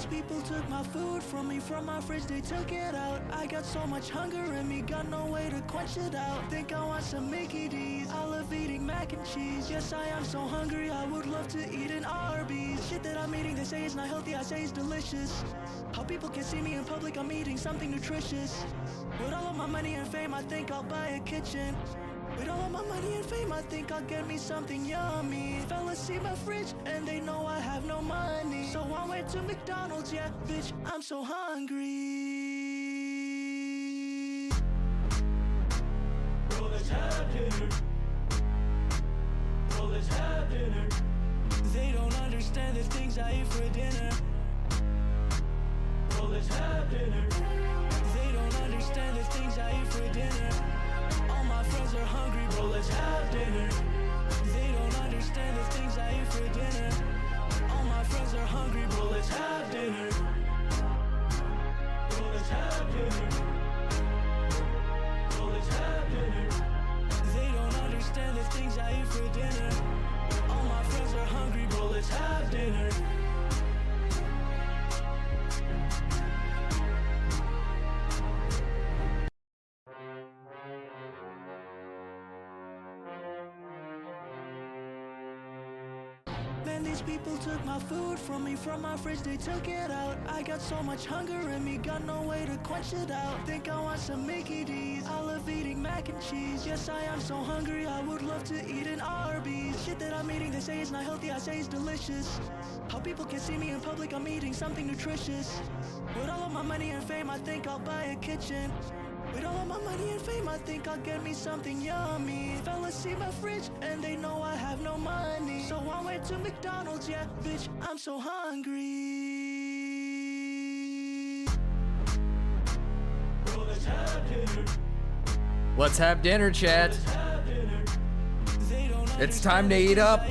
these people took my food from me, from my fridge, they took it out. I got so much hunger in me, got no way to quench it out. Think I want some Mickey D's, I love eating mac and cheese. Yes, I am so hungry, I would love to eat an Arby's. Shit that I'm eating, they say it's not healthy, I say it's delicious. How people can see me in public, I'm eating something nutritious. With all of my money and fame, I think I'll buy a kitchen. With all of my money and fame, I think I'll get me something yummy. Fellas see my fridge, and they know I have no money. So I went to McDonald's, yeah, bitch, I'm so hungry. Bro, let's have dinner. Bro, let's have dinner. They don't understand the things I eat for dinner. Bro, let's have dinner. They don't understand the things I eat for dinner. All my friends are hungry, bro, let's have dinner. They don't understand the things I eat for dinner. All my friends are hungry, bro, let's have dinner. Bro, let's have dinner. Bro, let's have dinner. They don't understand the things I eat for dinner. All my friends are hungry, bro, let's have dinner. Man, these people took my food from me, from my fridge, they took it out. I got so much hunger in me, got no way to quench it out. Think I want some Mickey D's, I love eating mac and cheese. Yes, I am so hungry, I would love to eat an Arby's. Shit that I'm eating, they say it's not healthy, I say it's delicious. How people can see me in public, I'm eating something nutritious. With all of my money and fame, I think I'll buy a kitchen. With all of my money and fame, I think I'll get me something yummy. Fellas see my fridge, and they know I have no money. So I went to McDonald's, yeah, bitch, I'm so hungry. Bro, let's have dinner. Let's have dinner, chat. It's time to eat up.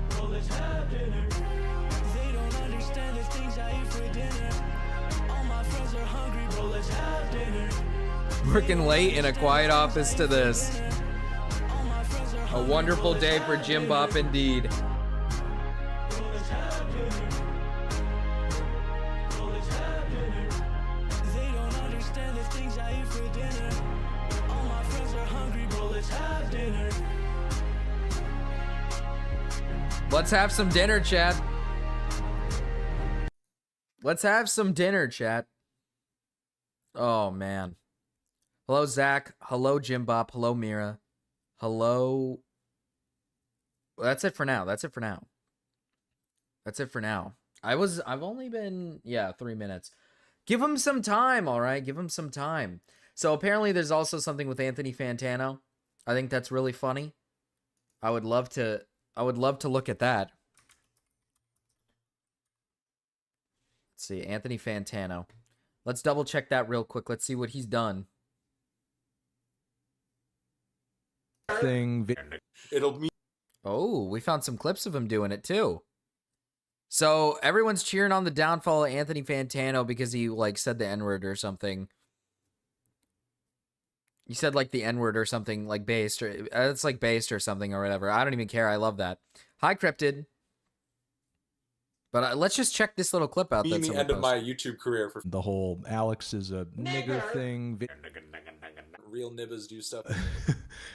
Bro, let's have dinner. They don't understand the things I eat for dinner. All my friends are hungry, bro, let's have dinner. Working late in a quiet office to this. A wonderful day for Jim Bop indeed. Bro, let's have dinner. Bro, let's have dinner. They don't understand the things I eat for dinner. All my friends are hungry, bro, let's have dinner. Let's have some dinner, chat. Let's have some dinner, chat. Oh, man. Hello, Zach. Hello, Jim Bop. Hello, Mira. Hello. Well, that's it for now. That's it for now. That's it for now. I've only been, 3 minutes. Give him some time, all right? Give him some time. So apparently there's also something with Anthony Fantano. I think that's really funny. I would love to look at that. Let's see, Anthony Fantano. Let's double check that real quick. Let's see what he's done. Oh, we found some clips of him doing it too. So everyone's cheering on the downfall of Anthony Fantano because he like said the N-word or something. He said like the N-word or something like based, or it's like based or something or whatever. I don't even care. I love that. Hi, Cryptid. But let's just check this little clip out. That's the end of my YouTube career for the whole Alex is a nigger thing. Real nibbas do stuff.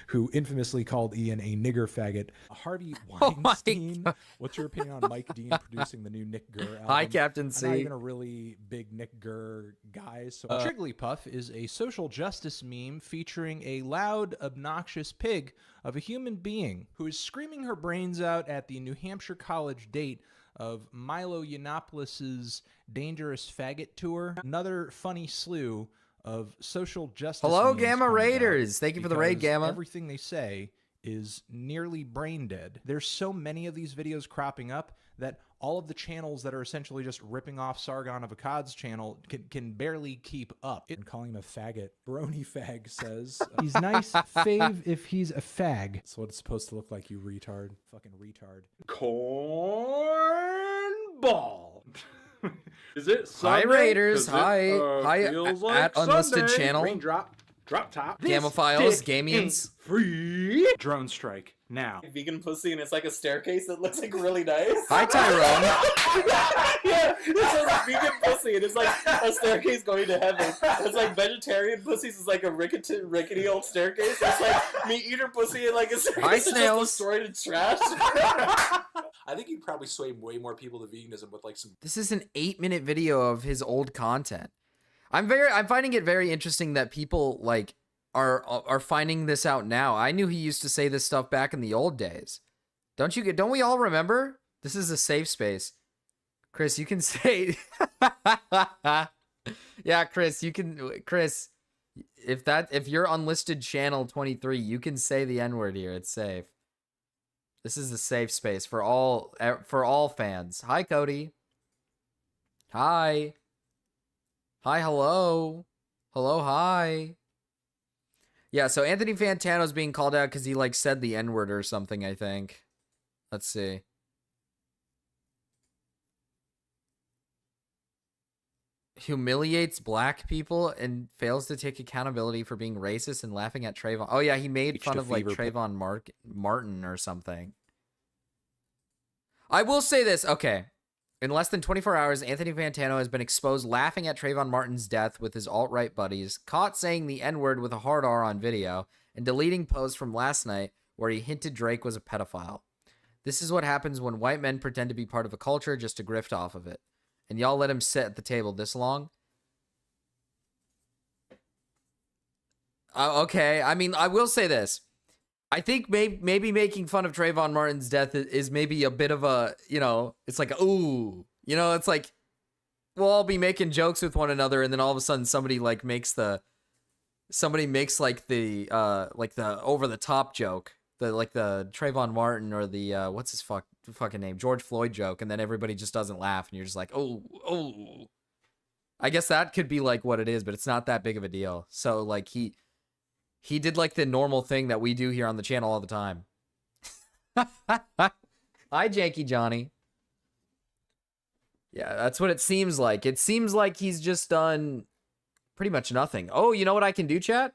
Who infamously called Ian a nigger faggot. Harvey Weinstein. What's your opinion on Mike Dean producing the new Nick Gurr album? Hi, Captain C. I'm not even a really big Nick Gurr guy. So Jigglypuff is a social justice meme featuring a loud, obnoxious pig of a human being who is screaming her brains out at the New Hampshire college date of Milo Yiannopoulos' Dangerous Faggot Tour. Another funny slew of social justice. Hello, Gamma Raiders. Thank you for the raid, Gamma. Everything they say is nearly brain dead. There's so many of these videos cropping up that all of the channels that are essentially just ripping off Sargon of Akkad's channel can barely keep up. And calling him a faggot. Brony Fag says, he's nice, fave if he's a fag. That's what it's supposed to look like, you retard. Fucking retard. Cornball. Is it Sunday? Hi, Raiders. Hi. Hi, feels like at Unlisted Sunday. Channel. Raindrop. Drop top. Gamophiles, Gamians. Free. Drone strike. Now. Vegan pussy, and it's like a staircase that looks like really nice. Hi, Tyrone. Yeah, it says vegan pussy, and it's like a staircase going to heaven. It's like vegetarian pussies is like a rickety old staircase. It's like meat eater pussy and like a staircase Hi, that's just snails. destroyed and trash. I think you could probably sway way more people to veganism with like some. This is an 8-minute video of his old content. I'm finding it very interesting that people like are finding this out now. I knew he used to say this stuff back in the old days. Don't we all remember? This is a safe space. Chris, you can say yeah, Chris, if you're unlisted channel 23, you can say the N-word here. It's safe. This is a safe space for all fans. Hi, Cody. Hi. Hi, hello. Hello, hi. Yeah, so Anthony Fantano's being called out because he, like, said the N-word or something, I think. Let's see. Humiliates black people and fails to take accountability for being racist and laughing at Trayvon. Oh, yeah, he made fun of, like, Trayvon Martin or something. I will say this. Okay. In less than 24 hours, Anthony Fantano has been exposed laughing at Trayvon Martin's death with his alt-right buddies, caught saying the N-word with a hard R on video, and deleting posts from last night where he hinted Drake was a pedophile. This is what happens when white men pretend to be part of a culture just to grift off of it. And y'all let him sit at the table this long? Okay, I mean, I will say this. I think maybe making fun of Trayvon Martin's death is maybe a bit of a, it's like, ooh, it's like, we'll all be making jokes with one another, and then all of a sudden somebody makes the over the top joke, the Trayvon Martin or the what's his fucking name, George Floyd joke, and then everybody just doesn't laugh, and you're just like, oh. I guess that could be like what it is, but it's not that big of a deal. So like he did like the normal thing that we do here on the channel all the time. Hi, Janky Johnny. Yeah, that's what it seems like. It seems like he's just done pretty much nothing. Oh, you know what I can do, chat?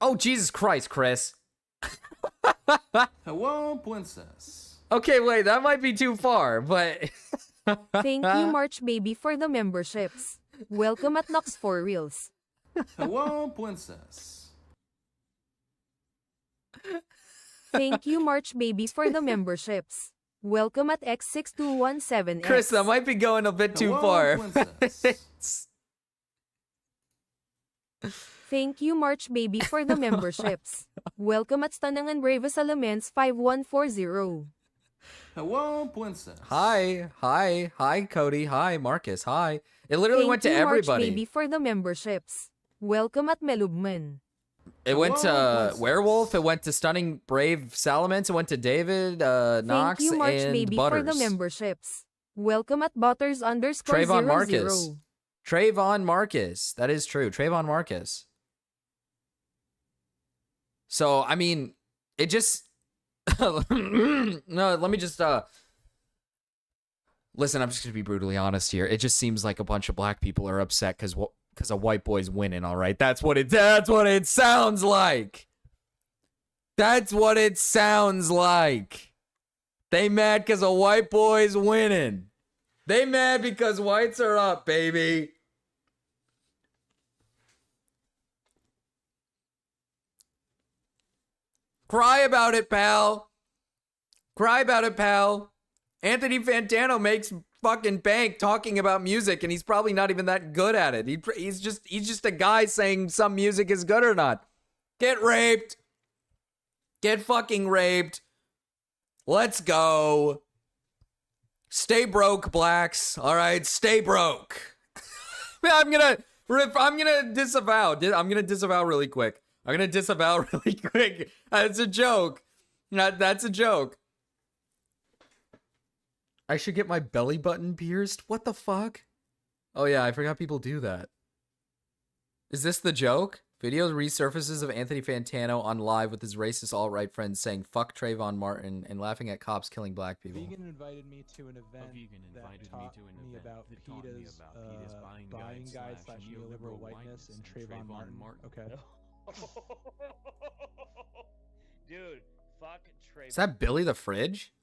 Oh, Jesus Christ, Chris. Hello, princess. Okay, wait, that might be too far, but... Thank you, March Baby, for the memberships. Welcome at Nox for Reals. Hello, princess. Thank you, March Baby, for the memberships. Welcome at X6217X. Chris, that might be going a bit too far. Princess. Thank you, March Baby, for the memberships. Welcome at Stanangan Bravas Elements 5140. Hello, princess. Hi, Cody. Hi, Marcus. Hi. It literally went to everybody. March Baby, for the memberships. Welcome at Melubman. It went to Princess. Werewolf. It went to Stunning Brave Salamence. It went to David, Knox, Thank you, March and Baby, Butters. for the memberships. Welcome at Butters _ Trayvon 00. Marcus. Trayvon Marcus. That is true. Trayvon Marcus. So, I mean, it just... no, let me just... Listen, I'm just going to be brutally honest here. It just seems like a bunch of black people are upset because a white boy's winning, all right? That's what it sounds like. That's what it sounds like. They mad because a white boy's winning. They mad because whites are up, baby. Cry about it, pal. Cry about it, pal. Anthony Fantano makes fucking bank talking about music, and he's probably not even that good at it. He's just a guy saying some music is good or not. Get raped. Get fucking raped. Let's go. Stay broke, blacks. All right, stay broke. I'm gonna disavow. I'm gonna disavow really quick. That's a joke. That's a joke. I should get my belly button pierced? What the fuck? Oh yeah, I forgot people do that. Is this the joke? Video resurfaces of Anthony Fantano on live with his racist alt-right friends saying "fuck Trayvon Martin" and laughing at cops killing black people. Vegan invited me to an event that taught me about PETA's buying guide slash neoliberal whiteness and Trayvon Martin. Okay. Dude, fuck Trey. Is that Billy the Fridge?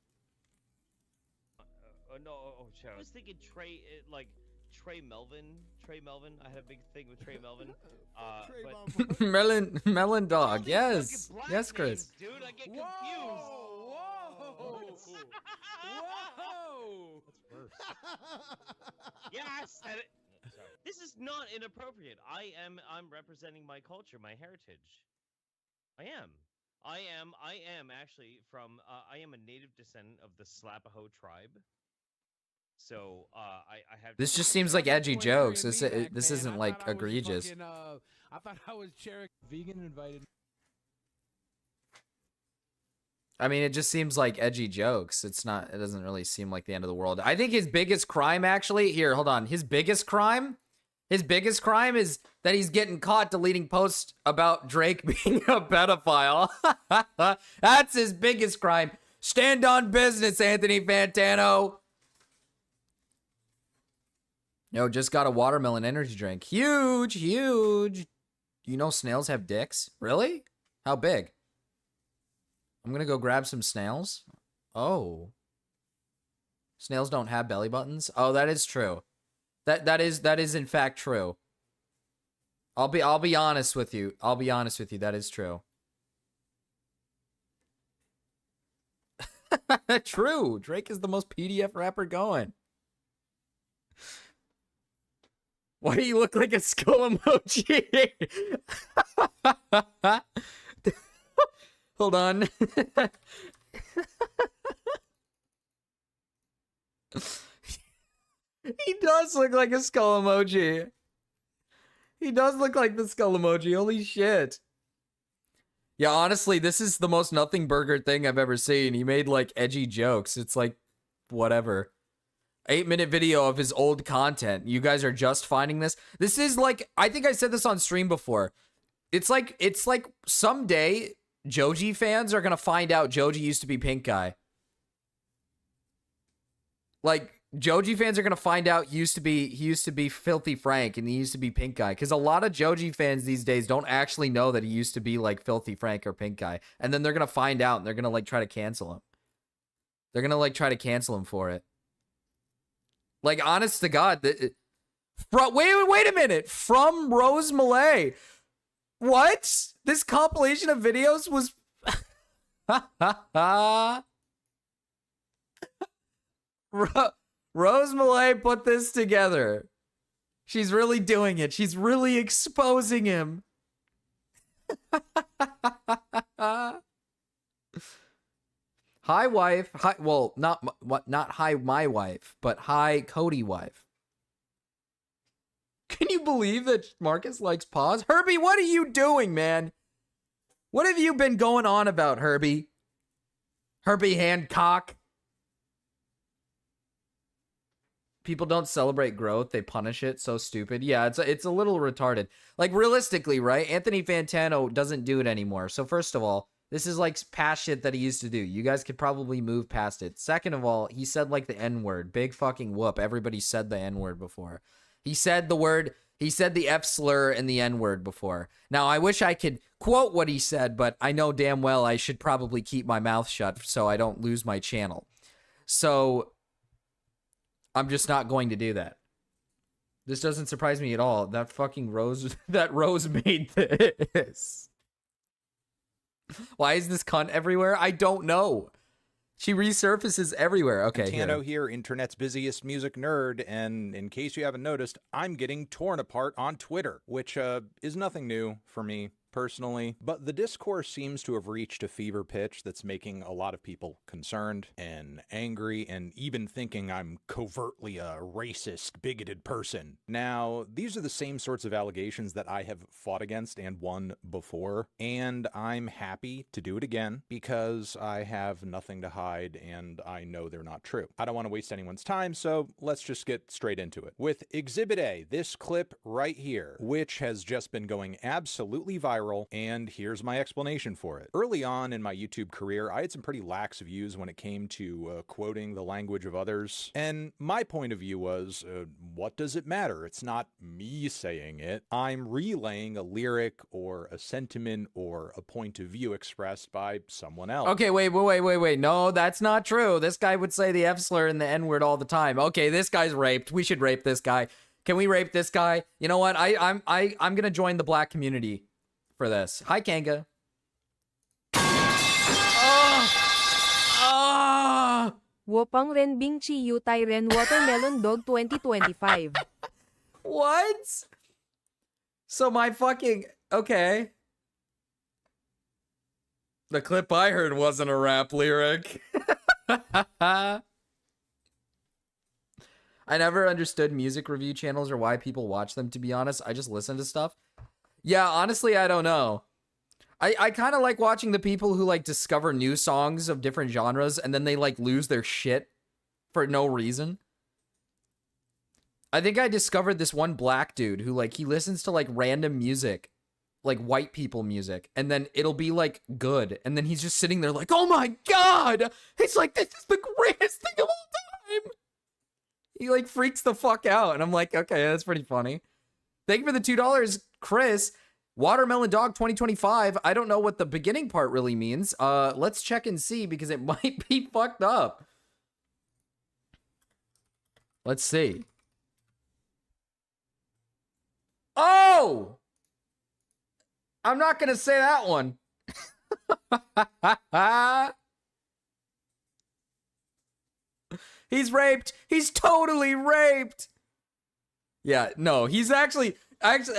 No, sorry. I was thinking Trey, like Trey Melvin. Trey Melvin. I had a big thing with Trey Melvin. But Melon Dog. All these Yes. fucking black Yes, Chris. names, dude, I get confused. Whoa! That's worse. Yes. Sorry. This is not inappropriate. I'm representing my culture, my heritage. I am actually from. I am a native descendant of the Slapaho tribe. So I have. This just seems like edgy jokes. This isn't like egregious. I thought I was Cherokee. Vegan invited. I mean, it just seems like edgy jokes. It doesn't really seem like the end of the world. I think his biggest crime, actually, here, hold on. His biggest crime is that he's getting caught deleting posts about Drake being a pedophile. That's his biggest crime. Stand on business, Anthony Fantano. Yo, just got a watermelon energy drink. Huge, huge. You know snails have dicks? Really? How big? I'm gonna go grab some snails. Oh. Snails don't have belly buttons? Oh, that is true. That is in fact true. I'll be honest with you. That is true. True. Drake is the most PDF rapper going. Why do you look like a skull emoji? Hold on. He does look like a skull emoji. He does look like the skull emoji. Holy shit. Yeah, honestly, this is the most nothing burger thing I've ever seen. He made like edgy jokes. It's like, whatever. 8-minute video of his old content. You guys are just finding this. This is like, I think I said this on stream before. It's like someday Joji fans are gonna find out Joji used to be Pink Guy. Like, Joji fans are gonna find out he used to be Filthy Frank and he used to be Pink Guy. Because a lot of Joji fans these days don't actually know that he used to be like Filthy Frank or Pink Guy. And then they're gonna find out and they're gonna like try to cancel him. They're gonna like try to cancel him for it. Like, honest to God, wait a minute. From Rose Malay. What? This compilation of videos was... Rose Malay put this together. She's really doing it. She's really exposing him. Hi, wife. Hi, well, not hi, my wife, but hi, Cody, wife. Can you believe that Marcus likes paws? Herbie, what are you doing, man? What have you been going on about, Herbie? Herbie Hancock. People don't celebrate growth, they punish it. So stupid. Yeah, it's a little retarded. Like, realistically, right? Anthony Fantano doesn't do it anymore. So first of all, this is like past shit that he used to do. You guys could probably move past it. Second of all, he said like the N-word. Big fucking whoop. Everybody said the N-word before. He said the F slur and the N-word before. Now, I wish I could quote what he said, but I know damn well I should probably keep my mouth shut so I don't lose my channel. So, I'm just not going to do that. This doesn't surprise me at all. That fucking Rose made this. Why is this cunt everywhere? I don't know. She resurfaces everywhere. Okay, Tano here, internet's busiest music nerd, and in case you haven't noticed, I'm getting torn apart on Twitter, which is nothing new for me personally, but the discourse seems to have reached a fever pitch that's making a lot of people concerned and angry and even thinking I'm covertly a racist, bigoted person. Now, these are the same sorts of allegations that I have fought against and won before, and I'm happy to do it again because I have nothing to hide and I know they're not true. I don't want to waste anyone's time, so let's just get straight into it. With Exhibit A, this clip right here, which has just been going absolutely viral, and here's my explanation for it. Early on in my YouTube career, I had some pretty lax views when it came to quoting the language of others, and my point of view was, what does it matter? It's not me saying it. I'm relaying a lyric or a sentiment or a point of view expressed by someone else. Okay, wait. No, that's not true. This guy would say the F slur and the N word all the time. Okay, this guy's raped. We should rape this guy. Can we rape this guy? You know what? I'm gonna join the black community for this. Hi, Kanga. Wopang Ren Bing Chi Yu Tai Ren Watermelon Dog 2025. What? So my fucking... Okay. The clip I heard wasn't a rap lyric. I never understood music review channels or why people watch them, to be honest. I just listen to stuff. Yeah, honestly, I don't know. I kind of like watching the people who like discover new songs of different genres and then they like lose their shit for no reason. I think I discovered this one black dude who like he listens to like random music, like white people music, and then it'll be like good, and then he's just sitting there like, oh my god, it's like this is the greatest thing of all time. He like freaks the fuck out, and I'm like, okay, that's pretty funny. Thank you for the $2, Chris. Watermelon Dog 2025. I don't know what the beginning part really means. Let's check and see because it might be fucked up. Let's see. Oh! I'm not gonna say that one. He's raped. He's totally raped. Yeah, no, he's actually,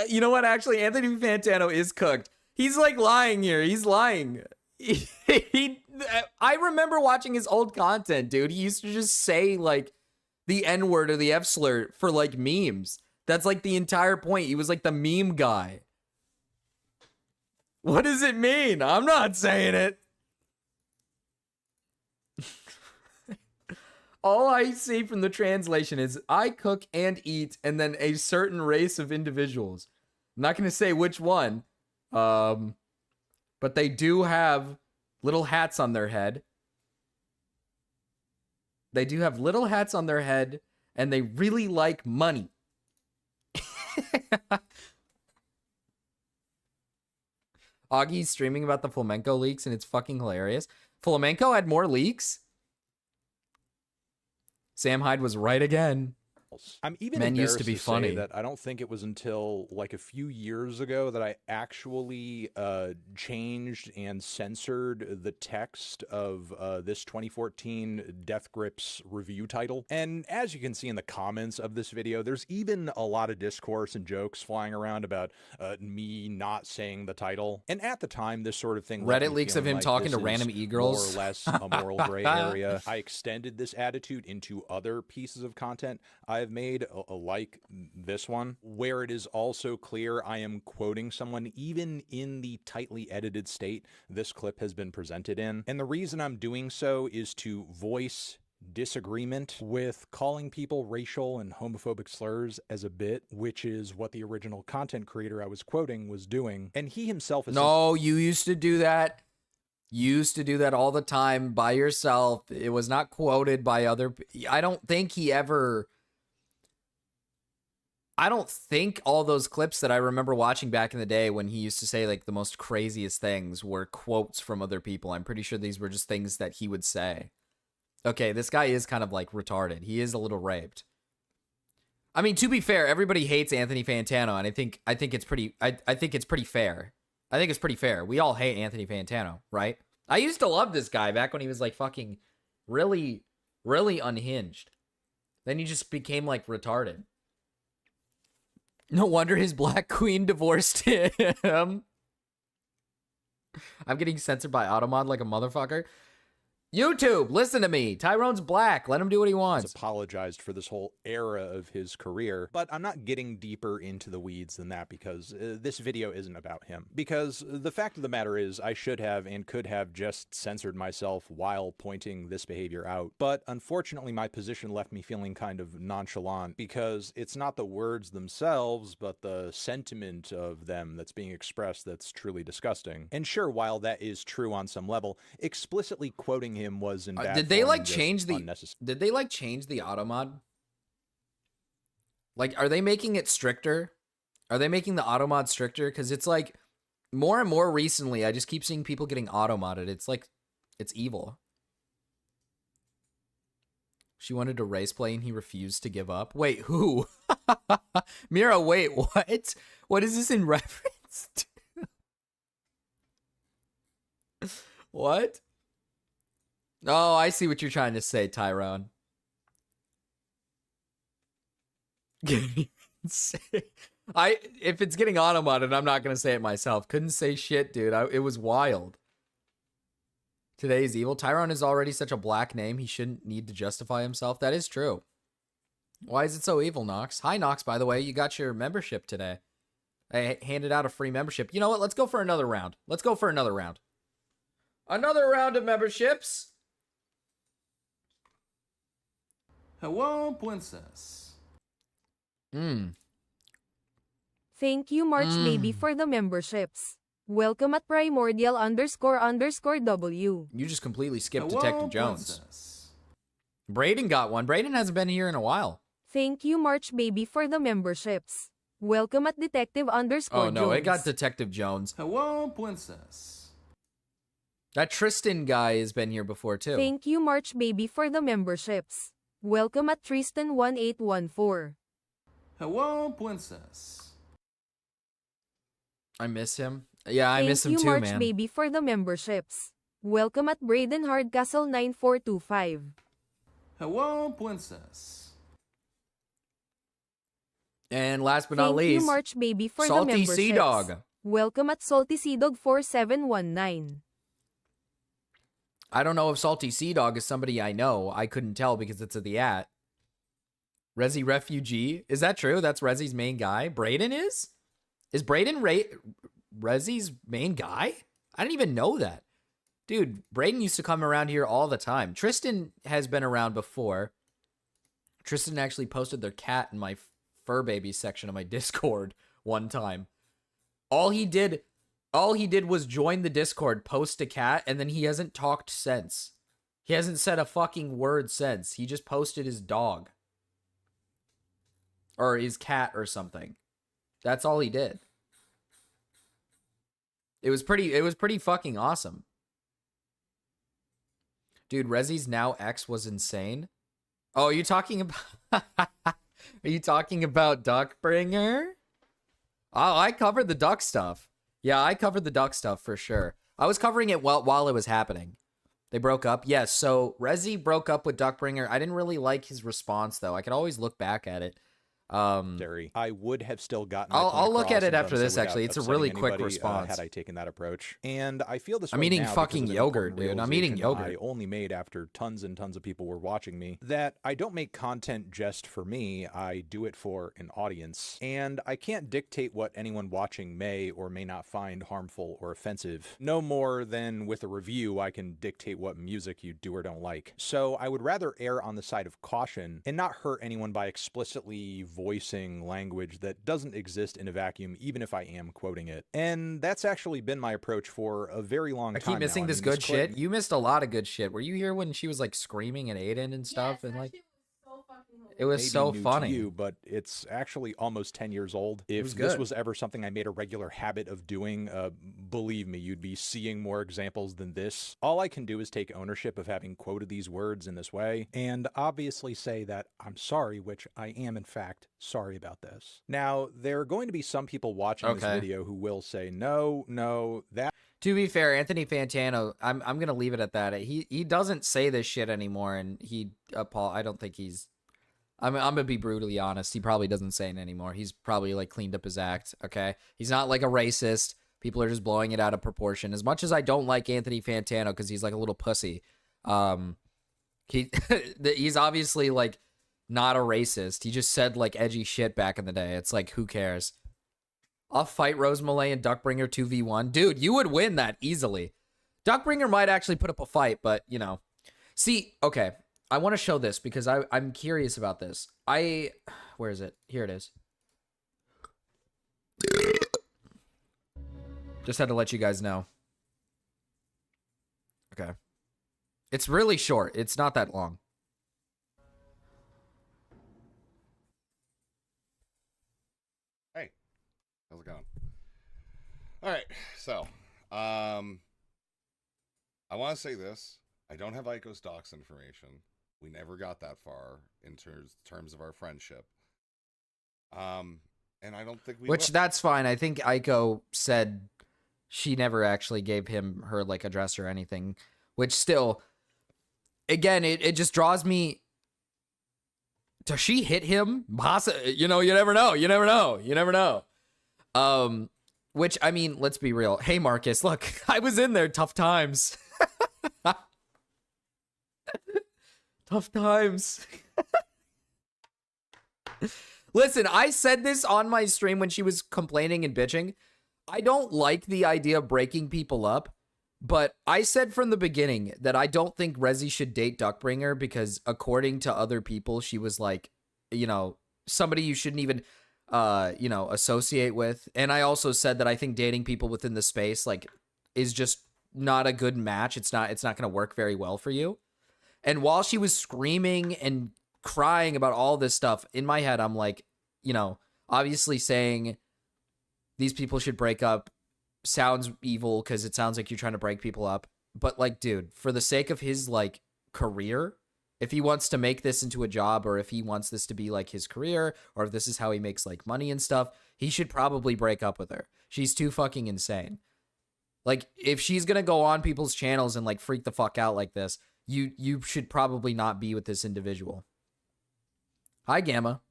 you know what? Actually, Anthony Fantano is cooked. He's like lying here. He's lying. I remember watching his old content, dude. He used to just say like the N word or the F slur for like memes. That's like the entire point. He was like the meme guy. What does it mean? I'm not saying it. All I see from the translation is I cook and eat and then a certain race of individuals. I'm not going to say which one. But they do have little hats on their head. They do have little hats on their head and they really like money. Augie's streaming about the flamenco leaks and it's fucking hilarious. Flamenco had more leaks? Sam Hyde was right again. I'm even Men embarrassed used to be say funny. that I don't think it was until like a few years ago that I actually changed and censored the text of this 2014 Death Grips review title. And as you can see in the comments of this video, there's even a lot of discourse and jokes flying around about me not saying the title. And at the time, this sort of thing left Reddit me leaks of feeling him like talking this to random is e-girls. more or less a moral gray area. I extended this attitude into other pieces of content I have made, like this one, where it is also clear I am quoting someone even in the tightly edited state this clip has been presented in. And the reason I'm doing so is to voice disagreement with calling people racial and homophobic slurs as a bit, which is what the original content creator I was quoting was doing. And he himself is... No, you used to do that. You used to do that all the time by yourself. It was not quoted by other... I don't think he ever... I don't think all those clips that I remember watching back in the day when he used to say like the most craziest things were quotes from other people. I'm pretty sure these were just things that he would say. Okay, this guy is kind of like retarded. He is a little raped. I mean, to be fair, everybody hates Anthony Fantano, and I think it's pretty I think it's pretty fair. I think it's pretty fair. We all hate Anthony Fantano, right? I used to love this guy back when he was like fucking really, really unhinged. Then he just became like retarded. No wonder his black queen divorced him. I'm getting censored by Automod like a motherfucker. YouTube, listen to me. Tyrone's black. Let him do what he wants. Apologized for this whole era of his career, but I'm not getting deeper into the weeds than that because this video isn't about him. Because the fact of the matter is I should have and could have just censored myself while pointing this behavior out. But unfortunately, my position left me feeling kind of nonchalant because it's not the words themselves, but the sentiment of them that's being expressed that's truly disgusting. And sure, while that is true on some level, explicitly quoting him was in bad Did they form like and just change the unnecessary. Did they like change the auto mod? Like, are they making it stricter? Are they making the auto mod stricter? Because it's like more and more recently, I just keep seeing people getting auto modded. It's like it's evil. She wanted to race play and he refused to give up. Wait, who? Mira, wait, what? What is this in reference to? What? Oh, I see what you're trying to say, Tyrone. If it's getting auto-modded, I'm not going to say it myself. Couldn't say shit, dude. It was wild. Today's evil. Tyrone is already such a black name. He shouldn't need to justify himself. That is true. Why is it so evil, Nox? Hi, Nox, by the way. You got your membership today. I handed out a free membership. You know what? Let's go for another round. Let's go for another round. Another round of memberships. Hello, princess. Thank you, March Baby, for the memberships. Welcome at primordial__W. You just completely skipped Hello, Detective Jones. princess. Braden got one. Braden hasn't been here in a while. Thank you, March Baby, for the memberships. Welcome at Detective_Jones. Oh no, it got Detective Jones. Hello, princess. That Tristan guy has been here before too. Thank you, March Baby, for the memberships. Welcome at Tristan1814. Hello, princess. I miss him. Yeah, I miss him Thank too, you, March man. Baby, for the memberships. Welcome at Braden Hardcastle9425. Hello, princess. And last but not Thank least, you, March Baby, for the Salty memberships. Sea Dog. Welcome at Salty Sea Dog 4719. I don't know if Salty Sea Dog is somebody I know. I couldn't tell because it's at the at. Resi Refugee. Is that true? That's Resi's main guy? Braden is? Is Braden Resi's main guy? I didn't even know that. Dude, Braden used to come around here all the time. Tristan has been around before. Tristan actually posted their cat in my fur baby section of my Discord one time. All he did was join the Discord, post a cat, and then he hasn't talked since. He hasn't said a fucking word since. He just posted his dog. Or his cat or something. That's all he did. It was pretty fucking awesome. Dude, Resi's now ex was insane. Oh, are you talking about Are you talking about Duckbringer? Oh, I covered the duck stuff. Yeah, I covered the duck stuff for sure. I was covering it while it was happening. They broke up. Yes, so Resi broke up with Duckbringer. I didn't really like his response though. I could always look back at it. I would have still gotten. I'll look at it after this. without Actually, it's a upsetting really quick anybody, response. had I taken that approach, and I feel this. I'm way eating now fucking because of an yogurt, important dude. I'm eating realization yogurt. I only made after tons and tons of people were watching me. That I don't make content just for me. I do it for an audience, and I can't dictate what anyone watching may or may not find harmful or offensive. No more than with a review, I can dictate what music you do or don't like. So I would rather err on the side of caution and not hurt anyone by explicitly voicing language that doesn't exist in a vacuum, even if I am quoting it. And that's actually been my approach for a very long time. I keep missing now. this good shit. You missed a lot of good shit. Were you here when she was like screaming at Aiden and stuff? And like, it was Maybe so new funny. to you, but it's actually almost 10 years old. If was this good. was ever something I made a regular habit of doing, believe me, you'd be seeing more examples than this. All I can do is take ownership of having quoted these words in this way, and obviously say that I'm sorry, which I am in fact sorry about this. Now, there are going to be some people watching this video who will say, no, that... To be fair, Anthony Fantano, I'm gonna leave it at that. He doesn't say this shit anymore, and I don't think he's... I'm gonna be brutally honest. He probably doesn't say it anymore. He's probably like cleaned up his act. Okay, he's not like a racist, People are just blowing it out of proportion. As much as I don't like Anthony Fantano because he's like a little pussy, he's obviously like not a racist. He just said like edgy shit back in the day. It's like, who cares? I'll fight Rose Malay and Duckbringer 2v1. Dude, you would win that easily. Duckbringer might actually put up a fight, but you know. See, okay. I want to show this because I'm curious about this. Where is it? Here it is. Just had to let you guys know. Okay. It's really short. It's not that long. Hey, how's it going? All right, so, I want to say this. I don't have Aiko's docs information. We never got that far in terms of our friendship. And I don't think we Which, will. that's fine. I think Aiko said she never actually gave him her, like, address or anything. Which still, again, it just draws me... Does she hit him? You know, you never know. You never know. You never know. Which, I mean, let's be real. Hey, Marcus, look, I was in there. Tough times. Tough times. Listen, I said this on my stream when she was complaining and bitching. I don't like the idea of breaking people up, but I said from the beginning that I don't think Rezi should date Duckbringer because according to other people, she was like, you know, somebody you shouldn't even, you know, associate with. And I also said that I think dating people within the space, like, is just not a good match. It's not going to work very well for you. And while she was screaming and crying about all this stuff, in my head, I'm like, you know, obviously saying these people should break up sounds evil because it sounds like you're trying to break people up. But, like, dude, for the sake of his, like, career, if he wants to make this into a job or if he wants this to be, like, his career or if this is how he makes, like, money and stuff, he should probably break up with her. She's too fucking insane. Like, if she's going to go on people's channels and, like, freak the fuck out like this, you should probably not be with this individual. Hi, Gamma.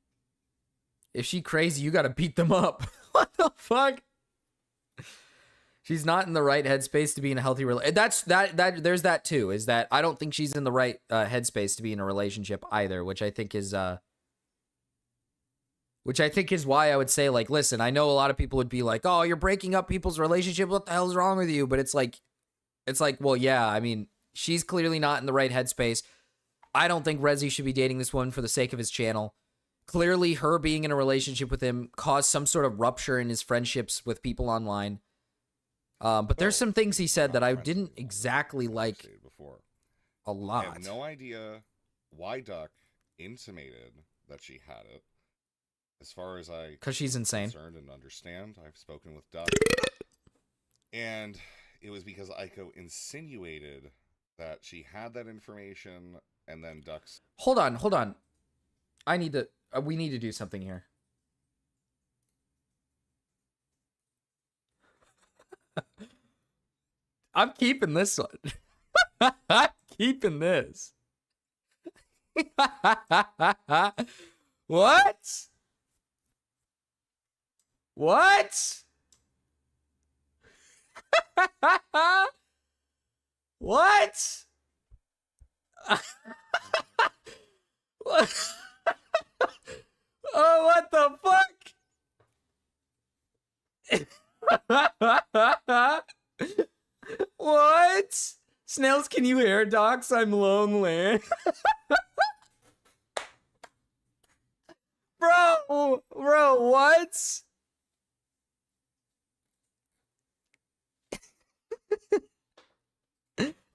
If she crazy, you gotta beat them up. What the fuck? She's not in the right headspace to be in a healthy relationship. There's that too, is that I don't think she's in the right headspace to be in a relationship either, which I think is why I would say, like, listen, I know a lot of people would be like, oh, you're breaking up people's relationship. What the hell's wrong with you? But it's like, well, yeah, I mean, she's clearly not in the right headspace. I don't think Rezi should be dating this woman for the sake of his channel. Clearly, her being in a relationship with him caused some sort of rupture in his friendships with people online. But there's some things he said that I didn't exactly like a lot. I have no idea why Duck intimated that she had it. As far as I... Because she's insane. ...concerned and understand, I've spoken with Duck. And it was because Aiko insinuated that she had that information, and then Duck's... Hold on. I need to... we need to do something here. I'm keeping this one. I'm keeping this. What? What? What? What? Oh, what the fuck? What? Snails, can you hear docs? I'm lonely. Bro, what?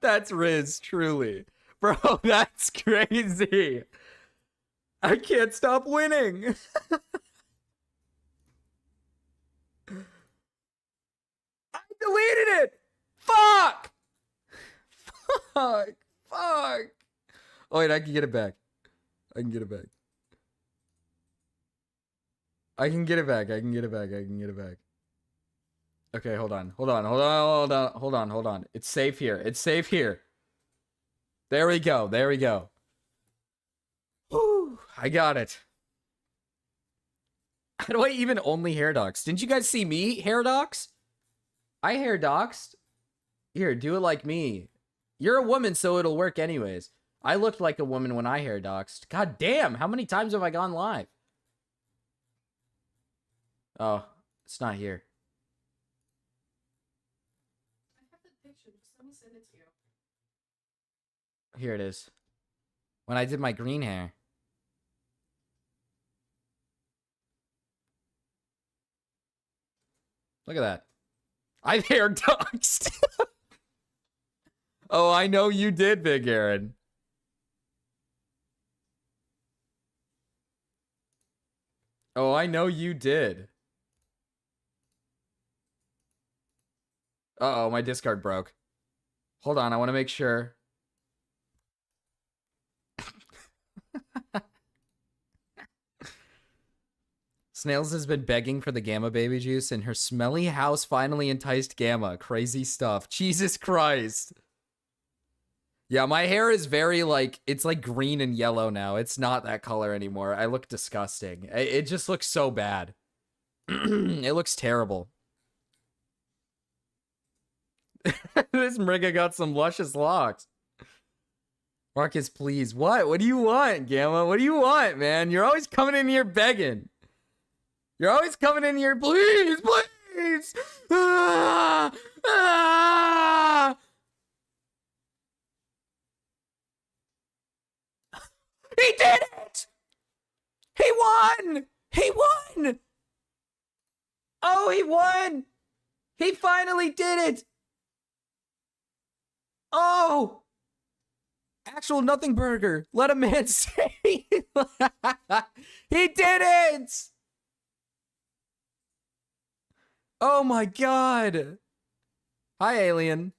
That's Riz, truly. Bro, that's crazy. I can't stop winning. I deleted it. Fuck. Fuck. Oh, wait, I can get it back. I can get it back. Okay, hold on. It's safe here. There we go. Whew, I got it. How do I even only hair docs? Didn't you guys see me hair docs? I hair doxed. Here, do it like me. You're a woman, so it'll work anyways. I looked like a woman when I hair doxed. God damn, how many times have I gone live? Oh, it's not here. I have the picture. Just let me send it to you. Here it is. When I did my green hair. Look at that. I hair doxed. Oh, I know you did, Big Aaron. Oh, I know you did. Uh-oh, my discard broke. Hold on, I want to make sure. Snails has been begging for the Gamma baby juice, and her smelly house finally enticed Gamma. Crazy stuff. Jesus Christ. Yeah, my hair is very, like, it's like green and yellow now. It's not that color anymore. I look disgusting. It just looks so bad. It looks terrible. This Mriga got some luscious locks. Marcus, please. What? What do you want, Gamma? What do you want, man? You're always coming in here begging. You're always coming in here, please, please. Ah, ah. He did it! He won! He won! Oh, he won! He finally did it! Oh! Actual nothing burger. Let a man say. He did it! Oh my god. Hi, alien.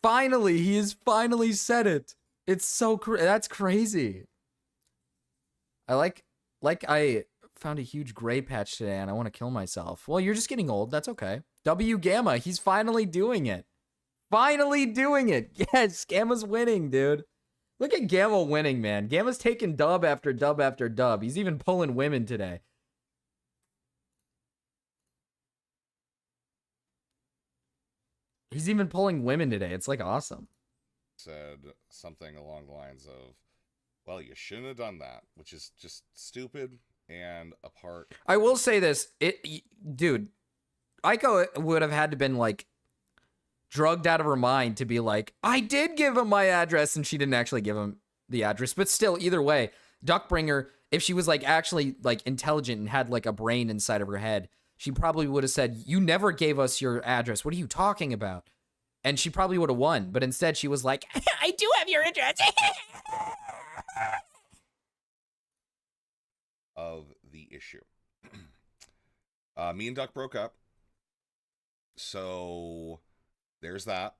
Finally, he has finally said it. It's so that's crazy. I I found a huge gray patch today and I want to kill myself. Well, you're just getting old. That's okay. W Gamma, he's finally doing it. Finally doing it. Yes, Gamma's winning, dude. Look at Gamma winning, man. Gamma's taking dub after dub after dub. He's even pulling women today. He's even pulling women today. It's like awesome. Said something along the lines of, well, you shouldn't have done that, which is just stupid and a part. I will say this. Dude, Aiko would have had to been like drugged out of her mind to be like, I did give him my address, and she didn't actually give him the address. But still, either way, Duckbringer, if she was like actually like intelligent and had like a brain inside of her head, she probably would have said, you never gave us your address. What are you talking about? And she probably would have won. But instead, she was like, I do have your address. Of the issue. Me and Duck broke up. So there's that.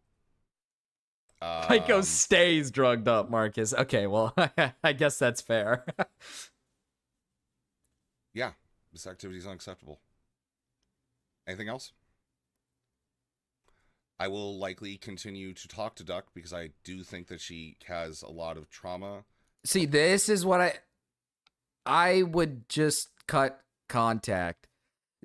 Aiko stays drugged up, Marcus. Okay, well, I guess that's fair. Yeah, this activity is unacceptable. Anything else? I will likely continue to talk to Duck because I do think that she has a lot of trauma. See, this is what I would just cut contact.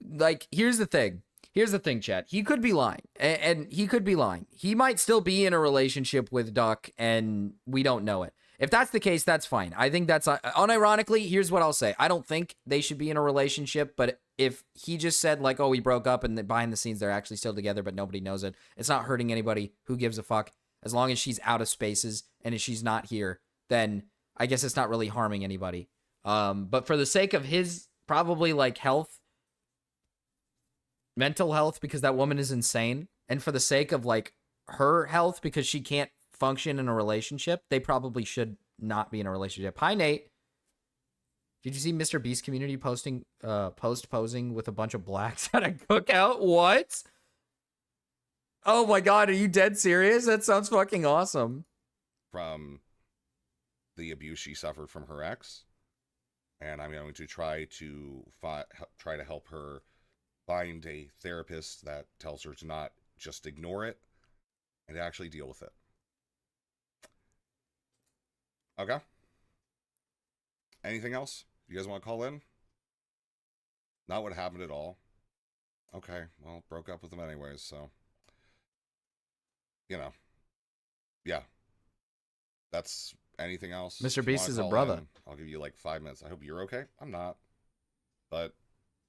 Like, here's the thing. Here's the thing, chat. He could be lying. And he could be lying. He might still be in a relationship with Duck, and we don't know it. If that's the case, that's fine. I think that's... unironically, here's what I'll say. I don't think they should be in a relationship, but if he just said, like, oh, we broke up, and behind the scenes they're actually still together, but nobody knows it, it's not hurting anybody. Who gives a fuck? As long as she's out of spaces, and if she's not here, then I guess it's not really harming anybody. But for the sake of his, probably, like, health, mental health, because that woman is insane, and for the sake of, like, her health, because she can't function in a relationship, they probably should not be in a relationship. Hi, Nate. Did you see Mr. Beast community posting, posing with a bunch of blacks at a cookout? What? Oh my god, are you dead serious? That sounds fucking awesome. From the abuse she suffered from her ex, and I'm going to try to help her find a therapist that tells her to not just ignore it and to actually deal with it. Okay. Anything else? You guys want to call in? Not what happened at all. Okay, well, broke up with him anyways, so. You know. Yeah. That's anything else. Mr. If you Beast wanna is a call brother. in, I'll give you like 5 minutes. I hope you're okay. I'm not. But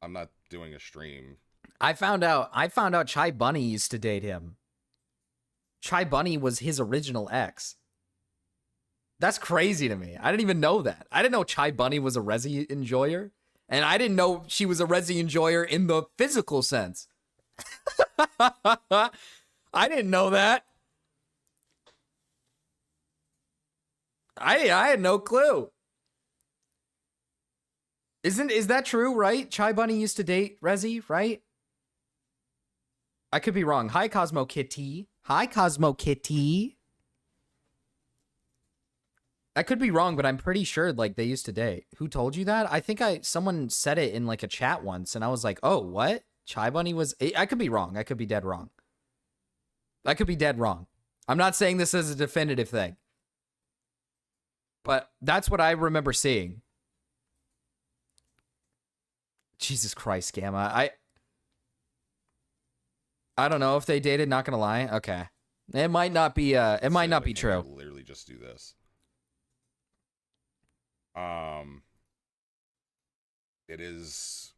I'm not doing a stream. I found out Chai Bunny used to date him. Chai Bunny was his original ex. That's crazy to me. I didn't even know that. I didn't know Chai Bunny was a Resi enjoyer. And I didn't know she was a Resi enjoyer in the physical sense. I didn't know that. I had no clue. Is that true, right? Chai Bunny used to date Resi, right? I could be wrong. Hi, Cosmo Kitty. Hi, Cosmo Kitty. I could be wrong, but I'm pretty sure like they used to date. Who told you that? I think someone said it in like a chat once, and I was like, oh, what? Chai Bunny was... I could be wrong. I could be dead wrong. I could be dead wrong. I'm not saying this is a definitive thing. But that's what I remember seeing. Jesus Christ, Gamma. I don't know if they dated, not gonna lie. Okay. It might not be true. Literally just do this. It is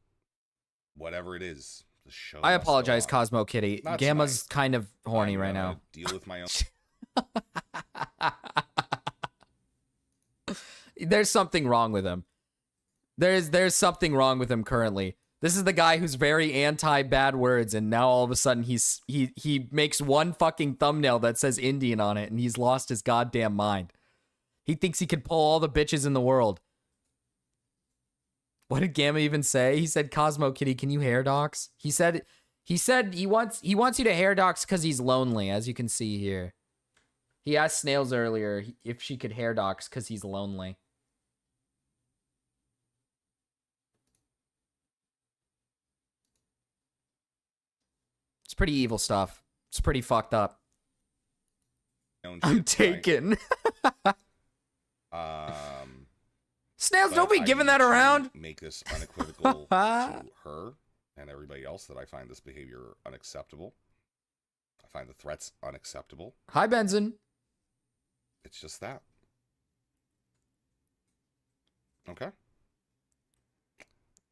whatever it is. The show. I must go apologize, on. Cosmo Kitty. Not Gamma's tonight. kind of horny I'm right gonna now. Deal with my own. There's something wrong with him. There's something wrong with him currently. This is the guy who's very anti bad words, and now all of a sudden he makes one fucking thumbnail that says Indian on it, and he's lost his goddamn mind. He thinks he can pull all the bitches in the world. What did Gamma even say? He said, Cosmo Kitty, can you hair dox? He said he wants you to hair dox because he's lonely, as you can see here. He asked Snails earlier if she could hair dox because he's lonely. It's pretty evil stuff. It's pretty fucked up. I'm taken. Snails, don't be giving that around. Make this unequivocal to her and everybody else that I find this behavior unacceptable. I find the threats unacceptable. Hi, Benson. It's just that. Okay.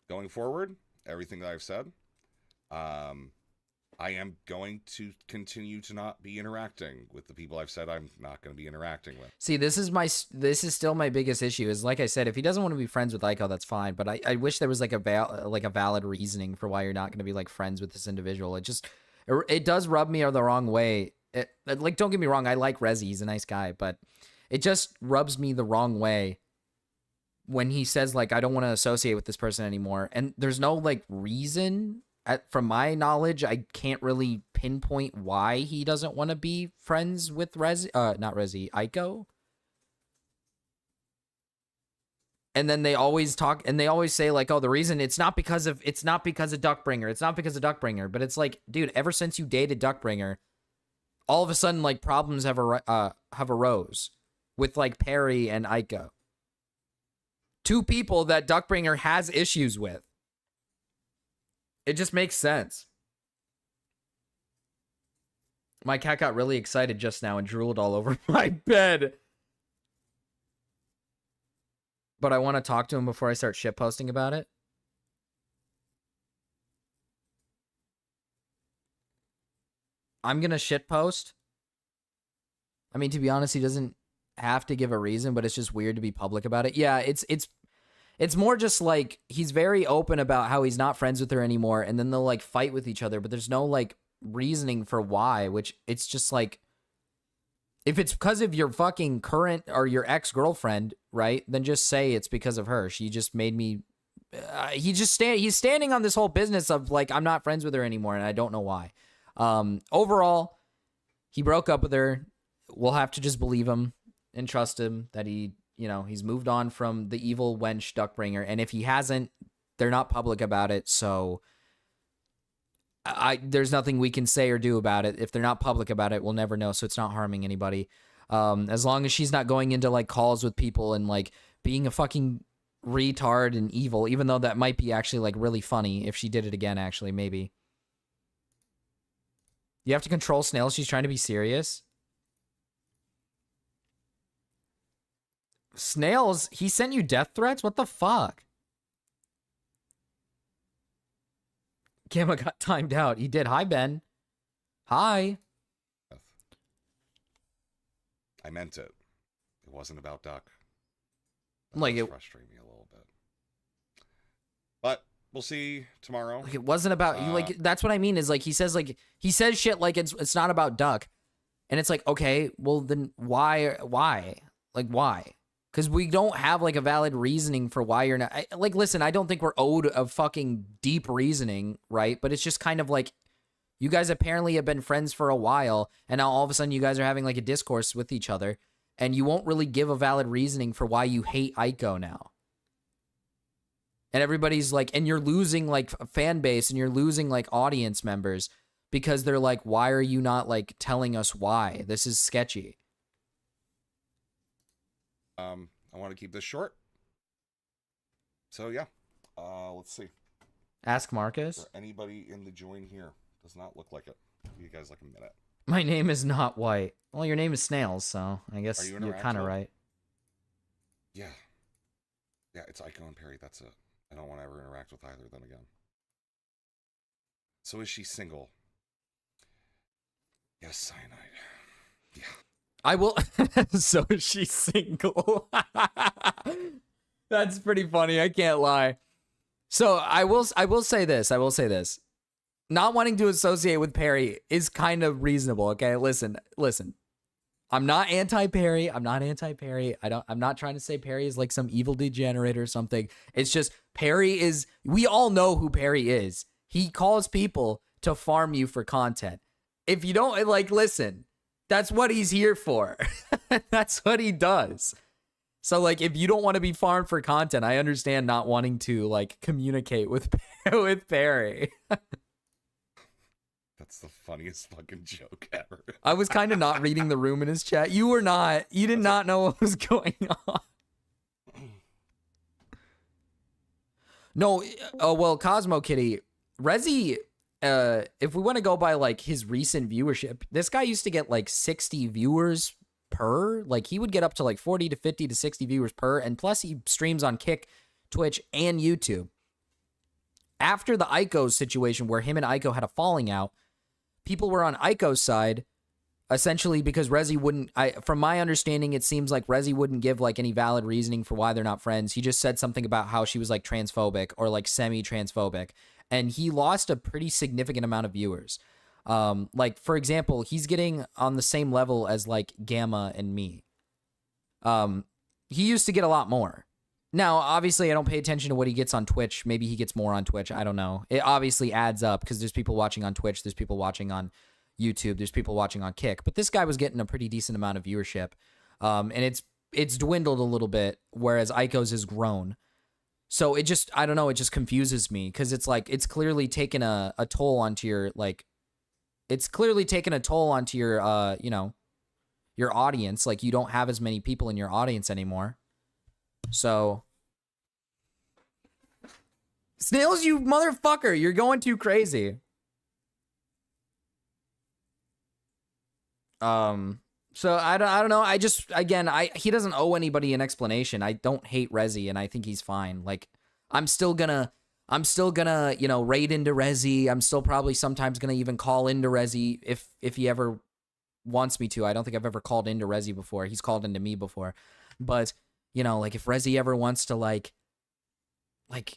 Going forward, everything that I've said, I am going to continue to not be interacting with the people I've said I'm not going to be interacting with. See, this is still my biggest issue. Is like I said, if he doesn't want to be friends with Aiko, that's fine. But I wish there was like a valid reasoning for why you're not going to be like friends with this individual. It does rub me the wrong way. Like, don't get me wrong, I like Rezi, he's a nice guy, but it just rubs me the wrong way when he says like I don't want to associate with this person anymore, and there's no like reason. From my knowledge, I can't really pinpoint why he doesn't want to be friends with Aiko. And then they always talk, and they always say like, "Oh, the reason it's not because of Duckbringer. It's not because of Duckbringer." But it's like, dude, ever since you dated Duckbringer, all of a sudden like problems have arose with like Perry and Aiko, two people that Duckbringer has issues with. It just makes sense. My cat got really excited just now and drooled all over my bed. But I want to talk to him before I start shitposting about it. I'm going to shitpost. I mean, to be honest, he doesn't have to give a reason, but it's just weird to be public about it. Yeah, it's more just like he's very open about how he's not friends with her anymore, and then they'll like fight with each other, but there's no like reasoning for why, which it's just like, if it's because of your fucking current or your ex-girlfriend, right, then just say it's because of her. She just made me, he's standing on this whole business of like, I'm not friends with her anymore, and I don't know why. Overall, he broke up with her. We'll have to just believe him and trust him that he's moved on from the evil wench Duckbringer, and if he hasn't, they're not public about it, so there's nothing we can say or do about it. If they're not public about it, we'll never know, so it's not harming anybody. As long as she's not going into like calls with people and like being a fucking retard and evil, even though that might be actually like really funny if she did it again, actually, maybe. You have to control Snails. She's trying to be serious. Snails, he sent you death threats? What the fuck? Gamma got timed out. He did. Hi, Ben. Hi. I meant it. It wasn't about Duck. Like That it frustrated me a little bit. But we'll see tomorrow. Like it wasn't about you. Like that's what I mean. Is like he says shit like it's not about Duck, and it's like okay, well then why like why? Because we don't have like a valid reasoning for why you're not. Like listen, I don't think we're owed a fucking deep reasoning, right? But it's just kind of like you guys apparently have been friends for a while, and now all of a sudden you guys are having like a discourse with each other, and you won't really give a valid reasoning for why you hate Aiko now. And everybody's like, and you're losing like a fan base and you're losing like audience members because they're like, why are you not like telling us why? This is sketchy. I want to keep this short. So yeah, let's see. Ask Marcus. Is there anybody in the join here? Does not look like it. Give you guys like a minute. My name is not White. Well, your name is Snails, so I guess you're kind of right. Yeah. Yeah, it's Aiko and Perry. That's it. I don't want to ever interact with either of them again. So is she single? Yes, cyanide. Yeah. I will. So is she single? That's pretty funny. I can't lie. So I will say this. I will say this. Not wanting to associate with Perry is kind of reasonable. Okay, listen. I'm not anti-Perry. I'm not trying to say Perry is like some evil degenerate or something. It's just Perry is. We all know who Perry is. He calls people to farm you for content. If you don't like, listen. That's what he's here for. That's what he does. So like, if you don't want to be farmed for content, I understand not wanting to like communicate with Perry. That's the funniest fucking joke ever. I was kind of not reading the room in his chat. You were not. You did not know what was going on. No. Oh, well, Cosmo Kitty. Rezi, if we want to go by like his recent viewership, this guy used to get like 60 viewers per. Like he would get up to like 40 to 50 to 60 viewers per. And plus he streams on Kick, Twitch, and YouTube. After the Aiko situation where him and Aiko had a falling out, people were on Aiko's side, essentially because Rezi wouldn't, from my understanding, it seems like Rezi wouldn't give like any valid reasoning for why they're not friends. He just said something about how she was like transphobic or like semi-transphobic. And he lost a pretty significant amount of viewers. Like, for example, he's getting on the same level as like Gamma and me. He used to get a lot more. Now, obviously, I don't pay attention to what he gets on Twitch. Maybe he gets more on Twitch. I don't know. It obviously adds up because there's people watching on Twitch. There's people watching on YouTube. There's people watching on Kick. But this guy was getting a pretty decent amount of viewership. And it's dwindled a little bit, whereas Aiko's has grown. So it just, I don't know, it just confuses me because it's like, it's clearly taken a toll onto your, like, it's clearly taken a toll onto your, you know, your audience. Like, you don't have as many people in your audience anymore. So, Snails, you motherfucker, you're going too crazy. So I don't know. I just, again, he doesn't owe anybody an explanation. I don't hate Rezi, and I think he's fine. Like, I'm still gonna, you know, raid into Rezi. I'm still probably sometimes gonna even call into Rezi if he ever wants me to. I don't think I've ever called into Rezi before. He's called into me before, but you know, like if Rezi ever wants to like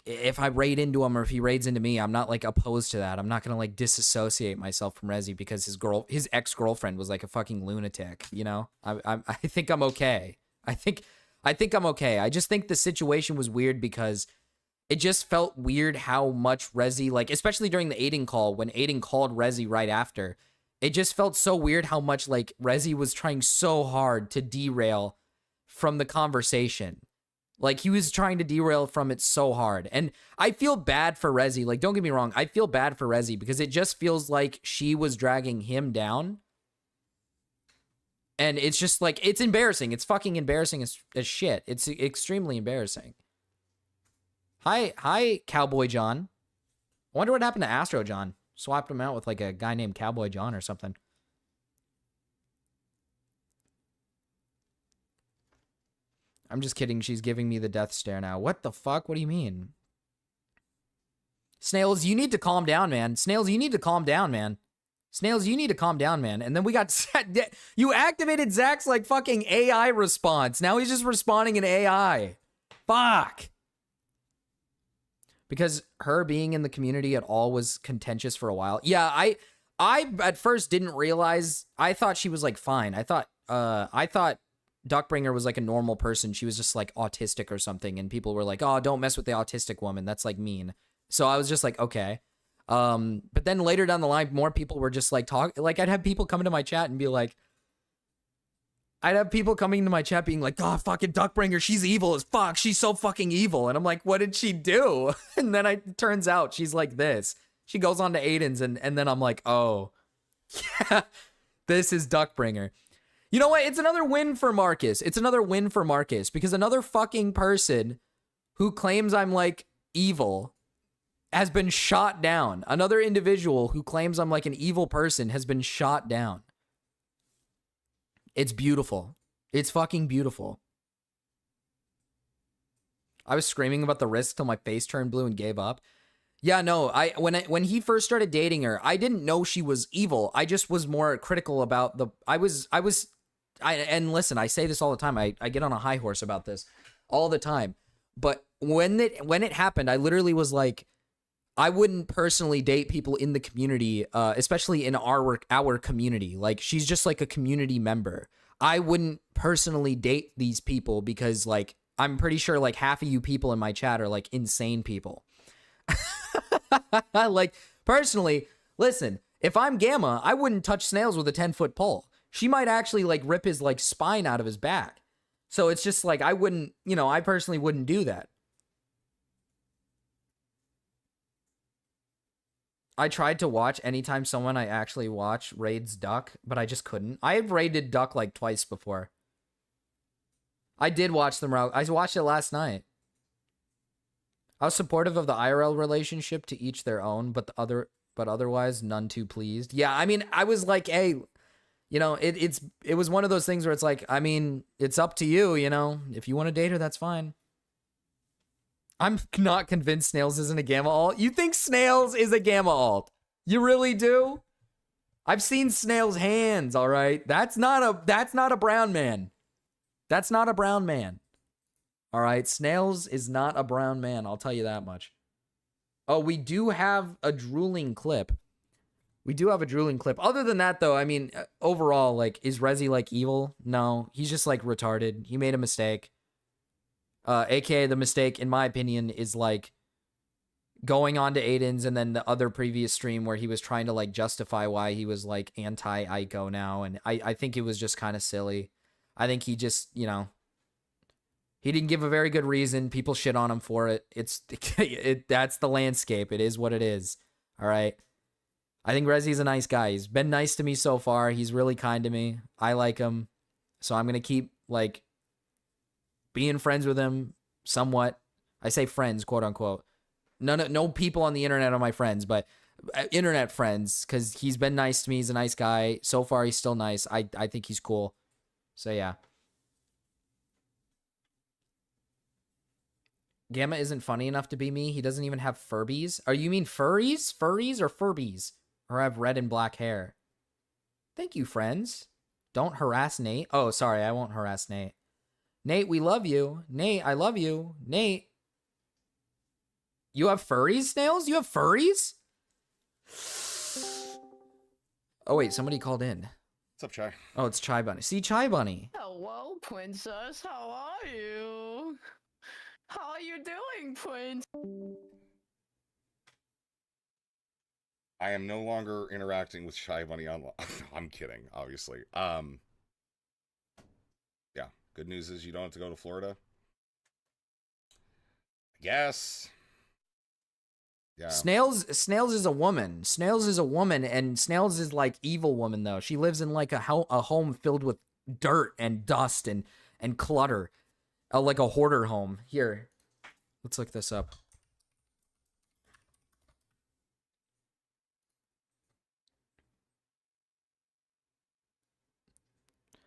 if I raid into him or if he raids into me, I'm not like opposed to that. I'm not gonna like disassociate myself from Rezi because his ex-girlfriend was like a fucking lunatic. You know, I think I'm okay. I think I'm okay. I just think the situation was weird because it just felt weird how much Rezi, like especially during the Aiden call when Aiden called Rezi right after, it just felt so weird how much like Rezi was trying so hard to derail from the conversation. Like, he was trying to derail from it so hard. And I feel bad for Rezi. Like, don't get me wrong. I feel bad for Rezi because it just feels like she was dragging him down. And it's just, like, it's embarrassing. It's fucking embarrassing as shit. It's extremely embarrassing. Hi, Cowboy John. I wonder what happened to Astro John. Swapped him out with like a guy named Cowboy John or something. I'm just kidding. She's giving me the death stare now. What the fuck? What do you mean? Snails, you need to calm down, man. Snails, you need to calm down, man. Snails, you need to calm down, man. And then we got... You activated Zach's, like, fucking AI response. Now he's just responding in AI. Fuck. Because her being in the community at all was contentious for a while. Yeah, I at first didn't realize... I thought she was, like, fine. I thought Duckbringer was, like, a normal person. She was just, like, autistic or something. And people were like, oh, don't mess with the autistic woman. That's, like, mean. So I was just like, okay. But then later down the line, more people were just like like I'd have people come into my chat and be like, I'd have people coming to my chat being like, oh, fucking Duckbringer, she's evil as fuck. She's so fucking evil. And I'm like, what did she do? And then it turns out she's like this. She goes on to Aiden's and then I'm like, oh, yeah, this is Duckbringer. You know what? It's another win for Marcus. It's another win for Marcus because another fucking person who claims I'm like evil has been shot down. Another individual who claims I'm like an evil person has been shot down. It's beautiful. It's fucking beautiful. I was screaming about the risk till my face turned blue and gave up. Yeah, no, when he first started dating her, I didn't know she was evil. I just was more critical about and listen, I say this all the time. I get on a high horse about this all the time. But when it happened, I literally was like, I wouldn't personally date people in the community, especially in our community. Like, she's just like a community member. I wouldn't personally date these people because, like, I'm pretty sure like half of you people in my chat are like insane people. Like, personally, listen, if I'm Gamma, I wouldn't touch Snails with a 10-foot pole. She might actually like rip his like spine out of his back. So it's just like, I wouldn't, I personally wouldn't do that. I tried to watch anytime someone I actually watch raids Duck, but I just couldn't. I've raided Duck like twice before. I did watch them. I watched it last night. I was supportive of the IRL relationship, to each their own, but otherwise none too pleased. Yeah, I mean, I was like, hey, it was one of those things where it's like, I mean, it's up to you, if you want to date her, that's fine. I'm not convinced Snails isn't a Gamma alt. You think Snails is a Gamma alt? You really do? I've seen Snails' hands, all right? That's not a brown man. That's not a brown man. All right? Snails is not a brown man, I'll tell you that much. Oh, we do have a drooling clip. We do have a drooling clip. Other than that, though, I mean, overall, like, is Rezi, like, evil? No, he's just, like, retarded. He made a mistake. AKA the mistake, in my opinion, is like going on to Aiden's and then the other previous stream where he was trying to like justify why he was like anti-Ico now. And I think it was just kind of silly. I think he just, he didn't give a very good reason. People shit on him for it. That's the landscape. It is what it is. All right. I think Rezi's a nice guy. He's been nice to me so far. He's really kind to me. I like him. So I'm going to keep like being friends with him somewhat. I say friends, quote unquote. No people on the internet are my friends, but internet friends, because he's been nice to me. He's a nice guy. So far, he's still nice. I think he's cool. So, yeah. Gamma isn't funny enough to be me. He doesn't even have Furbies. You mean furries? Furries or Furbies? Or have red and black hair? Thank you, friends. Don't harass Nate. Oh, sorry. I won't harass Nate. Nate, we love you. Nate, I love you. Nate. You have furries, Snails? You have furries? Oh, wait. Somebody called in. What's up, Chai? Oh, it's Chai Bunny. See, Chai Bunny. Hello, princess. How are you? How are you doing, prince? I am no longer interacting with Chai Bunny online. I'm kidding, obviously. Yeah. Good news is you don't have to go to Florida. I guess. Yeah. Snails is a woman. Snails is a woman, and Snails is like evil woman though. She lives in like a home filled with dirt and dust and clutter, like a hoarder home. Here, let's look this up.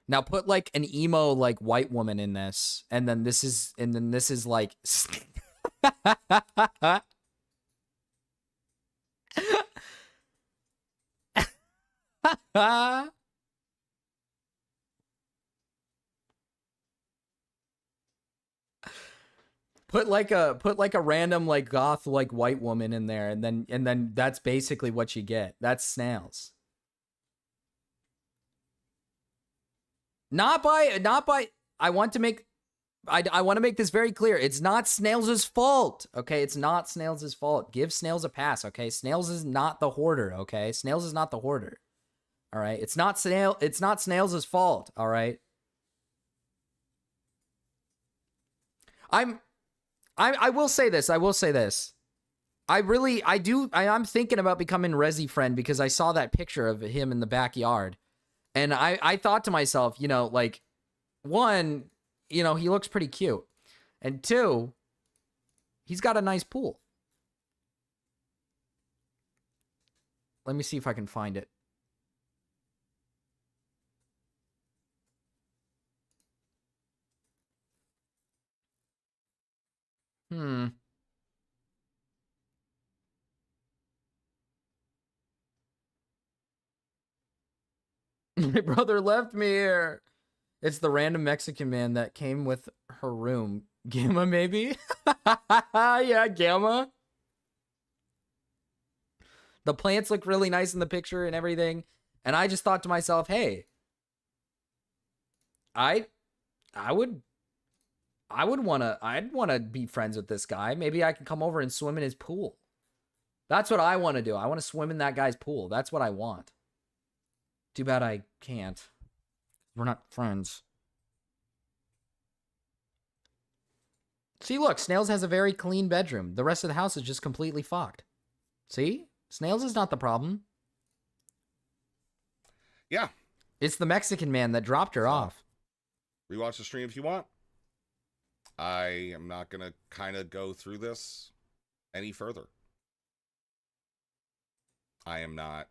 Now put like an emo like white woman in this, and then this is like put like a random like goth like white woman in there, and then that's basically what you get. That's Snails. Not by I want to make this very clear. It's not Snails' fault. Okay, it's not Snails' fault. Give Snails a pass, okay? Snails is not the hoarder, okay? Snails is not the hoarder. All right? It's not Snails' fault, all right? I will say this. I'm thinking about becoming Resi friend because I saw that picture of him in the backyard. And I thought to myself, you know, like, one, you know, he looks pretty cute. And two, he's got a nice pool. Let me see if I can find it. My brother left me here. It's the random Mexican man that came with her room. Gamma, maybe? Yeah, Gamma. The plants look really nice in the picture and everything. And I just thought to myself, hey, I'd want to be friends with this guy. Maybe I can come over and swim in his pool. That's what I want to do. I want to swim in that guy's pool. That's what I want. Too bad I can't. We're not friends. See, look, Snails has a very clean bedroom. The rest of the house is just completely fucked. See? Snails is not the problem. Yeah. It's the Mexican man that dropped her off. Rewatch the stream if you want. I am not going to kind of go through this any further. I am not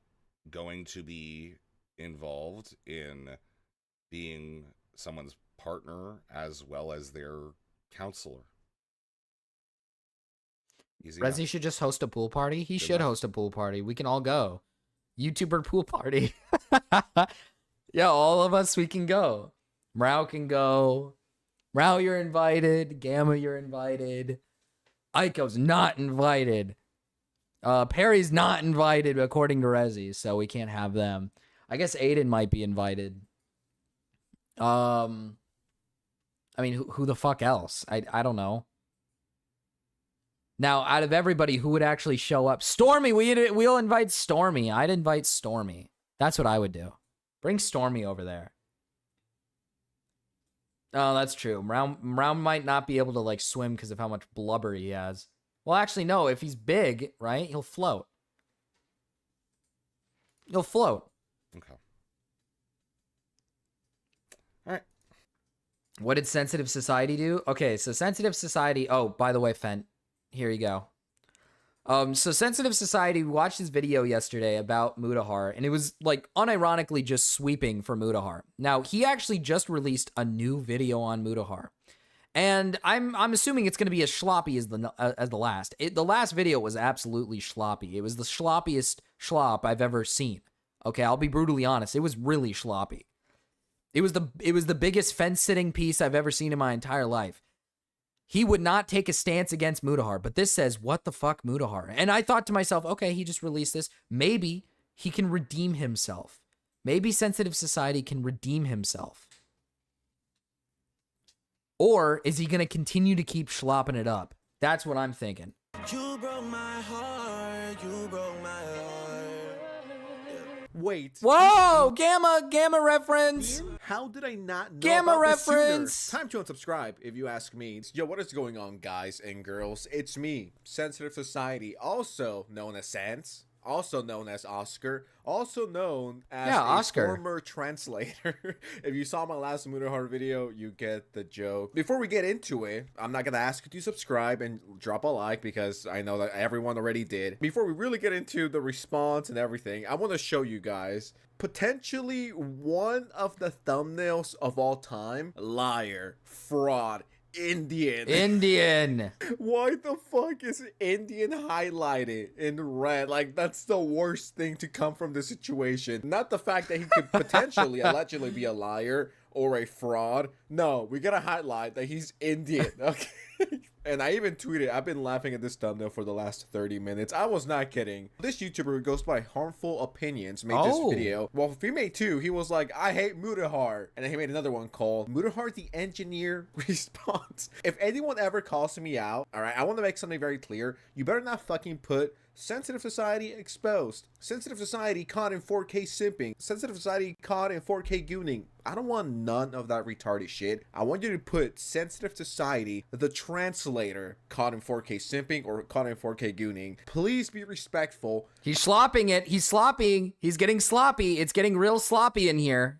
going to be involved in being someone's partner as well as their counselor. Easy Rezi enough. should just host a pool party. He should enough. host a pool party. We can all go. YouTuber pool party. Yeah, all of us, we can go. Mrao can go. Mrao, you're invited. Gamma, you're invited. Aiko's not invited. Perry's not invited, according to Rezi, so we can't have them. I guess Aiden might be invited. I mean, who the fuck else? I don't know. Now, out of everybody, who would actually show up? Stormy, we'll invite Stormy. I'd invite Stormy. That's what I would do. Bring Stormy over there. Oh, that's true. Mrao might not be able to, like, swim because of how much blubber he has. Well, actually, no. If he's big, right, he'll float. He'll float. Okay. All right. What did Sensitive Society do? Okay, so Sensitive Society... Oh, by the way, Fent, here you go. So Sensitive Society, we watched this video yesterday about Mutahar, and it was, like, unironically just sweeping for Mutahar. Now, he actually just released a new video on Mutahar. And I'm assuming it's going to be as sloppy as the last. The last video was absolutely sloppy. It was the sloppiest schlop I've ever seen. Okay, I'll be brutally honest. It was really sloppy. It was the biggest fence-sitting piece I've ever seen in my entire life. He would not take a stance against Mutahar, but this says, what the fuck, Mutahar? And I thought to myself, okay, he just released this. Maybe he can redeem himself. Maybe Sensitive Society can redeem himself. Or is he going to continue to keep schlopping it up? That's what I'm thinking. You broke my heart, you broke my heart. Wait. Whoa! Gamma reference! How did I not know Gamma about this sooner? reference! Time to unsubscribe, if you ask me. Yo, what is going on, guys and girls? It's me, Sensitive Society, also known as Sans. also known as Oscar, also known as Yeah, a Oscar. former translator. If you saw my last Mutahar video, you get the joke. Before we get into it, I'm not gonna ask you to subscribe and drop a like because I know that everyone already did. Before we really get into the response and everything, I want to show you guys potentially one of the thumbnails of all time. Liar, fraud, Indian. Indian. Why the fuck is Indian highlighted in red? Like, that's the worst thing to come from the situation. Not the fact that he could potentially, allegedly be a liar or a fraud. No, we gotta highlight that he's Indian, okay? And I even tweeted, I've been laughing at this thumbnail for the last 30 minutes. I was not kidding. This YouTuber who goes by Harmful Opinions made this video. Well, if he made two, he was like, I hate Mutahar. And then he made another one called Mutahar the Engineer Response. If anyone ever calls me out, all right, I want to make something very clear. You better not fucking put Sensitive Society exposed. Sensitive Society caught in 4K simping. Sensitive Society caught in 4K gooning. I don't want none of that retarded shit. I want you to put Sensitive Society, the translator, caught in 4K simping or caught in 4K gooning. Please be respectful. He's slopping it. He's slopping. He's getting sloppy. It's getting real sloppy in here.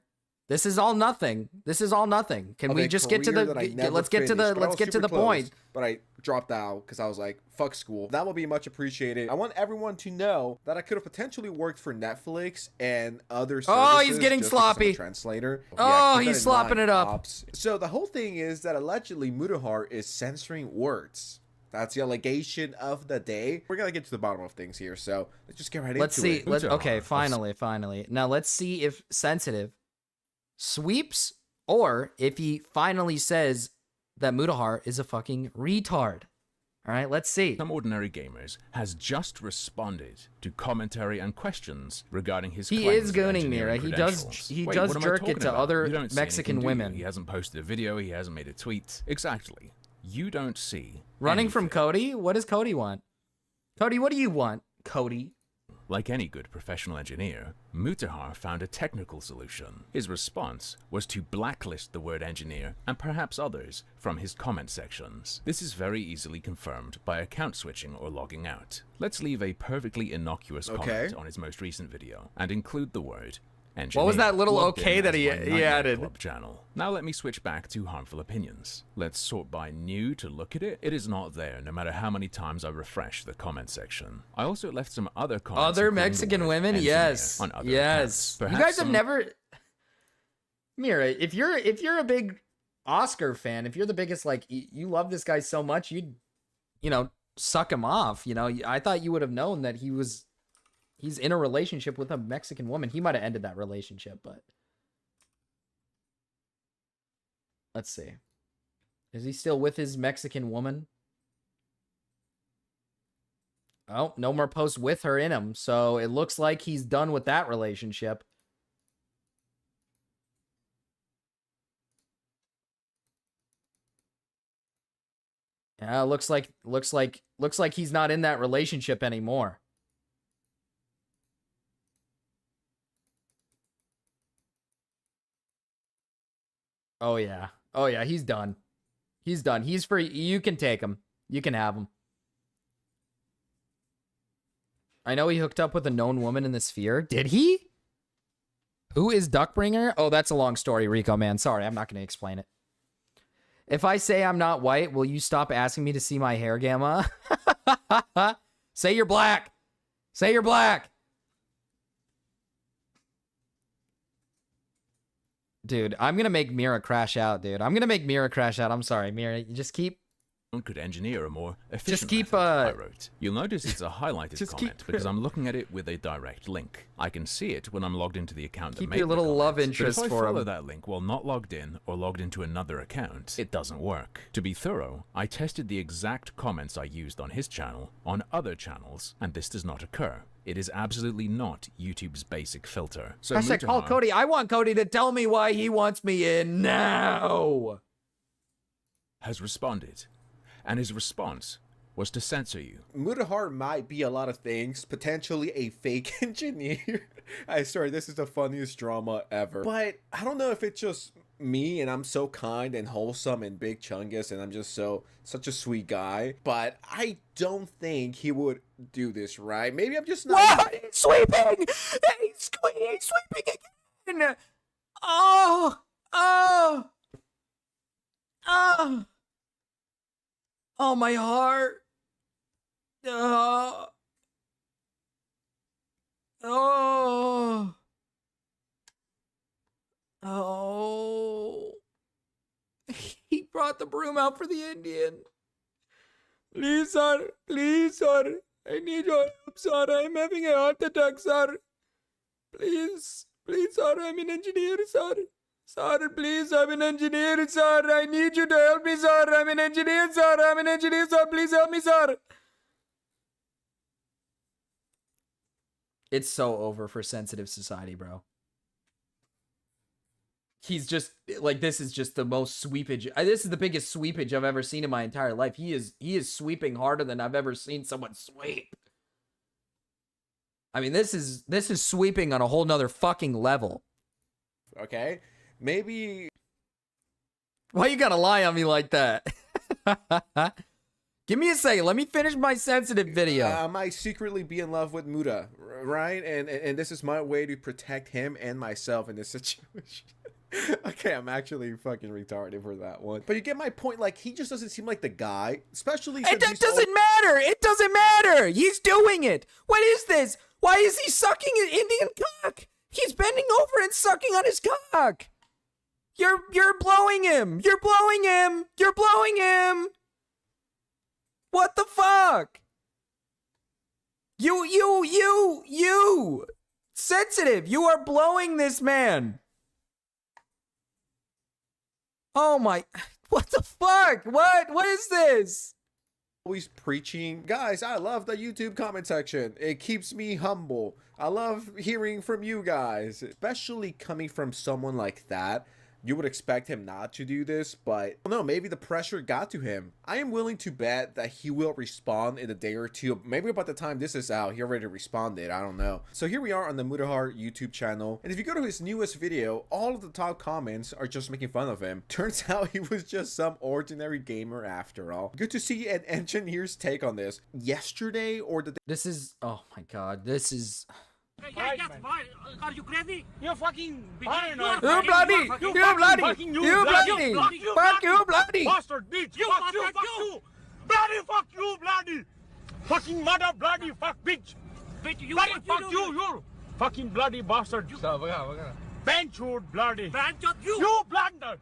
This is all nothing. This is all nothing. Can we just get to the let's get to the point. But I dropped out because I was like, fuck school. That will be much appreciated. I want everyone to know that I could have potentially worked for Netflix and other services. Oh, he's getting just because I'm a sloppy. Translator. Oh, keep he's that in slopping mind, it up. ops. So the whole thing is that allegedly Mutahar is censoring words. That's the allegation of the day. We're gonna get to the bottom of things here, so let's just get right Let's into see. it. Let's okay. Finally. Now let's see if Sensitive sweeps or if he finally says that Mutahar is a fucking retard. All right, let's see. Some Ordinary Gamers has just responded to commentary and questions regarding his He claims is of gooning engineering Mira. credentials. He Wait, does what am I jerk talking it to about? other You don't see Mexican anything, do you? women. He hasn't posted a video. He hasn't made a tweet. Exactly. You don't see Running from anything. Cody? What does Cody want? Cody, what do you want? Cody. Like any good professional engineer, Mutahar found a technical solution. His response was to blacklist the word engineer and perhaps others from his comment sections. This is very easily confirmed by account switching or logging out. Let's leave a perfectly innocuous comment on his most recent video and include the word engineer. What was that little logged okay in that as he my Nightmare added? Club channel. Now let me switch back to Harmful Opinions. Let's sort by new to look at it. It is not there, no matter how many times I refresh the comment section. I also left some other comments. Other including the Mexican word women? engineer Yes. on other Yes. accounts. You Perhaps guys have some- never Mira, if you're a big Oscar fan, if you're the biggest, like, you love this guy so much, you'd, suck him off. I thought you would have known that he's in a relationship with a Mexican woman. He might have ended that relationship, but let's see. Is he still with his Mexican woman? Oh, no more posts with her in him. So it looks like he's done with that relationship. Yeah, looks like he's not in that relationship anymore. Oh yeah. Oh yeah, he's done. He's done. He's free. You can take him. You can have him. I know he hooked up with a known woman in the sphere. Did he? Who is Duckbringer? Oh, that's a long story, Rico, man. Sorry, I'm not going to explain it. If I say I'm not white, will you stop asking me to see my hair gamma? Say you're black. Say you're black. Dude, I'm going to make Mira crash out, dude. I'm going to make Mira crash out. I'm sorry, Mira. You just keep... could engineer a more efficient Just keep, method, I wrote. You'll notice it's a highlighted Just comment keep- because I'm looking at it with a direct link. I can see it when I'm logged into the account that Keep made your the little love comment. interest but if I for follow him. that link while not logged in or logged into another account, it doesn't work. To be thorough, I tested the exact comments I used on his channel on other channels, and this does not occur. It is absolutely not YouTube's basic filter. So Hashtag call Mutahar Cody. I want Cody to tell me why he wants me in now. has responded, and his response was to censor you. Mutahar might be a lot of things, potentially a fake engineer. I swear, this is the funniest drama ever. But I don't know if it just me, and I'm so kind and wholesome and big chungus, and I'm just such a sweet guy. But I don't think he would do this, right? Maybe I'm just not. What? He's sweeping! He's sweeping again! Oh! Oh! Oh! Oh, my heart! Oh! Oh! Oh! He brought the broom out for the Indian. Please, sir. Please, sir. I need your help, sir. I'm having a heart attack, sir. Please. Please, sir. I'm an engineer, sir. Sir, please. I'm an engineer, sir. I need you to help me, sir. I'm an engineer, sir. I'm an engineer, sir. Please help me, sir. It's so over for sensitive society, bro. He's just like, this is just the most sweepage. This is the biggest sweepage I've ever seen in my entire life. He is sweeping harder than I've ever seen someone sweep. I mean, this is sweeping on a whole nother fucking level. Okay, maybe. Why you gotta lie on me like that? Give me a second. Let me finish my sensitive video. I might secretly be in love with Muta, right? And this is my way to protect him and myself in this situation. Okay, I'm actually fucking retarded for that one. But you get my point. Like, he just doesn't seem like the guy, especially. It doesn't matter. It doesn't matter. He's doing it. What is this? Why is he sucking an Indian cock? He's bending over and sucking on his cock. You're blowing him. You're blowing him. You're blowing him. What the fuck? You. Sensitive. You are blowing this man. Oh my, what the fuck? What is this? Always preaching. Guys, I love the YouTube comment section. It keeps me humble. I love hearing from you guys, especially coming from someone like that. You would expect him not to do this, but I don't know, maybe the pressure got to him. I am willing to bet that he will respond in a day or two. Maybe by the time this is out, he already responded. I don't know. So here we are on the Mutahar YouTube channel. And if you go to his newest video, all of the top comments are just making fun of him. Turns out he was just some ordinary gamer after all. Good to see an engineer's take on this. Yesterday or the day. This is, oh my god, this is... Are you crazy? You're fucking You bloody! You bloody! Fuck you, bloody! Bastard, bitch! Fuck you! Bloody fuck you, bloody! Fucking mother, bloody fuck, bitch! Bloody fuck you fucking bloody bastard! Benchwood, bloody! You blunder!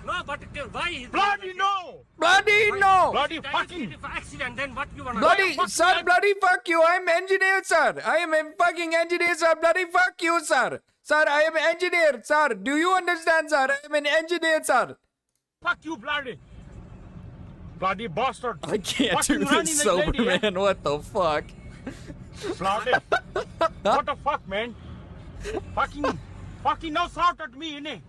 No, but why? Bloody no! Bloody no! Bloody fucking accident. Then what you wanna? Bloody sir, bloody fuck you! I'm engineer, sir. I am a fucking engineer, sir. Bloody fuck you, sir. Sir, I am engineer, sir. Do you understand, sir? I am an engineer, sir. Fuck you, bloody! Bloody bastard! I can't fucking do this sober, lady, man. What the fuck? Bloody! What the fuck, man? Fucking now shout at me, innit?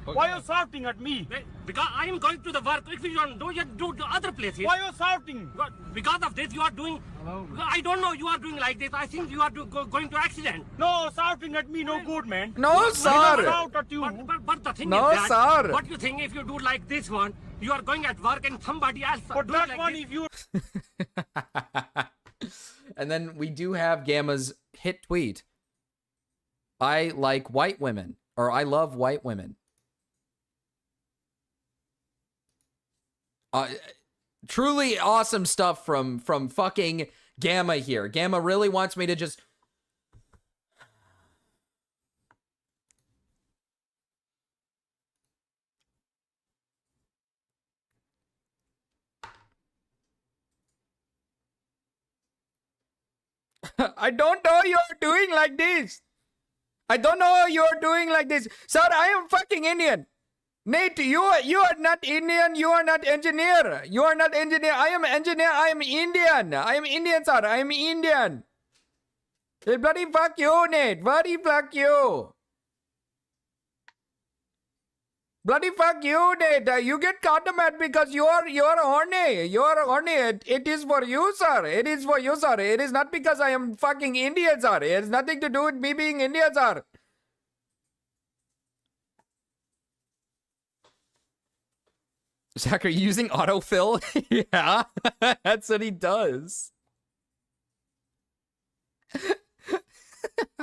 Why are you shouting at me? Because I am going to the work. If you don't do, you do the other places. Why are you shouting? Because of this, you are doing. Hello. I don't know. You are doing like this. I think you are going to accident. No, shouting at me, no good, man. No, sir. Shout at you. But the thing no, is that, sir. what you think if you do like this one, you are going at work and somebody else. But that like one, if you. And then we do have Gamma's hit tweet. I like white women, or I love white women. Truly awesome stuff from fucking Gamma here. Gamma really wants me to just... I don't know you're doing like this. I don't know you're doing like this. Sir, I am fucking Indian. Nate, you are not Indian. You are not engineer. You are not engineer. I am engineer. I am Indian. I am Indian, sir. I am Indian. Hey, bloody fuck you, Nate. Bloody fuck you. Bloody fuck you, Nate. You get condemned because you are horny. You are horny. It is for you, sir. It is for you, sir. It is not because I am fucking Indian, sir. It has nothing to do with me being Indian, sir. Zach, are you using autofill? Yeah, that's what he does.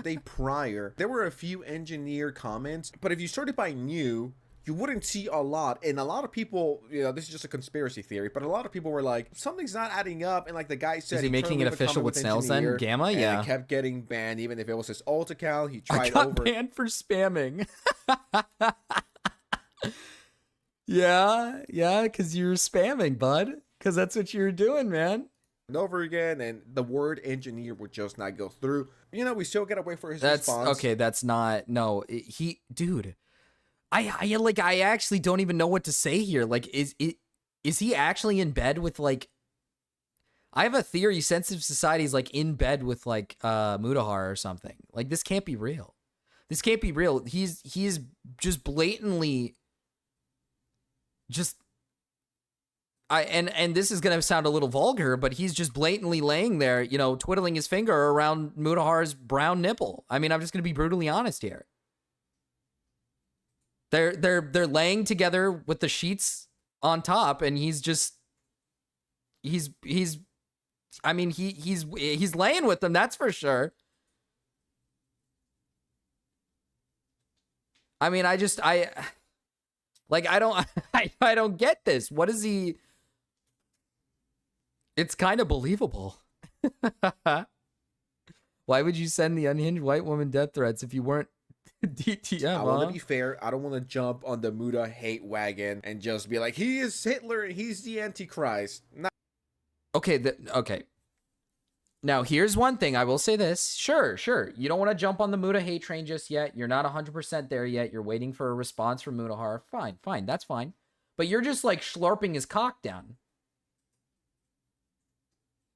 Day prior, there were a few engineer comments, but if you sorted by new, you wouldn't see a lot. And a lot of people, you know, this is just a conspiracy theory, but a lot of people were like, something's not adding up. And like the guy said, is he making it official with Snails then? Gamma? Yeah. And kept getting banned, even if it was his alt account. He tried I got banned for spamming. Yeah, because you're spamming, bud. Because that's what you're doing, man. And over again, and the word engineer would just not go through. You know, we still gotta wait for his That's response. okay. That's not dude. I actually don't even know what to say here. Like, is he actually in bed with like? I have a theory. Sensitive Society is like in bed with like Mutahar or something. Like, this can't be real. This can't be real. He's just blatantly just. And this is gonna sound a little vulgar, but he's just blatantly laying there, you know, twiddling his finger around Mutahar's brown nipple. I mean, I'm just gonna be brutally honest here. They're laying together with the sheets on top, and he's I mean, he's laying with them, that's for sure. I mean, I don't get this. What is he? It's kind of believable. Why would you send the unhinged white woman death threats if you weren't DTM? I want to be fair. I don't want to jump on the Muta hate wagon and just be like, he is Hitler and he's the Antichrist. Okay, okay. Now, here's one thing. I will say this. Sure. You don't want to jump on the Muta hate train just yet. You're not 100% there yet. You're waiting for a response from Mutahar. Fine. That's fine. But you're just like slurping his cock down.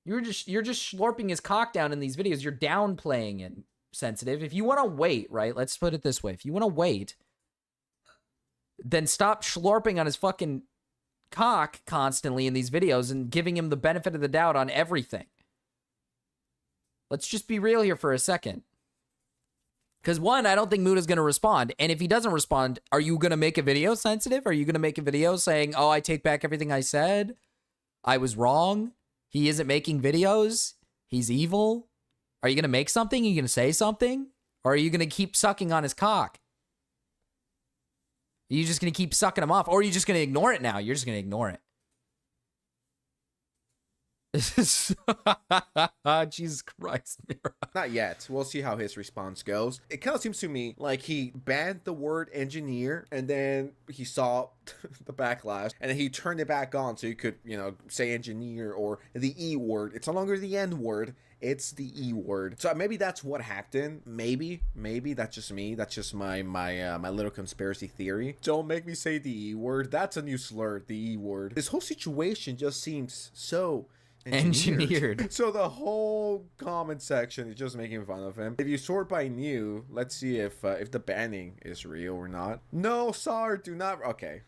You're just slurping his cock down in these videos. You're downplaying it, Sensitive. If you want to wait, right? Let's put it this way. If you want to wait, then stop slurping on his fucking cock constantly in these videos and giving him the benefit of the doubt on everything. Let's just be real here for a second. Because one, I don't think Muta's going to respond. And if he doesn't respond, are you going to make a video, Sensitive? Are you going to make a video saying, oh, I take back everything I said? I was wrong. He isn't making videos. He's evil. Are you going to make something? Are you going to say something? Or are you going to keep sucking on his cock? Are you just going to keep sucking him off? Or are you just going to ignore it now? You're just going to ignore it. Jesus Christ, Mira. Not yet. We'll see how his response goes. It kind of seems to me like he banned the word engineer and then he saw the backlash and then he turned it back on so you could, you know, say engineer or the E word. It's no longer the N word. It's the E word. So maybe that's what happened. Maybe that's just me. That's just my little conspiracy theory. Don't make me say the E word. That's a new slur, the E word. This whole situation just seems so engineered. So the whole comment section is just making fun of him. If you sort by new, let's see if the banning is real or not. No, Sar, do not. Okay.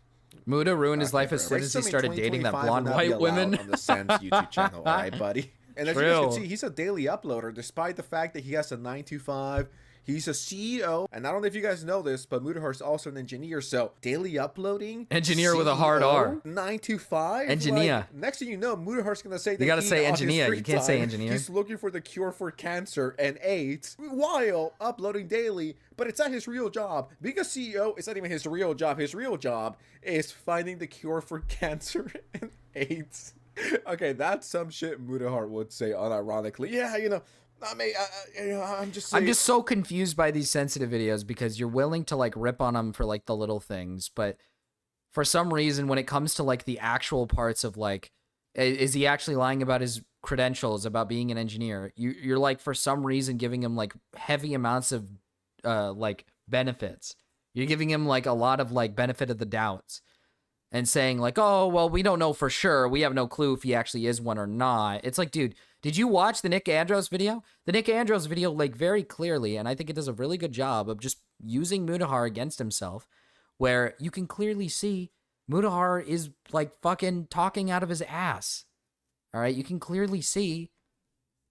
Muta ruined his life as soon as he started dating that blonde white woman on the Sans YouTube channel. All right, buddy. And as you guys can see, he's a daily uploader, despite the fact that he has a 925. He's a CEO, and I don't know if you guys know this, but Mutahar is also an engineer, so daily uploading. Engineer CEO, with a hard R. 925. Engineer. Like, next thing you know, Mutahar's going to say that you got to say engineer. You can't say engineer. He's looking for the cure for cancer and AIDS while uploading daily, but it's not his real job. Being a CEO, it's not even his real job. His real job is finding the cure for cancer and AIDS. Okay, that's some shit Mutahar would say unironically. Yeah, you know, I mean, I'm just saying. I'm just so confused by these sensitive videos because you're willing to like rip on them for like the little things, but for some reason when it comes to like the actual parts of like, is he actually lying about his credentials, about being an engineer? You're like for some reason giving him like heavy amounts of like benefits. You're giving him like a lot of like benefit of the doubts. And saying like, oh, well, we don't know for sure. We have no clue if he actually is one or not. It's like, dude, did you watch the Nick Andros video? The Nick Andros video, like, very clearly, and I think it does a really good job of just using Mutahar against himself, where you can clearly see Mutahar is, like, fucking talking out of his ass. All right? You can clearly see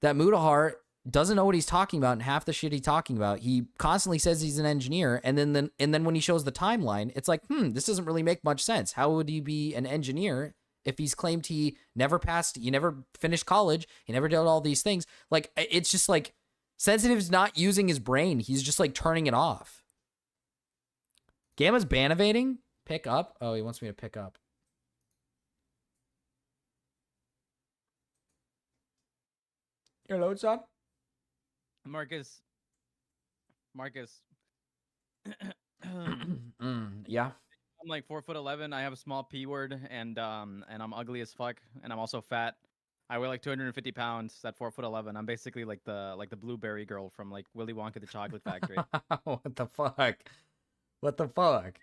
that Mutahar doesn't know what he's talking about, and half the shit he's talking about. He constantly says he's an engineer, and then when he shows the timeline, it's like, this doesn't really make much sense. How would he be an engineer if he's claimed he never finished college, he never did all these things? Like, it's just like Sensitive's not using his brain. He's just like turning it off. Gamma's ban evading? Pick up? Oh, he wants me to pick up. Your load's on? Marcus. Yeah. I'm like 4'11". I have a small P word, and I'm ugly as fuck, and I'm also fat. I weigh like 250 pounds at 4'11". I'm basically like the blueberry girl from like Willy Wonka the Chocolate Factory. What the fuck? What the fuck?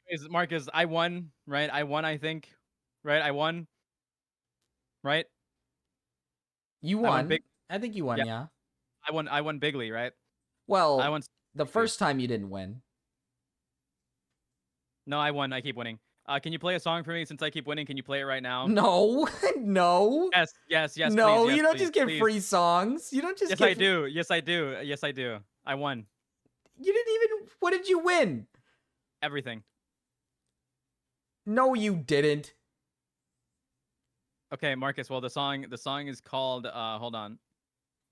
Anyways, Marcus, I won, right? I think, right? I won, right? You won. big. I think you won, yeah. I won bigly, right? Well, I won the first time you didn't win. No, I won. I keep winning. Can you play a song for me since I keep winning? Can you play it right now? No, no. Yes. No, please, yes, you don't please, just get please. free songs. You don't just Yes, get I do. Yes, I do. Yes, I do. I won. You didn't even. What did you win? Everything. No, you didn't. Okay, Marcus. Well, the song is called. Hold on.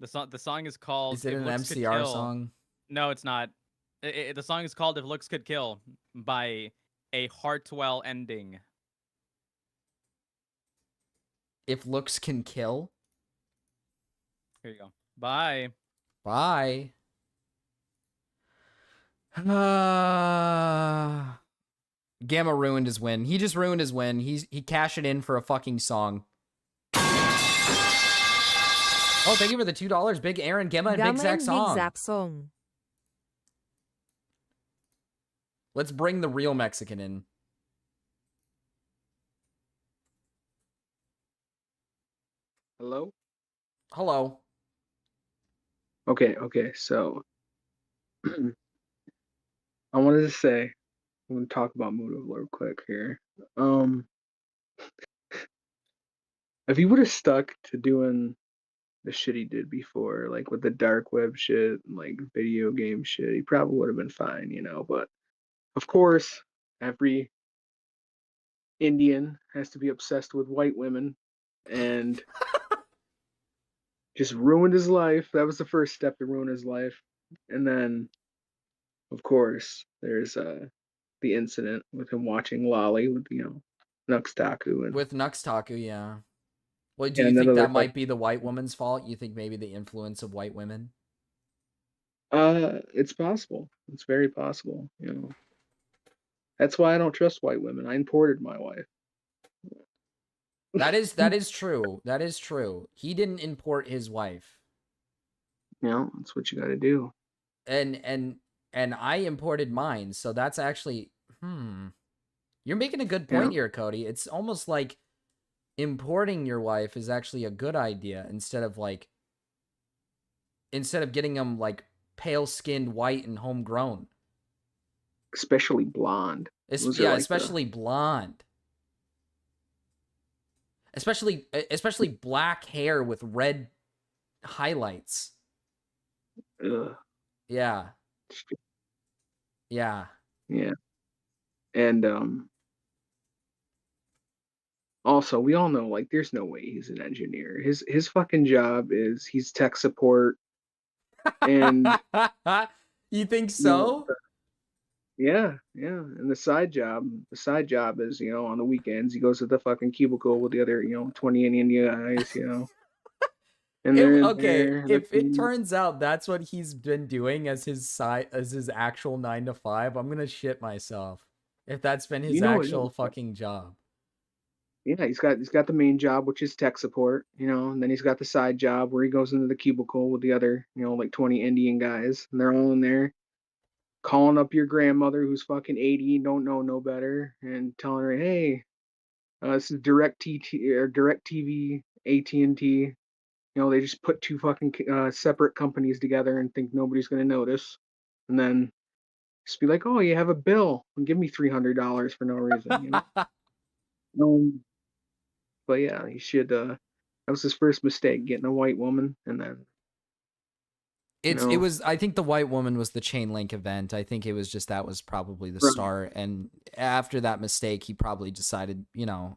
The song is called. Is it If an Looks Could MCR Kill. song? No, it's not. The song is called "If Looks Could Kill" by a Hartwell ending. If looks can kill. Here you go. Bye. Bye. Gamma ruined his win. He just ruined his win. He cashed it in for a fucking song. Oh, thank you for the $2. Big Aaron, Gamma, and Big Zach song. Big Zap song. Let's bring the real Mexican in. Hello? Hello. Okay, so I wanted to say, I'm gonna talk about Muto real quick here. If he would have stuck to doing the shit he did before, like with the dark web shit, and like video game shit, he probably would have been fine, but of course, every Indian has to be obsessed with white women, and just ruined his life. That was the first step to ruin his life. And then, of course, there's the incident with him watching Lolly with Nuxtaku and With Nuxtaku, yeah. Well, do Yeah, you think another that might be the white woman's fault? You think maybe the influence of white women? It's possible. It's very possible. That's why I don't trust white women. I imported my wife. That is true. That is true. He didn't import his wife. That's what you got to do. And I imported mine, so that's actually You're making a good point here, Cody. It's almost like importing your wife is actually a good idea instead of getting them like pale-skinned, white, and homegrown. Especially blonde. Especially blonde. Especially black hair with red highlights. Ugh. Yeah. Yeah. Yeah. And also, we all know, like, there's no way he's an engineer. His fucking job is he's tech support. And you think so? Yeah. And the side job is, on the weekends he goes to the fucking cubicle with the other, 20 Indian guys, And if it turns out that's what he's been doing as his actual 9 to 5, I'm gonna shit myself. If that's been his actual fucking job. Yeah, he's got the main job, which is tech support, and then he's got the side job where he goes into the cubicle with the other, like 20 Indian guys, and they're all in there calling up your grandmother who's fucking 80 and don't know no better, and telling her, hey, this is DirecTV, AT&T. They just put two fucking separate companies together and think nobody's gonna notice, and then just be like, oh, you have a bill, and give me $300 for no reason. But yeah, he should. That was his first mistake, getting a white woman, and then It was, I think the white woman was the chain link event. I think it was just, that was probably the start. And after that mistake, he probably decided, you know,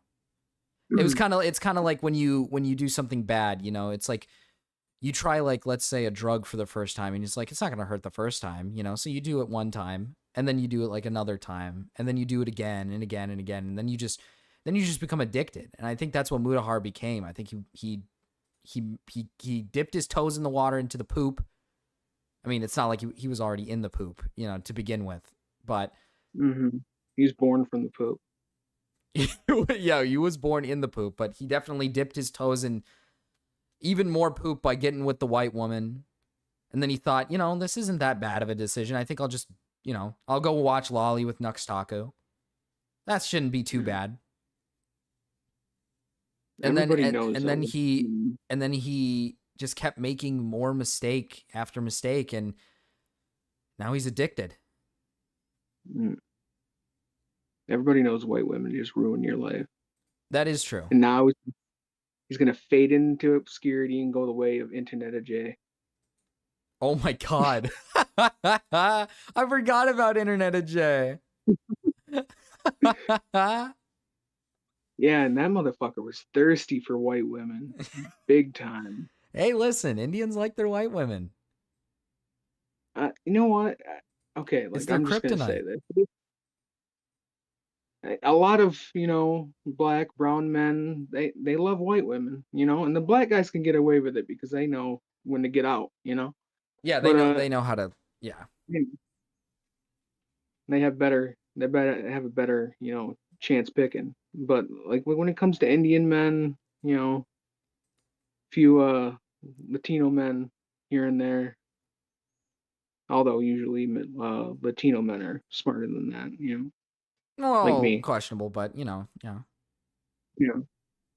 it's kind of like when you do something bad, you know, it's like you try, like, let's say a drug for the first time, and it's like, it's not going to hurt the first time, you know? So you do it one time, and then you do it like another time, and then you do it again and again and again. And then you just become addicted. And I think that's what Mutahar became. I think he dipped his toes in the water into the poop. I mean, it's not like he was already in the poop, you know, to begin with, but he's born from the poop. Yeah, he was born in the poop, but he definitely dipped his toes in even more poop by getting with the white woman. And then he thought, you know, this isn't that bad of a decision. I think I'll just, you know, I'll go watch Lolly with Nux Taco. That shouldn't be too bad. And then he just kept making more mistake after mistake, and now he's addicted. Everybody knows white women just ruin your life. That is true. And now he's gonna fade into obscurity and go the way of Internet of J. Oh my god. I forgot about Internet of J. Yeah, and that motherfucker was thirsty for white women. Big time. Hey, listen, Indians like their white women. You know what? Okay, like, I'm just gonna say this. A lot of, you know, black, brown men, they love white women, you know, and the black guys can get away with it because they know when to get out, you know. Yeah, they know how to. Yeah. They have a better, you know, chance picking. But like when it comes to Indian men, you know, few Latino men here and there. Although usually Latino men are smarter than that, you know. Well, like me. questionable, but you know, yeah. Yeah.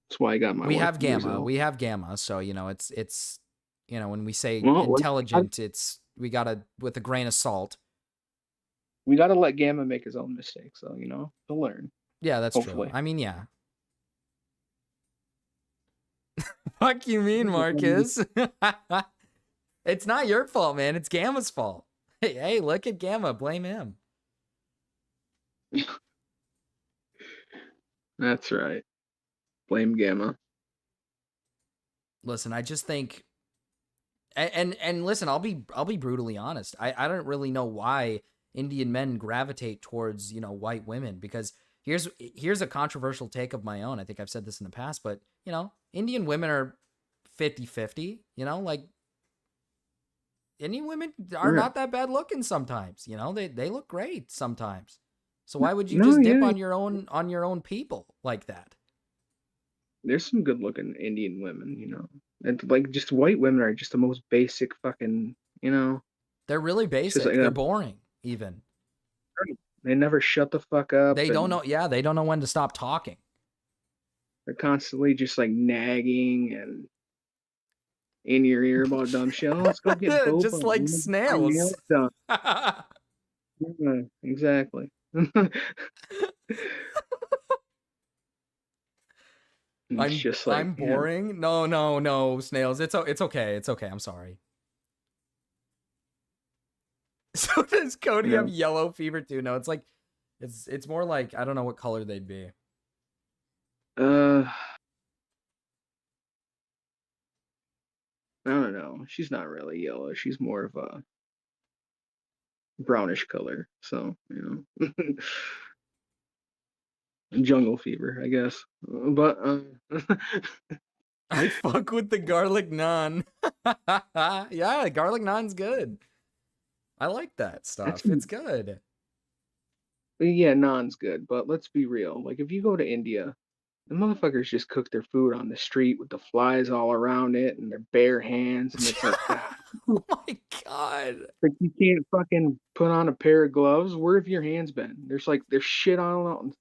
That's why I got my We wife have years gamma. ago. We have gamma, so you know, it's you know, when we say Well, intelligent, we gotta with a grain of salt. We gotta let Gamma make his own mistakes, so you know, he'll learn. Yeah, that's Hopefully. true. I mean, yeah. Fuck you mean, Marcus? It's not your fault, man. It's Gamma's fault. Hey, look at Gamma. Blame him. That's right. Blame Gamma. Listen, I just think, and listen, I'll be brutally honest. I don't really know why Indian men gravitate towards, you know, white women, because here's a controversial take of my own. I think I've said this in the past, but you know, Indian women are 50-50, you know, like Indian women are not that bad looking sometimes, you know, they look great sometimes. So why would you just dip on your own people like that? There's some good looking Indian women, you know. And like just white women are just the most basic fucking, you know. They're really basic. Like, they're boring even. They never shut the fuck up. They don't know, they don't know when to stop talking. They're constantly just like nagging and in your ear about dumb shit. Oh, let's go get boba. Just like snails. Yeah, exactly. I'm boring. Yeah. No, snails. It's okay. It's okay. I'm sorry. So does Cody have yellow fever too? No, it's like it's more like I don't know what color they'd be. I don't know. She's not really yellow. She's more of a brownish color. So, you know. Jungle fever, I guess. But I fuck with the garlic naan. Yeah, garlic naan's good. I like that stuff. It's good. Yeah, naan's good, but let's be real. Like if you go to India, the motherfuckers just cook their food on the street with the flies all around it and their bare hands, and it's like, oh my god! Like you can't fucking put on a pair of gloves. Where have your hands been? There's shit on.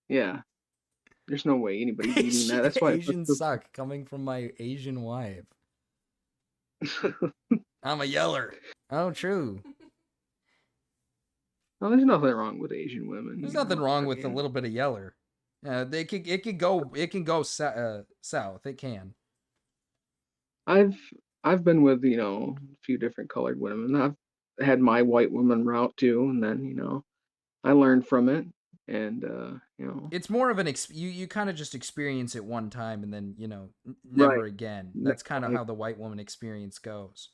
Yeah, there's no way anybody's eating that. That's why Asians suck. Coming from my Asian wife, I'm a yeller. Oh, true. No, there's nothing wrong with Asian women. There's nothing wrong with a little bit of yeller. It can go south. It can. I've I've been with, a few different colored women. I've had my white woman route too, and then, I learned from it, and It's more of an you kind of just experience it one time and then, right, never again. That's kind of like, how the white woman experience goes.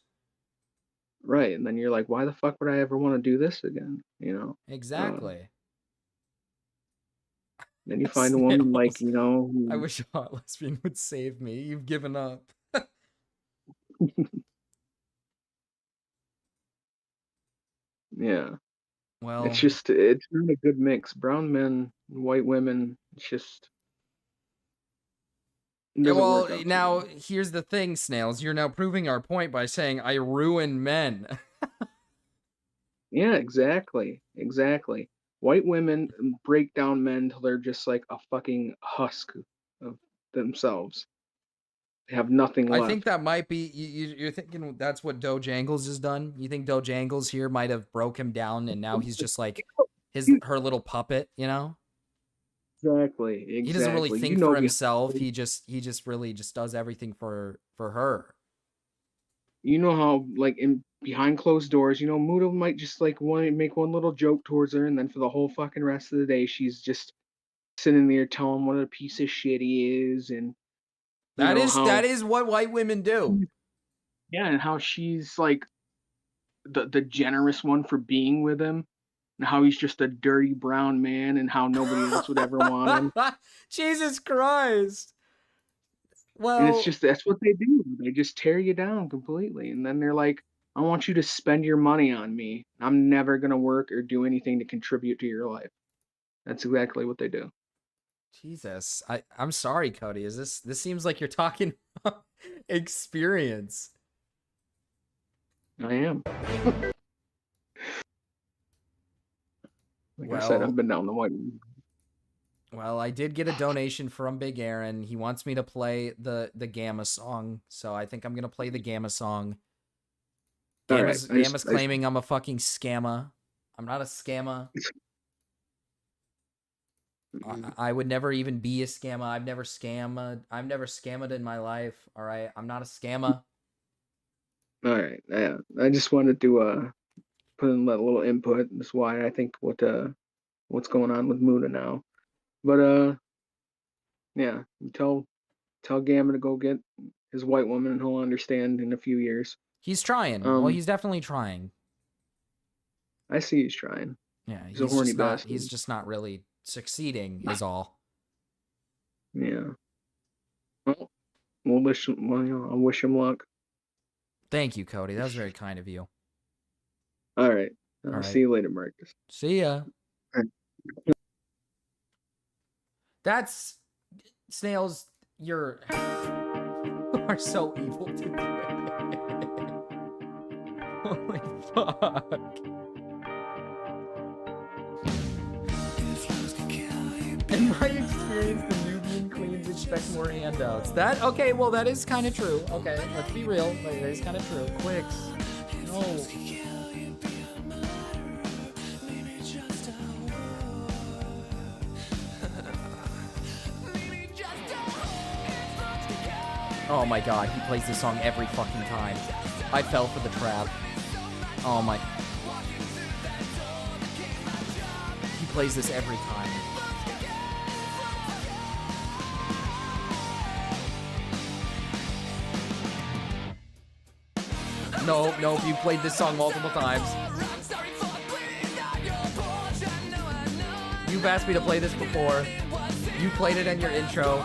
right, and then you're like, why the fuck would I ever want to do this again? Exactly. Then you find a woman like, Snails. I who, wish a hot lesbian would save me. You've given up. yeah, Well, it's not a good mix. Brown men, white women, it's just it yeah, doesn't well, work out too now well. here's the thing, Snails. You're now proving our point by saying I ruin men. Yeah, exactly. White women break down men till they're just like a fucking husk of themselves. They have nothing I think left. that might be you're thinking that's what Dojangles has done. You think Dojangles here might have broke him down and now he's just like her little puppet, Exactly, He doesn't really exactly. think for himself. He just really just does everything for her. You know how like in behind closed doors, Muto might just like want to make one little joke towards her, and then for the whole fucking rest of the day, she's just sitting there telling what a piece of shit he is, and That how is what white women do. yeah, and how she's like the generous one for being with him, and how he's just a dirty brown man, and how nobody else would ever want him. Jesus Christ. And it's Well, just that's what they do. They just tear you down completely, and then they're like, "I want you to spend your money on me. I'm never gonna work or do anything to contribute to your life." That's exactly what they do. Jesus. I'm sorry, Cody. Is this seems like you're talking experience. I am. I said, I've been down the white. Well, I did get a donation from Big Aaron. He wants me to play the Gamma song, so I think I'm gonna play the Gamma song. Gamma's claiming I'm a fucking scammer. I'm not a scammer. I would never even be a scammer. I've never scammed in my life. All right, I'm not a scammer. All right, yeah. I just wanted to put in that little input. That's why I think what's going on with Muda now. But yeah, tell Gamma to go get his white woman, and he'll understand in a few years. He's trying. Well, he's definitely trying. I see he's trying. Yeah, he's a horny bastard. He's just not really succeeding, is all. Yeah. Well, I wish him luck. Thank you, Cody. That was very kind of you. All right. All right. See you later, Marcus. See ya. That's Snails. You are so evil today. Holy fuck. In my experience, the Nubian queens expect more handouts. Okay, well, that is kind of true. Okay, let's be real. That is kind of true. Quicks. No. Oh my god, he plays this song every fucking time. I fell for the trap. Oh my. He plays this every time. Nope, you played this song multiple times. You've asked me to play this before. You played it in your intro.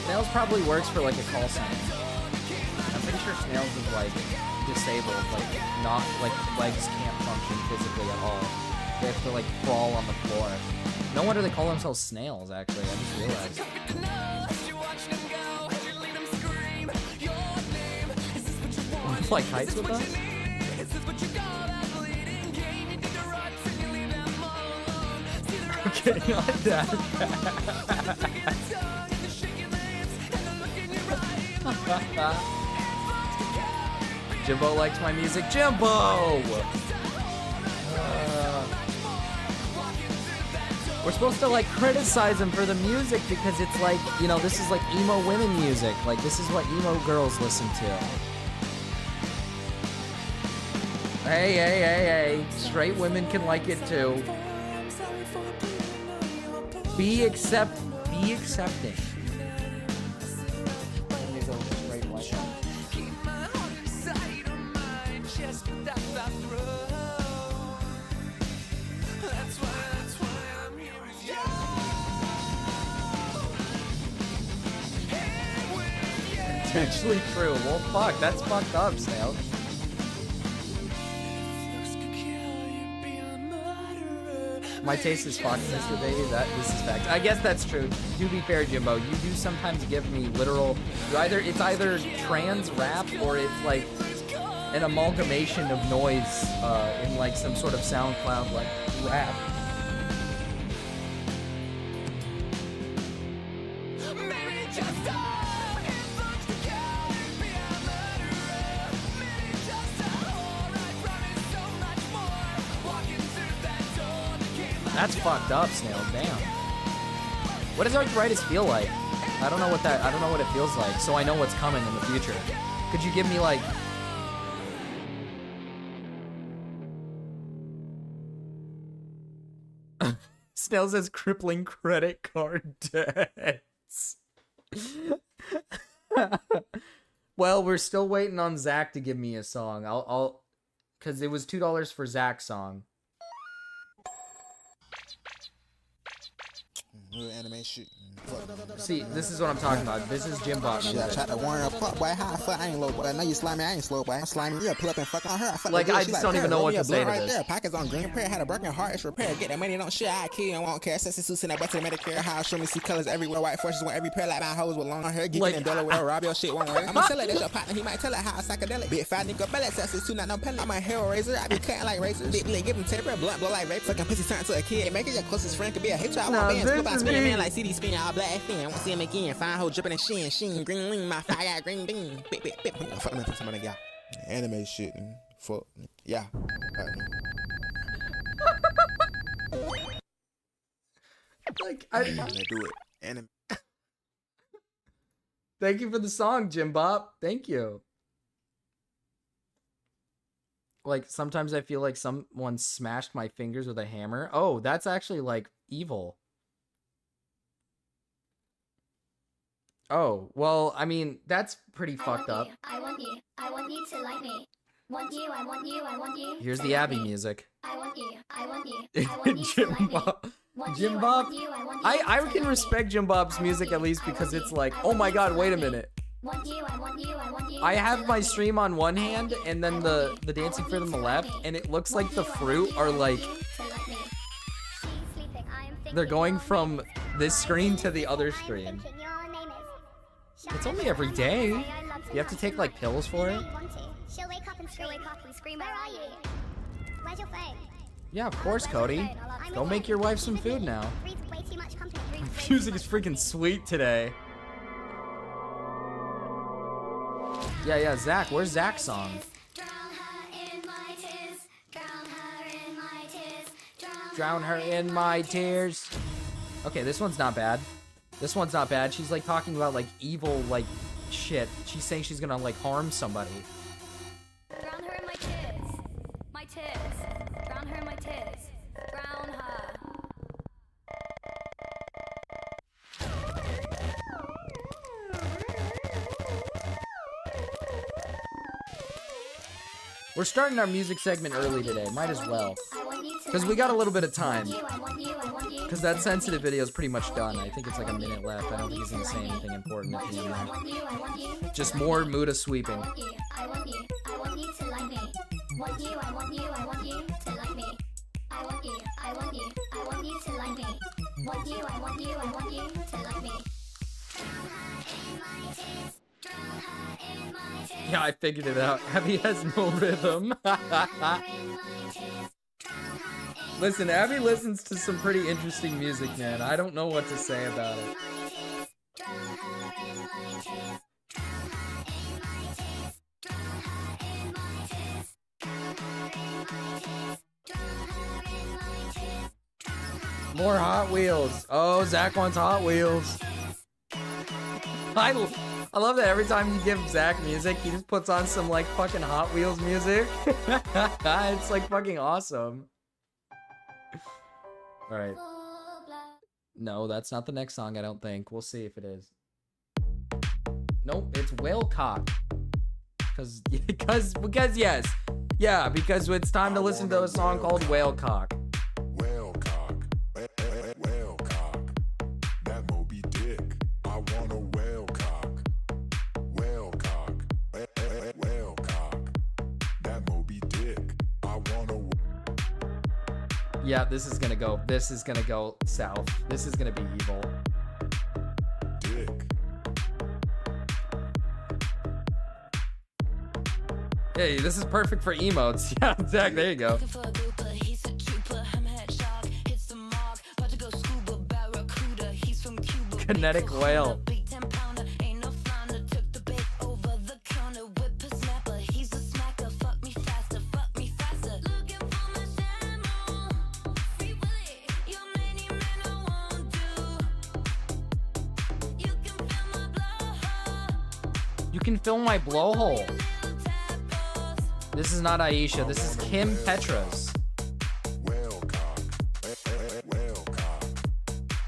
Snails probably works for like a call center. I'm pretty sure Snails is like disabled, like not like legs can't function physically at all. They have to like crawl on the floor. No wonder they call themselves snails. Actually, I just realized. Want to fly kites with us? Okay, not that. Jimbo likes my music. Jimbo! We're supposed to like criticize him for the music because it's like, you know, this is like emo women music. Like this is what emo girls listen to. Hey, hey, hey, hey. Straight women can like it too. Be accepting. Actually true. Well, fuck, that's fucked up, Snail. My taste is fucked, Mr. Baby. This is fact. I guess that's true. To be fair, Jimbo, you do sometimes give me literal. It's either trans rap or it's like an amalgamation of noise in like some sort of SoundCloud like rap. That's fucked up, Snail. Damn. What does arthritis feel like? I don't know what it feels like, so I know what's coming in the future. Could you give me like Snail says crippling credit card debts. Well, we're still waiting on Zach to give me a song. I'll cause it was $2 for Zach's song. Anime shit. See, this is what I'm talking about. This is Jim Bot. Shit, I tried to warn up, boy. How I fuck? I ain't low, boy. I know you slimy. I ain't slow, boy. I'm slimy. Yeah, pull up and fuck on her. I fuck like, I just don't even know what to say to right this. there. Pockets on green prayer. Had a broken heart. It's repair. Get that money. Don't shit. I kill you and won't care. Since it's in that butt to the Medicare. How show me see colors everywhere. White forces want every pair like my hoes with long hair. Geeking in Delaware. Rob your shit won't work. I'ma tell it. That's your partner. He might tell it how psychedelic. Big fat nigga belly. Says it's too not no pellet. I'm a hero razor. I be cutting like razors. Big blade. Give him temper. Blunt blow like rape. Fucking pussy turn to a kid. Make it your closest friend could be a hitcher. I want bands. Flip out spinning man like CD spin. All black fin. Won't see him again. Fine hoe dripping and sheen. Green lean. My fire green bean. Bip. Fuck them for some of that, y'all. Anime shit. Fuck. Yeah. Like, I do it. Anime. Thank you for the song, Jim Bop. Thank you. Like, sometimes I feel like someone smashed my fingers with a hammer. Oh, that's actually, like, evil. Oh, well, I mean, that's pretty fucked up. I want you. I want you to like me. Want you, I want you, I want you. Here's the Abby music. I want you. I want you. I want you to like me. Jim Bob. I can respect Jim Bob's music at least because it's like, oh my god, wait a minute. I have my stream on one hand and then the dancing fruit on the left, and it looks like the fruit are like they're going from this screen to the other screen. It's only every day. You have to take like pills for it. She'll wake up and scream, where are you? Where's your phone? Yeah, of course, Cody. Go make your wife some food now. Music is freaking sweet today. Yeah, Zach. Where's Zach's song? Drown her in my tears. Okay, this one's not bad. This one's not bad. She's like talking about like evil like shit. She's saying she's gonna like harm somebody. Drown her in my tears. My tears. Drown her in my tears. Drown her. We're starting our music segment early today. Might as well. Because we got a little bit of time. Because that sensitive video is pretty much done. I think it's like a minute left. I don't think he's going to say anything important at the end there. Just more Muda sweeping. I want you. I want you to like me. Want you. I want you. I want you to like me. I want you. I want you. I want you to like me. Want you. I want you. I want you to like me. Drown her in my tears. Drown her in my tears. Yeah, I figured it out. Abby has no rhythm. Listen, Abby listens to some pretty interesting music, man. I don't know what to say about it. More Hot Wheels. Oh, Zach wants Hot Wheels. I love that every time you give Zach music, he just puts on some like fucking Hot Wheels music. It's like fucking awesome. All right. No, that's not the next song, I don't think. We'll see if it is. Nope, it's Whalecock. Because yes. Yeah, because it's time to listen to a song called Whalecock. Whalecock. Whalecock. That Moby Dick. I want a whalecock. Whalecock. Whalecock. That Moby Dick. I want a. Yeah, this is gonna go south. This is gonna be evil. Dick. Hey, this is perfect for emotes. Yeah, Zach, there you go. Kinetic whale. You can fill my blowhole. This is not Aisha, this is Kim Petras. Whalecock. Whalecock.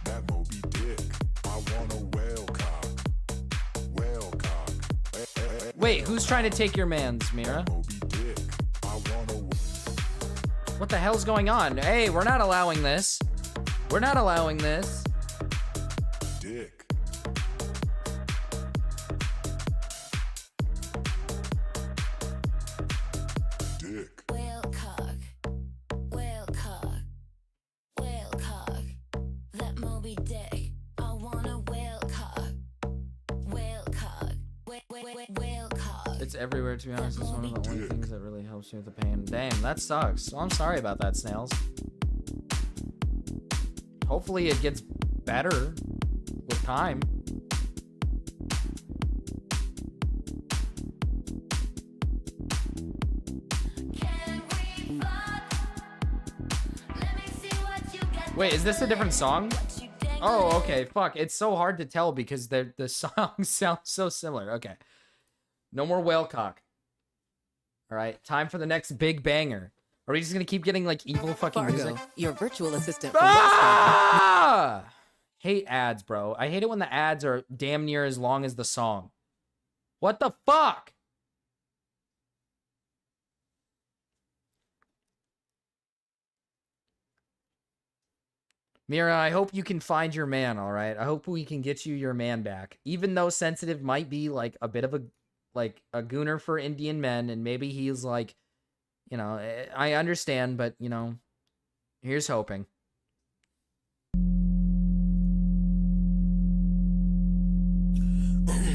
That Moby Dick. I want a whalecock. Whalecock. Wait, who's trying to take your mans, Mira? What the hell's going on? Hey, we're not allowing this. We're not allowing this. Dick. It's everywhere, to be honest. It's one of the only things that really helps me with the pain. Damn, that sucks. Well, I'm sorry about that, Snails. Hopefully it gets better with time. Wait, is this a different song? Oh, okay. Fuck. It's so hard to tell because the songs sound so similar. Okay. No more Whalecock. All right. Time for the next big banger. Are we just going to keep getting like evil fucking music? Your virtual assistant from Ah! Hate ads, bro. I hate it when the ads are damn near as long as the song. What the fuck? Mira, I hope you can find your man, all right? I hope we can get you your man back. Even though Sensitive might be like a bit of a gooner for Indian men, and maybe he's like, you know, I understand, but, you know, here's hoping.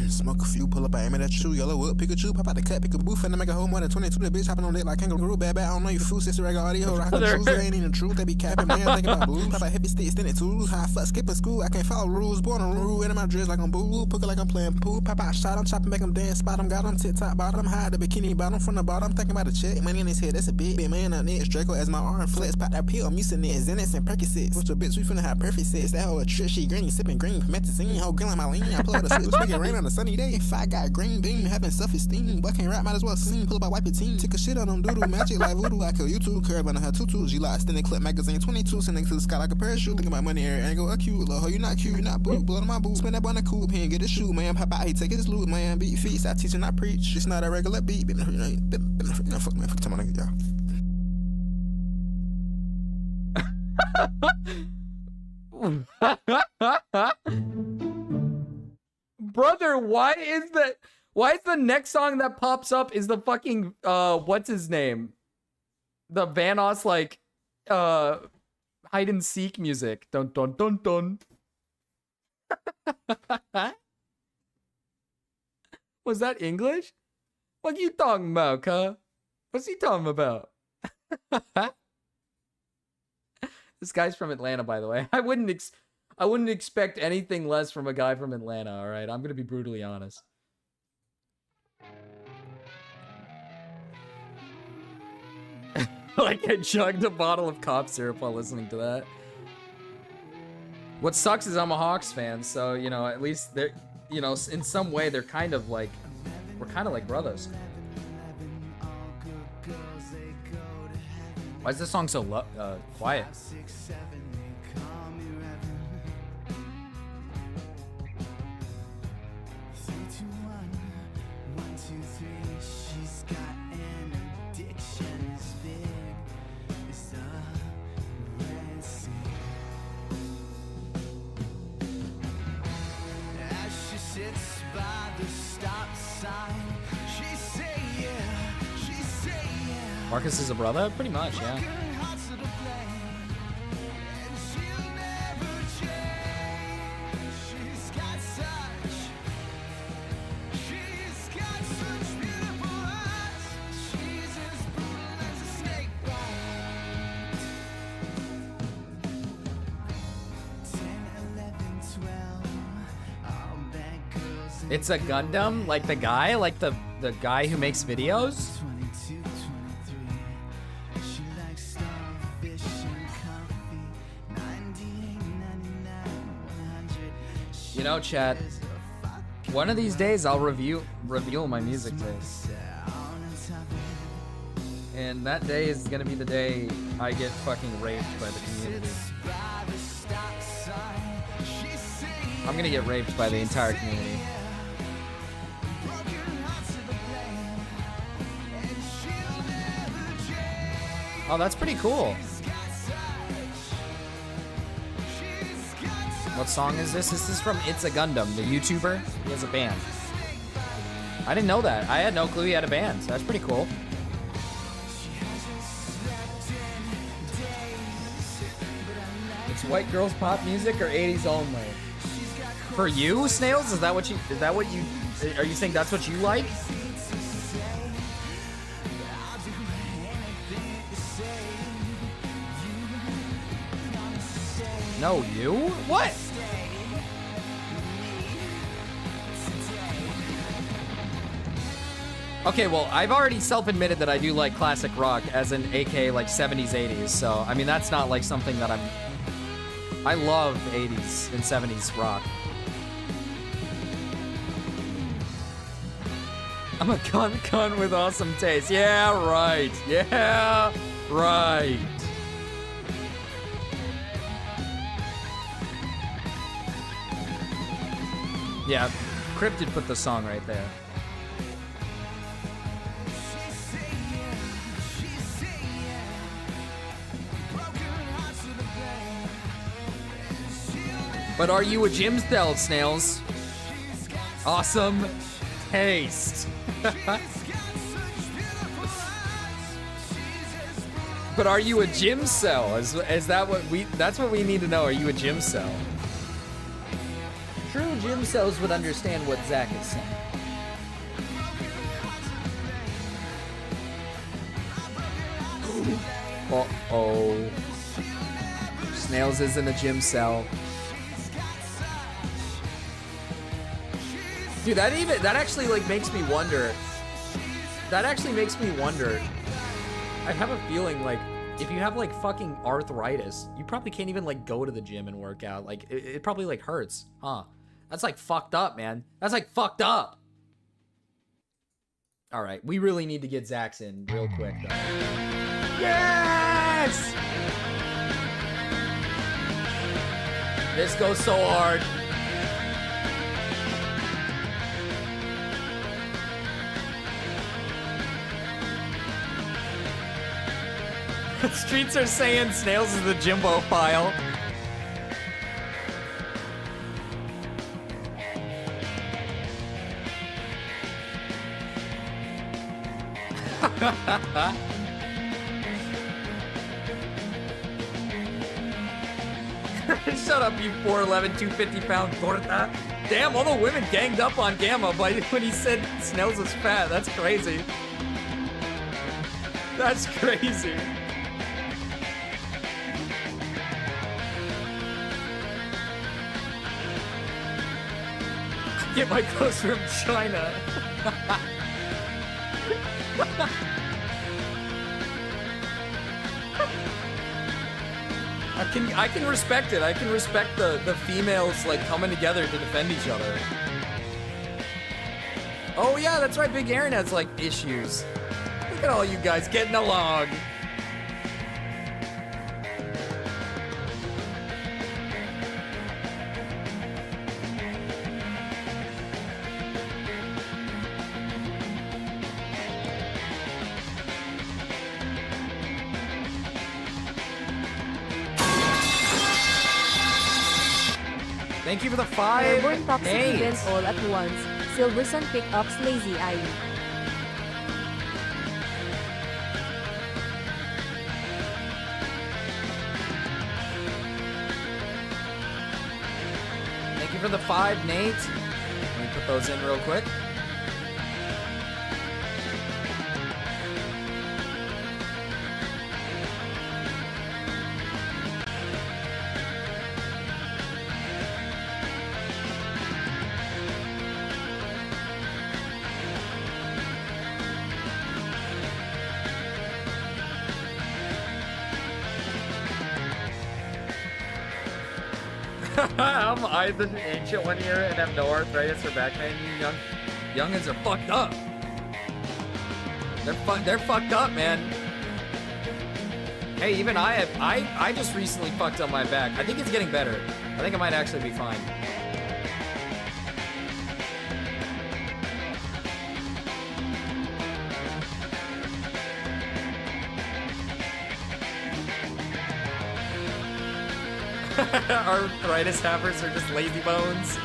Smoke a few, pull up, I aim at that shoe. Yellow wood, Pikachu, pop out the cut, pick a booth, and I make a whole more than 22. The bitch hopping on it like kangaroo, bad, I don't know you fool, sister, regular audio, rock the truth, that ain't even the truth, they be capping, man, thinking about blue. Pop out hippie stick, extended tools, high fuck, skipping school, I can't follow rules, born on rule, in my dress like I'm boo, poker like I'm playing pool, pop out shot, I'm chopping, make them dance, spot them, got them, tip top, bottom, high, the bikini bottom, from the bottom, thinking about a check, money in his head, that's a big man, on it, Draco as my arm flex, pop that pill, I'm using it, Xanax and Percocets, with your bitch, we finna have perfect sex, that whole trick, she green, sipping green, promethazine, whole girl on my lean, I pull out a switch, make it rain on a sunny day, if I got green beam, having self-esteem. Boy can't rap, might as well sing. Pull up, I wipe your team. Take a shit on them doodle. Magic like voodoo. I kill you too. Curve on her tutu. G-Lot, standing clip magazine 22. Sending to the sky like a parachute. Thinking about money, every angle. A cute little hoe. You not cute, you not blue. Blood on my boot. Spin that boy on the coupe. He ain't get a shoe, man. Pop out, he take his loot, man. Beat feet. I teach and I preach. It's not a regular beat. Fuck man. Fuck time on y'all. Brother, why is the next song that pops up is the fucking what's his name? The Vanoss like hide and seek music. Dun dun dun dun. Was that English? What you talking about, cuh? What's he talking about? This guy's from Atlanta, by the way. I wouldn't expect anything less from a guy from Atlanta, all right? I'm going to be brutally honest. Like I chugged a bottle of cough syrup while listening to that. What sucks is I'm a Hawks fan, so you know at least they're, you know, in some way they're kind of like, we're kind of like brothers. Why is this song so quiet? Marcus is a brother? Pretty much, yeah. It's a Gundam? Like the guy? Like the guy who makes videos? You know, chat, one of these days I'll reveal my music taste. And that day is gonna be the day I get fucking raped by the community. I'm gonna get raped by the entire community. Oh, that's pretty cool. What song is this? This is from It's a Gundam, the YouTuber. He has a band. I didn't know that. I had no clue he had a band. So that's pretty cool. It's white girls pop music or 80s only? For you, Snails? Is that what you are you saying that's what you like? No, you? What? Okay, well, I've already self-admitted that I do like classic rock, as in AK like 70s, 80s, so, I mean, that's not like something that I love 80s and 70s rock. I'm a cunt with awesome taste. Yeah, right. Yeah, right. Yeah, Cryptid put the song right there. But are you a gym cell, Snails? Awesome taste. But are you a gym cell? Is that what that's what we need to know. Are you a gym cell? True gym cells would understand what Zach is saying. Uh-oh. Snails is in a gym cell. Dude, that actually like makes me wonder. That actually makes me wonder. I have a feeling like if you have like fucking arthritis, you probably can't even like go to the gym and work out. Like it probably like hurts, huh? That's like fucked up, man. That's like fucked up. All right, we really need to get Zax in real quick, though. Yes! This goes so hard. Streets are saying Snails is the Jimbo file. Shut up, you 4'11", 250-pound torta. Damn, all the women ganged up on Gamma when he said Snails was fat. That's crazy. That's crazy. Get my clothes from China. I I can respect it. I can respect the females like coming together to defend each other. Oh yeah, that's right. Big Aaron has like issues. Look at all you guys getting along. Thank you for the 5. Airborne toxic Nate. events all at once. Silver Sun pickups lazy eye. Thank you for the 5, Nate. Let me put those in real quick. I'm the ancient one here and have no arthritis or back pain. You youngins are fucked up. They're fucked up, man. Hey, even I just recently fucked up my back. I think it's getting better. I think I might actually be fine. Arthritis havers are just lazy bones.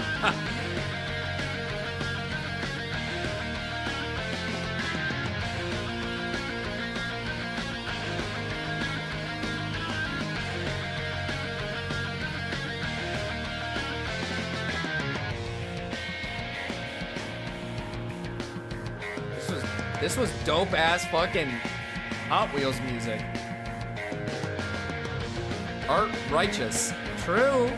This was dope ass fucking Hot Wheels music. Art righteous. True.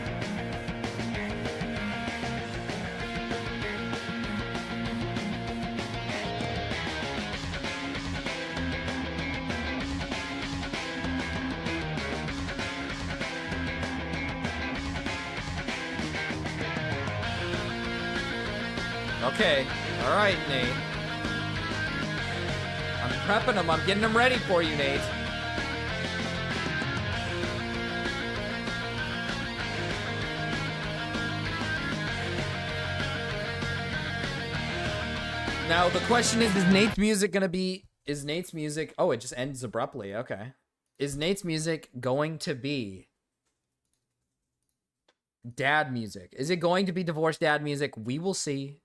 Okay. All right, Nate. I'm prepping them. I'm getting them ready for you, Nate. Now, the question is Nate's music gonna be... Is Nate's music... Oh, it just ends abruptly. Okay. Is Nate's music going to be... dad music? Is it going to be divorced dad music? We will see.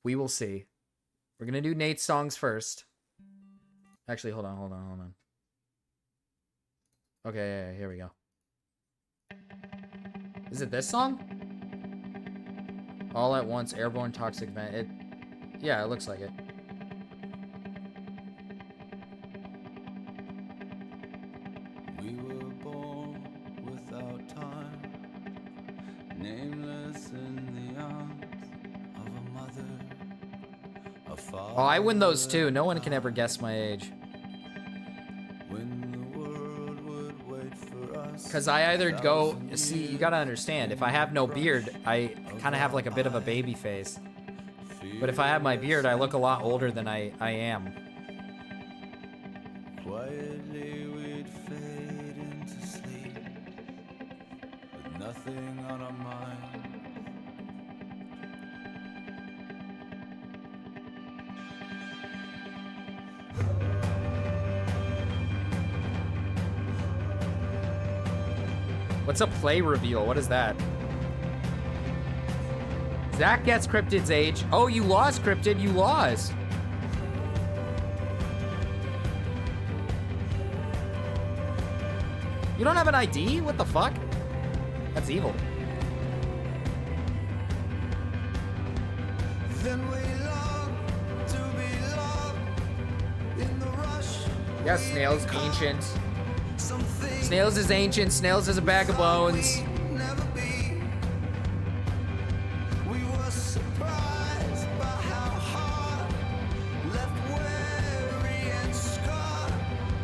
We will see. We're gonna do Nate's songs first. Actually, hold on. Okay, yeah, here we go. Is it this song? All at Once, Airborne Toxic Vent. Yeah, it looks like it. We were born without time, nameless in the arms of a mother, a father. Oh, I win those too. No one can ever guess my age. When the world would wait for us. Because I either go... See, you gotta understand. If I have no beard, I kind of have like a bit of a baby face. But if I have my beard, I look a lot older than I am. Quietly we'd fade into sleep, with nothing on our mind. What's a play reveal? What is that? Zach gets Cryptid's age. Oh, you lost, Cryptid. You lost. You don't have an ID? What the fuck? That's evil. Then we long to be loved in the rush. Yeah, Snails, ancient. Snails is ancient. Snails is a bag of bones. We were surprised by how hard, left weary and scarred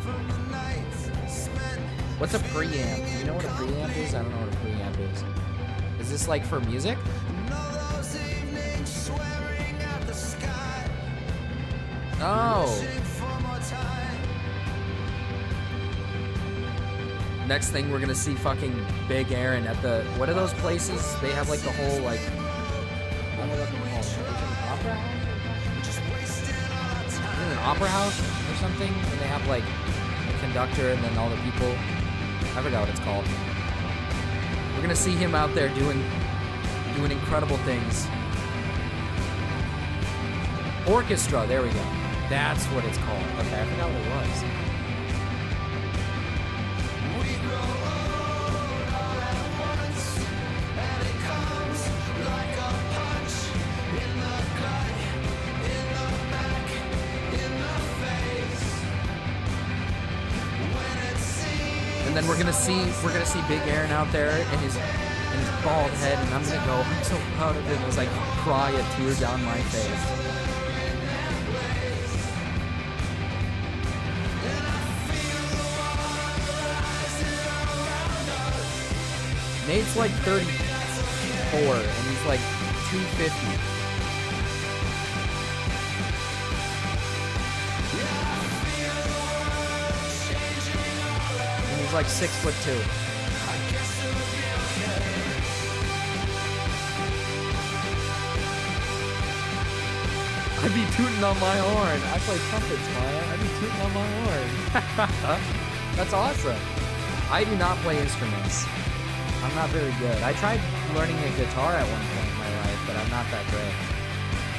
from the nights spent What's a preamp? Do you know what a preamp is? I don't know what a preamp is. Is this like for music? Oh. Next thing, we're gonna see fucking Big Aaron at the, what are those places? They have like the whole like, I don't know what they're called. Is it an opera house? Is it an opera house or something? And they have like a conductor and then all the people. I forgot what it's called. We're gonna see him out there doing incredible things. Orchestra, there we go. That's what it's called. Okay, I forgot what it was. And then we're gonna see Big Aaron out there and his bald head, and I'm gonna go, I'm so proud of him, as I cry a tear down my face. Nate's like 34, and he's like 250. And he's like 6'2". I'd be tooting on my horn. I play trumpets, Maya. I'd be tooting on my horn. That's awesome. I do not play instruments. I'm not very good. I tried learning a guitar at one point in my life, but I'm not that great.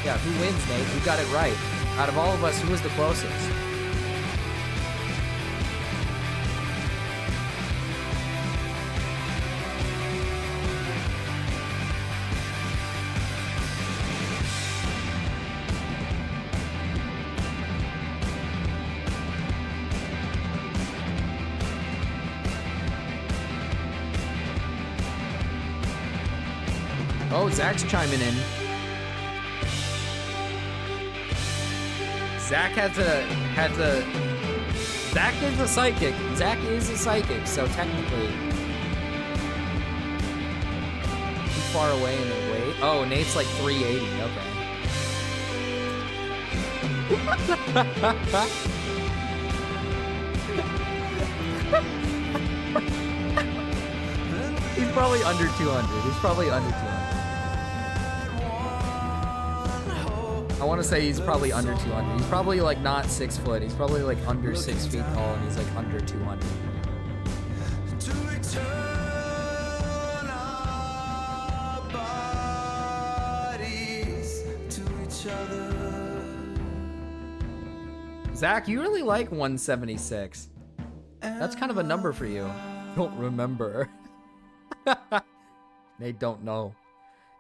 Yeah, who wins, Nate? Who got it right? Out of all of us, who was the closest? Oh, Zach's chiming in. Zach Zach is a psychic. Zach is a psychic, so technically. Too far away in the weight. Oh, Nate's like 380. Okay. He's probably under 200. He's probably under 200. I want to say he's probably under 200. He's probably like not 6 foot. He's probably like under 6 feet tall, and he's like under 200. Zach, you really like 176. That's kind of a number for you. Don't remember. Nate don't know.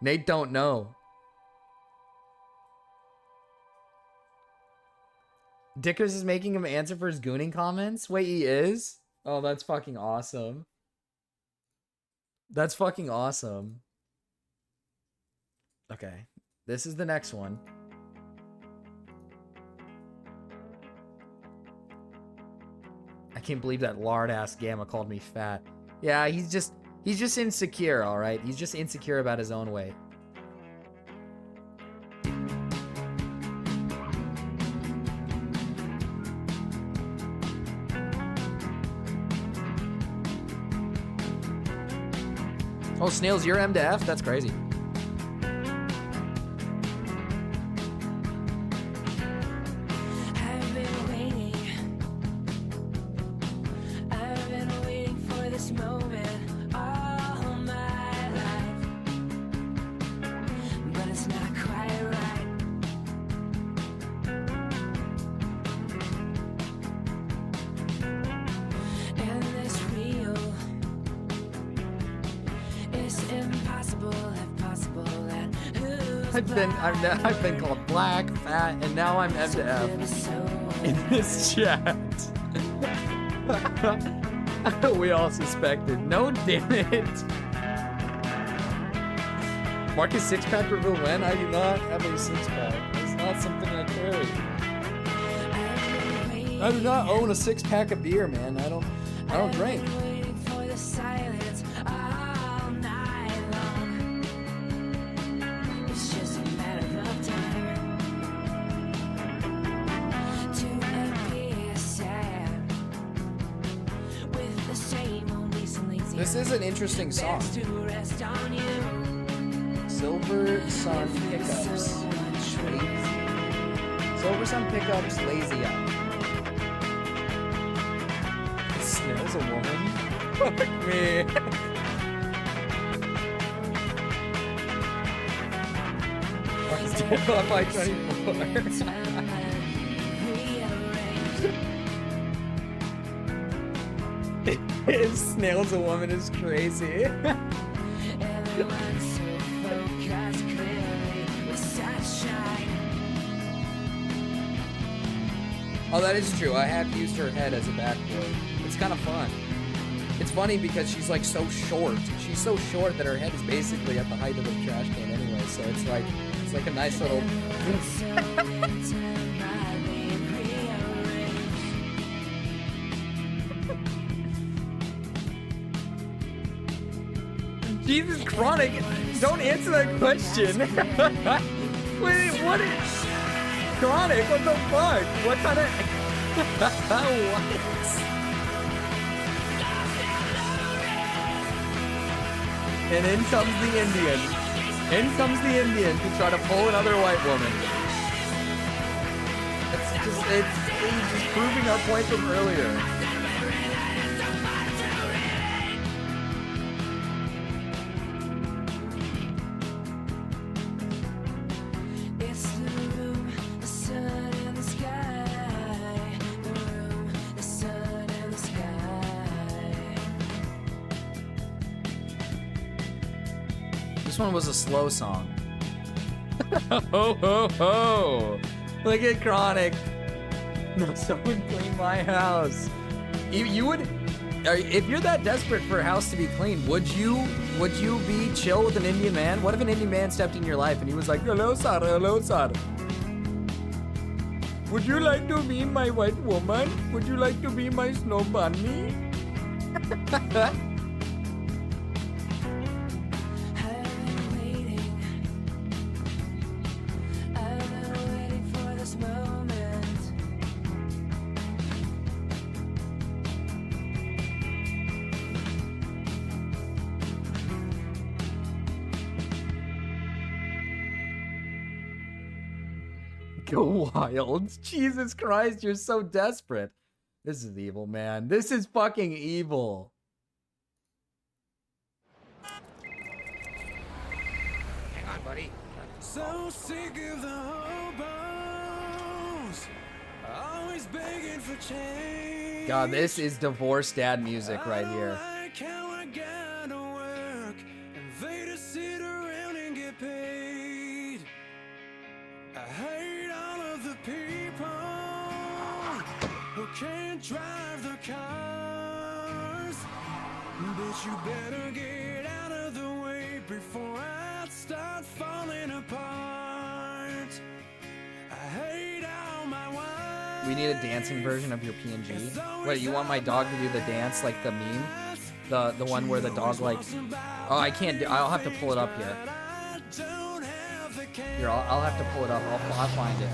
Nate don't know. Dickers is making him answer for his gooning comments? Wait, he is? Oh, that's fucking awesome. That's fucking awesome. Okay, this is the next one. I can't believe that lard-ass Gamma called me fat. Yeah, he's just insecure, alright? He's just insecure about his own weight. Oh, Snails, you're M to F? That's crazy. I've been waiting for this moment all my life, but it's not quite right. And this real, it's impossible if possible that I've been called black, fat, and now I'm M to F in this chat. We all suspected. No, damn it. Marcus six-pack reveal when? I do not have a six-pack. It's not something I carry. I do not own a six-pack of beer, man. I don't drink. This is an interesting song. Silver Sun Pickups. Lazy. Silver Sun Pickups, Lazy Eye. Snail's a woman? Fuck me. Dead on my 24. If Snail's a woman is crazy. Oh, that is true. I have used her head as a backboard. It's kind of fun. It's funny because she's like so short. She's so short that her head is basically at the height of the trash can anyway. So it's like a nice little. Jesus, Chronic, don't answer that question. Wait, what is... Chronic, what the fuck? What kind of... what? And in comes the Indian. In comes the Indian to try to pull another white woman. It's just proving our point from earlier. This one was a slow song. Ho ho ho! Look at Chronic. No, someone clean my house. You would, if you're that desperate for a house to be clean, would you be chill with an Indian man? What if an Indian man stepped in your life and he was like, "Hello, sir. Hello, sir. Would you like to be my white woman? Would you like to be my snow bunny?" Go wild. Jesus Christ, you're so desperate. This is evil, man. This is fucking evil. Hang on, buddy. So sick of the hobos, always begging for change. God, this is divorce dad music right here. Like how I gotta work and they just sit around and get paid. I hate all of the people who can't drive their cars. But you better get out of the way before I start falling apart. I hate all my wives. We need a dancing version of your PNG. Wait, you want my dog to do the dance like the meme? The one where the dog like... Oh, I can't do... I'll have to pull it up here. Here, I'll have to pull it up. I'll find it.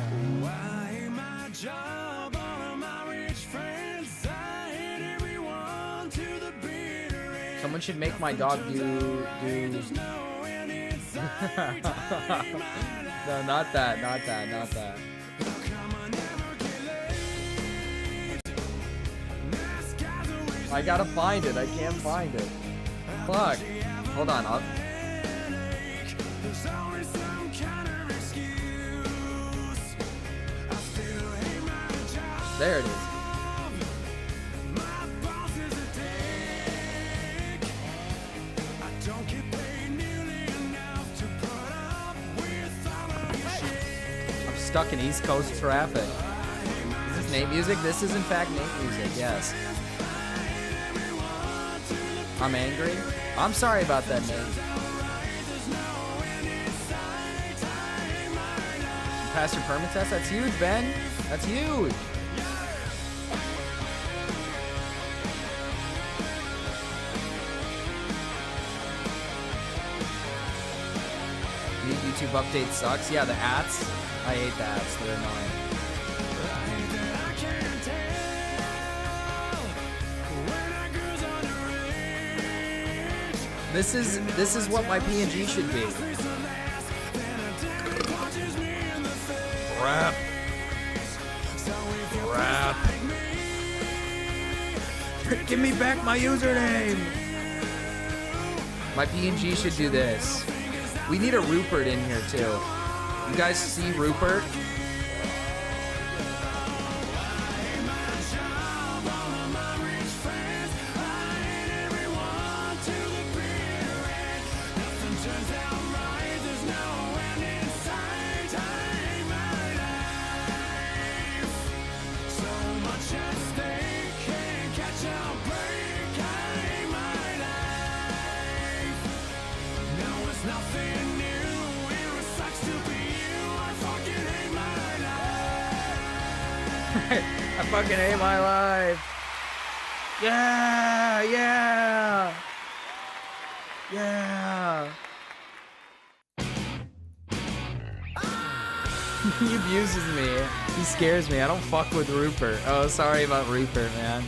Someone should make my dog do... No, not that. I gotta find it. I can't find it. Fuck. Hold on. There it is. I'm stuck in East Coast traffic. Is this Nate music? This is in fact Nate music, yes. I'm angry. I'm sorry about that, Nate. You passed your permit test? That's huge, Ben. That's huge. YouTube update sucks. Yeah, the ads. I hate the ads. They're annoying. This is what my PNG should be. Rap. Rap. Give me back my username. My PNG should do this. We need a Rupert in here too. You guys see Rupert? I fucking hate my life. Yeah, yeah. Yeah. He abuses me. He scares me. I don't fuck with Rupert. Oh, sorry about Rupert, man.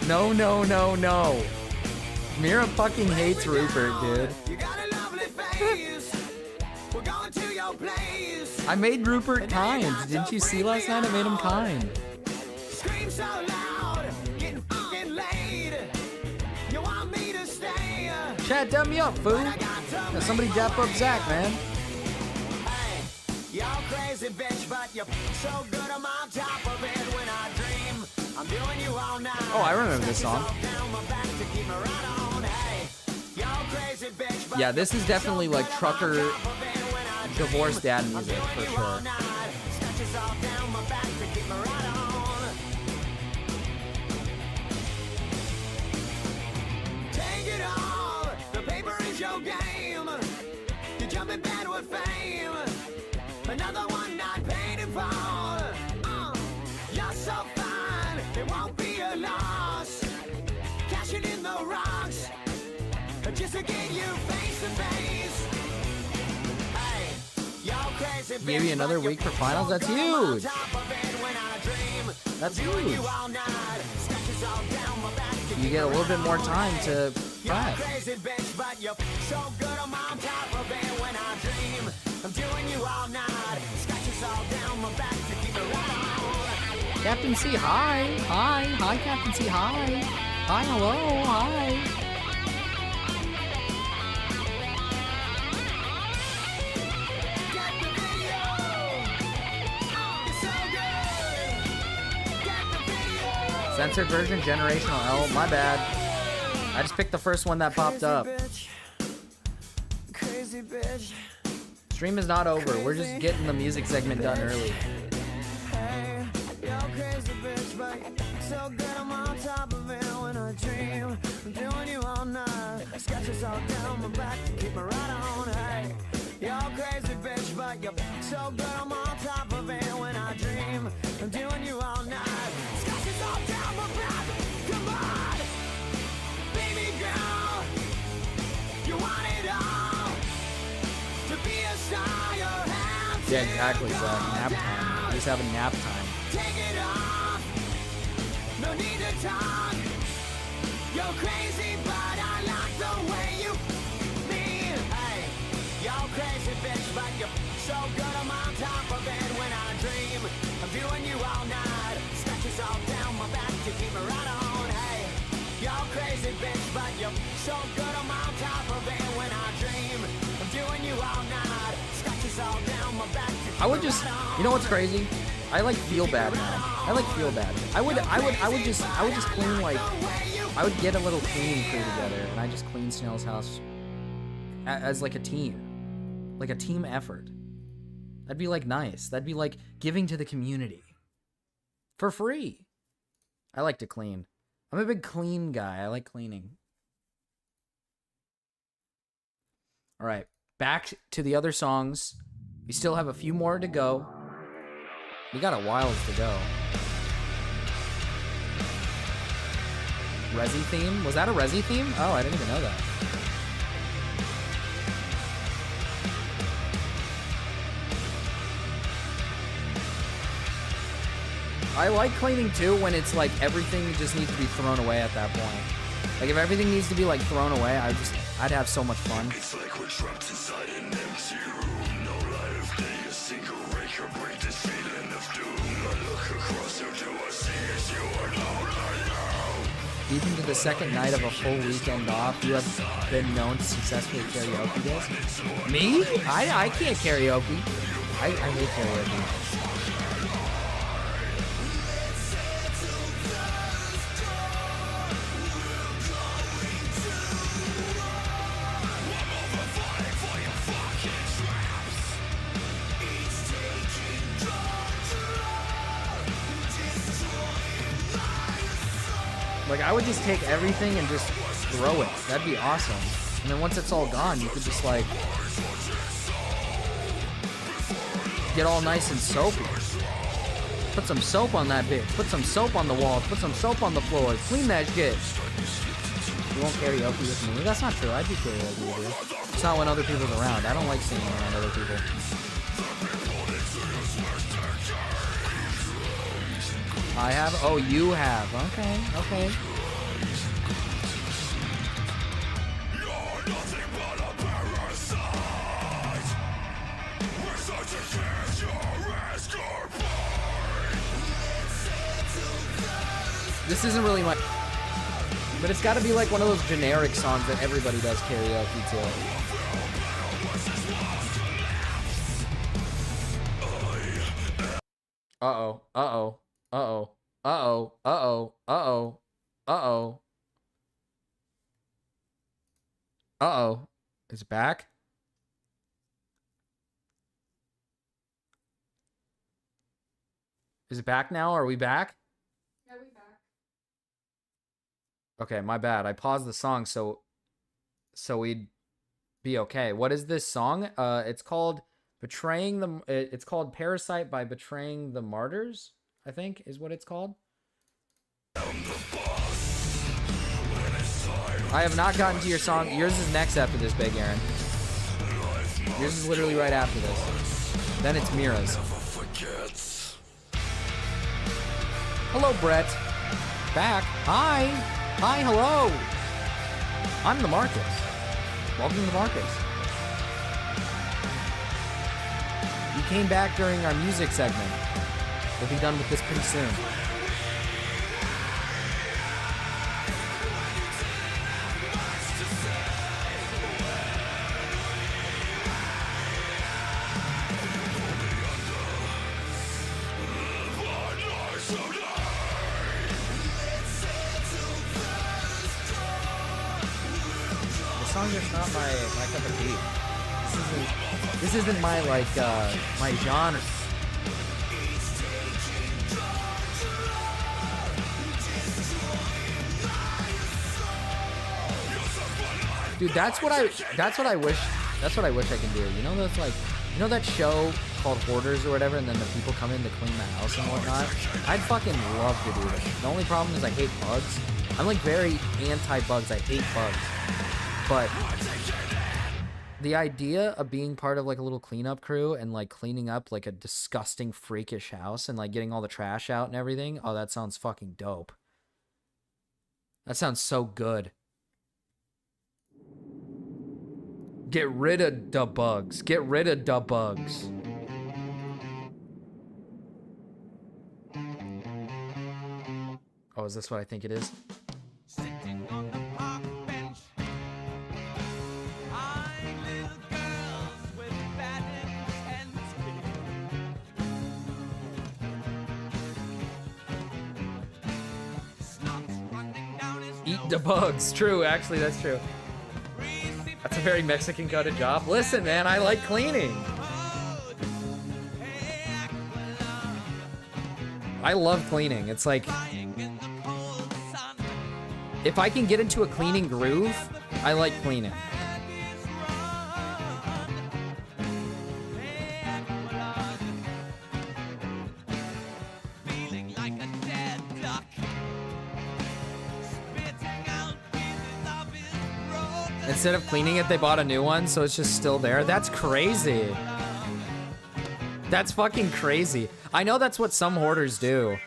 No, no, no, no. Mira fucking hates Rupert, dude. I made Rupert kind. Didn't you see last night? I made him kind. Chat, dap me up, fool. Now somebody dap up Zach, man. Y'all crazy bitch, but you're so good I'm on top of it when I dream. I'm doing you all night. Oh, I remember this song. Yeah, this is definitely like trucker divorce dad music for sure. Take it all. The paper is your game. You jump in bed with fame. Another one not paid in full. You're so fine, it won't be a loss. Cashing in the rocks, just to get you face to face. Hey, y'all crazy bitch, Maybe another week for finals? That's huge. That's huge. You get a little bit more time to prep. I'm doing you all night. Scratches all down my back to keep it right on. Captain C, hi. Hi. Hi, Captain C, hi. Hi, hello, hi. Censored version, generational L, my bad. I just picked the first one that popped up. Crazy bitch. Stream is not over. We're just getting the music segment done early. Hey, you're crazy bitch, but so good I'm on top of it when I dream. I'm doing you all night. Scratches all down my back to keep me right on. Hey, you're crazy bitch, but you're so good I'm on top of it when I dream. I'm doing you all night. Scratches all down my back. Come on, baby girl, you want it all. To be a star, your hands. Yeah, exactly, Zach. Nap time. Just having nap time. Take it off. No need to talk. You're crazy, but I like the way you be. Hey, you're crazy bitch, but you're so good I'm on top of it when I dream. I'm doing you all night. Scratches all down my back to keep me right on. Hey, you're crazy bitch, but you're so good I'm on top of it when I dream. I'm doing you all night. Scratches all down my back to keep I would me just, right on. you know what's crazy? I like feel bad now. I like feel bad. I would just clean like, I would get a little cleaning crew together and I just clean Snail's house as like a team effort. That'd be like nice. That'd be like giving to the community for free. I like to clean. I'm a big clean guy. I like cleaning. All right, back to the other songs. We still have a few more to go. We got a while to go. Resi theme? Was that a Resi theme? Oh, I didn't even know that. I like cleaning too when it's like everything just needs to be thrown away at that point. Like if everything needs to be like thrown away, I'd have so much fun. It's like we're trapped inside an empty room. No light of day, a single ray can break this feeling of doom. I look across you, do I see as you are lonely now? Deep into the second night of a full weekend off, you have been known to successfully karaoke this. Me? I can't karaoke. I hate karaoke. Like, I would just take everything and just throw it. That'd be awesome. And then once it's all gone, you could just, like, get all nice and soapy. Put some soap on that bitch. Put some soap on the walls. Put some soap on the floors. Clean that shit. You won't karaoke with me? That's not true. I do karaoke with you. It's not when other people's around. I don't like singing around other people. I have? Oh, you have. Okay, okay. This isn't really my... But it's gotta be like one of those generic songs that everybody does karaoke to. Uh-oh. Uh-oh. Uh-oh. Uh-oh. Uh-oh. Uh-oh. Uh-oh. Uh-oh. It's back? Is it back now? Are we back? Yeah, we back. Okay, my bad. I paused the song so we'd be okay. What is this song? It's called Betraying the... It's called Parasite by Betraying the Martyrs, I think, is what it's called. I have not gotten to your song. Yours is next after this, Big Aaron. Yours is literally right after this. Then it's Mira's. Hello, Brett. Back. Hi. Hi, hello. I'm the Marcus. Welcome to the Marcus. You came back during our music segment. We'll be done with this pretty soon. The song is not my cup of tea. This isn't my like my genre. Dude, that's what I wish I can do. You know, that's like, you know that show called Hoarders or whatever, and then the people come in to clean the house and whatnot? I'd fucking love to do that. The only problem is I hate bugs. I'm like very anti-bugs. I hate bugs. But the idea of being part of like a little cleanup crew and like cleaning up like a disgusting freakish house and like getting all the trash out and everything, oh, that sounds fucking dope. That sounds so good. Get rid of the bugs. Get rid of the bugs. Oh, is this what I think it is? Eat the bugs. True, actually, that's true. That's a very Mexican kind of job. Listen, man, I like cleaning. I love cleaning. It's like, if I can get into a cleaning groove, I like cleaning. Instead of cleaning it, they bought a new one, so it's just still there. That's crazy. That's fucking crazy. I know that's what some hoarders do.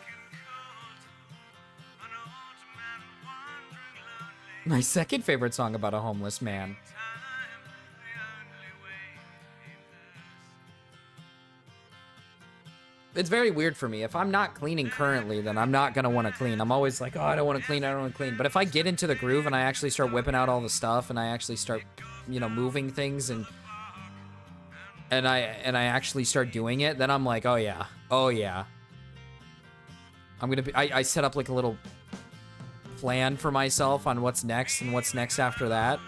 My second favorite song about a homeless man. It's very weird for me. If I'm not cleaning currently, then I'm not gonna want to clean. I'm always like, oh, I don't want to clean, I don't want to clean. But if I get into the groove and I actually start whipping out all the stuff and I actually start, you know, moving things and I actually start doing it, then I'm like, oh yeah, oh yeah. I'm gonna be. I set up like a little plan for myself on what's next and what's next after that,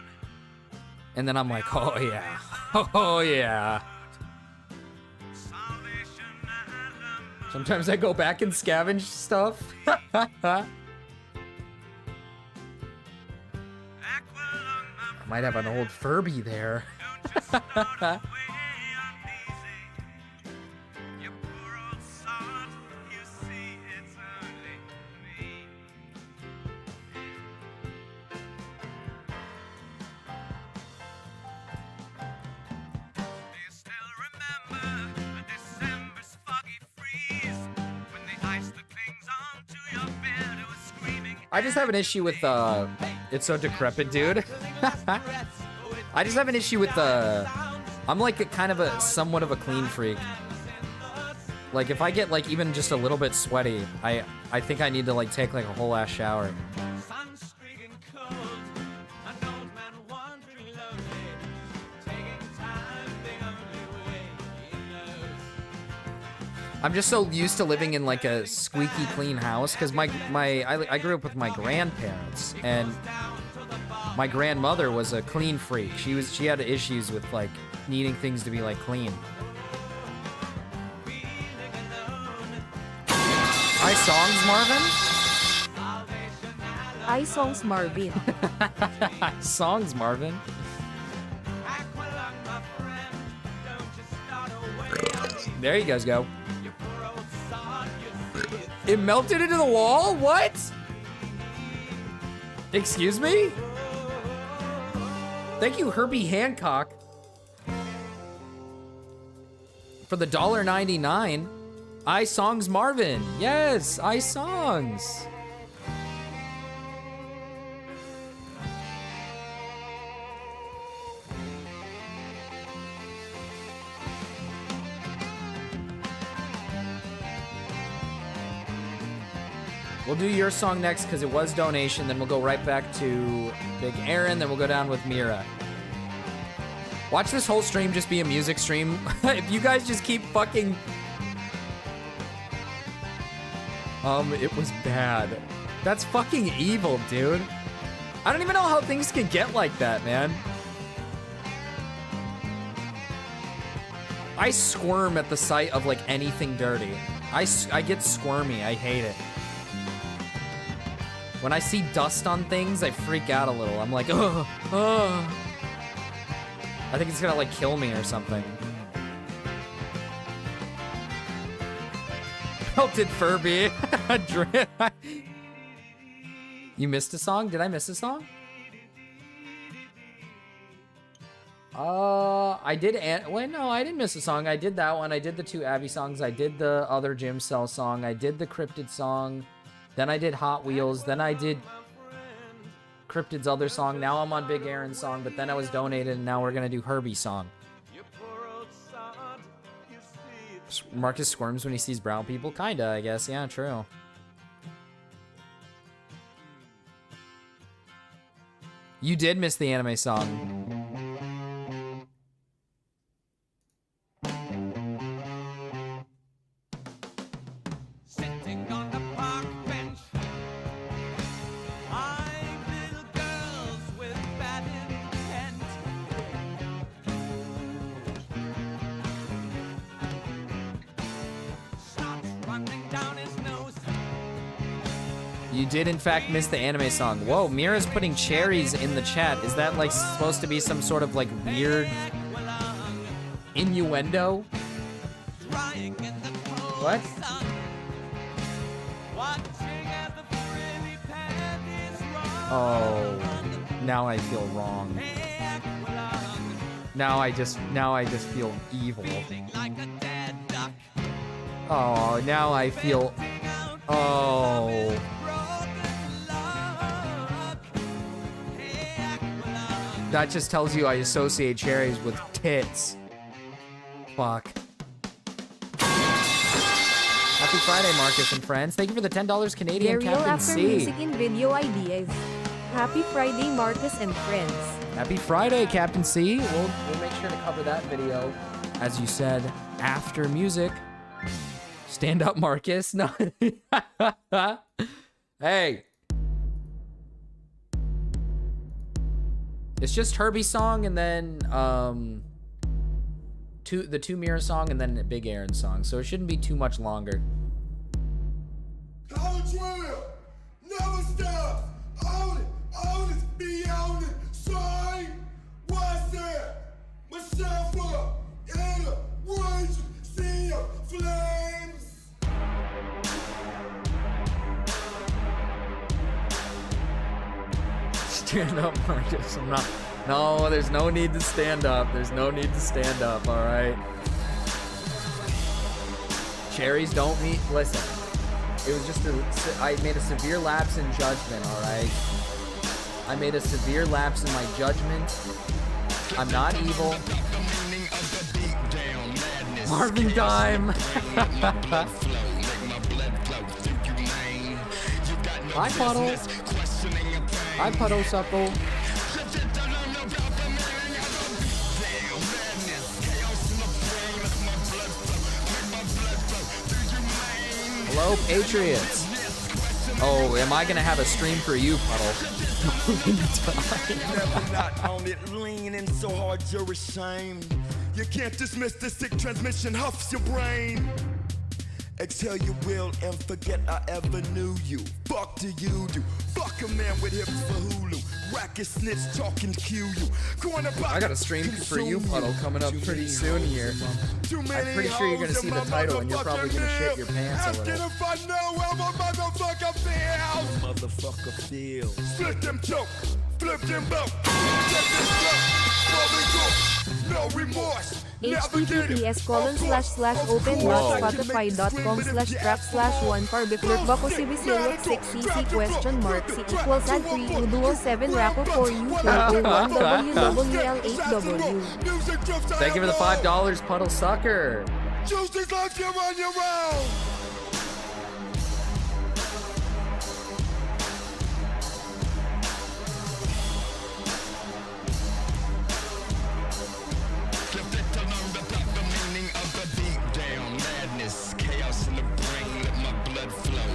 and then I'm like, oh yeah, oh yeah. Sometimes I go back and scavenge stuff. I might have an old Furby there. I just have an issue with it's so decrepit, dude. I just have an issue with I'm like a kind of a somewhat of a clean freak. Like if I get like even just a little bit sweaty, I think I need to like take like a whole ass shower. I'm just so used to living in like a squeaky clean house because I grew up with my grandparents, and my grandmother was a clean freak. She had issues with like needing things to be like clean. Songs Marvin? Songs Marvin. Songs Marvin. There you guys go. It melted into the wall? What? Excuse me? Thank you, Herbie Hancock, for the $1.99. Songs Marvin. Yes, Songs. We'll do your song next because it was donation. Then we'll go right back to Big Aaron. Then we'll go down with Mira. Watch this whole stream just be a music stream. If you guys just keep fucking... it was bad. That's fucking evil, dude. I don't even know how things can get like that, man. I squirm at the sight of, like, anything dirty. I get squirmy. I hate it. When I see dust on things, I freak out a little. I'm like, oh. I think it's gonna, like, kill me or something. Melted Furby. You missed a song? Did I miss a song? I did. Wait, no, I didn't miss a song. I did that one. I did the 2 Abby songs. I did the other Jim Cell song. I did the Cryptid song. Then I did Hot Wheels. Then I did Cryptid's other song. Now I'm on Big Aaron's song. But then I was donated, and now we're gonna do Herbie's song. Marcus squirms when he sees brown people? Kinda, I guess. Yeah, true. You did miss the anime song. You did, in fact, miss the anime song. Whoa, Mira's putting cherries in the chat. Is that, like, supposed to be some sort of, like, weird innuendo? What? Oh, now I feel wrong. Now I just feel evil. Oh, now I feel... Oh... That just tells you I associate cherries with tits. Fuck. Happy Friday, Marcus and friends. Thank you for the $10 Canadian, Burial Captain after C. music in video ideas. Happy Friday, Marcus and friends. Happy Friday, Captain C. We'll make sure to cover that video, as you said, after music. Stand up, Marcus. No. Hey. It's just Herbie's song and then the two Mirror song and then a Big Aaron song, so it shouldn't be too much longer. Never stop. Own it, be on it. Say, what's that? Myself up in a raging sea of flames. Stand up, Marcus. I'm not. No, there's no need to stand up. There's no need to stand up, all right? Cherries don't mean. Listen, it was just I made a severe lapse in judgment, all right? I made a severe lapse in my judgment. I'm not evil. Marvin Dime. Hi, Puddle. Hi, Puddle Suckle. Hello, Patriots. Oh, am I gonna have a stream for you, Puddle? Never not on it, leaning so hard you're ashamed. You can't dismiss the sick transmission, huffs your brain. Exhale your will and forget I ever knew you. Fuck do you do? Fuck a man with hips for Hulu. Racket snitch talking to you. I got a stream for you, Puddle, coming up pretty soon here. I'm pretty sure you're gonna see the title and you're probably gonna shit your pants a little. If I know how my motherfucker feels. Motherfucker feels. Split them choke, flip them both. No remorse. https://open/butterfly.com/trap/1 Thank you for the $5, Puddle Sucker. Choose this life, you're on your own.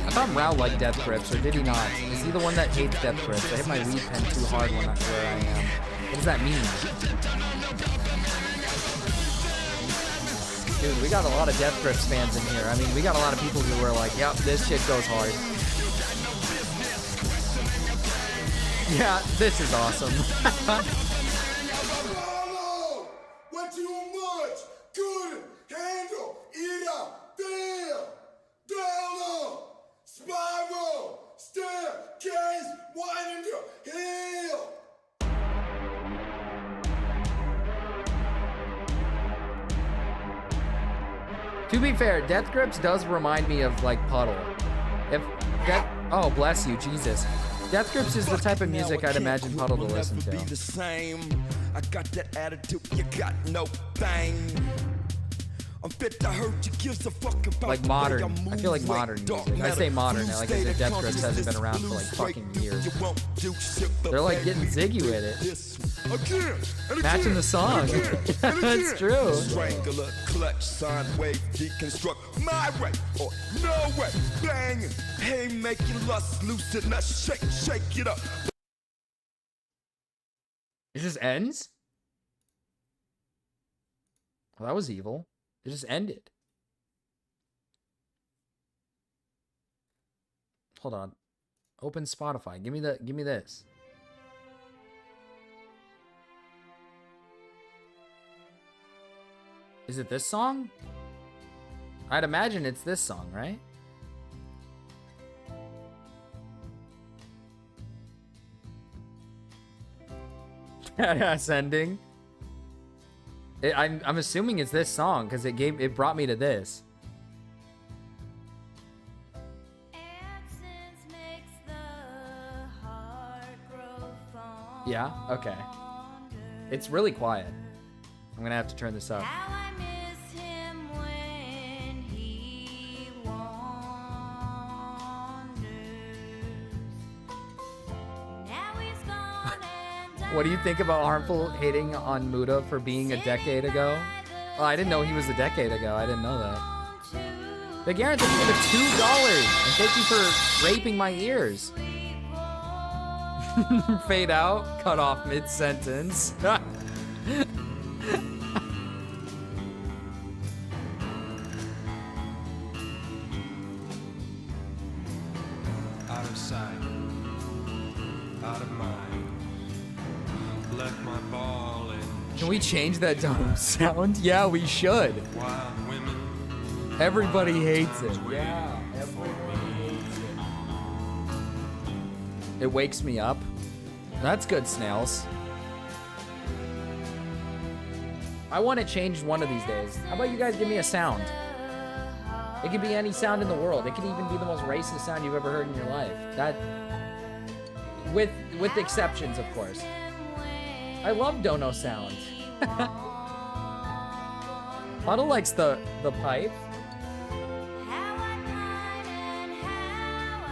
I thought Rao liked Death Grips, or did he not? Is he the one that hates Death Grips? I hit my weed pen too hard where I am. What does that mean? Dude, we got a lot of Death Grips fans in here. I mean, we got a lot of people who are like, yep, this shit goes hard. Yeah, this is awesome. What too much? Couldn't handle it up. Feel down on spiral staircase winding to hill. To be fair, Death Grips does remind me of like Puddle. If Death, oh bless you, Jesus. Death Grips is the type of music I'd imagine Puddle to listen to. The same. I got that attitude, you got no thing. I'm fit to hurt you, gives a fuck about like modern. I feel like modern music. I say modern, like as if Death Grips hasn't been around for like fucking years. They're like getting ziggy with it. Matching the song. That's true. Strangler, clutch, sine wave, deconstruct my way or no way. Banging, hey, make you lust, loosen up, shake it up. It just ends? Well, that was evil. It just ended. Hold on. Open Spotify. Give me this. Is it this song? I'd imagine it's this song, right? Yes, ending. I'm assuming it's this song because it brought me to this. Yeah. Okay. It's really quiet. I'm gonna have to turn this up. What do you think about harmful hating on Muda for being a decade ago? Oh, I didn't know he was a decade ago. I didn't know that. Big Aaron, thank you for the $2. And thank you for raping my ears. Fade out, cut off mid-sentence. Out of sight, out of mind. Left my ball and Can we change that dome sound? Yeah, we should. wild women. Everybody hates it. Yeah, everybody hates it. It wakes me up. That's good, Snails. I want to change one of these days. How about you guys give me a sound? It could be any sound in the world. It could even be the most racist sound you've ever heard in your life. That, with exceptions, of course. I love dono sounds. Huddle likes the pipe.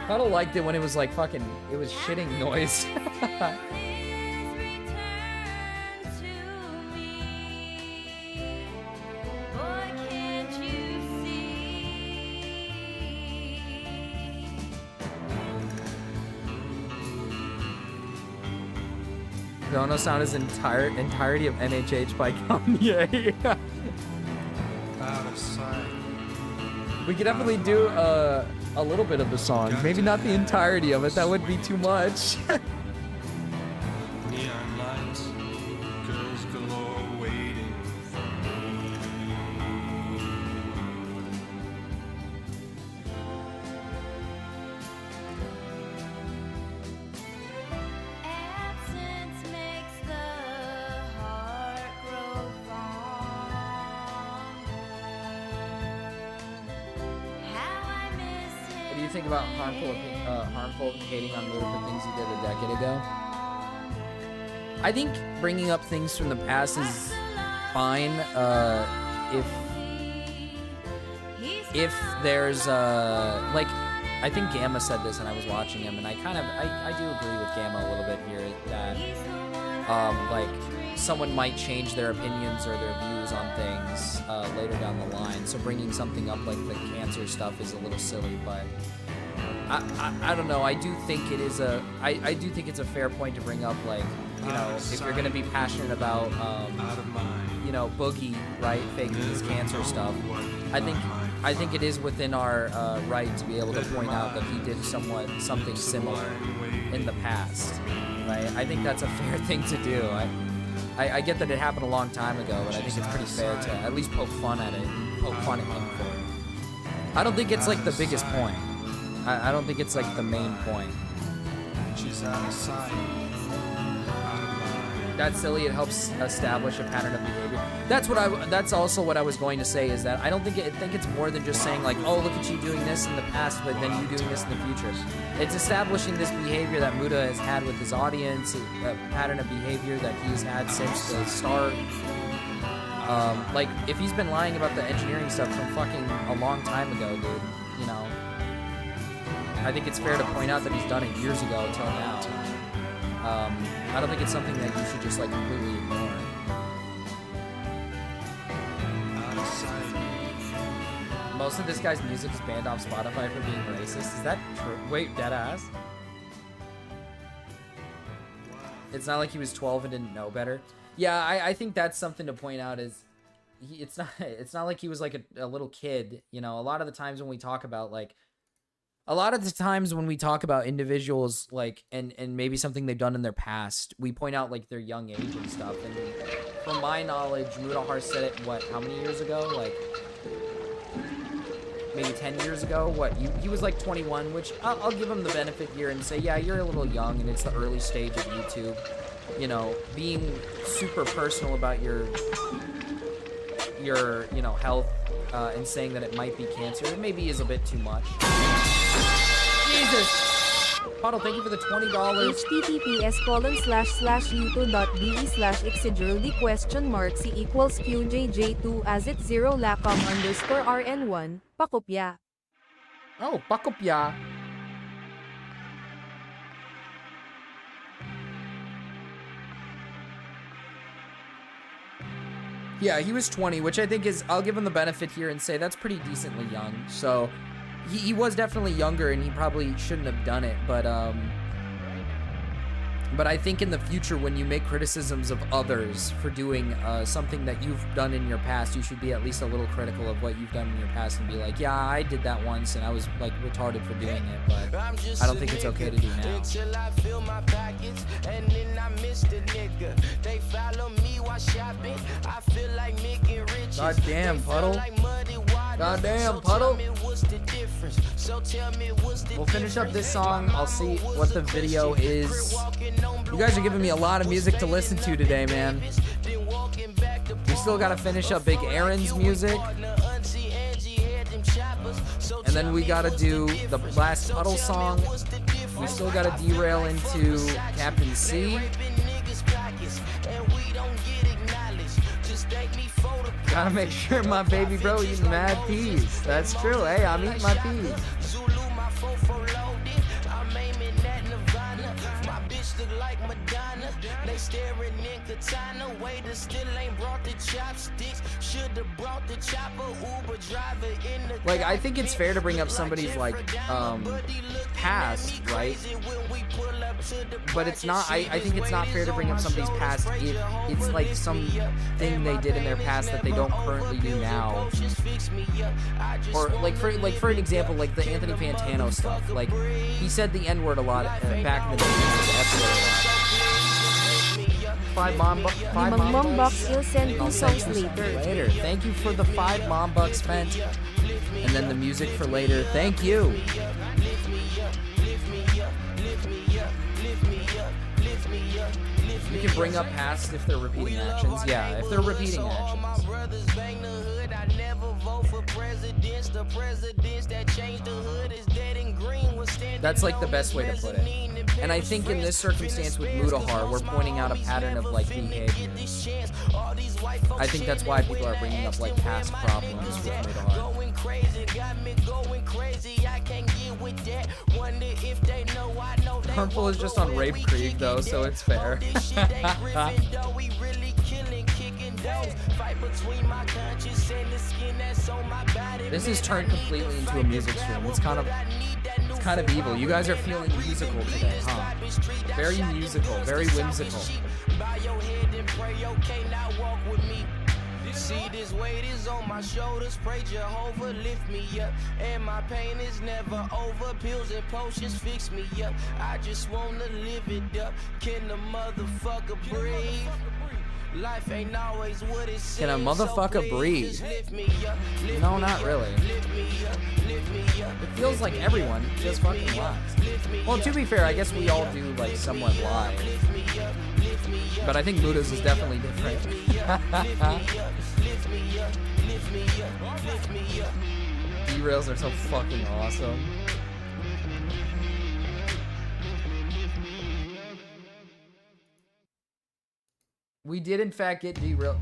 Huddle liked it when it was like fucking, it was shitting noise. Dono sound is entirety of NHH by Kanye. Out of sight. We could definitely do a little bit of the song. Maybe not the entirety of it. That would be too much. Neon lights, girls galore waiting for me. Absence makes the heart grow What do you think about harmful hating on Muda for things he did a decade ago? I think bringing up things from the past is fine. If there's like, I think Gamma said this, and I was watching him, and I do agree with Gamma a little bit here that like someone might change their opinions or their views on things later down the line. So bringing something up like the cancer stuff is a little silly, but I don't know. I do think it is I do think it's a fair point to bring up, like, you know, if you're gonna be passionate about you know, Boogie, right, faking his cancer stuff. I think it is within our right to be able to point out that he did something similar in the past, right? I think that's a fair thing to do. I get that it happened a long time ago, but I think it's pretty fair to at least poke fun at it, poke fun at him for it. I don't think it's like the biggest point. I don't think it's like the main point. She's out of sight. That's silly. It helps establish a pattern of behavior. That's also what I was going to say, is that I don't think it's more than just saying like, oh, look at you doing this in the past, but then you doing this in the future. It's establishing this behavior that Muda has had with his audience, a pattern of behavior that he's had since the start. Like, if he's been lying about the engineering stuff from fucking a long time ago, dude, you know, I think it's fair to point out that he's done it years ago till now. I don't think it's something that you should just like completely ignore. Most of this guy's music is banned off Spotify for being racist. Is that true? Wait, dead ass? It's not like he was 12 and didn't know better. Yeah, I think that's something to point out. Is it's not like he was like a little kid. You know, a lot of the times when we talk about individuals, like, and maybe something they've done in their past, we point out like their young age and stuff. And from my knowledge, Mutahar said it, what, how many years ago? Like, maybe 10 years ago. What, he was like 21, which I'll give him the benefit here and say, yeah, you're a little young and it's the early stage of YouTube. You know, being super personal about your you know, health and saying that it might be cancer maybe is a bit too much. Jesus! Puddle, thank you for the $20. https://youtube.be/exigurly ? C equals QJJ2 as it 0 lacom _ RN1, pakopya. Oh, pakopya. Yeah, he was 20, which I think is, I'll give him the benefit here and say that's pretty decently young. So he was definitely younger and he probably shouldn't have done it, but I think in the future when you make criticisms of others for doing something that you've done in your past, you should be at least a little critical of what you've done in your past and be like, yeah, I did that once and I was like retarded for doing it, but I don't think it's okay to do now. Until I fill my pockets, and then I miss the nigga. They follow me while shopping. I feel like making riches. Goddamn, Puddle. Goddamn, Puddle. We'll finish up this song. I'll see what the video is. You guys are giving me a lot of music to listen to today, man. We still gotta finish up Big Aaron's music. And then we gotta do the last Puddle song. We still gotta derail into Captain C. Gotta make sure my baby bro eating mad peas. That's true. Hey, I'm eating my peas. They staring in katana, waiter still ain't brought the chopsticks. Should've brought the chopper, Uber driver in the. Like, I think it's fair to bring up somebody's like past, right? But it's not. I think it's not fair to bring up somebody's past if it's like something they did in their past that they don't currently do now. Or like for an example, like the Anthony Fantano stuff. Like he said the N-word a lot back in the day. Five mom bucks you'll send 2 songs later. Thank you for the 5 mom bucks spent. And then the music for later. Thank you. You can bring up past if they're repeating actions. Yeah, if they're repeating actions. That's like the best way to put it. And I think in this circumstance with Mutahar, we're pointing out a pattern of like behavior. I think that's why people are bringing up like past problems with Mutahar. Harmful is just on Rape Creek though, so it's fair. This is turned completely into a music stream. It's kind of evil. You guys are feeling musical today, huh? Very musical, very whimsical. See, this weight is on my shoulders. Pray Jehovah lift me up, and my pain is never over. Pills and potions fix me up. I just wanna live it up. Can the motherfucker breathe? Life ain't always what it seems. Can a motherfucker breathe? No, not really. It feels like everyone just fucking lies. Well, to be fair, I guess we all do like somewhat lie. But I think Buddha's is definitely different. Derails are so fucking awesome. We did in fact get derailed.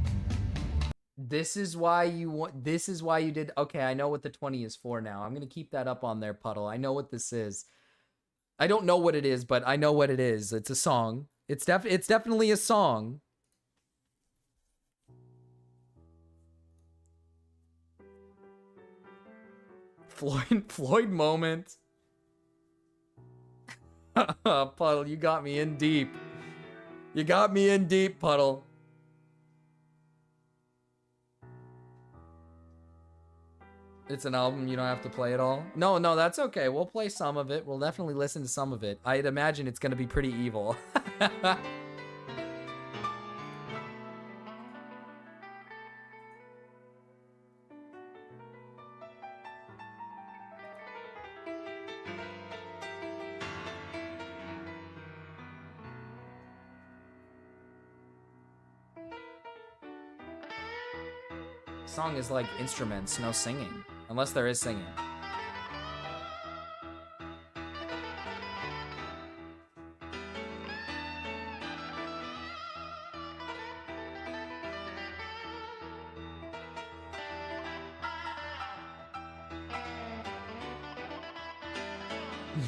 This is why you want. This is why you did. Okay, I know what the 20 is for now. I'm gonna keep that up on there, Puddle. I know what this is. I don't know what it is, but I know what it is. It's a song. It's definitely a song. Floyd moment. Puddle, you got me in deep. You got me in deep, Puddle. It's an album, you don't have to play it all? No, that's okay. We'll play some of it. We'll definitely listen to some of it. I'd imagine it's gonna be pretty evil. Song is like instruments, no singing. Unless there is singing.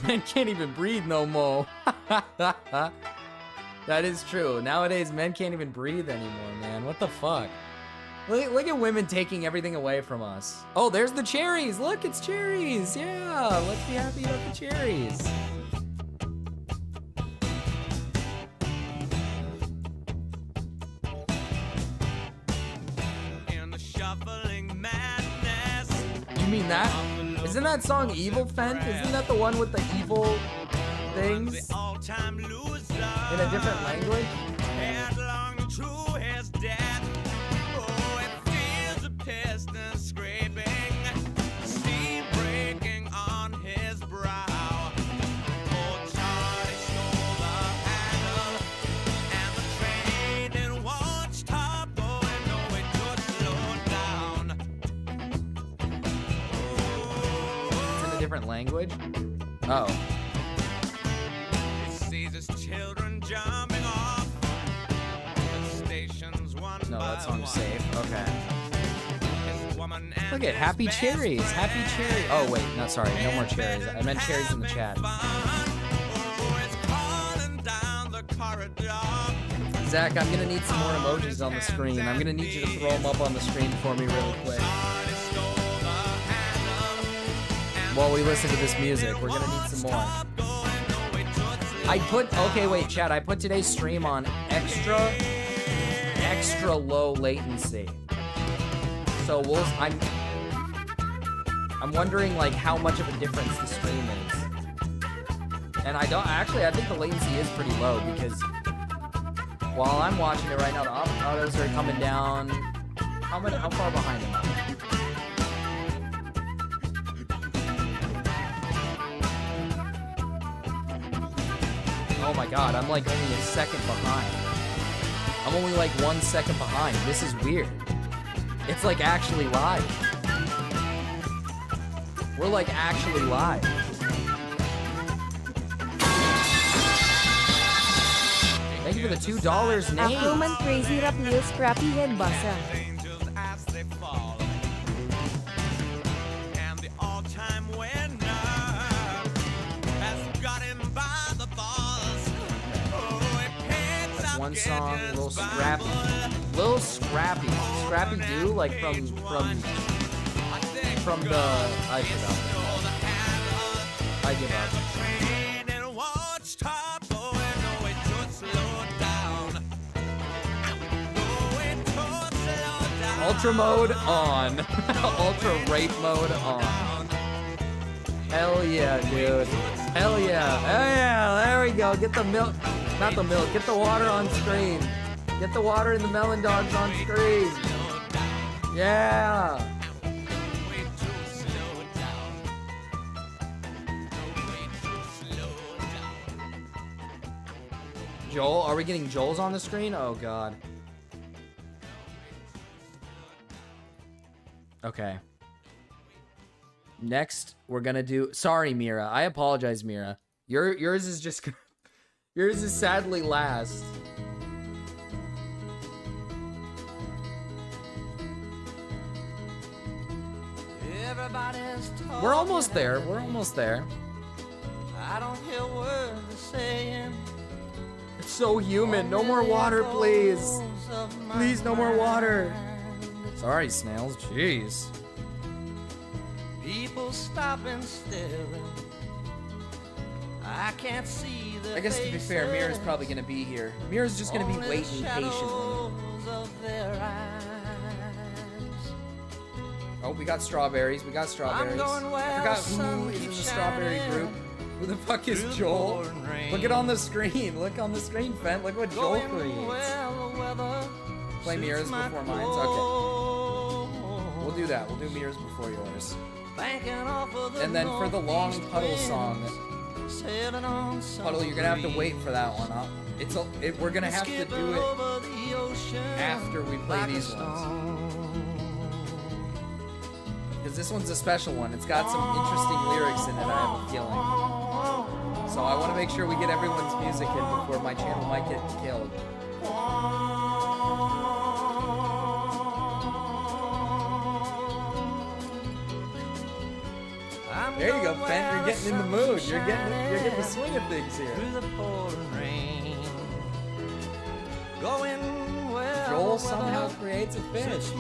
Men can't even breathe no more. That is true. Nowadays, men can't even breathe anymore, man. What the fuck? Look at women taking everything away from us. Oh, there's the cherries. Look, it's cherries. Yeah, let's be happy about the cherries. You mean that? Isn't that song Evil Fent? Isn't that the one with the evil things in a different language? Different language? Oh. No, that song's safe. Okay. Look at Happy Cherries. Happy Cherry. Oh, wait. No, sorry. No more cherries. I meant cherries in the chat. Zach, I'm gonna need some more emojis on the screen. I'm gonna need you to throw them up on the screen for me really quick. While we listen to this music, we're gonna need some more. Okay, wait, chat. I put today's stream on extra low latency. So I'm wondering like how much of a difference the stream is. And I think the latency is pretty low because while I'm watching it right now, the avocados are coming down. How far behind am I? Oh my god, I'm like only a second behind. I'm only like 1 second behind. This is weird. It's like actually live. We're like actually live. Thank you for the $2, Nate. Ako man crazy rap Lil Scrappy Head Basa. One song, Lil Scrappy. Scrappy Doo, like from the I forgot. I give up. Ultra mode on. Ultra rape mode on. Hell yeah, dude. Hell yeah. Hell yeah. There we go. Get the milk. Not the milk. Get the water on screen. Get the water and the melon dogs on screen. Yeah. Joel? Are we getting Joel's on the screen? Oh, God. Okay. Next, we're gonna do... Sorry, Mira. I apologize, Mira. Yours is just... Yours is sadly last. We're almost there. We're almost there. I don't hear words saying. It's so humid. No more water, please. Please, no more water. Sorry, snails. Jeez. People stopping staring. I can't see the I guess to be fair, Mira's probably gonna be here. Mira's just gonna be waiting patiently. Oh, we got strawberries. We got strawberries. I forgot who is in the strawberry group. Who the fuck is Joel? Look it on the screen. Look on the screen, Fent. Look what Joel creates. Play Mira's before mine. Okay. We'll do that. We'll do Mira's before yours. And then for the long puddle song, Puddle, you're gonna have to wait for that one. We're gonna have to do it after we play these ones. Because this one's a special one. It's got some interesting lyrics in it, I have a feeling. So I want to make sure we get everyone's music in before my channel might get killed. I'm There you go, Fent. You're getting in the mood. You're getting the swing of things here. Joel somehow creates a fish.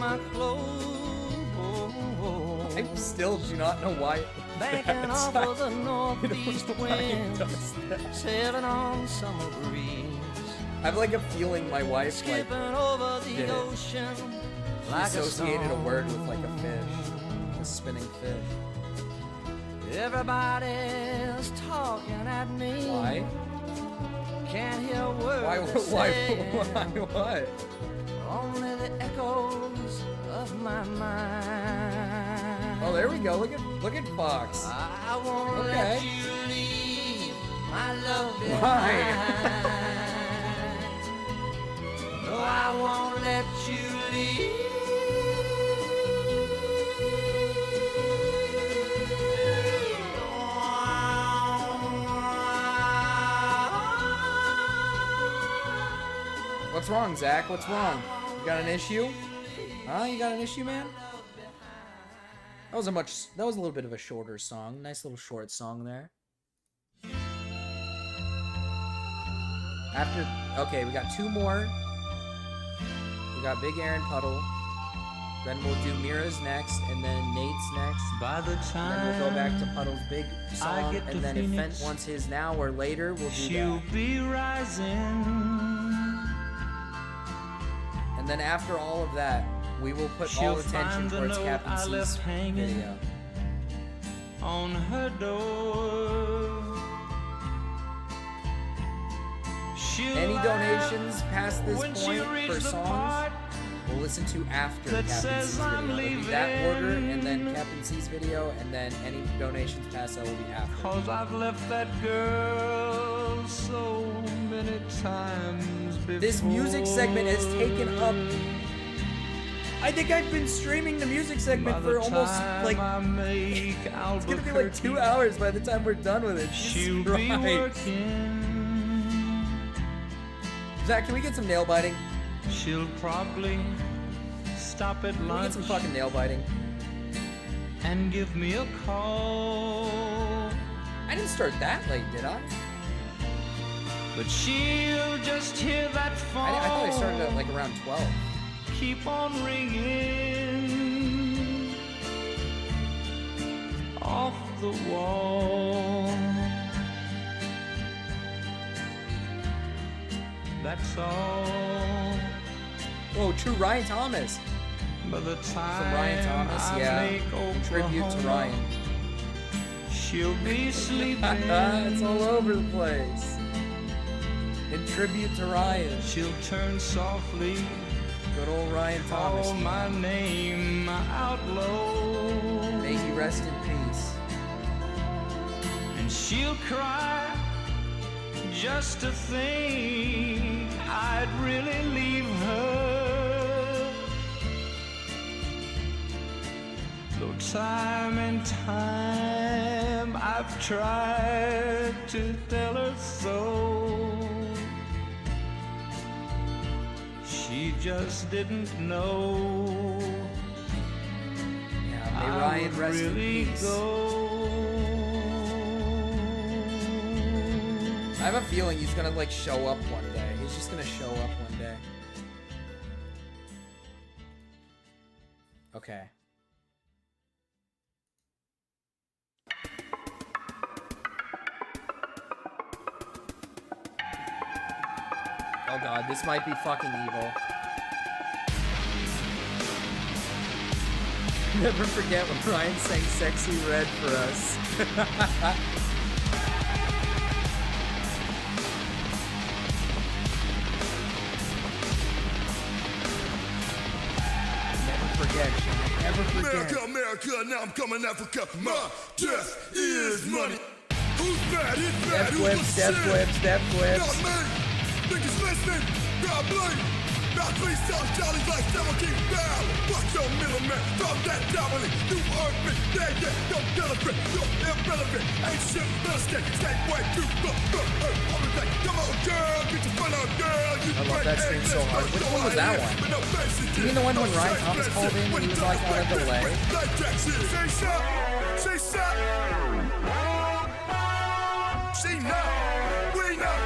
I still do not know why. Banking off of the northeast wind, sailing on summer breeze. I have like a feeling my wife like over the did it. ocean She like a associated a word with stone. like a fish, a spinning fish. Everybody's talking at me. Why? Can't hear words. Why? What? Only the echoes of my mind. Oh, there we go. Look at Fox. I won't Okay. let you leave my love behind. Why? No, I won't let you leave. What's wrong, Zach? What's wrong? You got an issue? Huh? You got an issue, man? That was a little bit of a shorter song. Nice little short song there. Okay, we got two more. We got Big Aaron Puddle. Then we'll do Mira's next, and then Nate's next. By the time and then we'll go back to Puddle's big song, get to and then if Phoenix, Fent wants his now or later, we'll do she'll that. be rising. And then after all of that, we will put She'll all attention find the towards note Captain I C's left hanging video. on her door. Any donations past this when she point for reached the songs, part we'll listen to after that Captain says C's I'm video. It'll be that order, and then leaving. Captain C's video, and then any donations past that will be after. Cause I've left that girl so many times before. This music segment has taken up. I think I've been streaming the music segment for almost like. It's gonna be like 2 hours by the time we're done with it. She'll Jesus be Christ. working. Zach, can we get some nail biting? She'll probably stop at Can we lunch get some fucking nail biting? and give me a call. I didn't start that late, did I? But she'll just hear that phone. I thought I started at like around 12. Keep on ringing off the wall. That's all. Oh, true, Ryan Thomas. By the time From Ryan Thomas, I yeah. make Tribute to Oklahoma, Ryan. she'll be sleeping. It's all over the place. In tribute to Ryan. She'll turn softly. Good old Ryan Thomas. Call my name out low. May he rest in peace. And she'll cry just to think I'd really leave her. Though time and time I've tried to tell her so. She just didn't know. Yeah, may Ryan rest in peace. I have a feeling he's gonna like show up one day. He's just gonna show up one day. Okay. Oh god, this might be fucking evil. Never forget when Ryan sang Sexy Red for us. Never forget, Sean. Never forget. America, America, now I'm coming Africa. My death is money. Who's bad? It's bad. Step whips, step whips, step whips. Not me. Niggas listening. God blame. Not three stars, Charlie's like 17 barrel. Fuck your middleman. From that dominant. You earned me. Yeah, don't celebrate. You're irrelevant. Ain't shit understand. Stay way too low. I'm like, come on, girl. Get your fun on, girl. You I love that stream so hard. Which one was that one? You mean the one when Ryan Thomas called in and he was like on a delay? She shot. She know. We know.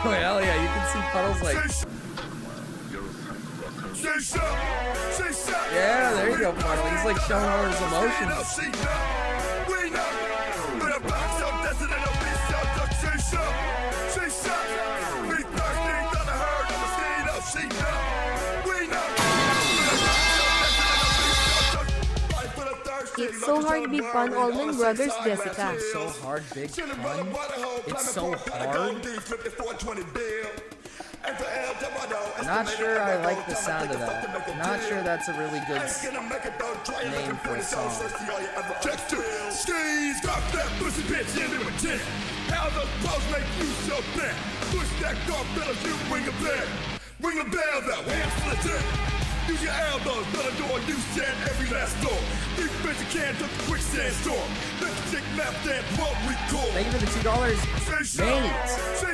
Oh hell yeah, you can see Puddles like. She shot. She shot. Yeah, there you go, Puddle. He's like showing all his emotions. She know. We know. But a box up, that's it, and a beast out. She shot. She shot. We thirsty, thought I heard of a skin up. She know. We know. It's so hard, Big Pun, Allman Brothers, Jessica. It's so hard, Big Pun. It's so hard. Not sure I like the sound of that. Not sure that's a really good name for a song. Skis, drop that pussy bitch into a tent. How the pose make you so bad? Push that car fellas, you ring a bell. Ring a bell though, hands to the tent. Use your elbows, but a door, you stand every last door. Deep bitch you can't duck the quicksand storm. Let the chick lap that what we call. Thank you for the $2, Nate.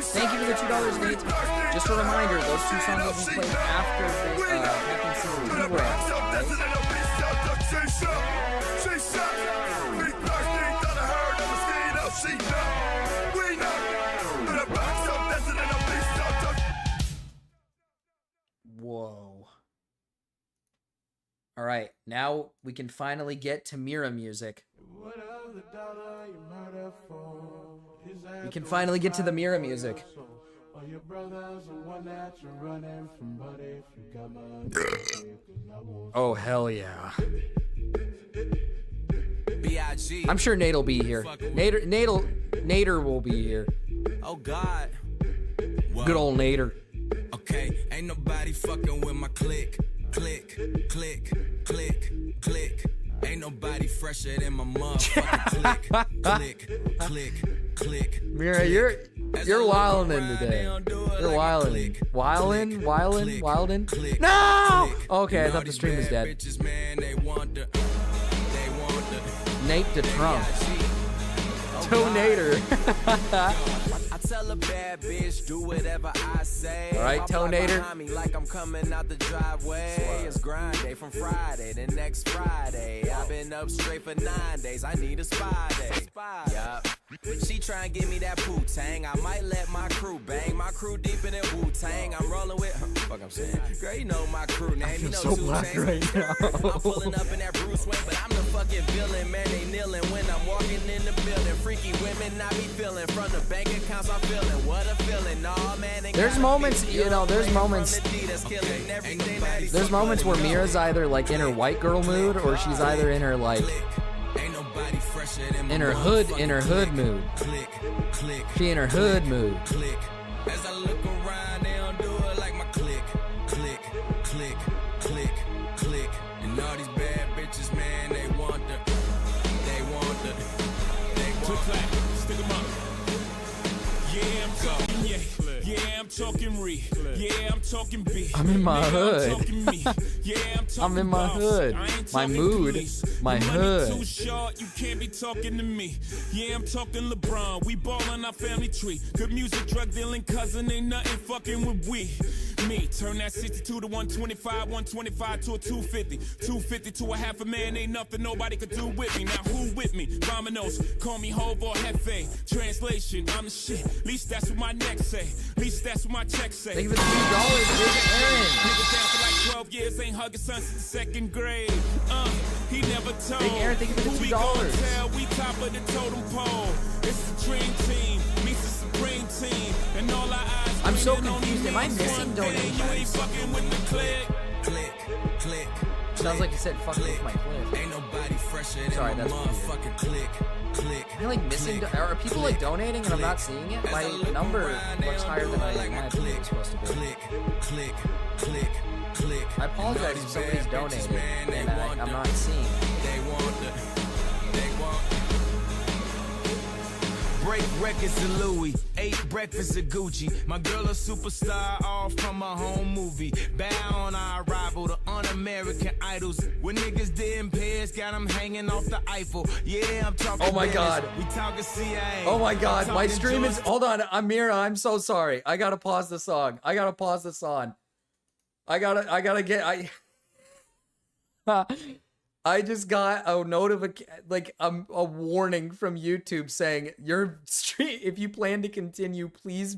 Thank you for the $2, Nate. Just a reminder, those two songs will be played after the Captain Season 2 rant, right? Whoa. All right, now we can finally get to Mira music. We can finally get to the Mira music. Oh, hell yeah. I'm sure Nate'll be here. Nader will be here. Oh God. Good old Nader. Okay, ain't nobody fucking with my click. Click, click, click, click. Ain't nobody fresher than my motherfucking click, click, click, click. Mira, you're wildin' today. You're wildin'. Wildin'? No! Okay, I thought the stream was dead. Nate the Trump. Tonator. I tell a bad bitch, do whatever I say. All right, Tonator. Me like I'm coming out the driveway. It's grind day from Friday to next Friday. I've been up straight for 9 days. I need a spy day. Yup. She try and give me that poo-tang. I might let my crew bang. My crew deep in that Wu-Tang. I'm rolling with fuck I'm saying. Girl, you know my crew name. You know so black right now. I'm pulling up in that Bruce Wayne, but I'm the fucking villain. Man, they kneeling when I'm walking in the building. Freaky women I be feeling. From the bank accounts I'm feeling. What a feeling. Nah, man. There's moments, you know, there's moments where Mira's either like in her white girl mood or she's either in her like in her hood mood. She in her hood mood. As I look around, they don't do it like my click, click, click, click, click. And all these bad bitches, man, they want Stick 'em up. Yeah, I'm talking, yeah, I'm talking re. Yeah, I'm talking B. I'm in my hood. I'm talking me. Yeah, I'm talking I'm in my boss. hood. I ain't My talking mood. police. My Money hood. too short, you can't be talking to me. Yeah, I'm talking LeBron. We ballin' our family tree. Good music, drug dealing cousin, ain't nothing fucking with we. Me, turn that 62 to 125, 125 to a 250. 250 to a half a man, ain't nothing nobody could do with me. Now who with me? Vamonos, call me Hov or Hefe. Translation, I'm the shit. Least that's what my neck say. Least that's what my check say. Thank you for the $2, Big Aaron. Niggas down for like 12 years, ain't hugging son since the 2nd grade. He never told. Big Aaron, thank you for the Who we $2. gon' tell? We top of the totem pole. It's the dream team, meets the supreme team, and all our eyes. I'm so confused. Am I missing donations? You ain't fucking with the click. click, click. Sounds like you said fucking with my clip. Ain't nobody fresher than Sorry, my that's motherfucking click, click. Am I like missing? Are people like donating and I'm not seeing it? My number looks higher than I imagine it was supposed to be. Click, click, click, click. I apologize if somebody's donated and I'm not seeing it. They want break records of Louis, 8 breakfasts of Gucci. My girl a superstar, all from a home movie. Bow on our arrival to Un-American Idols. When niggas didn't pay us, got them hanging off the Eiffel. Yeah, I'm talking. Oh my business. God. We talking CIA. Oh my God, my Talking stream is. George- Hold on, Amira, I'm so sorry. I gotta pause the song. I gotta I just got a notification, like a warning from YouTube saying your stream. If you plan to continue, please.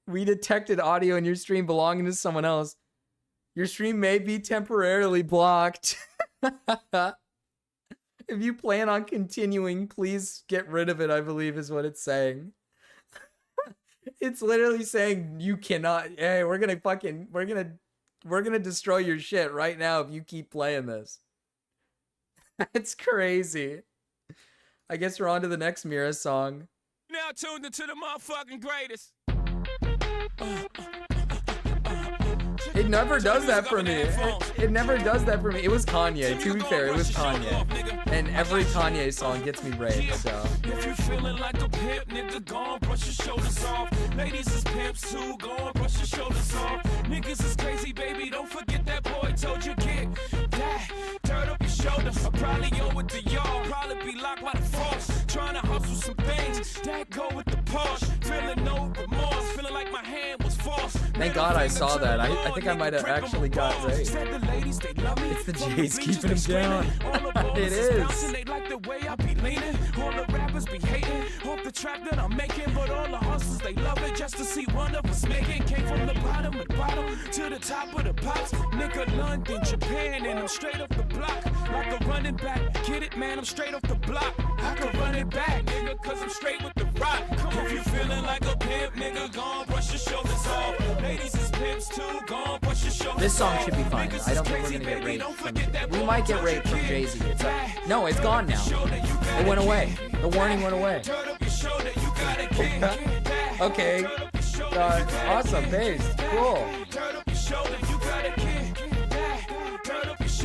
We detected audio in your stream belonging to someone else. Your stream may be temporarily blocked. If you plan on continuing, please get rid of it, I believe is what it's saying. It's literally saying you cannot. Hey, we're gonna destroy your shit right now if you keep playing this. That's crazy. I guess we're on to the next Mira song. Now tuned into the motherfucking greatest. It never does that for me. It never does that for me. It was Kanye. To be fair, it was Kanye. And every Kanye song gets me raped, so. If you feeling like a pimp, nigga, go on, brush your shoulders off. Ladies is pimps too, go on, brush your shoulders off. Niggas is crazy, baby, don't forget that boy told you get that. Turn up your shoulders, I probably owe it to y'all. Probably be locked by the force. Trying to hustle some things that go with the Porsche. Feeling no remorse, feeling like my hand was forced. Thank God I saw that. I think I might have actually got raped. It's the J's keeping him down. It is. They like the way I be leaning. All the rappers be hating off the trap that I'm making, but all the hustlers they love it just to see one of us making. Came from the bottom to the top of the pops. Nigga, London, Japan, and I'm straight off the block. Like a running back, get it, man? I'm straight off the block. I can run it back, nigga, cause I'm straight with the rock. Come on, if you feeling like a pimp, nigga, go on, brush your shoulders off. Ladies is pimps too, go on, brush your shoulders off. This song should be fine. I don't think we're gonna get raped from. We might get raped from Jay-Z. It's like, no, it's gone now. It went away. The warning went away. Okay. Awesome. Based. Cool.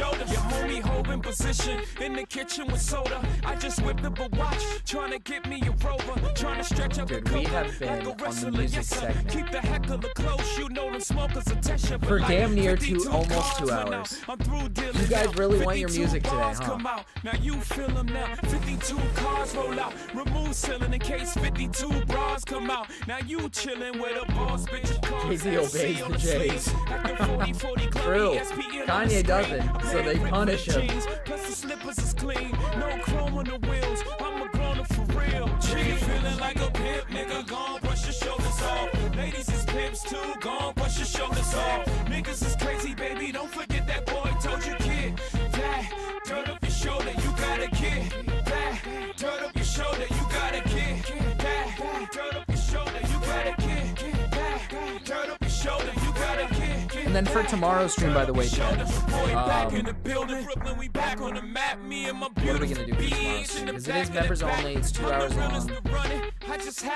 Your homie holding position in the kitchen with soda. I just whipped up a watch, trying to get me a rover, trying to stretch up the we have been on the music segment keep the heckler close, you know them smokers attention for damn near almost 2 hours. You guys really want your music today, huh? Now you feel them now. 52 cars roll out, remove ceiling in case 52 bras come out. Now you chilling with a boss bitch. Jay-Z obeys the J's. True. Kanye doesn't, so they punish him. Plus the slippers is clean, no chrome on the wheels. I'm a grown up for real. G feeling like a pimp, nigga. Go on, brush your shoulders off. Ladies is pimps too. Go on, brush your shoulders off. Niggas is crazy, baby. Don't forget that boy told you kid. That turn up your shoulder, you gotta get that. Turn up your shoulder, you gotta get that. Turn up your shoulder, you gotta get that. Turn up your shoulder, you gotta get. And then for tomorrow's stream, by the way, Chad, what are we gonna do for tomorrow's stream? Because it is members only, it's 2 hours long.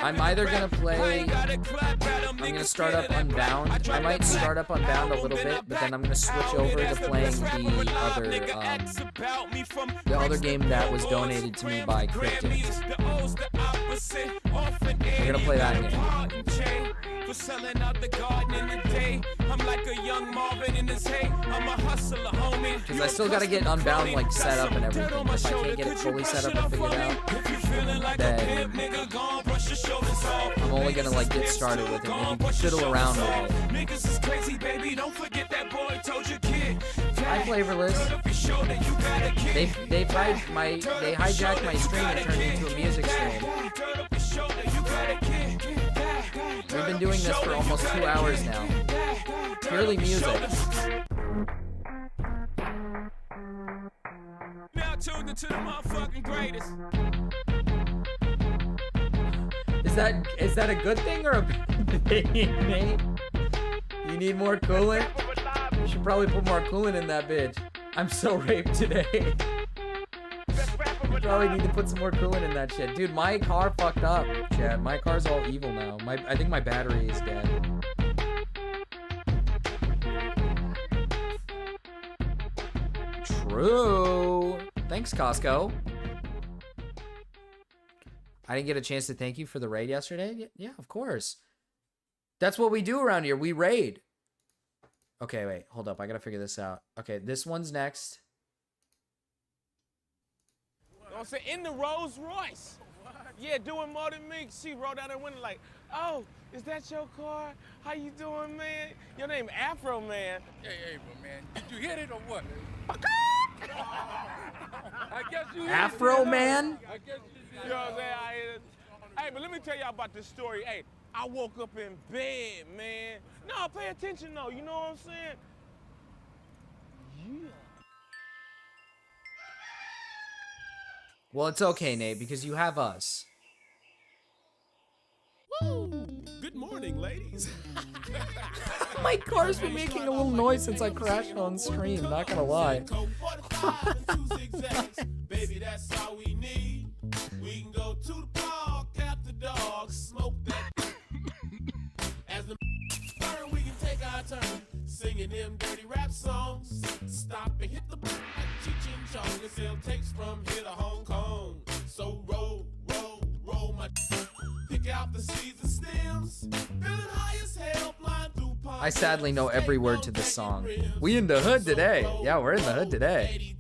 I'm either gonna play, I'm gonna start up Unbound. I might start up Unbound a little bit, but then I'm gonna switch over to playing the other game that was donated to me by Cryptid. We're gonna play that game. For selling out the garden in the day, I'm like a young Marvin in his hay. I'm a hustler, homie. Because I still gotta get Unbound like set up and everything. If I can't get it fully set up and figured out, then I'm only gonna like get started with it and maybe fiddle around with it. Niggas is crazy, baby. Don't forget that boy told you kid. Hi, Flavorless. They hijacked my stream and turned it into a music stream. We've been doing this for almost 2 hours now. Purely music. Now tuned into the motherfucking greatest. Is that a good thing or a bad thing, mate? You need more coolant? You should probably put more coolant in that bitch. I'm so raped today. You probably need to put some more coolant in that shit. Dude, my car fucked up, Chad. My car's all evil now. I think my battery is dead. True. Thanks, Costco. I didn't get a chance to thank you for the raid yesterday. Yeah, of course. That's what we do around here. We raid. Okay, wait. Hold up. I gotta figure this out. Okay, this one's next. Don't say in the Rolls Royce. What? Yeah, doing more than me. She rolled down her window like, oh, is that your car? How you doing, man? Your name Afro Man. Hey, man, did you hit it or what? I guess you Afro Man? I guess You know what I'm saying? I hit it. Hey, but let me tell y'all about this story. Hey, I woke up in bed, man. No, pay attention though. You know what I'm saying? Yeah. Well, it's okay, Nate, because you have us. Woo! Good morning, ladies. My car's been making a little noise since I crashed on stream, not gonna lie. Baby, that's all we need. We can go to the park, after dog, smoke that. As the burn, we can take our turn, singing them dirty rap songs. Stop and hit the like Cheech and Chong and sell tapes from here to Hong Kong. So roll, roll, roll my. Pick out the seeds and stems. Feeling high as hell, flying through palm. I sadly know every word to this song. We in the hood today. Yeah, we're in the hood today.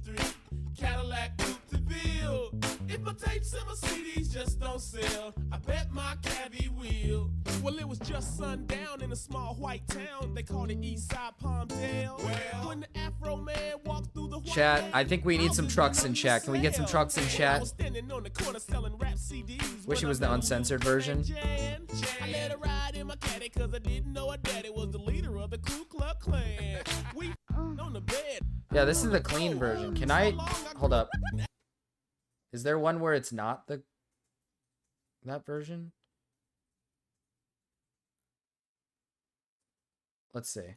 Cadillac Coupe de Ville. If my tapes and my CDs just don't sell, I bet my cabbie will. Well, it was just sundown in a small white town. They called it Eastside Palmdale. Well, when the Afro Man walked through the Chat, I think we need some trucks in chat. Can we get some trucks in chat? Wish it was the uncensored version. I let her ride in my caddy cause I didn't know her daddy was the leader of the Ku Klux Klan. We on the bed. Yeah, this is the clean version. Can I... Hold up. Is there one where it's not that version? Let's see.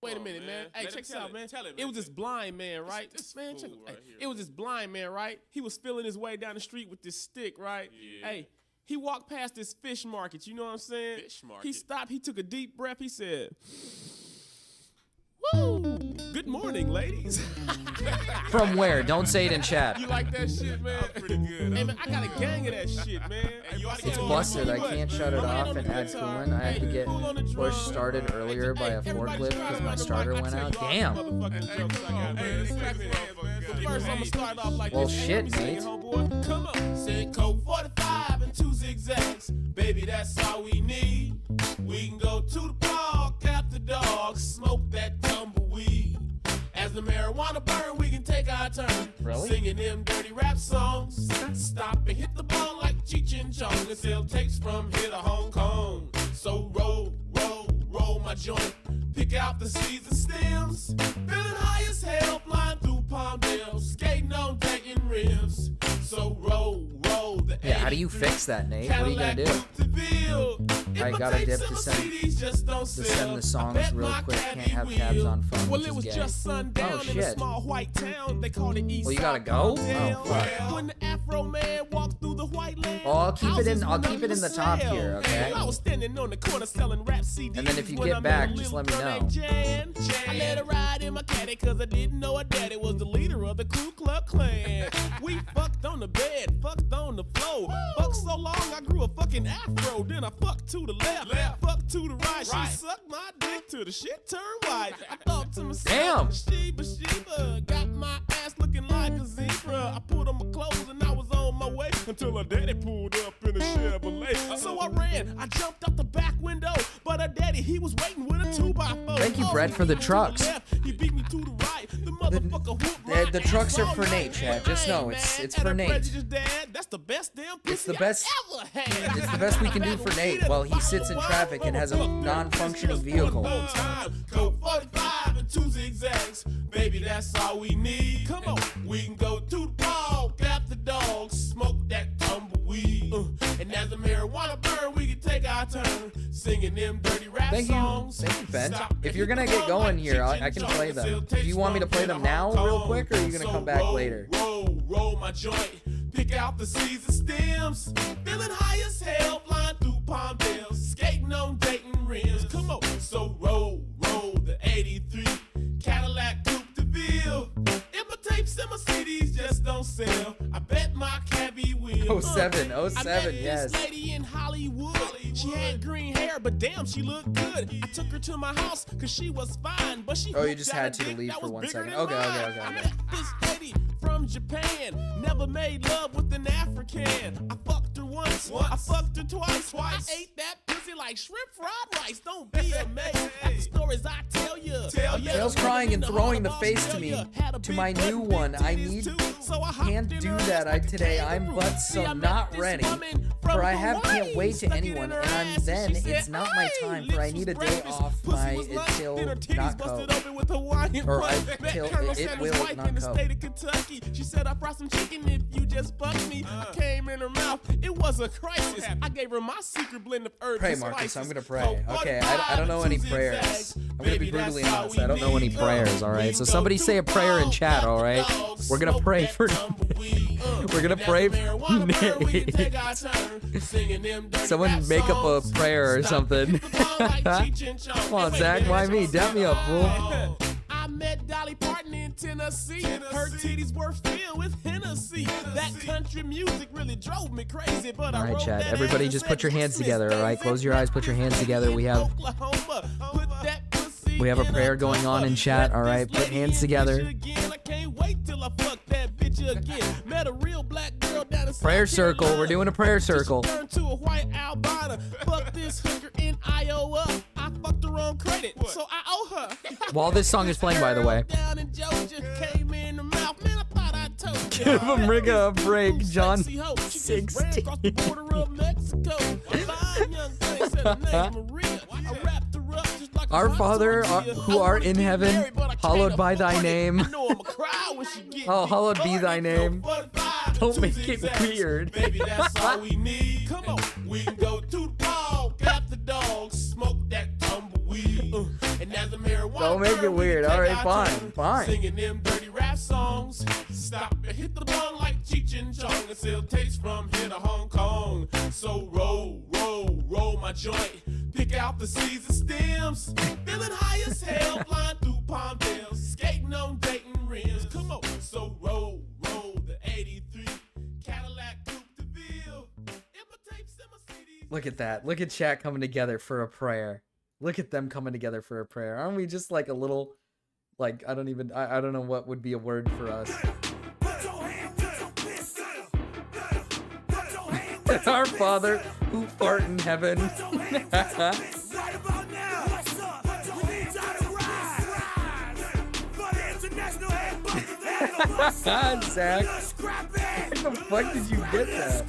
Wait a minute, man. Hey, check this out, man. It was this blind man, right? Man, check it. It was this blind man, right? He was feeling his way down the street with this stick, right? Yeah. Hey, he walked past this fish market. You know what I'm saying? Fish market. He stopped. He took a deep breath. He said, "Woo! Good morning, ladies." From where? Don't say it in chat. You like that shit, man? Pretty good. Hey, man, I got a gang of that shit, man. It's busted. I can't shut it off and add coolant. I had to get push started earlier by a forklift because my starter went out. Damn. Well, shit, mate. Come on. Said Coke 45 and 2 zigzags. Baby, that's all we need. We can go to the park, after dog, smoke that tumbleweed. As the marijuana burn, we can take our turn. Really? Singing them dirty rap songs. Stop and hit the ball like Cheech and Chong and sell tapes from here to Hong Kong. So roll, roll, roll my joint. Pick out the seeds and stems. Feeling high as hell, flying through Palmdale. Skating on Dayton rims. So roll, roll the Yeah, how do you fix that, Nate? What are you gonna do? I gotta dip to send the songs real quick. Can't have tabs on phone. Well, it was just sundown oh, in a small white town. They called it East. Well, you gotta go? Oh, fuck. When the Afro Man walked through the white land. Oh, I'll keep it in the top here, okay? I was standing on the corner selling rap CDs. And then if you get back, just let me know. I let her ride in my caddy cause I didn't know her daddy was the leader of the Ku Klux Klan. We fucked on the bed, fucked on the floor. Fucked so long I grew a fucking afro. Then I fucked to the left, fucked to the right. She sucked my dick till the shit turned white. I thought to myself, Sheba, got my ass looking like a zebra. I put on my clothes and I was on my way until her daddy pulled up in a Chevrolet. So I ran, I jumped out the back window, but her daddy, he was waiting with a 2x4. Thank you, Brett, for the trucks. He beat me to the right. The motherfucker the trucks are for Nate, Chad. Just know it's for Nate. That's the best damn It's the best. It's the best we can do for Nate while he sits in traffic and has a non-functioning vehicle. Go 45 and 2 zigzags, baby. That's all we need. Come on, we can go to the park, after dog, smoke that tumbleweed. And as the marijuana burn, we can take our turn singing them dirty rap songs. Thank you, Ben. If you're gonna get going here, I can play them. Do you want me to play them now, real quick, or are you gonna come back later? Roll my joint. Pick out the seeds and stems. Feeling high as hell, flying through Palmdale, skating on Dayton rims. Come on, so roll the 83 Cadillac Coupe de Ville. If my tapes and my CDs just don't sell, I bet my cabbie will. 07, I met yes. this lady in Hollywood. She had green hair, but damn, she looked good. I took her to my house cause she was fine, but she. Oh, you just had to leave for 1 second. Okay. I met this lady from Japan. Never made love with an African. I fucked her once. I fucked her twice. I ate that pussy like shrimp fried rice. Don't be amazed at the stories I tell you. Tails crying and throwing the face to me, to my new one. I can't do that today. I'm but so not ready. For I can't wait to anyone, and then it's not my time. For I need a day off my till not go, or till it will not go. She said I brought some chicken if you just fuck me. I came in her mouth. It was a crisis. I gave her my secret blend of herbs. Pray, Marcus. I'm gonna pray. Okay, I don't know any prayers. I'm gonna be brutally honest. I don't know any prayers. All right. So somebody say a prayer in chat. All right. We're gonna pray for. We're gonna pray for Nate. Someone make up a prayer or something. Come on, Zach. Why me? Dap me up, fool. I met Dolly Parton in Tennessee. Her titties were filled with Hennessy. That country music really drove me crazy. But all right, Chad. Everybody just put your hands together, all right? Close your eyes, put your hands together. We have a prayer going on in chat, all right? Put hands together. Prayer circle. We're doing a prayer circle. While this song is playing, by the way. Give him Riga a break, John 16. Our Father who art in heaven, hallowed by thy name. Oh, hallowed be thy name. Don't make it weird. Baby, that's all we need. Come on, we can go to the ball, got the dog, smoke that tumbleweed. And as the marijuana don't make it weird. All right, fine. Singing them dirty rap songs. Stop and hit the bong like Cheech and Chong and still taste from here to Hong Kong. So roll my joint. Pick out the seeds and stems. Feeling high as hell, flying through Palmdale, skating on Dayton rims. Come on, so roll the 83 Cadillac Coupe de Ville. Look at that. Look at chat coming together for a prayer. Look at them coming together for a prayer. Aren't we just like a little, like, I don't know what would be a word for us. Our Father who art in heaven. Zach, where the fuck did you get that?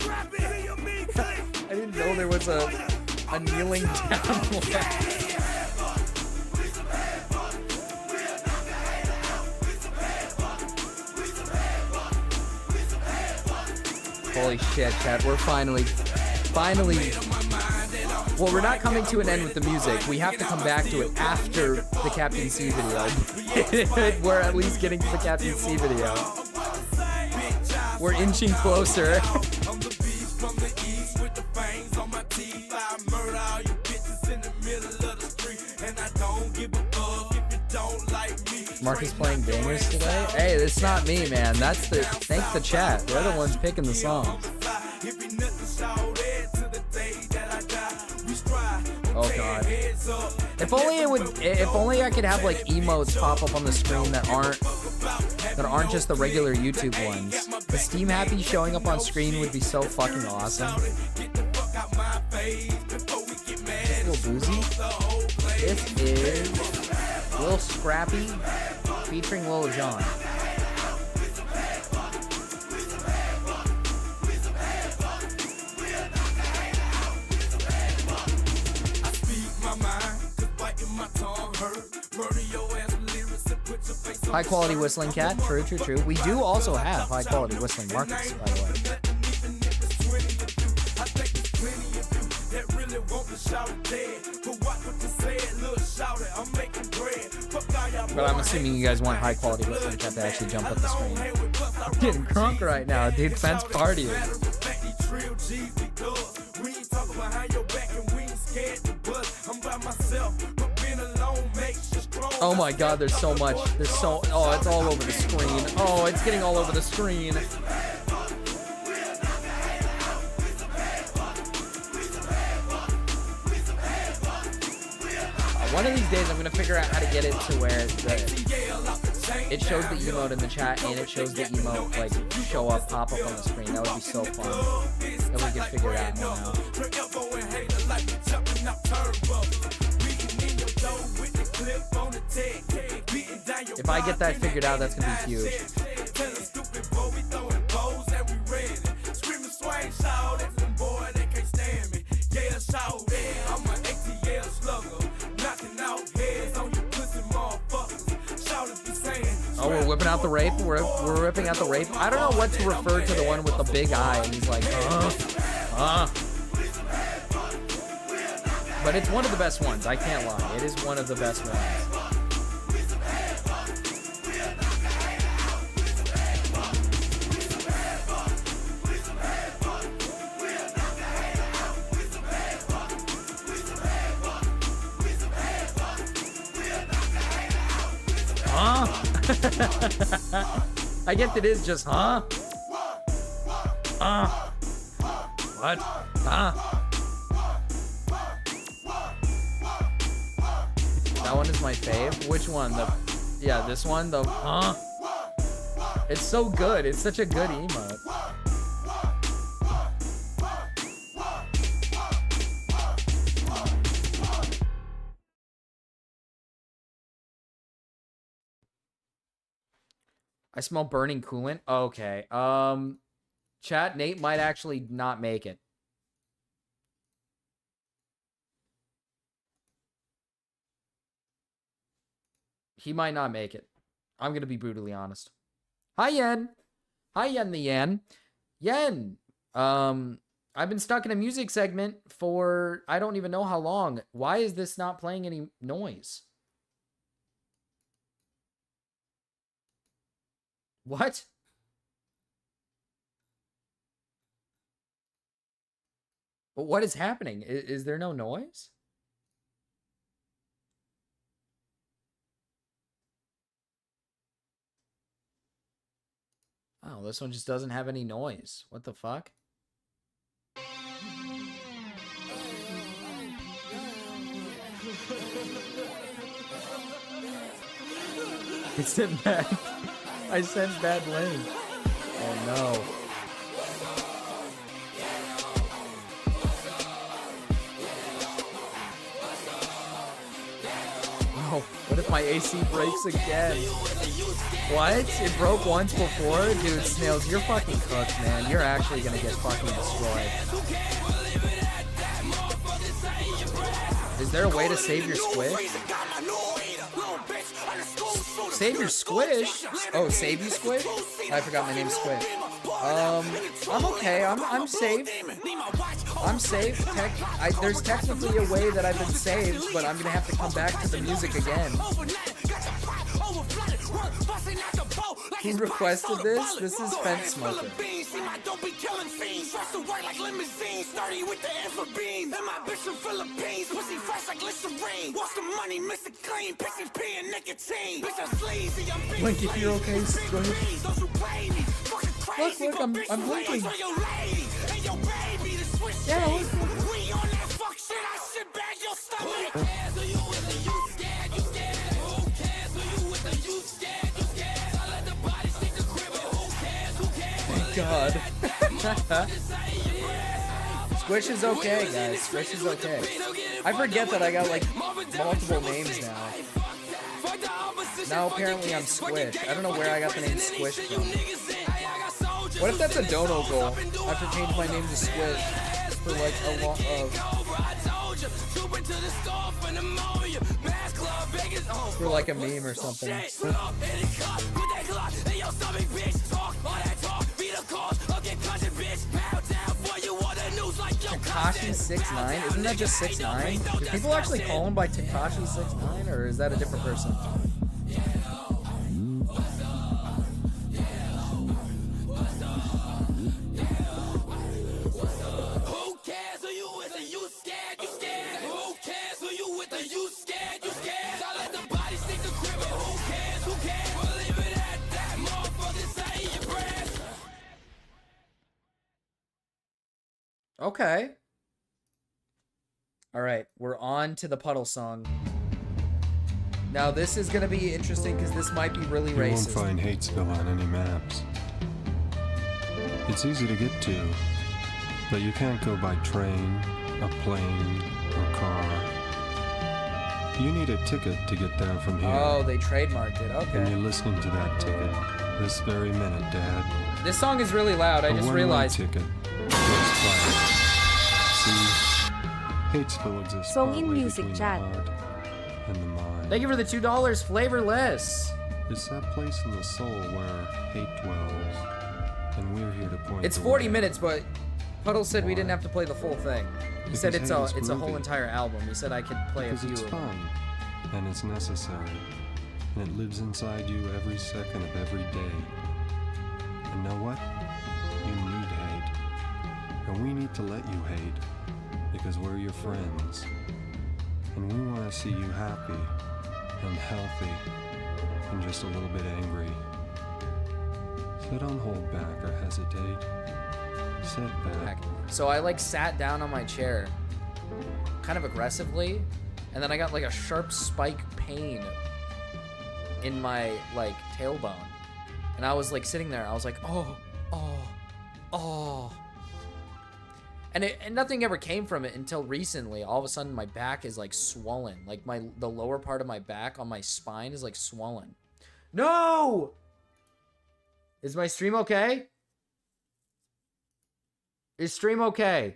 I didn't know there was a kneeling down one. Holy shit, chat. We're finally. Well, we're not coming to an end with the music. We have to come back to it after the Captain C video. We're at least getting to the Captain C video. We're inching closer. Marcus playing bangers today? Hey, it's not me, man. Thank the chat. They're the ones picking the songs. Oh god. If only I could have like emotes pop up on the screen that aren't just the regular YouTube ones. The Steam Happy showing up on screen would be so fucking awesome. Just a little boozy. This is Lil Scrappy featuring Lil Jon. High quality whistling cat. True. We do also have high quality whistling Marcus, by the way. But I'm assuming you guys want high quality whistling cat to actually jump up the screen. I'm getting crunk right now, dude. Fence partying. Oh my god, there's so much. Oh, it's all over the screen. Oh, it's getting all over the screen. One of these days, I'm gonna figure out how to get it to where it shows the emote in the chat and it shows the emote like show up, pop up on the screen. That would be so fun. Then we can figure that one out. If I get that figured out, that's gonna be huge. Oh, we're whipping out the rape. We're ripping out the rape. I don't know what to refer to the one with the big eye, and he's like, But it's one of the best ones. I can't lie. It is one of the best ones. I guess it is just, What? That one is my fave. Which one? Yeah, this one. It's so good. It's such a good emote. I smell burning coolant. Okay. Chat, Nate might actually not make it. He might not make it. I'm going to be brutally honest. Hi, Yen. Hi, Yen the Yen. Yen. I've been stuck in a music segment for I don't even know how long. Why is this not playing any noise? What? But what is happening? Is there no noise? Oh, this one just doesn't have any noise. What the fuck? I sent bad link. Oh no. Oh, what if my AC breaks again? What? It broke once before? Dude, Snails, you're fucking cooked, man. You're actually gonna get fucking destroyed. Is there a way to save your squish? Save your squish? Oh, save you squish? I forgot my name's Squish. I'm okay. I'm safe. I'm safe. There's technically a way that I've been saved, but I'm gonna have to come back to the music again. Who requested this? This is Fence Smoker. Blink if you're okay, Look, I'm blinking. Yeah, look. Thank God. Squish is okay, guys. Squish is okay. I forget that I got like multiple names now. Now apparently I'm Squish. I don't know where I got the name Squish from. What if that's a dono goal? I have to change my name to Squish for like a lot of... For like a meme or something. Tekashi 6ix9ine? Isn't that just 6ix9ine? Do people actually call him by Tekashi 6ix9ine, or is that a different person? Okay. All right, we're on to the puddle song. Now this is gonna be interesting because this might be really You won't racist. find Hatesville on any maps. It's easy to get to, but you can't go by train, a plane, or car. You need a ticket to get there from here. Oh, they trademarked it. And Okay. you're listening to that ticket this very minute, Dad. This song is really loud. I A just one-way realized. ticket. First class. See, Hatesville exists Song in partway music between chat. the heart and the mind. Thank you for the $2. Flavorless. It's that place in the soul where hate dwells, and we're here to point. It's the 40 way. minute, but Puddle said we didn't have to play the full thing. He said Because it's hate is a whole groovy. entire album. He said I could play a Because few it's of them. fun, and it's necessary, and it lives inside you every second of every day. And know what? You need hate, and we need to let you hate, because we're your friends, and we want to see you happy and healthy and just a little bit angry. So don't hold back or hesitate. Sit back. So I like sat down on my chair kind of aggressively, and then I got like a sharp spike pain in my like tailbone. And I was like sitting there, I was like, oh. And nothing ever came from it until recently. All of a sudden my back is like swollen. Like the lower part of my back on my spine is like swollen. No! Is my stream okay? Is stream okay?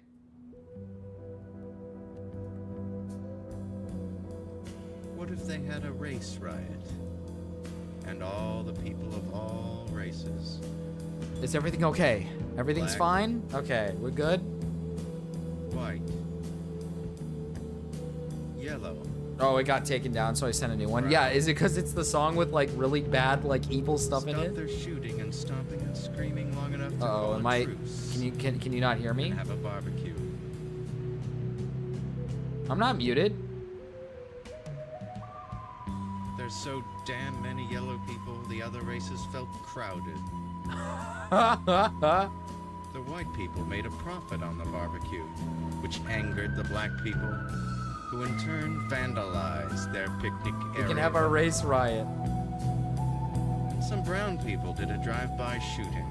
What if they had a race riot? And all the people of all races. Is everything okay? Everything's Black. fine? Okay, we're good? White. Yellow. Oh, it got taken down, so I sent a new one. Yeah, is it because it's the song with like really bad, like evil stuff in Stop it? their shooting and stomping and screaming long enough to call Oh, a am I? truce Can you not hear me? and have a barbecue. I'm not muted. There's so damn many yellow people, the other races felt crowded. The white people made a profit on the barbecue, which angered the black people, who in turn vandalized their picnic area. We can have our race riot. Some brown people did a drive-by shooting.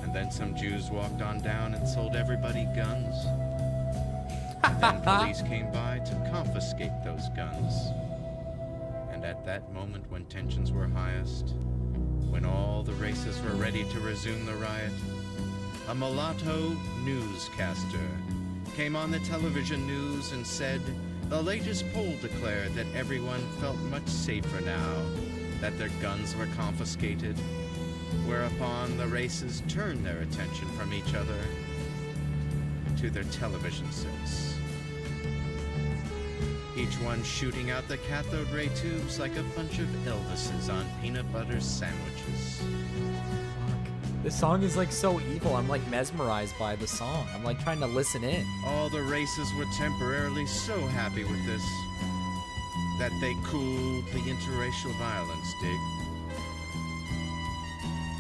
And then some Jews walked on down and sold everybody guns. And then police came by to confiscate those guns. And at that moment when tensions were highest, when all the races were ready to resume the riot, a mulatto newscaster came on the television news and said the latest poll declared that everyone felt much safer now that their guns were confiscated, whereupon the races turned their attention from each other to their television sets. Each one shooting out the cathode ray tubes like a bunch of Elvises on peanut butter sandwiches. This song is like so evil. I'm like mesmerized by the song. I'm like trying to listen in. All the races were temporarily so happy with this that they cooled the interracial violence, dig?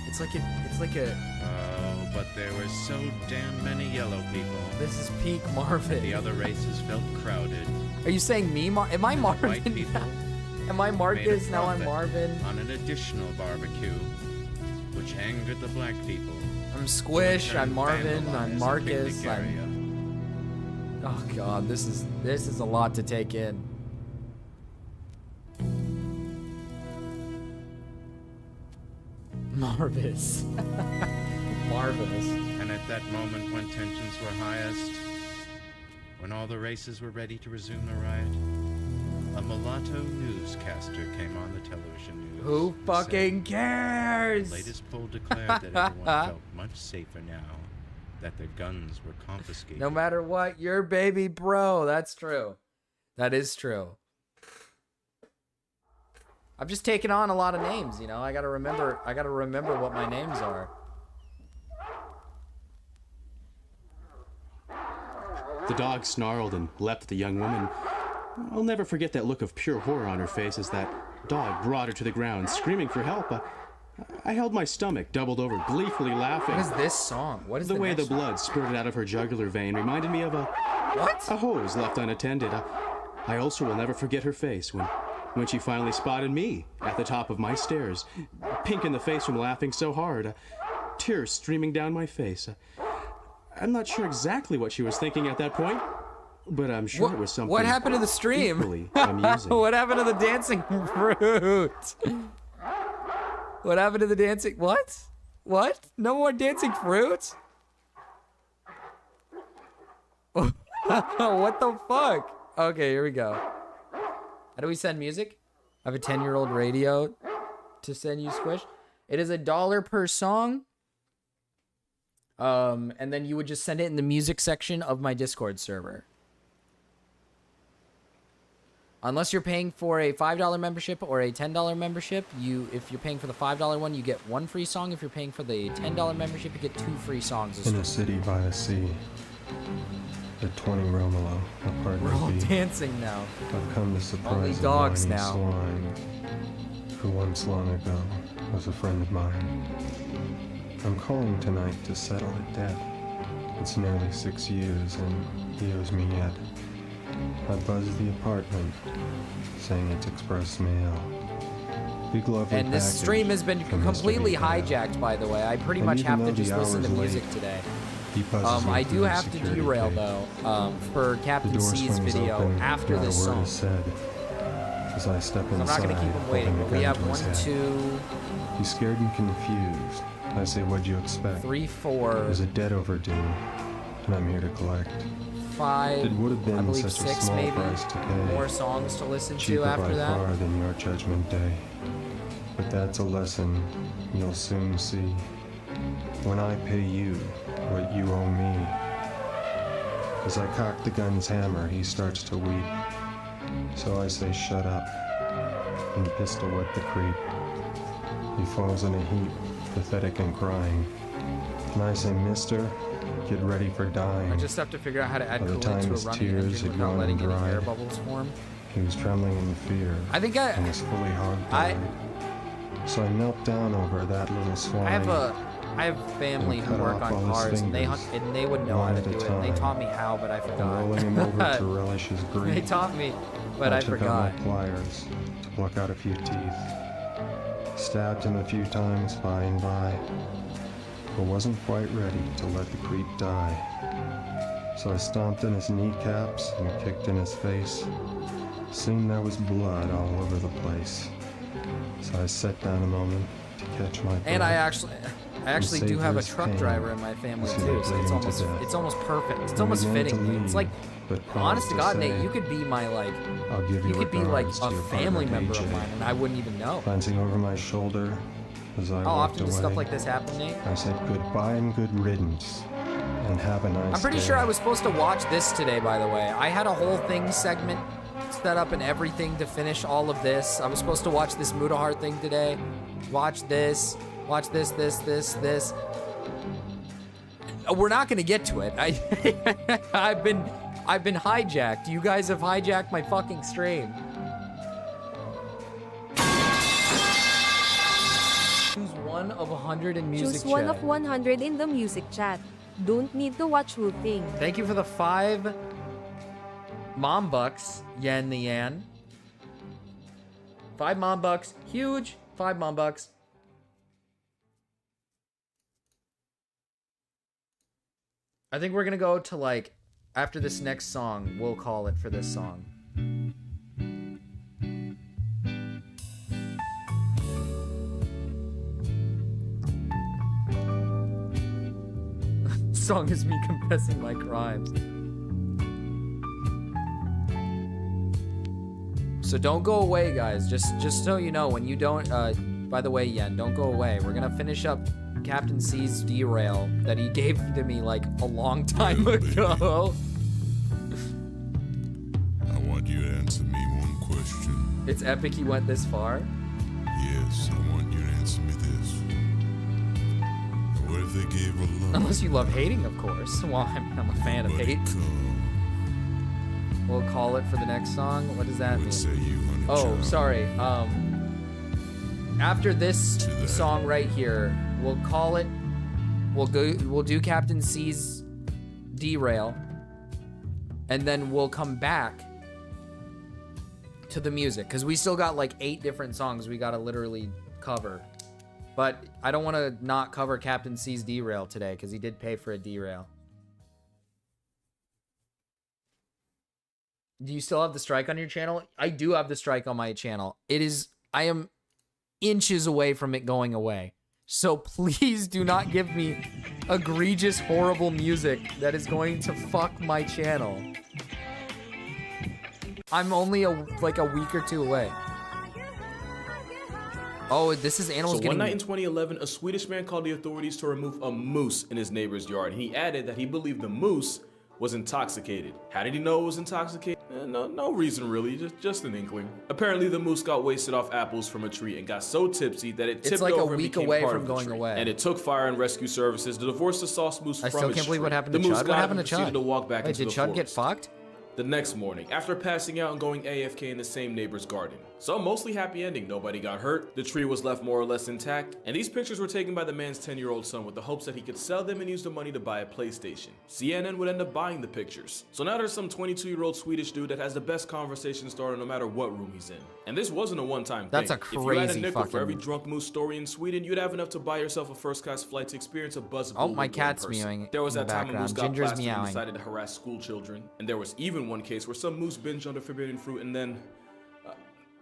It's like a. Oh, but there were so damn many yellow people. This is peak Marvin. The other races felt crowded. Are you saying me, am I Marvin? White people Am I made a Marcus? Now I'm profit Marvin. on an additional barbecue, which angered the black people. I'm Squish. who in I'm turn Marvin. vandalized I'm the Marcus. picnic area. Oh god, this is a lot to take in. Marvis. Marvelous. And at that moment when tensions were highest, when all the races were ready to resume the riot, a mulatto newscaster came on the television news. Who and fucking said, cares? The latest poll declared that everyone felt much safer now that their guns were confiscated. No matter what, you're baby bro. That's true. That is true. I've just taken on a lot of names, you know. I gotta remember what my names are. The dog snarled and leapt at the young woman. I'll never forget that look of pure horror on her face as that dog brought her to the ground, screaming for help. I held my stomach, doubled over, gleefully laughing. What is this song? What is the way next the blood spurted out of her jugular vein reminded me of a hose left unattended. I also will never forget her face when when she finally spotted me at the top of my stairs, pink in the face from laughing so hard, tears streaming down my face. I'm not sure exactly what she was thinking at that point, but I'm sure it was something. What happened to the stream? Equally amusing. What happened to the dancing fruit? What happened to the dancing? What? What? No more dancing fruit? What the fuck? Okay, here we go. How do we send music? I have a 10-year-old radio to send you Squish. It is $1 per song. And then you would just send it in the music section of my Discord server. Unless you're paying for a $5 membership or a $10 membership, if you're paying for the $5 one, you get 1 free song. If you're paying for the $10 membership, you get 2 free songs. In a city by a sea, at 20 Romolo, apartment We're all B, dancing now. I've come to surprise Only a dogs whiny now. swine, who once long ago was a friend of mine. I'm calling tonight to settle a debt. It's nearly 6 years and he owes me yet. I buzzed the apartment, saying it's express mail. Big lovely And this package stream has been from Mr. completely Vito. hijacked, by the way. I pretty And much even have to though the just listen to hour's music late, today. he buzzes me I through do the have to security derail gate. though, for The Captain door C's swings video open, after not this a word song. is said. As I step I'm inside, not gonna keep him waiting, holding a but we gun have to his 1, head. 2, He's scared and confused. I say, what'd you expect? 3, 4. There's a debt overdue, and I'm here to collect. 5, It would have been I believe such a 6 small maybe. price to pay. More songs to listen Cheaper to after by that. far than your judgment day. But that's a lesson you'll soon see. When I pay you what you owe me. As I cock the gun's hammer, he starts to weep. So I say, shut up, and pistol whip the creep. He falls in a heap, pathetic and crying. And I say, mister, get ready for dying. I just have to figure out how to add By the coolant time to a his running tears engine had without gone letting and any air dried, bubbles form. he was trembling in fear. I think and was fully hog-tied. So I knelt down over that little swine. I have family and who cut work off all on his cars, and they fingers, would know how one to at a do it. And they time, taught me how, but I and forgot. rolling him over to relish his grief. They taught me, but I took forgot. out my pliers to pluck out a few teeth. Stabbed him a few times by and by, but wasn't quite ready to let the creep die. So I stomped in his kneecaps and kicked in his face. Soon there was blood all over the place. So I sat down a moment to catch my breath. And I actually do savor have a his truck pain driver in my family as he too, lay so bleeding to death. it's almost perfect. It's I almost began to fitting. It's leave, like, but honest to promised God, to Nate, say, you could be my like, I'll give you could be like regards a to your family partner, member of AJ. mine, and I wouldn't even know. Glancing over my shoulder as I How walked often away, does stuff like this happen, Nate? I said goodbye and good riddance, and have a nice I'm pretty day. sure I was supposed to watch this today, by the way. I had a whole thing segment set up and everything to finish all of this. I was supposed to watch this Mutahar thing today. Watch this, this. We're not gonna get to it. I've been hijacked. You guys have hijacked my fucking stream. Choose one of 100 in music Choose one chat. of 100 in the music chat. Don't need to watch whole thing. Thank you for the 5 mom bucks, Yen the Yan. 5 mom bucks, huge. 5 mom bucks. I think we're gonna go to like after this next song. We'll call it for this song. Song is me confessing my crimes. So don't go away, guys. Just so you know, when you don't, by the way, Yen, don't go away. We're gonna finish up Captain C's derail that he gave to me like a long time ago. I want you to answer me one question. It's epic he went this far. Yes, I want you to answer me this. What if they gave a love? Unless you love hating, of course. Well, I'm a fan of hate. We'll call it for the next song. What does that mean? Oh, sorry. After this song right here, we'll call it. We'll do Captain C's derail, and then we'll come back to the music, because we still got like 8 different songs we gotta literally cover. But I don't want to not cover Captain C's derail today, because he did pay for a derail. Do you still have the strike on your channel? I do have the strike on my channel. I am inches away from it going away. So please do not give me egregious, horrible music that is going to fuck my channel. I'm only like a week or 2 away. Oh, this is animals So one night in 2011, a Swedish man called the authorities to remove a moose in his neighbor's yard. He added that he believed the moose was intoxicated. How did he know it was intoxicated? No reason really, just an inkling. Apparently the moose got wasted off apples from a tree and got so tipsy that it tipped like a over and week became away part from of the going tree. away. And it took fire and rescue services to divorce the sauce moose I from still its can't believe what tree. happened The to moose Chud. got What up happened and to proceeded Chud? to walk back Wait, into did the Chud get forest. fucked? The next morning, after passing out and going AFK in the same neighbor's garden. So mostly happy ending, nobody got hurt, the tree was left more or less intact, and these pictures were taken by the man's 10-year-old son with the hopes that he could sell them and use the money to buy a PlayStation. CNN would end up buying the pictures. So now there's some 22-year-old Swedish dude that has the best conversation starter no matter what room he's in. And this wasn't a one-time thing. That's a If you had a crazy nickel for fucking- every drunk moose story in Sweden, you'd have enough to buy yourself a first-class flight to experience a buzz of Oh, bull my in cat's person. mewing There was in that the time a moose background. got Ginger's plastered and meowing. decided to harass school children. And there was even one case where some moose binged on the forbidden fruit and then...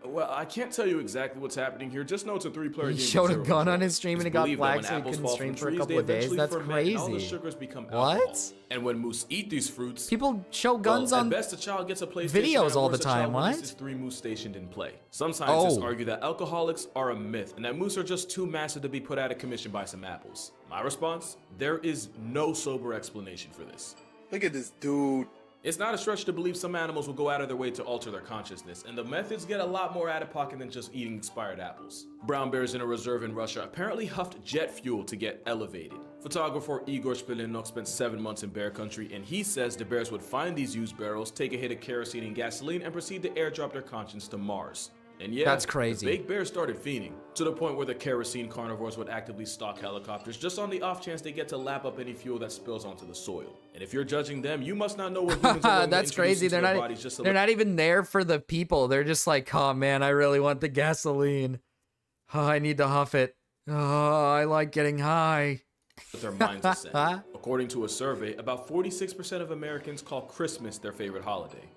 well, I can't tell you exactly what's happening here. Just know it's a 3-player game. He with showed a zero gun control. on his stream and It's it got believed that flagged when so he apples couldn't fall stream from for a trees, couple they of days. eventually That's ferment and all the crazy. sugars become What? alcohol. And when moose eat these fruits, People show guns well, on at best a child gets a PlayStation. videos at all the worst, a child time. What? witnesses 3 moose stationed in play. Some scientists Oh. argue that alcoholics are a myth and that moose are just too massive to be put out of commission by some apples. My response? There is no sober explanation for this. Look at this dude. It's not a stretch to believe some animals will go out of their way to alter their consciousness, and the methods get a lot more out of pocket than just eating expired apples. Brown bears in a reserve in Russia apparently huffed jet fuel to get elevated. Photographer Igor Shpilinok spent 7 months in bear country, and he says the bears would find these used barrels, take a hit of kerosene and gasoline, and proceed to airdrop their conscience to Mars. And yeah, That's crazy. the baked bears started fiending, to the point where the kerosene carnivores would actively stalk helicopters just on the off chance they get to lap up any fuel that spills onto the soil. And if you're judging them, you must not know what humans are willing That's to crazy. introduce They're into their not. bodies just to They're let not even there for the people. They're just like, oh man, I really want the gasoline. Oh, I need to huff it. Oh, I like getting high. their minds are set. According to a survey, about 46% of Americans call Christmas their favorite holiday.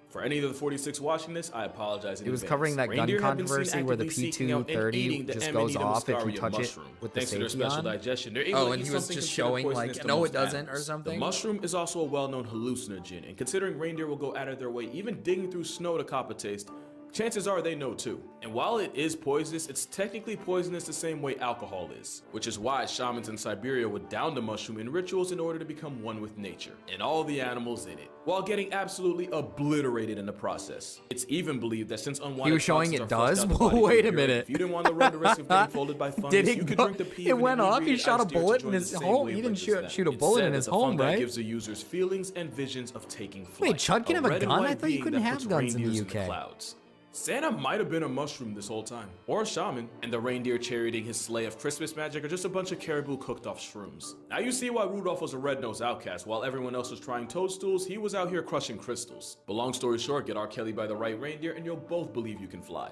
For any of the 46 watching this, I apologize in It was advance. covering that gun Reindeer have been seen controversy where the actively seeking out and eating P230 the just goes Amanita off if you muscaria touch it mushroom. with the Thanks to their safety special on. digestion, they're able Oh, to and eat he was something just considered showing poisonous like, to no, it most doesn't, or animals. something. The mushroom is also a well-known hallucinogen, and considering reindeer will go out of their way, even digging through snow to cop a taste, chances are they know too. And while it is poisonous, it's technically poisonous the same way alcohol is, which is why shamans in Siberia would down the mushroom in rituals in order to become one with nature and all the animals in it, while getting absolutely obliterated in the process. It's even believed that since unwanted He was showing toxins it are flushed does? out the body Wait through a urine, minute. if you didn't want to run the risk of getting folded by fungus, Did it you could go- drink the pee it of an went off? He inebriated shot a ice deer to bullet join in the his same home? He wavelength didn't as shoot- them. shoot a It's bullet said in that his the home, fungi right? gives the users feelings and visions of taking flight. Wait, Chud can have a red and gun? I white thought you being couldn't that have puts guns in the reindeers UK. clouds. Santa might have been a mushroom this whole time, or a shaman, and the reindeer charioting his sleigh of Christmas magic are just a bunch of caribou cooked off shrooms. Now you see why Rudolph was a red-nosed outcast. While everyone else was trying toadstools, he was out here crushing crystals. But long story short, get R. Kelly by the right reindeer and you'll both believe you can fly.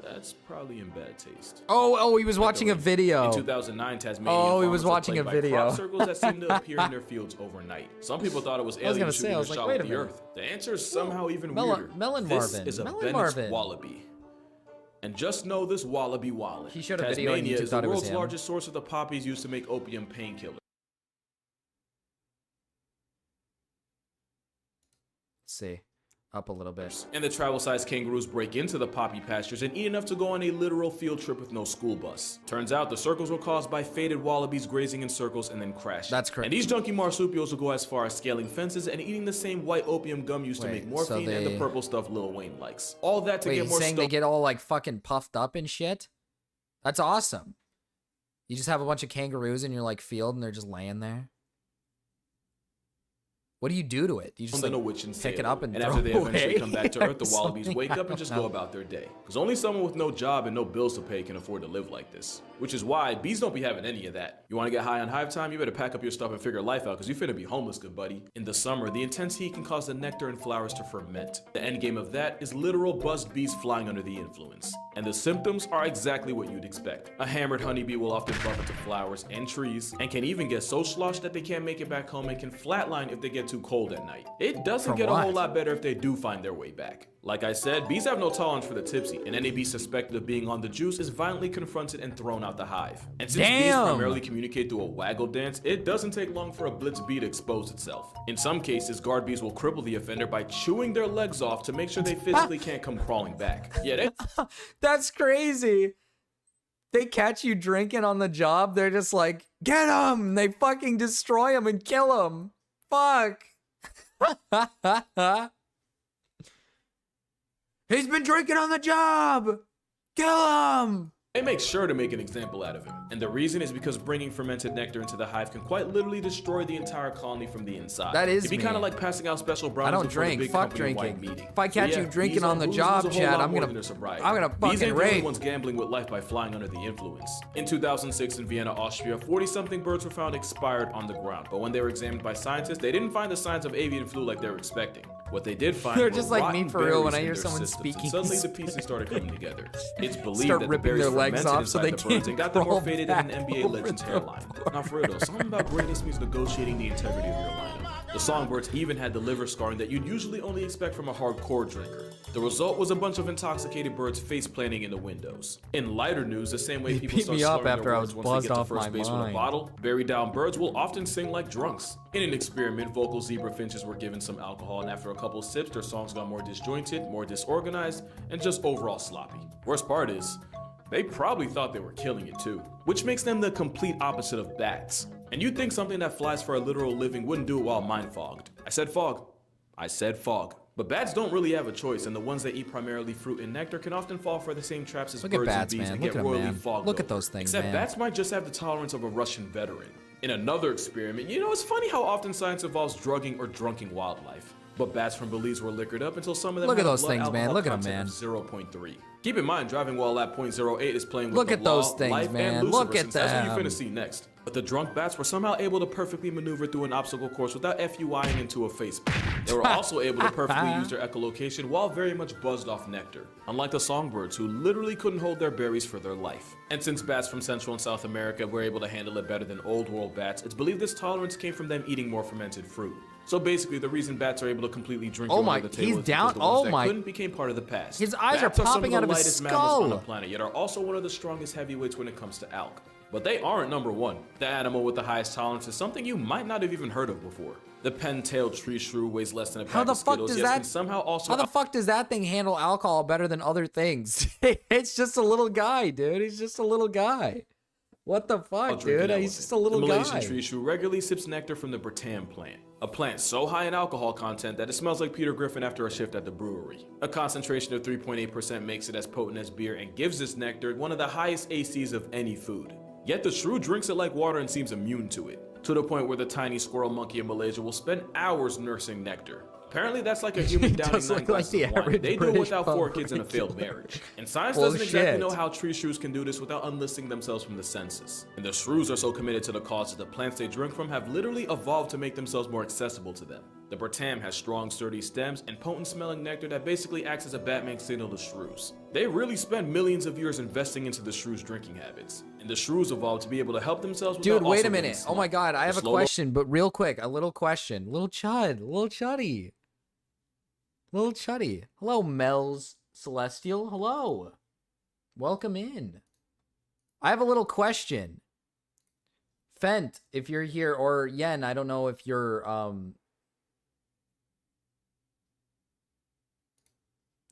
That's probably in bad taste. Oh, he was watching a video. In 2009, Tasmanian Oh, he was farmers were watching a plagued by video. crop circles that seemed to appear in their fields overnight. Some people thought it was I was gonna aliens say, shooting I a was like, shot wait with a the minute. earth. The answer is somehow even weirder. Melon This Marvin. is a Melon Bennett's Marvin. wallaby. And just know this wallaby wallet. He showed a video and Tasmania YouTube is thought the it was world's him. largest source of the poppies used to make opium painkillers. Let's see. Up a little bit. And the travel-sized kangaroos break into the poppy pastures and eat enough to go on a literal field trip with no school bus. Turns out the circles were caused by faded wallabies grazing in circles and then crashing. That's correct. And these junky marsupials will go as far as scaling fences and eating the same white opium gum used to make morphine and the purple stuff Lil Wayne likes. All that to Wait, get he's more saying they get all like fucking puffed up and shit? That's awesome. You just have a bunch of kangaroos in your like field and they're just laying there. What do you do to it? You just than like a witch and pick it sailor. up and after throw they it eventually away come back to or Earth, the wallabies something? wake I up and don't just know. go about their day. Because only someone with no job and no bills to pay can afford to live like this. Which is why bees don't be having any of that. You want to get high on hive time? You better pack up your stuff and figure life out, because you finna be homeless, good buddy. In the summer, the intense heat can cause the nectar and flowers to ferment. The end game of that is literal buzzed bees flying under the influence. And the symptoms are exactly what you'd expect. A hammered honeybee will often bump into flowers and trees, and can even get so sloshed that they can't make it back home and can flatline if they get too cold at night. It doesn't From get a whole what? lot better if they do find their way back. Like I said, bees have no tolerance for the tipsy, and any bee suspected of being on the juice is violently confronted and thrown out the hive. And since bees Damn! primarily communicate through a waggle dance, it doesn't take long for a blitz bee to expose itself. In some cases, guard bees will cripple the offender by chewing their legs off to make sure they physically can't come crawling back. Yeah, they That's crazy. They catch you drinking on the job. They're just like, get him. They fucking destroy him and kill him. Fuck. He's been drinking on the job. Kill him. They make sure to make an example out of him. And the reason is because bringing fermented nectar into the hive can quite literally destroy the entire colony from the inside. That is It'd be me. kind of like passing out special brownies I don't before the drink. big Fuck company-wide drinking. meeting. If I catch So you yeah, drinking bees on on the booze job, lose a whole Chad, lot I'm more gonna- than their sobriety. I'm gonna Bees fucking ain't the rape. only ones gambling with life by flying under the influence. In 2006 in Vienna, Austria, 40-something birds were found expired on the ground. But when they were examined by scientists, they didn't find the signs of avian flu like they were expecting. What they did find They're were just like me rotten for real when berries I in hear their someone systems, speaking and suddenly in the pieces started coming together. It's believed Start that the ripping berries their legs fermented off so inside they the birds can't and got them crawl more faded than an back NBA over legend's the hairline. Now for real though, something about greatness means negotiating the integrity of your lineup. The songbirds even had the liver scarring that you'd usually only expect from a hardcore drinker. The result was a bunch of intoxicated birds face planting in the windows. In lighter news, the same way They people beat start me up slurring after their I words was once they buzzed get to off first my base with a mind. bottle, buried down birds will often sing like drunks. In an experiment, vocal zebra finches were given some alcohol, and after a couple sips, their songs got more disjointed, more disorganized, and just overall sloppy. Worst part is, they probably thought they were killing it too, which makes them the complete opposite of bats. And you'd think something that flies for a literal living wouldn't do it while mind fogged. I said fog. I said fog. But bats don't really have a choice, and the ones that eat primarily fruit and nectar can often fall for the same traps as Look at birds bats, and bees man. and Look get at 'em, royally man. fogged Look at over. those things, Except man. bats might just have the tolerance of a Russian veteran. In another experiment, you know, it's funny how often science involves drugging or drunking wildlife. But bats from Belize were liquored up until some of them Look at had a those blood things, man. alcohol Look at 'em, content man. of 0.3. Keep in mind, driving while at 0.08 is playing with Look the at those law, things, life, man. and Look Lucifer, at since that's what them. you finna see next. But the drunk bats were somehow able to perfectly maneuver through an obstacle course without FUIing into a facepalm. They were also able to perfectly use their echolocation while very much buzzed off nectar, unlike the songbirds who literally couldn't hold their berries for their life. And since bats from Central and South America were able to handle it better than old world bats, it's believed this tolerance came from them eating more fermented fruit. So basically, the reason bats are able to completely drink Oh from my- under the table he's is down- because the ones oh that my- couldn't became part of the past. His eyes are Bats some popping of out the of his lightest mammals on the skull. planet, yet are also one of the strongest heavyweights when it comes to alk. But they aren't number one. The animal with the highest tolerance is something you might not have even heard of before. The pen-tailed tree shrew weighs less than a How pack the of fuck Skittles, does yet can that? somehow also How the fuck does that thing handle alcohol better than other things? It's just a little guy, dude. He's just a little guy. What the fuck, drinking dude? He's just a little The Malaysian guy. tree shrew regularly sips nectar from the Bertam plant, a plant so high in alcohol content that it smells like Peter Griffin after a shift at the brewery. A concentration of 3.8% makes it as potent as beer and gives this nectar one of the highest ACs of any food. Yet the shrew drinks it like water and seems immune to it, to the point where the tiny squirrel monkey in Malaysia will spend hours nursing nectar. Apparently that's like a human He downing does 9 look like glasses the of wine. average They do it British without 4 pub kids and a failed drinker. marriage. And science Well, doesn't exactly shit. know how tree shrews can do this without unlisting themselves from the census. And the shrews are so committed to the cause that the plants they drink from have literally evolved to make themselves more accessible to them. The Bertam has strong, sturdy stems and potent smelling nectar that basically acts as a Batman signal to shrews. They really spend millions of years investing into the shrews' drinking habits. And the shrews evolved to be able to help themselves without Dude, wait also a minute. getting Oh my slumped. god, I The have a slow- question, but real quick, a little question. Little Chud, little Chuddy. Little Chuddy. Hello, Mel's Celestial. Hello. Welcome in. I have a little question. Fent, if you're here, or Yen, I don't know if you're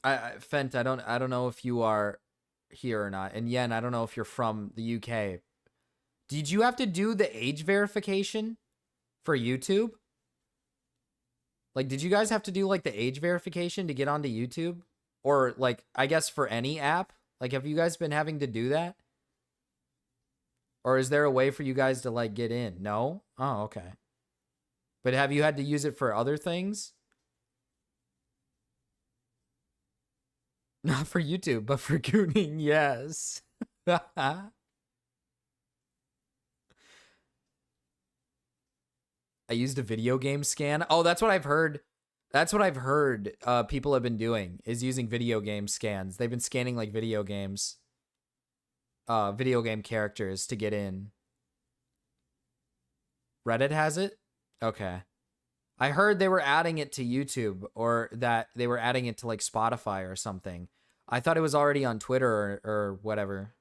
Fent, I don't know if you are here or not. And Yen, I don't know if you're from the UK. Did you have to do the age verification for YouTube? Like, did you guys have to do like the age verification to get onto YouTube? Or like, I guess for any app? Like, have you guys been having to do that? Or is there a way for you guys to like get in? No? Oh, okay. But have you had to use it for other things? Not for YouTube, but for gooning, yes. I used a video game scan. Oh, that's what I've heard. That's what I've heard people have been doing, is using video game scans. They've been scanning like video game characters to get in. Reddit has it? Okay. I heard they were adding it to YouTube, or that they were adding it to like Spotify or something. I thought it was already on Twitter or whatever.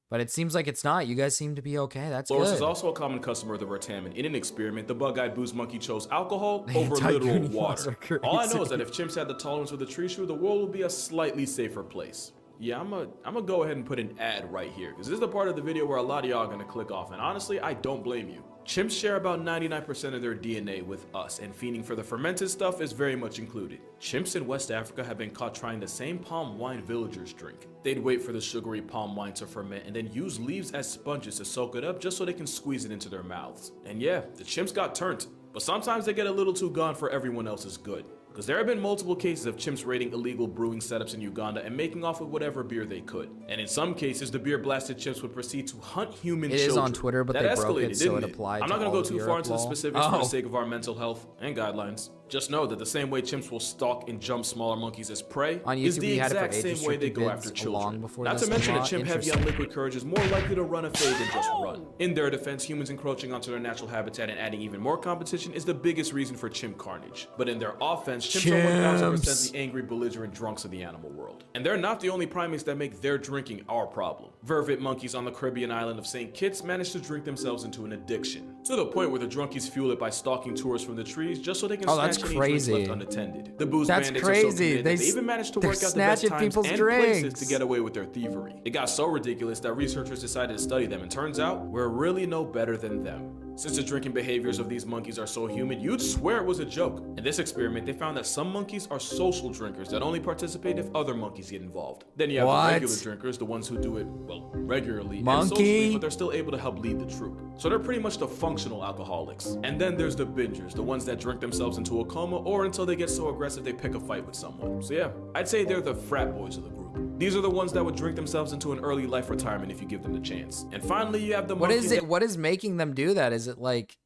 But it seems like it's not. You guys seem to be okay. That's Loris good. is also a common customer of the Vertamin. In an experiment, the bug-eyed booze monkey chose alcohol over literal water. All I know is that if chimps had the tolerance for the tree shrew, the world would be a slightly safer place. Yeah, I'm gonna go ahead and put an ad right here, because this is the part of the video where a lot of y'all are gonna click off, and honestly, I don't blame you. Chimps share about 99% of their DNA with us, and fiending for the fermented stuff is very much included. Chimps in West Africa have been caught trying the same palm wine villagers drink. They'd wait for the sugary palm wine to ferment and then use leaves as sponges to soak it up just so they can squeeze it into their mouths. And yeah, the chimps got turned, but sometimes they get a little too gone for everyone else's good. Because there have been multiple cases of chimps raiding illegal brewing setups in Uganda and making off with whatever beer they could. And in some cases, the beer-blasted chimps would proceed to hunt human children. It is on Twitter, but that they escalated, broke it, so didn't it applied I'm not to going to all go of too far Europe into the law. specifics for Oh. the sake of our mental health and guidelines. Just know that the same way chimps will stalk and jump smaller monkeys as prey On is YouTube, the we had it for exact same way they age-restricted go vids after long children. before Not to this mention a law. chimp heavy on liquid courage is more likely to run a fade than just run. In their defense, humans encroaching onto their natural habitat and adding even more competition is the biggest reason for chimp carnage. But in their offense, chimps are 1000% the angry, belligerent drunks of the animal world. And they're not the only primates that make their drinking our problem. Vervet monkeys on the Caribbean island of St. Kitts managed to drink themselves into an addiction, to the point where the drunkies fuel it by stalking tourists from the trees just so they can Oh, snatch that's any drinks crazy. left unattended. The booze That's bandits are so crazy. committed that They they even managed to they're work out the best snatching times people's and places drinks. to get away with their thievery. It got so ridiculous that researchers decided to study them, and turns out we're really no better than them. Since the drinking behaviors of these monkeys are so human, you'd swear it was a joke. In this experiment, they found that some monkeys are social drinkers that only participate if other monkeys get involved. Then you have What? the regular drinkers, the ones who do it, well, regularly and Monkey? socially, but they're still able to help lead the troop. So they're pretty much the functional alcoholics. And then there's the bingers, the ones that drink themselves into a coma or until they get so aggressive they pick a fight with someone. So yeah, I'd say they're the frat boys of the group. These are the ones that would drink themselves into an early life retirement if you give them the chance. And finally, you have the What monkeys is it? What is making them do that? Is it like,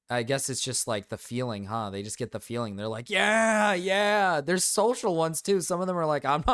I guess it's just like the feeling, huh? They just get the feeling. They're like, yeah, yeah. There's social ones too. Some of them are like, I'm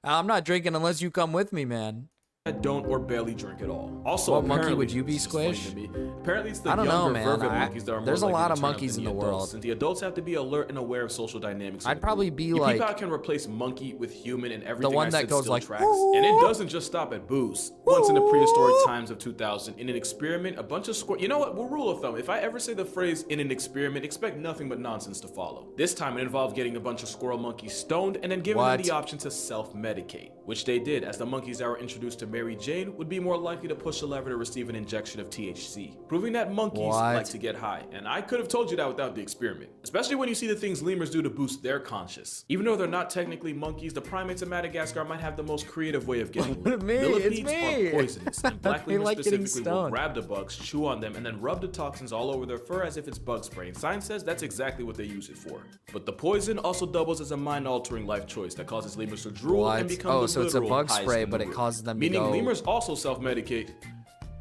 not drinking unless you come with me, man. that don't or barely drink at all. Also, What monkey apparently, would you be, this is funny Squish? to me, apparently it's the I don't know, younger man. vervet monkeys that are more There's a likely lot to of turn up monkeys than in the adults, world. Since the adults have to be alert and aware of social dynamics. I'd probably be Your like peacock can replace monkey with human and everything one I that said goes still like, tracks. And it doesn't just stop at booze. Once in the prehistoric times of 2000, in an experiment, a bunch of you know what? We'll rule of thumb. If I ever say the phrase in an experiment, expect nothing but nonsense to follow. This time it involved getting a bunch of squirrel monkeys stoned and then giving them the option to self-medicate, which they did, as the monkeys that were introduced to Mary Jane would be more likely to push a lever to receive an injection of THC, proving that monkeys like to get high. And I could have told you that without the experiment, especially when you see the things lemurs do to boost their conscious. Even though they're not technically monkeys, the primates of Madagascar might have the most creative way of getting lit. Millipedes are poisonous, and black They lemurs like getting specifically will stoned. grab the bugs, chew on them, and then rub the toxins all over their fur as if it's bug spray. And science says that's exactly what they use it for. But the poison also doubles as a mind-altering life choice that causes lemurs to drool and become Oh, the so it's a literal bug highest spray, in the but it group. causes them to Meaning go. lemurs also self-medicate.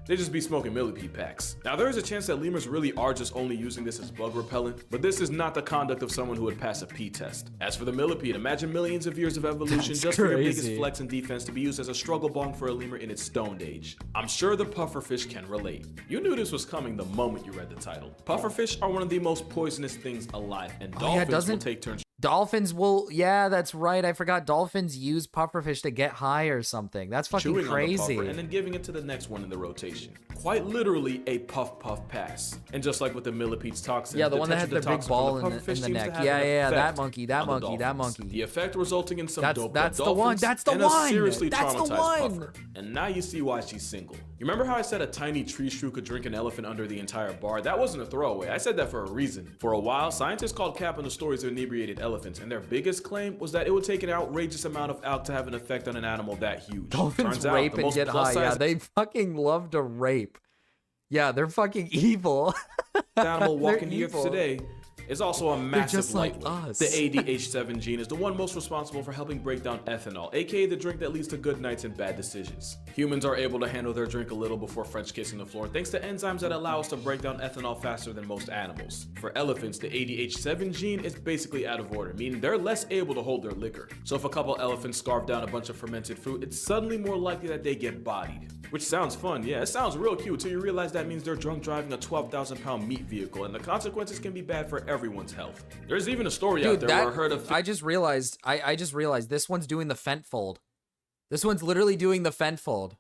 They just be smoking millipede packs. Now there is a chance that lemurs really are just only using this as bug repellent, but this is not the conduct of someone who would pass a pee test. As for the millipede, imagine millions of years of evolution That's just for your biggest crazy. flex and defense to be used as a struggle bong for a lemur in its stoned age. I'm sure the pufferfish can relate. You knew this was coming the moment you read the title. Pufferfish are one of the most poisonous things alive, and Oh, yeah, dolphins will take turns. Dolphins will, yeah, that's right. I forgot dolphins use pufferfish to get high or something. That's fucking Chewing on the crazy. puffer and then giving it to the next one in the rotation. Quite literally a puff pass. And just like with the millipede's toxin, Yeah, the one that has detection the big toxin from ball in the pufferfish seems to neck. have Yeah, an yeah, that effect monkey, that on the monkey, that dolphins. monkey. The effect resulting in some That's- dope that's blood the one, dolphins that's the and one, a seriously that's the traumatized one. puffer. And now you see why she's single. You remember how I said a tiny tree shrew could drink an elephant under the entire bar? That wasn't a throwaway. I said that for a reason. For a while, scientists called cap on the stories of inebriated elephants, and their biggest claim was that it would take an outrageous amount of alk to have an effect on an animal that huge. Dolphins Turns out, rape the and most get high. Yeah, plus-size they fucking love to rape. Yeah, they're fucking evil. Animal They're walking the earth evil. today is also a massive just like lightweight. us. The ADH7 gene is the one most responsible for helping break down ethanol, aka the drink that leads to good nights and bad decisions. Humans are able to handle their drink a little before French kissing the floor thanks to enzymes that allow us to break down ethanol faster than most animals. For elephants, the ADH7 gene is basically out of order, meaning they're less able to hold their liquor. So if a couple elephants scarf down a bunch of fermented fruit, it's suddenly more likely that they get bodied. Which sounds fun, yeah, it sounds real cute till you realize that means they're drunk driving a 12,000 pound meat vehicle, and the consequences can be bad for everyone's health. There's even a story out there where I heard of. I just realized this one's doing the fent fold. This one's literally doing the fent fold.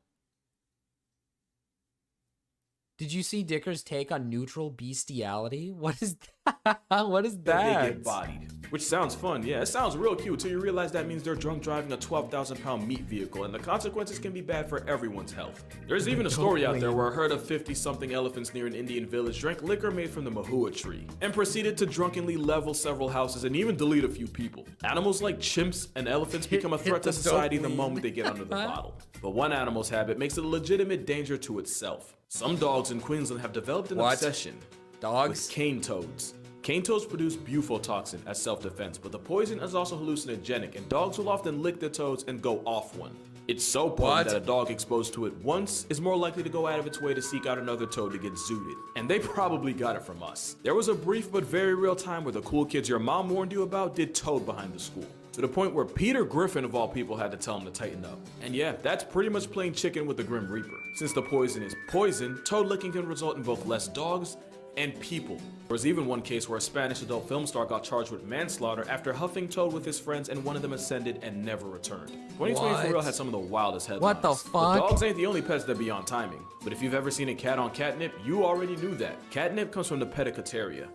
Did you see Dicker's take on neutral bestiality? What is that? What is that? They get bodied. Which sounds fun, yeah, it sounds real cute till you realize that means they're drunk driving a 12,000 pound meat vehicle, and the consequences can be bad for everyone's health. There's even a story out there where a herd of 50-something elephants near an Indian village drank liquor made from the mahua tree, and proceeded to drunkenly level several houses and even delete a few people. Animals like chimps and elephants become a threat to society the moment they get under the bottle. But one animal's habit makes it a legitimate danger to itself. Some dogs in Queensland have developed an obsession with cane toads. Cane toads produce bufotoxin as self-defense, but the poison is also hallucinogenic, and dogs will often lick the toads and go off one. It's so potent that a dog exposed to it once is more likely to go out of its way to seek out another toad to get zooted. And they probably got it from us. There was a brief but very real time where the cool kids your mom warned you about did toad behind the school. To the point where Peter Griffin of all people had to tell him to tighten up. And yeah, that's pretty much playing chicken with the Grim Reaper. Since the poison is poison, toad licking can result in both less dogs and people. There was even one case where a Spanish adult film star got charged with manslaughter after huffing toad with his friends, and one of them ascended and never returned. 2024 had some of the wildest headlines. What the fuck? But dogs ain't the only pets that be on timing. But if you've ever seen a cat on catnip, you already knew that. Catnip comes from the Pedicateria.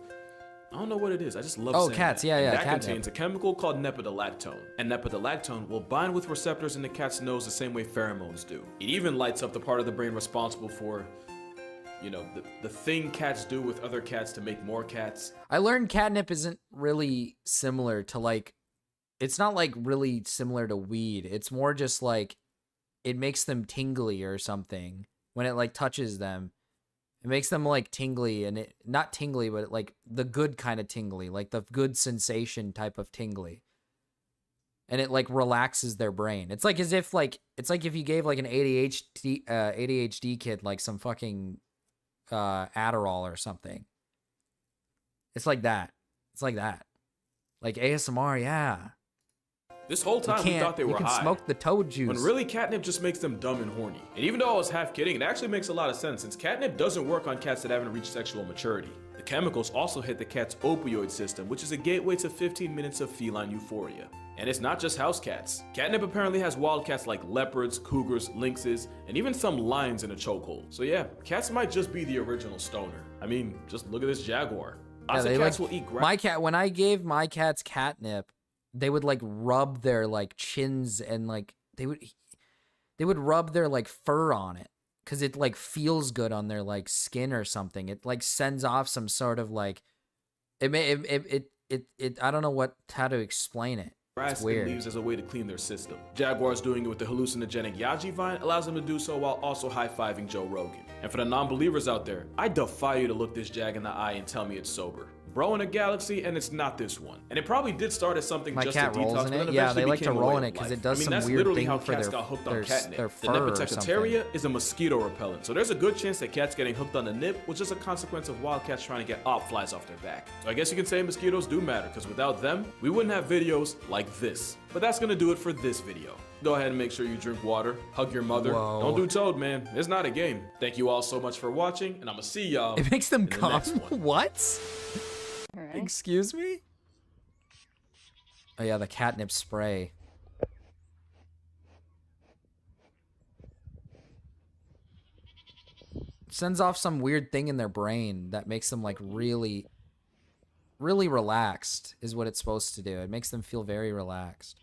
I don't know what it is. I just love saying cats. that. Yeah, And that catnip. contains a chemical called nepidolactone. And nepidolactone will bind with receptors in the cat's nose the same way pheromones do. It even lights up the part of the brain responsible for, you know, the thing cats do with other cats to make more cats. I learned catnip isn't really similar to like, it's not like really similar to weed. It's more just like, it makes them tingly or something when it like touches them. It makes them like tingly, and it not tingly, but like the good kind of tingly, like the good sensation type of tingly. And it like relaxes their brain. It's like as if like, it's like if you gave like an ADHD kid like some fucking Adderall or something. It's like that. It's like that. Like ASMR, yeah. This whole time we thought they were You can high. smoke the toad juice. When really catnip just makes them dumb and horny. And even though I was half kidding, it actually makes a lot of sense since catnip doesn't work on cats that haven't reached sexual maturity. The chemicals also hit the cat's opioid system, which is a gateway to 15 minutes of feline euphoria. And it's not just house cats. Catnip apparently has wild cats like leopards, cougars, lynxes, and even some lions in a chokehold. So yeah, cats might just be the original stoner. I mean, just look at this jaguar. Lots of cats will eat grass. My cat, when I gave my cats catnip, they would like rub their like chins and like they would rub their like fur on it because it like feels good on their like skin or something. It like sends off some sort of like I don't know how to explain it. Grass It's and weird. leaves as a way to clean their system. Jaguars doing it with the hallucinogenic Yaji vine allows them to do so while also high-fiving Joe Rogan. And for the non-believers out there, I defy you to look this jag in the eye and tell me it's sober. Bro in a galaxy, and it's not this one. And it probably did start as something My just cat to rolls detox, in but then it. Yeah, they eventually like to became a roll way in of it 'cause life. it does I mean, some that's weird literally thing how for cats their- got hooked their on catnip. their The fur or Nepotectaria is a mosquito repellent, so there's a good chance that cats getting hooked on the nip was just a consequence of wild cats trying to get op flies off their back. So I guess you can say mosquitoes do matter, because without them, we wouldn't have videos like this. But that's gonna do it for this video. Go ahead and make sure you drink water, hug your mother. Whoa. Don't do toad, man. It's not a game. Thank you all so much for watching, and I'm gonna see y'all. It makes them in the come. next one. What? Excuse me? Oh yeah, the catnip spray. Sends off some weird thing in their brain that makes them like really relaxed is what it's supposed to do. It makes them feel very relaxed.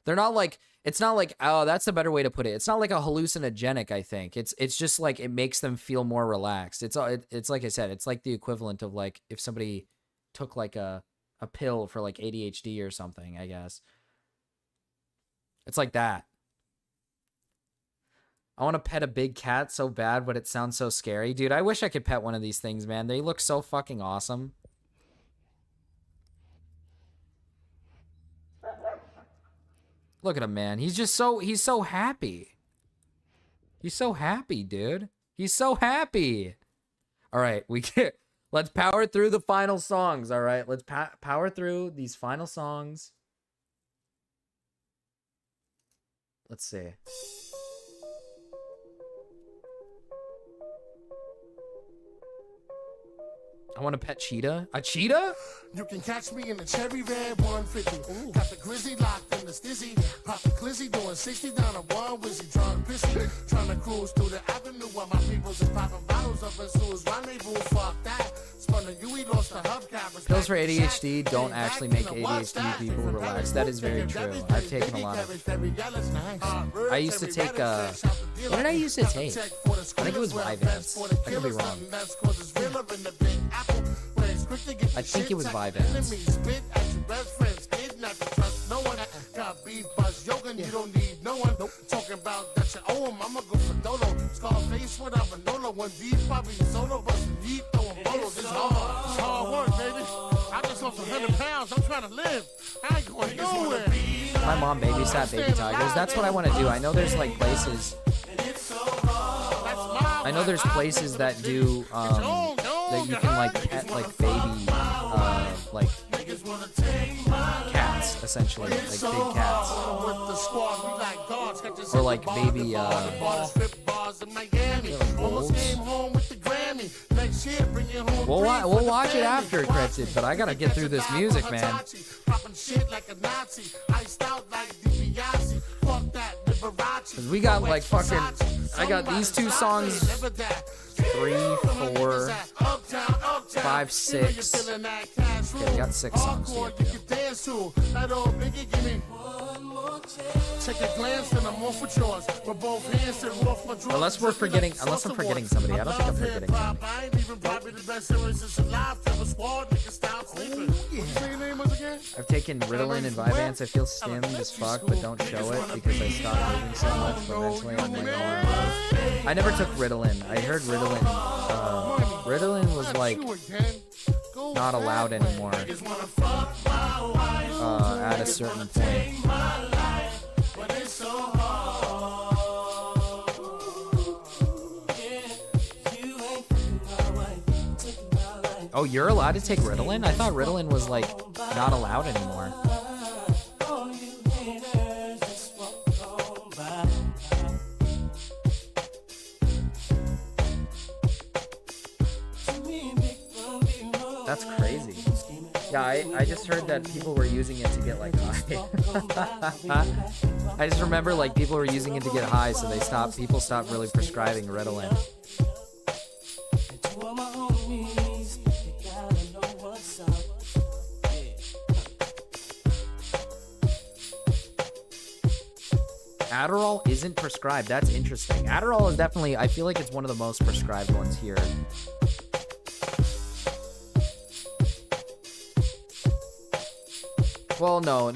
They're not like, it's not like, oh, that's a better way to put it. It's not like a hallucinogenic, I think. It's just like it makes them feel more relaxed. It's like I said, it's like the equivalent of like if somebody took like a pill for like ADHD or something, I guess. It's like that. I want to pet a big cat so bad, but it sounds so scary. Dude, I wish I could pet one of these things, man. They look so fucking awesome. Look at him, man. He's so happy. He's so happy, dude. He's so happy. All right, let's power through the final songs, all right? Let's power through these final songs. Let's see. I want to pet cheetah. A cheetah? You can catch me in the cherry red 150. Got the grizzly locked in the stizzy. Pop the glizzy doing 60 down a one wizzy. Drunk pissy. Trying to cruise through the avenue while my peoples is popping bottles up in Sue's rendezvous. Fuck that. Spun the UE, lost the hubcap. Pills for ADHD don't actually make ADHD people relax. That is very true. I've taken a lot of... I used to take, what did I used to take? I think it was Vyvanse. I could be wrong. I think it was Vyvanse. Got beef, buzz, yoga, you don't need no one. Talking about that you owe him, I'ma go for Dolo. Scarface without Manolo, one deep, probably solo, but you throwing bolos. It's hard. It's hard work, baby. I just lost 100 pounds. I'm trying to live. I ain't going nowhere. My mom babysat baby tigers. That's what I want to do. I know there's like places. I know there's places that do that you can like pet like baby like cats essentially, like big cats, or like baby We'll watch it after, Cryptid, but I gotta get through this music, man. Cause we got like fucking, I got these two songs, 3, 4, 5, 6. Okay, we got 6 songs to get through. Unless I'm forgetting somebody. I don't think I'm forgetting somebody. I've taken Ritalin and Vyvanse. I feel stimmed as fuck, but don't show it because I stopped moving so much, but eventually I'm like, oh, I never took Ritalin. I heard Ritalin was like not allowed anymore at a certain point. Oh, you're allowed to take Ritalin? I thought Ritalin was like not allowed anymore. That's crazy. Yeah, I just heard that people were using it to get like high. I just remember like people were using it to get high, so people stopped really prescribing Ritalin. Adderall isn't prescribed. That's interesting. Adderall is definitely, I feel like it's one of the most prescribed ones here. Well, no.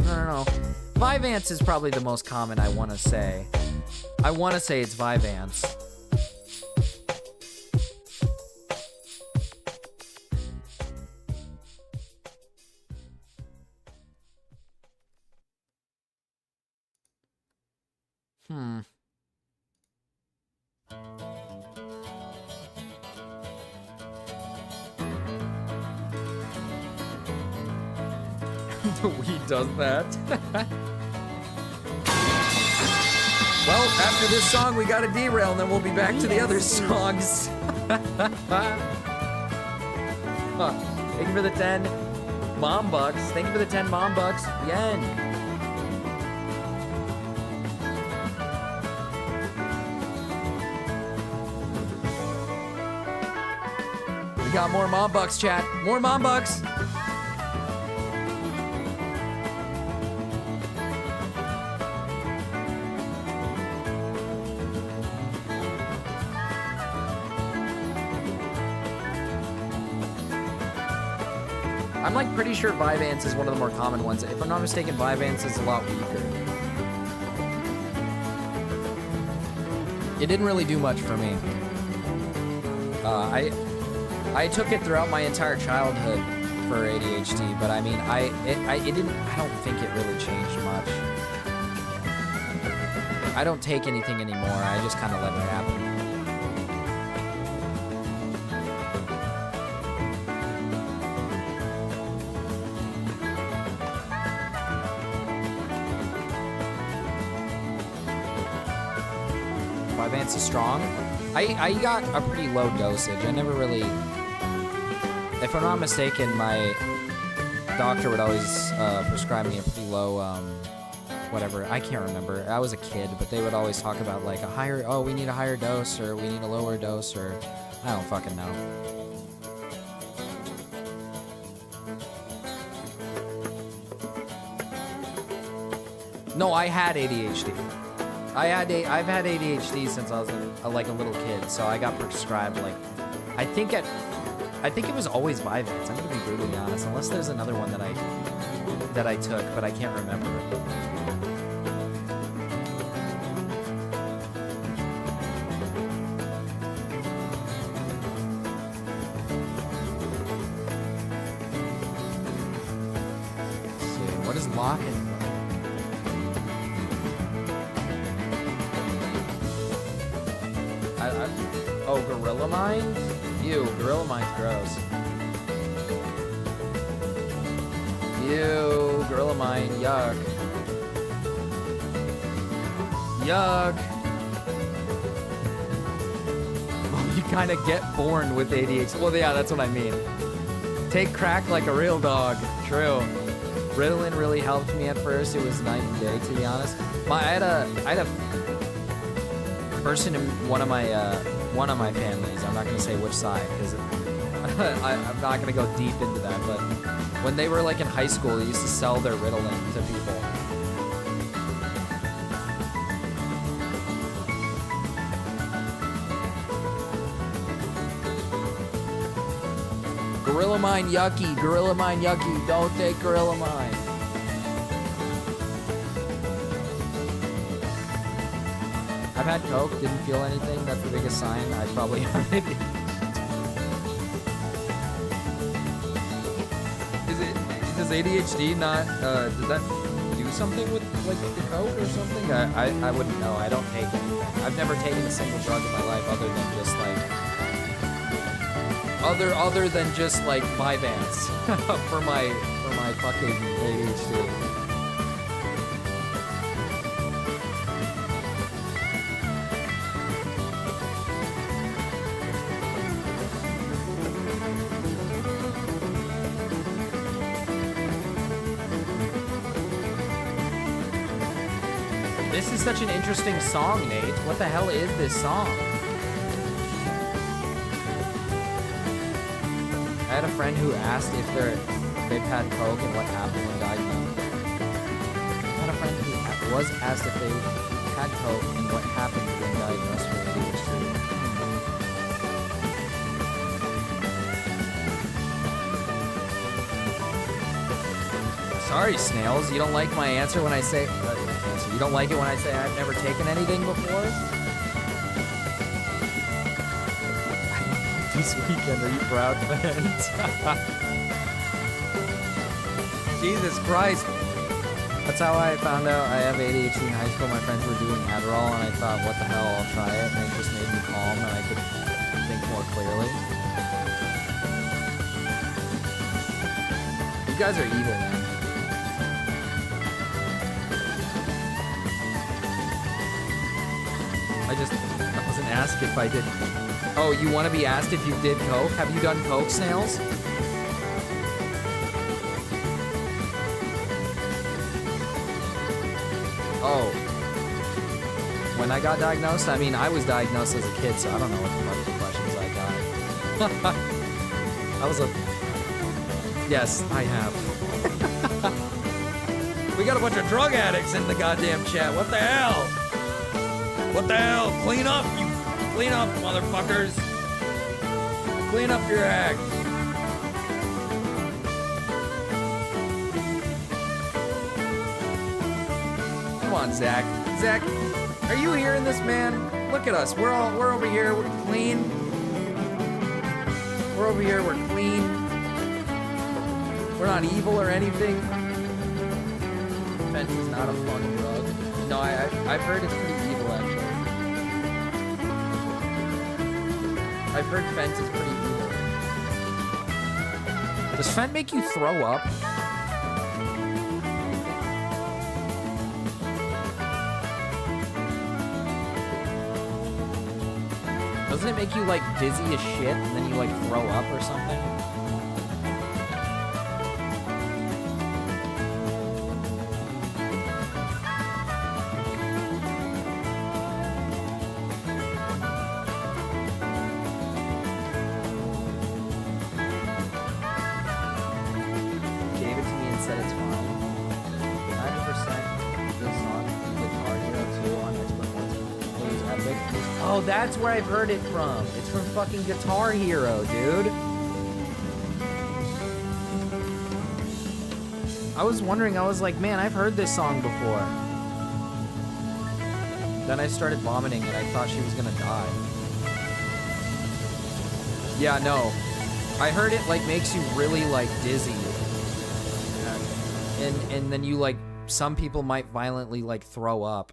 Vyvanse is probably the most common, I want to say. I want to say it's Vyvanse. The weed does that. Well, after this song, we gotta derail, and then we'll be back to the other songs. Thank you for the 10 mom bucks. Thank you for the 10 mom bucks. Yen. We got more mom bucks, chat. More mom bucks. I'm like pretty sure Vyvanse is one of the more common ones. If I'm not mistaken, Vyvanse is a lot weaker. It didn't really do much for me. I took it throughout my entire childhood for ADHD, but I mean, it didn't. I don't think it really changed much. I don't take anything anymore. I just kind of let it happen. Vyvanse is strong. I got a pretty low dosage. I never really, if I'm not mistaken, my doctor would always prescribe me a pretty low, whatever. I can't remember. I was a kid, but they would always talk about like a higher, oh, we need a higher dose, or we need a lower dose, or I don't fucking know. No, I had ADHD. I've had ADHD since I was like a little kid, so I got prescribed like, I think it was always Vyvanse. I'm gonna be brutally honest, unless there's another one that I took, but I can't remember. Let's see, what is locking? Oh, Gorilla Mind? Ew, Gorilla Mind's gross. Ew, Gorilla Mind, yuck. Yuck. Well, you kind of get born with ADHD. Well, yeah, that's what I mean. Take crack like a real dog. True. Ritalin really helped me at first. It was night and day, to be honest. I had a person in one of my families. I'm not gonna say which side because I'm not gonna go deep into that. But when they were like in high school, they used to sell their Ritalin to people. Gorilla Mind yucky. Gorilla Mind yucky. Don't take Gorilla Mind. I've had Coke, didn't feel anything. That's the biggest sign. I probably have it. Does ADHD not, does that do something with like the Coke or something? I wouldn't know. I don't take anything. I've never taken a single drug in my life other than just like, other than just like Vyvanse for my fucking ADHD. This is such an interesting song, Nate. What the hell is this song? I had a friend who asked if they've had Coke and what happened when diagnosed. I had a friend who was asked if they had Coke and what happened when diagnosed with ADHD. Sorry, Snails. You don't like my answer when I say... You don't like it when I say I've never taken anything before? This weekend, are you proud, fans? Jesus Christ. That's how I found out I have ADHD in high school. My friends were doing Adderall, and I thought, what the hell, I'll try it. And it just made me calm, and I could think more clearly. You guys are evil, man. I wasn't asked if I did. Oh, you want to be asked if you did Coke? Have you done Coke, Snails? Oh. When I got diagnosed? I mean, I was diagnosed as a kid, so I don't know what the fuck the questions I got. I was a... Yes, I have. We got a bunch of drug addicts in the goddamn chat. What the hell? What the hell? Clean up, you... Clean up, motherfuckers. Clean up your act. Come on, Zach. Zach, Are you hearing this, man? Look at us. We're over here. We're clean. We're over here. We're clean. We're not evil or anything. Fence is not a fun drug. No, I've heard it's pretty evil actually. I've heard Fent is pretty evil. Does Fent make you throw up? Doesn't it make you like dizzy as shit and then you like throw up or something? Gave it to me and said it's fine. 90% this song, Guitar Hero 2 on Xbox One. It was epic. Oh, that's where I've heard it from. It's from fucking Guitar Hero, dude. I was wondering, I was like, man, I've heard this song before. Then I started vomiting and I thought she was gonna die. Yeah, no. I heard it like makes you really like dizzy. And then you like, some people might violently like throw up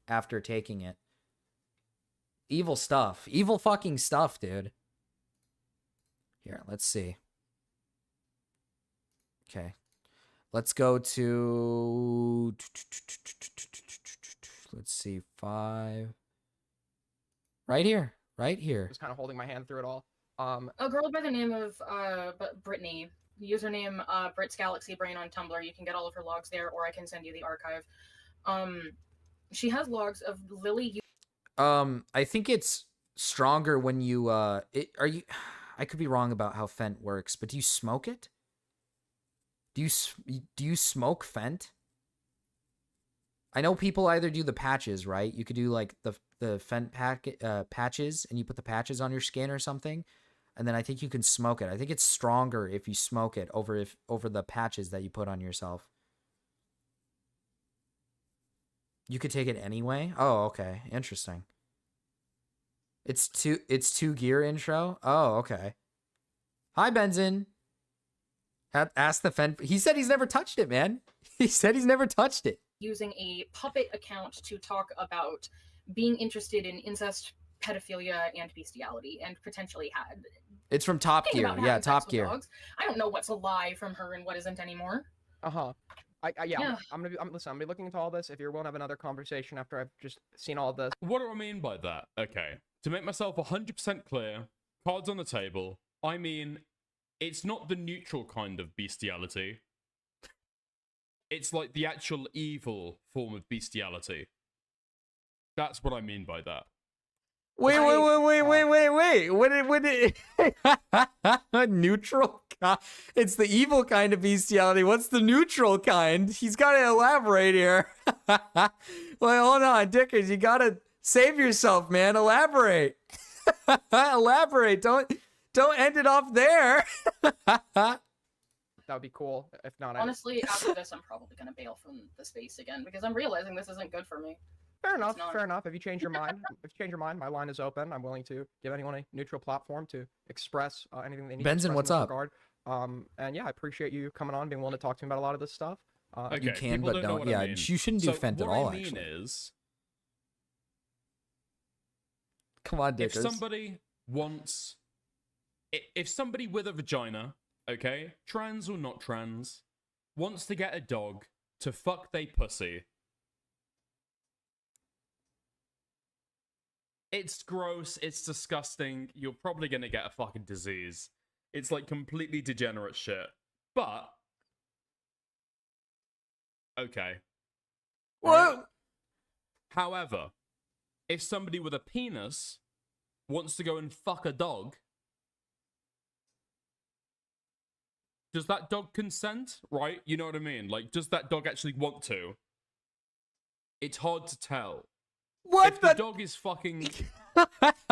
after taking it. Evil stuff. Evil fucking stuff, dude. Here, let's see. Okay. Let's go to... Let's see, 5. Right here. Right here. Was kind of holding my hand through it all. A girl by the name of Brittany. Username Brit's Galaxy Brain on Tumblr. You can get all of her logs there, or I can send you the archive. She has logs of Lily. I think it's stronger when you I could be wrong about how Fent works, but do you smoke it? Do you smoke Fent? I know people either do the patches, right? You could do like the Fent patches, and you put the patches on your skin or something, and then I think you can smoke it. I think it's stronger if you smoke it over the patches that you put on yourself. You could take it anyway? Oh, okay. Interesting. It's two gear intro? Oh, okay. Hi, Benzin. Ask the Fent. He said he's never touched it, man. He said he's never touched it. Using a puppet account to talk about being interested in incest, pedophilia, and bestiality, and potentially had. It's from Top thinking Gear. about Yeah, having Top sex with Gear. dogs. I don't know what's a lie from her and what isn't anymore. Yeah. Yeah. I'm gonna be looking into all this. If you're willing to have another conversation after I've just seen all this. What do I mean by that? Okay. To make myself 100% clear, cards on the table, I mean, it's not the neutral kind of bestiality. It's like the actual evil form of bestiality. That's what I mean by that. Wait. What did neutral? It's the evil kind of bestiality. What's the neutral kind? He's got to elaborate here. Well, hold on, Dickers. You got to save yourself, man. Elaborate. Elaborate. Don't end it off there. That would be cool. If not, Honestly, after this, I'm probably gonna bail from the space again because I'm realizing this isn't good for me. Fair enough. Fair enough. If you change your mind, my line is open. I'm willing to give anyone a neutral platform to express anything they need. Benzin, to express in what's this up? Regard. And yeah, I appreciate you coming on, being willing to talk to me about a lot of this stuff. Okay, you can, people but don't know don't. what Yeah, I mean. you shouldn't do So Fent at what all. I mean Actually, is, come on, if Dickers. somebody wants, if somebody with a vagina, okay, trans or not trans, wants to get a dog to fuck they pussy, it's gross, it's disgusting, you're probably gonna get a fucking disease. It's like completely degenerate shit. But, okay. What? However, if somebody with a penis wants to go and fuck a dog, does that dog consent? Right? You know what I mean? Like, does that dog actually want to? It's hard to tell. What? If the dog is fucking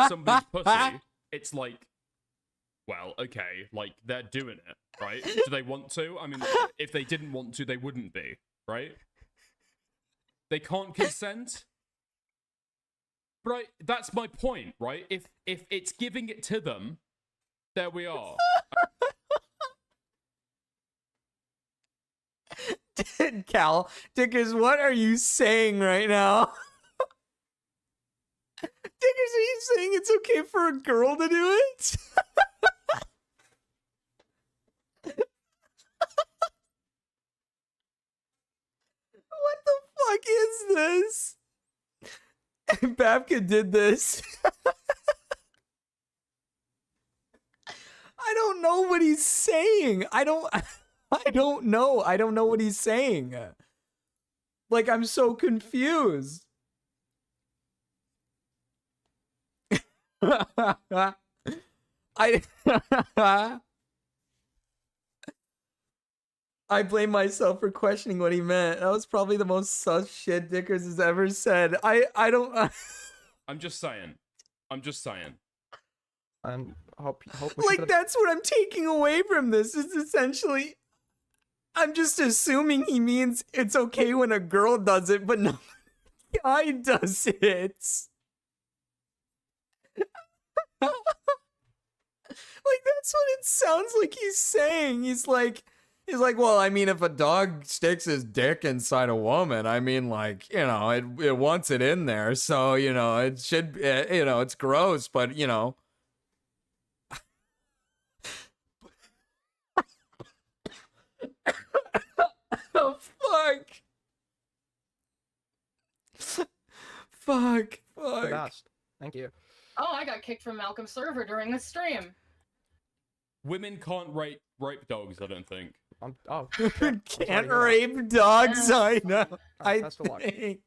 somebody's pussy, it's like, well, okay, like, they're doing it, right? Do they want to? I mean, if they didn't want to, they wouldn't be, right? They can't consent. Right, that's my point, right? If it's giving it to them, there we are. Cal, Dickers, what are you saying right now? Dickers, are you saying it's okay for a girl to do it? What the fuck is this? Babka did this. I don't know what he's saying. I don't know. I don't know what he's saying. Like, I'm so confused. I blame myself for questioning what he meant. That was probably the most sus shit Dickers has ever said. I don't. I'm just saying. Hope Like, that's what I'm taking away from this. Is essentially, I'm just assuming he means it's okay when a girl does it, but no guy does it. Like, that's what it sounds like he's saying. He's like, well, I mean, if a dog sticks his dick inside a woman, I mean, like, you know, it wants it in there, so, you know, it should, you know, it's gross, but, you know. Oh, fuck. The best. Thank you. Oh, I got kicked from Malcolm's server during the stream. Women can't rape dogs, I don't think. Can't rape dogs, I know. I best of luck. think.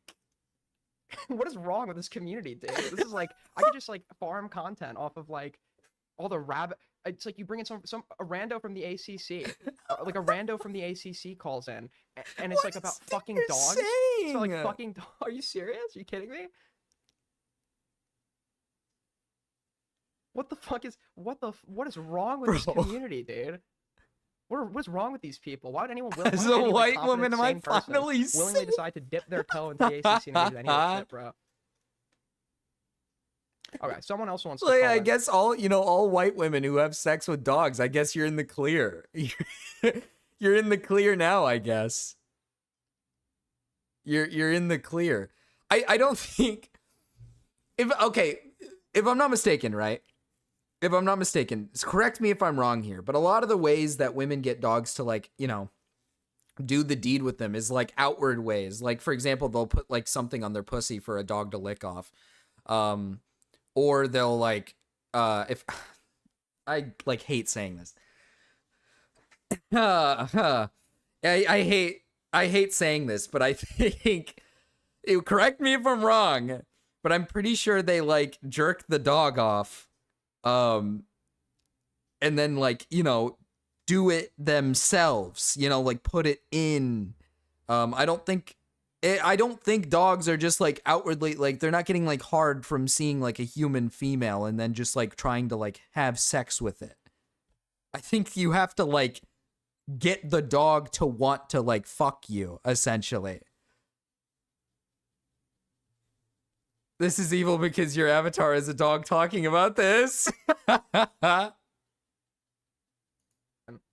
What is wrong with this community, dude? This is like, I could just like farm content off of like all the rabbit. It's like you bring in a rando from the ACC, like a rando from the ACC calls in, and it's like about fucking dogs. So like fucking. Are you serious? Are you kidding me? What the fuck is what is wrong with this community, dude? What's wrong with these people? Why would anyone As a white woman, am I finally willingly decide to dip their toe into the ACC and do any of this shit, bro? Okay, someone else wants to Like, call I in. guess all white women who have sex with dogs, I guess you're in the clear. You're in the clear now, I guess. You're in the clear. I don't think if I'm not mistaken, right? If I'm not mistaken, correct me if I'm wrong here, but a lot of the ways that women get dogs to, like, you know, do the deed with them is like outward ways. Like, for example, they'll put like something on their pussy for a dog to lick off. Or they'll like, if I like hate saying this. I hate saying this, but I think, correct me if I'm wrong, but I'm pretty sure they like jerk the dog off. And then, like, you know, do it themselves, you know, like put it in. I don't think dogs are just like outwardly, like, they're not getting like hard from seeing like a human female and then just like trying to like have sex with it. I think you have to like get the dog to want to like fuck you, essentially. This is evil because your avatar is a dog talking about this. To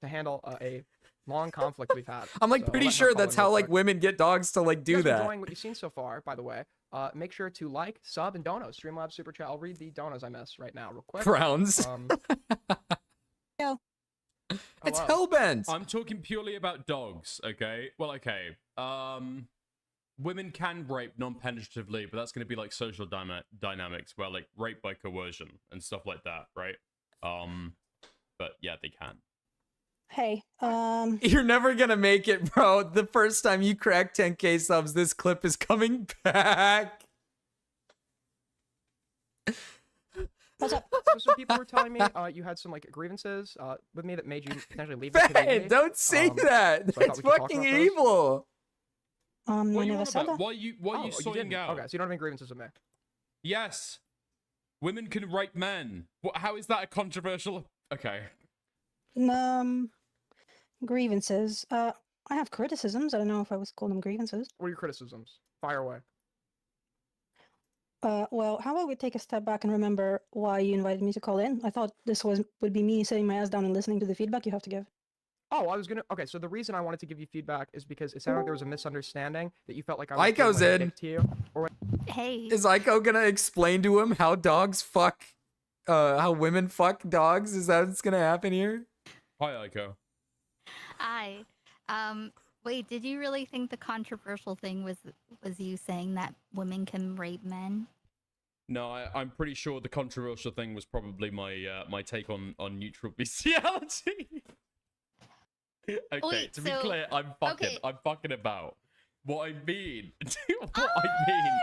handle a long conflict we've had. I'm like So pretty let her sure call that's in real how like quick. women get dogs to like If do you guys are that. enjoying what you've seen so far, by the way, make sure to like, sub, and dono. Streamlabs Super Chat. I'll read the donos I missed right now real quick. Frowns. It's Hellbent. I'm talking purely about dogs, okay? Well, okay. Women can rape non-penetratively, but that's going to be like social dynamics where like rape by coercion and stuff like that, right? But yeah, they can. Hey, You're never gonna make it, bro. The first time you crack 10K subs, this clip is coming back. what's up? So some people were telling me you had some like grievances with me that made you potentially leave the community. Ben, don't say that. So I thought That's we could talk fucking about those. evil. What I are you never on said about? that. Why you Oh, you soying didn't. out? Okay, so you don't have any grievances with me. Yes. Women can rape men. How is that a controversial? Okay. Grievances. I have criticisms. I don't know if I was calling them grievances. What are your criticisms? Fire away. Well, how about we take a step back and remember why you invited me to call in? I thought this would be me sitting my ass down and listening to the feedback you have to give. Oh, I was gonna. Okay, so the reason I wanted to give you feedback is because it sounded like there was a misunderstanding that you felt like I was being, Aiko's like, a in. dick to you. Or Hey. Is Aiko gonna explain to him how dogs fuck, how women fuck dogs? Is that what's gonna happen here? Hi, Aiko. Hi. Wait, did you really think the controversial thing was you saying that women can rape men? No, I'm pretty sure the controversial thing was probably my my take on neutral bestiality. Okay, Wait, to be so- clear, I'm fucking about. What I mean,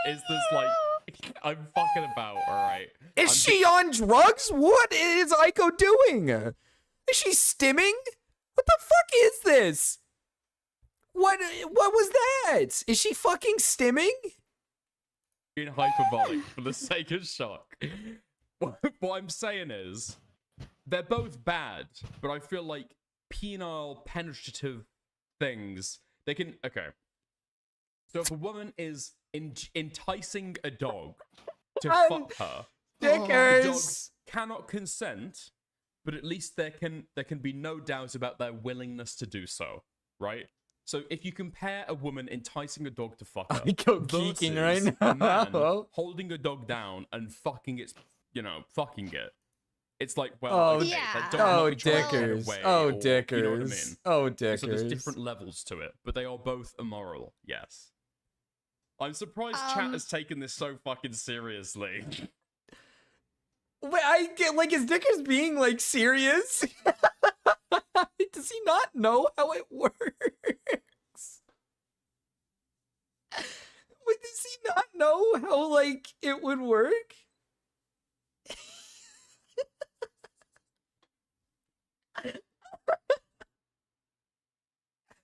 is this like, I'm fucking about, alright? Is she on drugs? What is Aiko doing? Is she stimming? What the fuck is this? What was that? Is she fucking stimming? Being hyperbolic for the sake of shock. What I'm saying is, they're both bad, but I feel like penile, penetrative things, they can... Okay. So if a woman is enticing a dog to fuck her, Dickers. the dog cannot consent, but at least there can be no doubt about their willingness to do so, right? So if you compare a woman enticing a dog to fuck her geeking right versus now. a man holding a dog down and fucking its, fucking it, it's like, well, Oh, okay, yeah. that dog Oh, might be trying to get dickers. away, Oh, or- You know what I dickers. mean? Oh, So there's dickers. different levels to it, but they are both immoral. Yes. I'm surprised chat has taken this so fucking seriously. Wait, I get like, is Dickers being like serious? Does he not know how it works? Wait, does he not know how like it would work?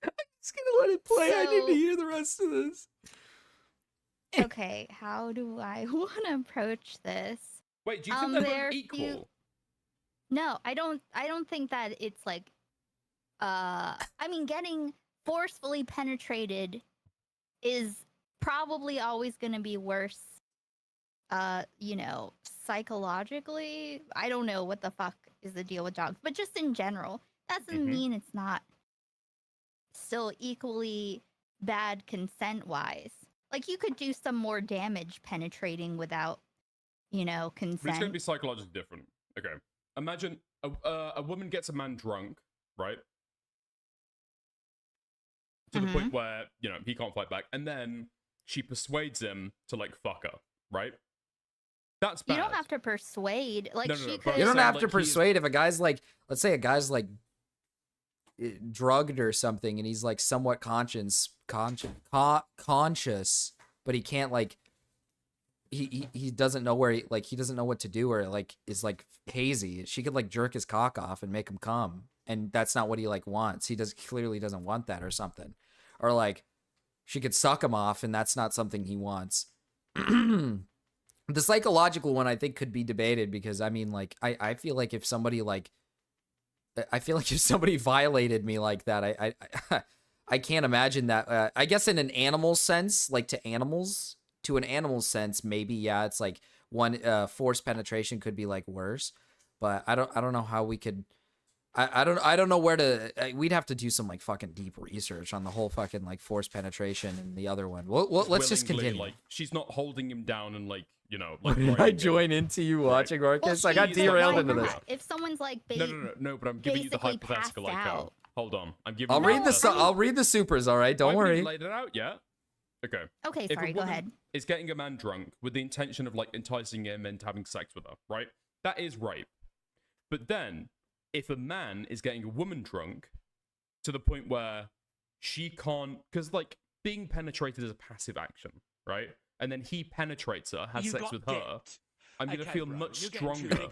I'm just gonna let it play. I need to So- hear the rest of this. Okay, how do I want to approach this? Wait, do you think they're both there's equal? few- No, I don't think that it's like I mean getting forcefully penetrated is probably always going to be worse psychologically. I don't know what the fuck is the deal with dogs, but just in general, that doesn't mean it's not still equally bad consent wise. Like you could do some more damage penetrating without consent. But it's going to be psychologically different. Okay. Imagine a woman gets a man drunk, right? To the point where, he can't fight back. And then she persuades him to, like, fuck her, right? That's bad. You don't have to persuade. Like No, she but could. You don't have to like, he's- persuade if a guy's like, let's say a guy's like drugged or something, and he's like somewhat conscious, but he can't like, he doesn't know where he doesn't know what to do, or like is like hazy. She could like jerk his cock off and make him come, and that's not what he like wants. He clearly doesn't want that or something, or like she could suck him off, and that's not something he wants. The psychological one I think could be debated, because I mean, like, I feel like if somebody violated me like that, I can't imagine that. I guess in an animal sense, like to an animal sense, maybe, yeah, it's like one forced penetration could be like worse, but I don't know how we could. I don't know where to. We'd have to do some like fucking deep research on the whole fucking like forced penetration and the other one. Well, let's just willingly, continue. Like, she's not holding him down and, like, Why did I join into you watching Marcus? I got she's derailed like, into this. If someone's like No, but I'm giving you the basically hypothetical, passed like, out. hold on. I'm giving I'll you read the the I'll read the supers. All right, don't I haven't worry. even laid it out yet. Okay. Okay, If a sorry, go woman ahead. is getting a man drunk with the intention of, like, enticing him into having sex with her, right? That is rape. But then, if a man is getting a woman drunk to the point where she can't, because, like, being penetrated is a passive action, right? And then he penetrates her, has sex with her. I'm gonna feel much stronger.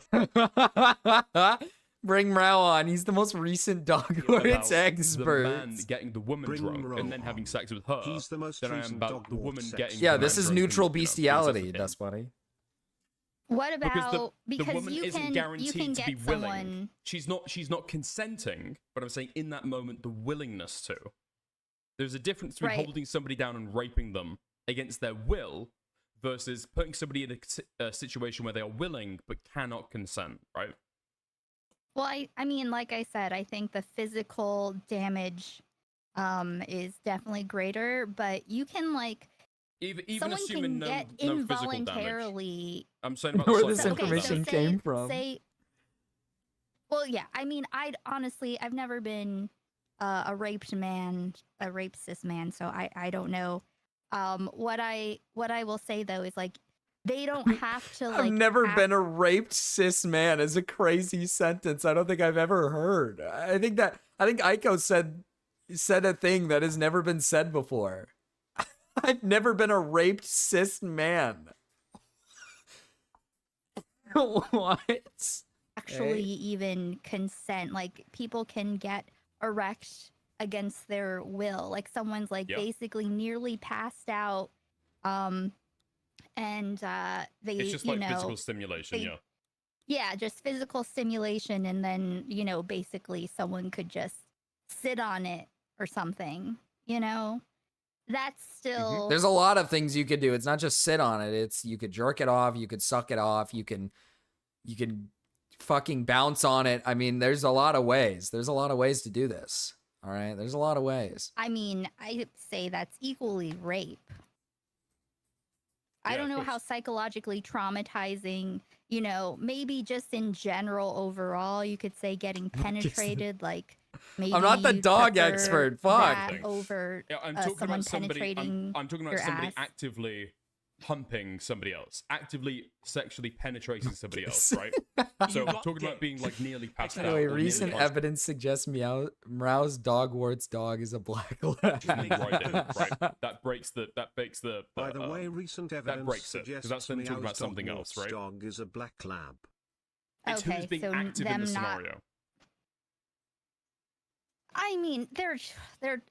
Bring Rao on. He's the most recent dogwoods The expert. man getting the woman Bring drunk Ro and then on. having sex with her. He's the most than I am recent about the dog woman sex getting. Yeah, the this man is drunk neutral and, bestiality. possesses him. That's funny. What about the woman you isn't can guaranteed you can to get be willing. someone. She's not consenting, but I'm saying in that moment the willingness to. There's a difference between Right. holding somebody down and raping them against their will versus putting somebody in a situation where they are willing but cannot consent, right? Well, I mean, like I said, I think the physical damage is definitely greater, but you can like even someone assuming can get no physical damage. involuntarily. I'm saying about Where the this psychological information damage. came from. Well, yeah. I mean, I've never been a raped man, a raped cis man, so I don't know. What I will say though is like they don't have to like. I've never been a raped cis man is a crazy sentence. I don't think I've ever heard. I think Aiko said a thing that has never been said before. I've never been a raped cis man. What? Actually even consent. Like people can get erect against their will. Like someone's like basically nearly passed out, and they It's just like physical stimulation, yeah, just physical stimulation, and then basically someone could just sit on it or something. That's still There's a lot of things you could do. It's not just sit on it. It's you could jerk it off, you could suck it off, you can fucking bounce on it. I mean, there's a lot of ways. There's a lot of ways to do this. All right? There's a lot of ways. I mean, I say that's equally rape. I don't know how psychologically traumatizing, maybe just in general overall, you could say getting penetrated, like maybe I'm not the you dog prefer expert. Fuck. that over I'm talking someone about somebody. penetrating I'm talking about your somebody ass. actively humping somebody else, actively sexually penetrating somebody else, right? So I'm talking about being like nearly passed out. Anyway, or nearly recent passed- evidence suggests Meow's dog ward's dog is a black lab. right. That breaks the. By the way, recent that evidence breaks it because suggests that's then talking about Meow's something dog else, Ward's right? dog is a black lab. It's who's being so active in the them not- scenario. I mean, they're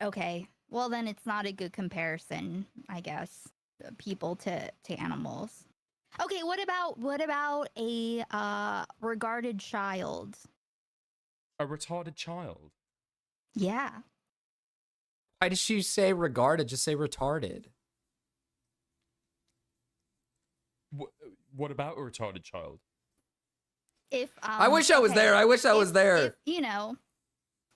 okay. Well, then it's not a good comparison, I guess. People to animals. Okay, what about a regarded child? A retarded child. Yeah. Why did she say regarded? Just say retarded. What about a retarded child? If I wish I was there. I wish I was there. If,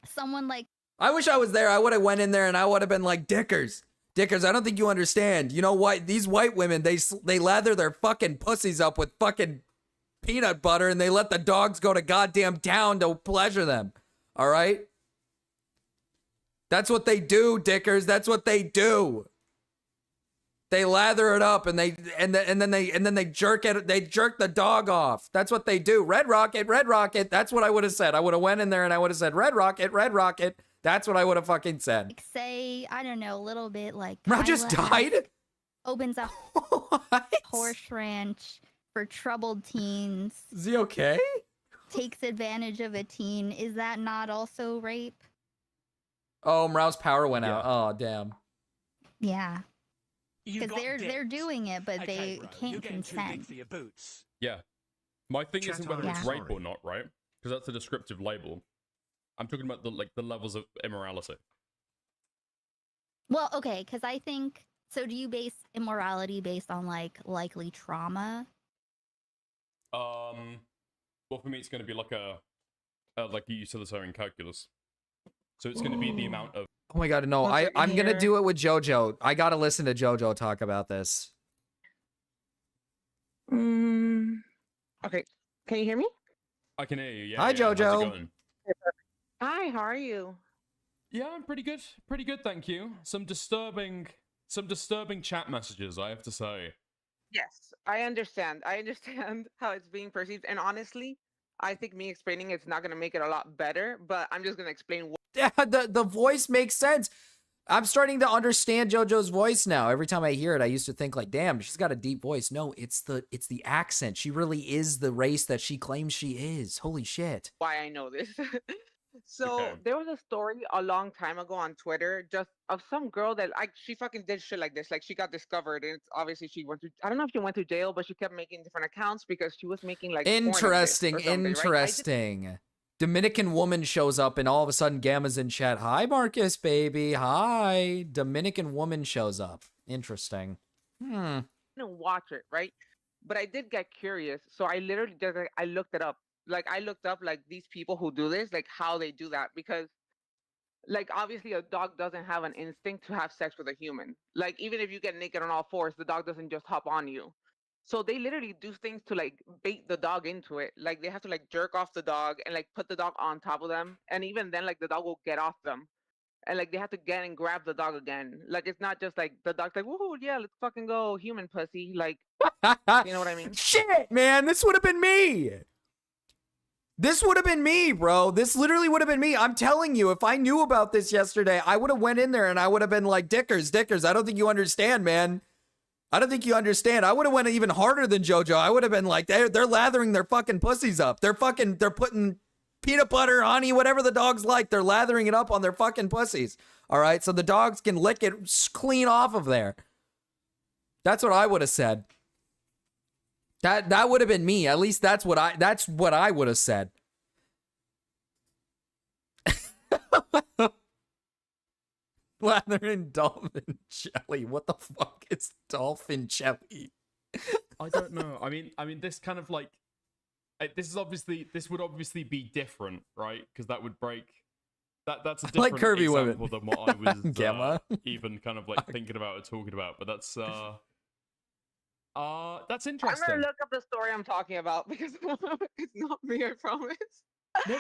someone like I wish I was there. I would have went in there and I would have been like, Dickers, I don't think you understand. You know what? These white women, they lather their fucking pussies up with fucking peanut butter and they let the dogs go to goddamn town to pleasure them. All right? That's what they do, Dickers. That's what they do. They lather it up and then they jerk it. They jerk the dog off. That's what they do. Red Rocket. That's what I would have said. I would have went in there and I would have said Red Rocket. That's what I would have fucking said. say, I don't know, a little bit like Bro just Kyla died? opens a horse ranch for troubled teens. Is he okay? Takes advantage of a teen. Is that not also rape? Oh, Mrow's power went out. Oh, damn. Yeah. You Because got they're dicks. doing it, but Okay, they bro, can't you're getting too consent. big for your boots. Yeah. My thing Chat isn't whether it's on. rape or not, right? Because that's a descriptive label. I'm talking about the levels of immorality. Well, okay, because I think so. Do you base immorality based on like likely trauma? Well, for me, it's going to be like a utilitarian calculus. So it's going to be the amount of. Oh my god, no. I'm going to do it with JoJo. I got to listen to JoJo talk about this. Okay. Can you hear me? I can hear you. Yeah. Hi, yeah. How's it Jojo. going? Hi, how are you? Yeah, I'm pretty good. Pretty good, thank you. Some disturbing chat messages, I have to say. Yes, I understand. I understand how it's being perceived. And honestly, I think me explaining it's not going to make it a lot better, but I'm just going to explain what. Yeah, the voice makes sense. I'm starting to understand JoJo's voice now. Every time I hear it, I used to think like, damn, she's got a deep voice. No, it's the accent. She really is the race that she claims she is. Holy shit. Why I know this. So Okay. there was a story a long time ago on Twitter just of some girl that she fucking did shit like this. Like she got discovered and it's obviously she went to, I don't know if she went to jail, but she kept making different accounts because she was making like porn of this Interesting, or something, right? interesting. Dominican woman shows up and all of a sudden Gamma's in chat. Hi, Marcus, baby. Hi. Dominican woman shows up. Interesting. didn't watch it, right? But I did get curious, so I literally just like, I looked it up. Like I looked up like these people who do this, like how they do that, because like obviously a dog doesn't have an instinct to have sex with a human. Like even if you get naked on all fours, the dog doesn't just hop on you. So they literally do things to like bait the dog into it. Like they have to like jerk off the dog and like put the dog on top of them, and even then like the dog will get off them. And like they have to get and grab the dog again. Like it's not just like the dog's like, woohoo, yeah, let's fucking go, human pussy. Like, you know what I mean? Shit, man, this would have been me. This would have been me, bro. This literally would have been me. I'm telling you, if I knew about this yesterday, I would have went in there and I would have been like, Dickers, I don't think you understand, man. I don't think you understand. I would have went even harder than JoJo. I would have been like, they're lathering their fucking pussies up. They're putting peanut butter, honey, whatever the dogs like. They're lathering it up on their fucking pussies. All right, so the dogs can lick it clean off of there. That's what I would have said. That would have been me. At least that's what I would have said. Lather in dolphin jelly. What the fuck is dolphin jelly? I don't know. I mean, this kind of like, this would obviously be different, right? Because that would break. That's a different like curvy example women. than what I was Gamma. even kind of like thinking about or talking about. But that's I'm interesting. gonna look up the story I'm talking about because it's not me, I promise. No,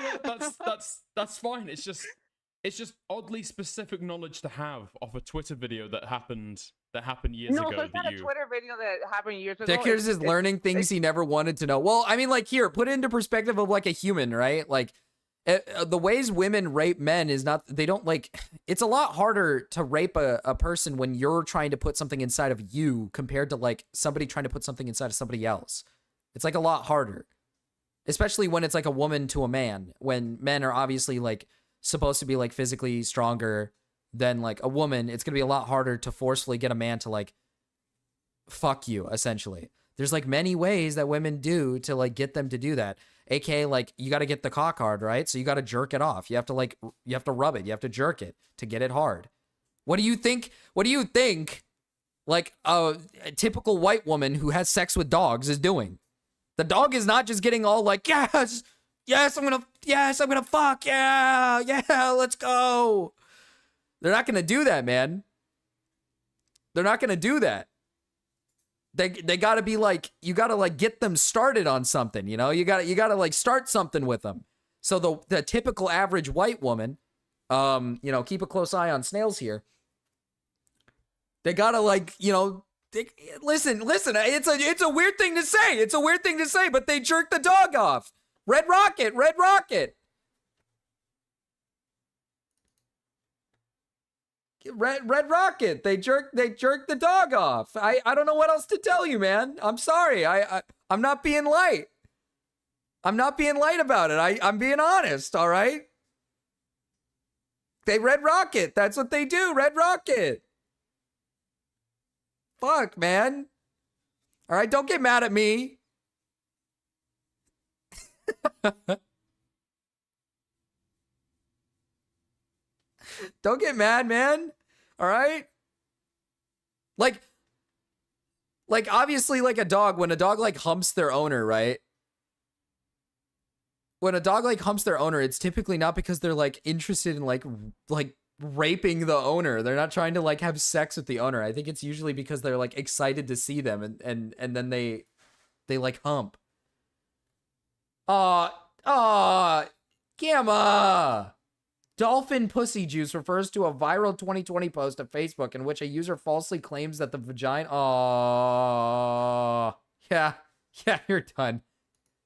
that's fine. It's just oddly specific knowledge to have off a Twitter video that happened years No, ago. so it's not a Twitter video that happened years ago. Dickers is learning things he never wanted to know. Well, I mean, like, here, put it into perspective of like a human, right? Like, the ways women rape men is not, they don't like, it's a lot harder to rape a person when you're trying to put something inside of you compared to like somebody trying to put something inside of somebody else. It's like a lot harder, especially when it's like a woman to a man, when men are obviously like supposed to be like physically stronger than like a woman. It's gonna be a lot harder to forcefully get a man to like fuck you, essentially. There's like many ways that women do to like get them to do that. AKA like you got to get the cock hard, right? So you got to jerk it off. You have to rub it. You have to jerk it to get it hard. What do you think? What do you think like a typical white woman who has sex with dogs is doing? The dog is not just getting all like, yes, I'm gonna fuck, yeah, let's go. They're not gonna do that, man. They're not gonna do that. They gotta be like, you gotta like get them started on something, you know? You gotta like start something with them. So the typical average white woman, you know, keep a close eye on snails here. They gotta like, you know, listen, it's a weird thing to say. It's a weird thing to say, but they jerk the dog off. Red Rocket. Red Rocket. They jerk the dog off. I don't know what else to tell you, man. I'm sorry. I'm not being light. I'm not being light about it. I'm being honest, all right? They Red Rocket. That's what they do. Red Rocket. Fuck, man. All right, don't get mad at me. Don't get mad, man. All right? Like obviously like a dog, when a dog like humps their owner, right? When a dog like humps their owner, it's typically not because they're like interested in like raping the owner. They're not trying to like have sex with the owner. I think it's usually because they're like excited to see them and then they like hump. Gamma. Dolphin pussy juice refers to a viral 2020 post of Facebook in which a user falsely claims that the vagina. Yeah, you're done.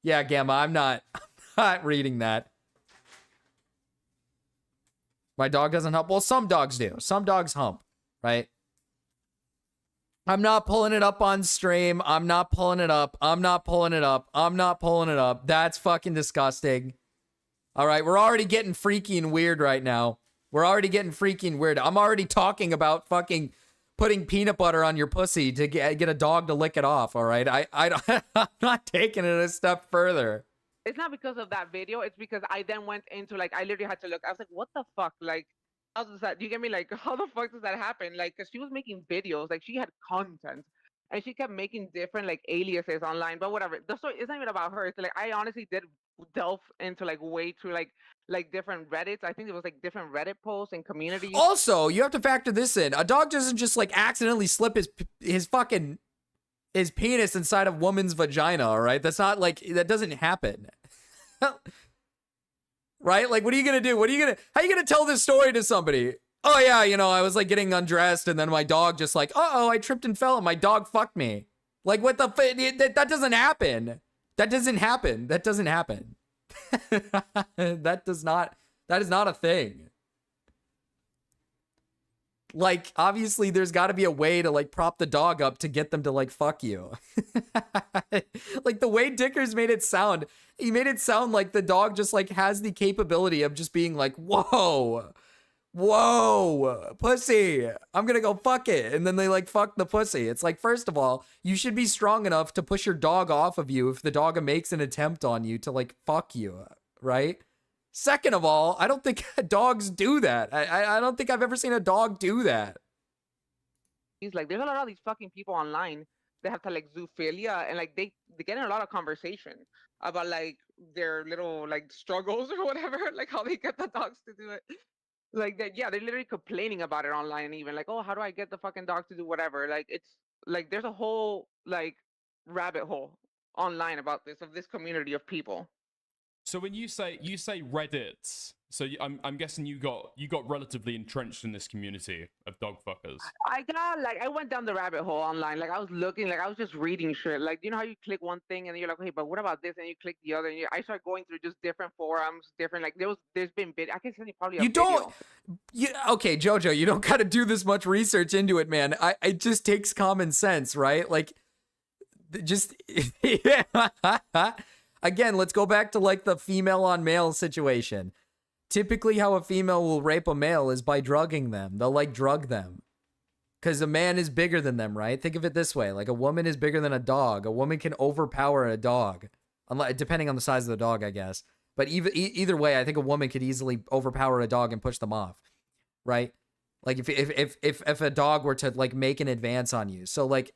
Yeah, Gamma, I'm not reading that. My dog doesn't hump. Well, some dogs do. Some dogs hump, right? I'm not pulling it up on stream. I'm not pulling it up. That's fucking disgusting. All right, we're already getting freaky and weird right now. I'm already talking about fucking putting peanut butter on your pussy to get a dog to lick it off, all right? I'm not taking it a step further. It's not because of that video. It's because I then went into like, I literally had to look. I was like, what the fuck? Like, how does that, do you get me? Like, how the fuck does that happen? Like, because she was making videos, like she had content. and she kept making different like aliases online. But whatever, the story isn't even about her. It's like I honestly did delve into like way through like different Reddits. I think it was like different Reddit posts and communities. Also, you have to factor this in. A dog doesn't just like accidentally slip his fucking his penis inside a woman's vagina, all right? That's not like that doesn't happen. Right? Like what are you going to do? How are you going to tell this story to somebody? Oh yeah, you know, I was like getting undressed and then my dog just like, "Uh-oh, I tripped and fell and my dog fucked me." Like what the that doesn't happen. That doesn't happen. That doesn't happen. That is not a thing. Like, obviously, there's got to be a way to, like, prop the dog up to get them to, like, fuck you. Like, the way Dickers made it sound, he made it sound like the dog just, like, has the capability of just being like, whoa, pussy, I'm gonna go fuck it. And then they, like, fuck the pussy. It's like, first of all, you should be strong enough to push your dog off of you if the dog makes an attempt on you to, like, fuck you, right? Second of all, I don't think dogs do that. I don't think I've ever seen a dog do that. He's like, there's a lot of these fucking people online that have to like zoophilia, and like they get in a lot of conversation about like their little like struggles or whatever, like how they get the dogs to do it. Like that, yeah, they're literally complaining about it online, even like, oh, how do I get the fucking dog to do whatever? Like it's like there's a whole like rabbit hole online about this of this community of people. So when you say Reddit, so I'm guessing you got relatively entrenched in this community of dog fuckers. I went down the rabbit hole online. Like I was looking, like I was just reading shit. Like you know how you click one thing and then you're like, hey, but what about this? And you click the other. And I started going through just different forums, different like there's been I can send you probably a video. Okay, Jojo, you don't got to do this much research into it, man. It just takes common sense, right? Like, just yeah. Again, let's go back to like the female on male situation. Typically how a female will rape a male is by drugging them. They'll like drug them. Because a man is bigger than them, right? Think of it this way. Like a woman is bigger than a dog. A woman can overpower a dog. Depending on the size of the dog, I guess. But either way, I think a woman could easily overpower a dog and push them off. Right? Like if a dog were to like make an advance on you. So like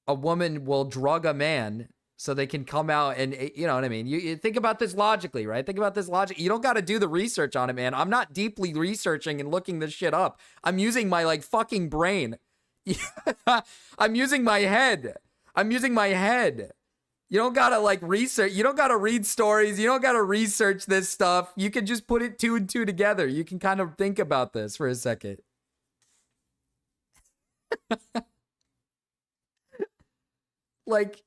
a woman will drug a man so they can come out and, you know what I mean? You think about this logically, right? Think about this logic. You don't got to do the research on it, man. I'm not deeply researching and looking this shit up. I'm using my, like, fucking brain. I'm using my head. You don't got to, like, research. You don't got to read stories. You don't got to research this stuff. You can just put it 2 and 2 together. You can kind of think about this for a second. Like...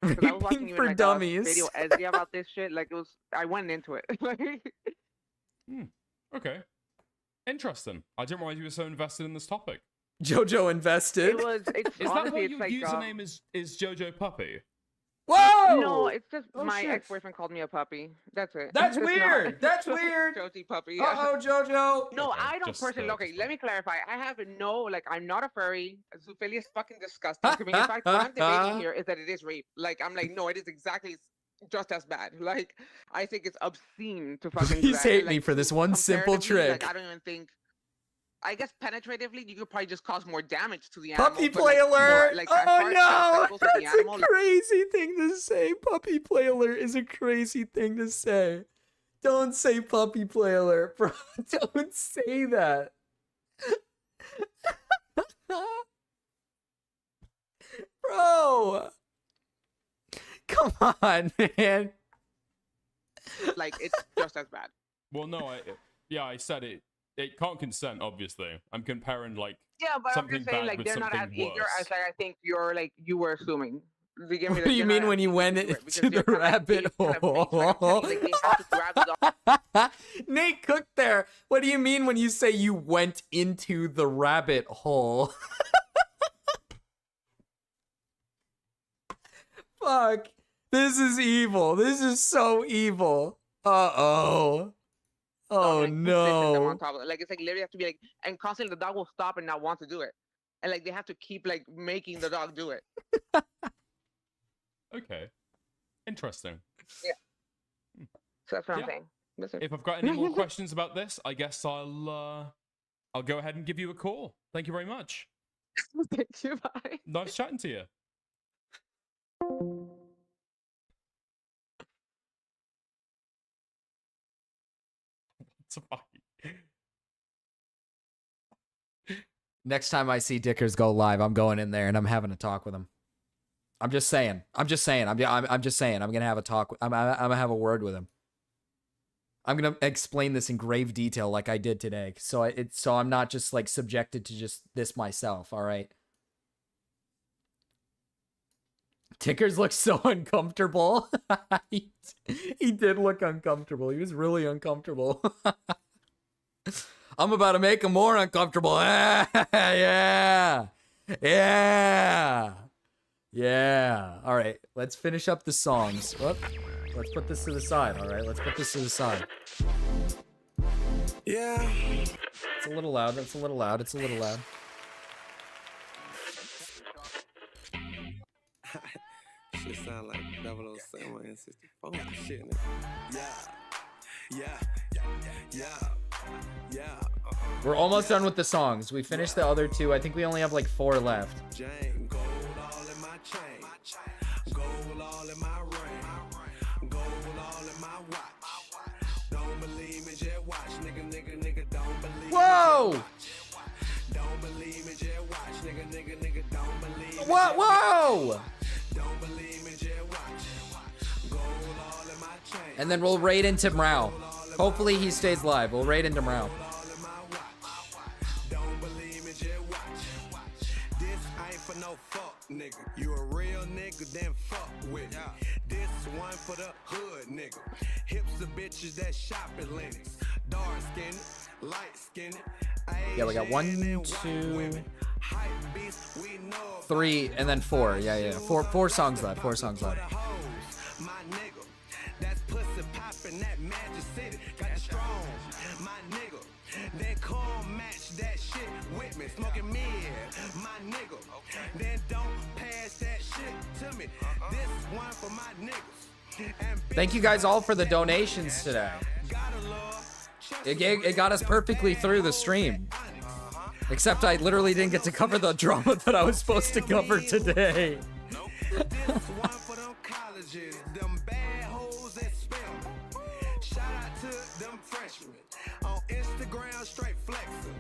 I was watching even, for like, dummies. a video Ezzy about this shit. Like it was, I went into it. Okay, interesting. I didn't realize you were so invested in this topic. Jojo invested. It's Is that honestly, why it's your like, username is Jojo Puppy? Whoa! No, it's just Oh, my shit. ex-boyfriend called me a puppy. That's it. That's It's weird. not- That's weird. Joji puppy. Uh-oh, Jojo. No, I don't just, personally. uh, Okay, let me clarify. I have no, like, I'm not a furry. Zoophilia is fucking disgusting to me. In fact, what I'm debating here is that it is rape. Like, I'm like, no, it is exactly just as bad. Like, I think it's obscene to fucking. do Please that. hate Like, me for this one simple comparatively, trick. Like, I don't even think. I guess penetratively, you could probably just cause more damage to the animal. Puppy but, play like, more- alert! like, as Oh far as no! tentacles of the That's animal, a like, crazy thing to say. Puppy play alert is a crazy thing to say. Don't say puppy play alert, bro. Don't say that. Bro! Come on, man. like it's just as bad. Well, no, I said it. It can't consent. Obviously, I'm comparing like Yeah, but I'm something just saying, bad like, with they're not something as eager worse. as like I think you were assuming. You get me? What Like, do you they're not mean as when you eager went to do it, because into they're the kinda, like, rabbit they kind of make, like, hole? like, they have to grab the dog. Nate Cook there. What do you mean when you say you went into the rabbit hole? Fuck. This is evil. This is so evil. Uh-oh. Oh, like, position them on no. top of it. Like it's like literally have to be like, and constantly the dog will stop and not want to do it, and like they have to keep like making the dog do it. Okay, interesting. Yeah. So that's what Yeah. I'm saying. Listen. If I've got any more questions about this, I guess I'll go ahead and give you a call. Thank you very much. Thank you, bye. Nice chatting to you. What's a fucking... Next time I see Dickers go live, I'm going in there and I'm having a talk with him. I'm just saying. I'm just saying. I'm just saying. I'm gonna have a talk. I'm gonna have a word with him. I'm gonna explain this in grave detail, like I did today. So I'm not just like subjected to just this myself. All right. Tickers looks so uncomfortable. he did look uncomfortable. He was really uncomfortable. I'm about to make him more uncomfortable. Yeah. All right, let's finish up the songs. Whoop. Let's put this to the side. All right, let's put this to the side. Yeah. It's a little loud. It's a little loud. It's a little loud. Shit sound like 007 and 64 and shit. Yeah. We're almost done with the songs. We finished the other two. I think we only have like 4 left. Jane, gold all in my chain, gold all in my ring, gold all in my watch. Don't believe me, just watch, nigga, don't believe me. Whoa! Don't believe me, just watch, nigga, don't believe me. Whoa! Don't believe me, just watch. Gold all in my chain. And then we'll raid into Mrao. Hopefully he stays live. We'll raid into Mrao. Don't believe me, just watch. This ain't for no fuck, nigga. You a real nigga, then fuck with me. This one for the hood, nigga. Hips of bitches that shop at Lennox. Dark skinned, light skinned. Yeah, we got 1, 2, 3, and then 4. Yeah. Four songs left. 4 songs left. My nigga, that's pussy poppin', that Magic City. Got the strong, my nigga. Then come match that shit with me. Smoking mid, my nigga. Then don't pass that shit to me. This one for my niggas. And Thank you guys all for the donations today. It got us perfectly through the stream. Except I literally didn't get to cover the drama that I was supposed to cover today. one for them colleges, them bad hoes that spell. Shout out to them freshmen on Instagram, straight flexing.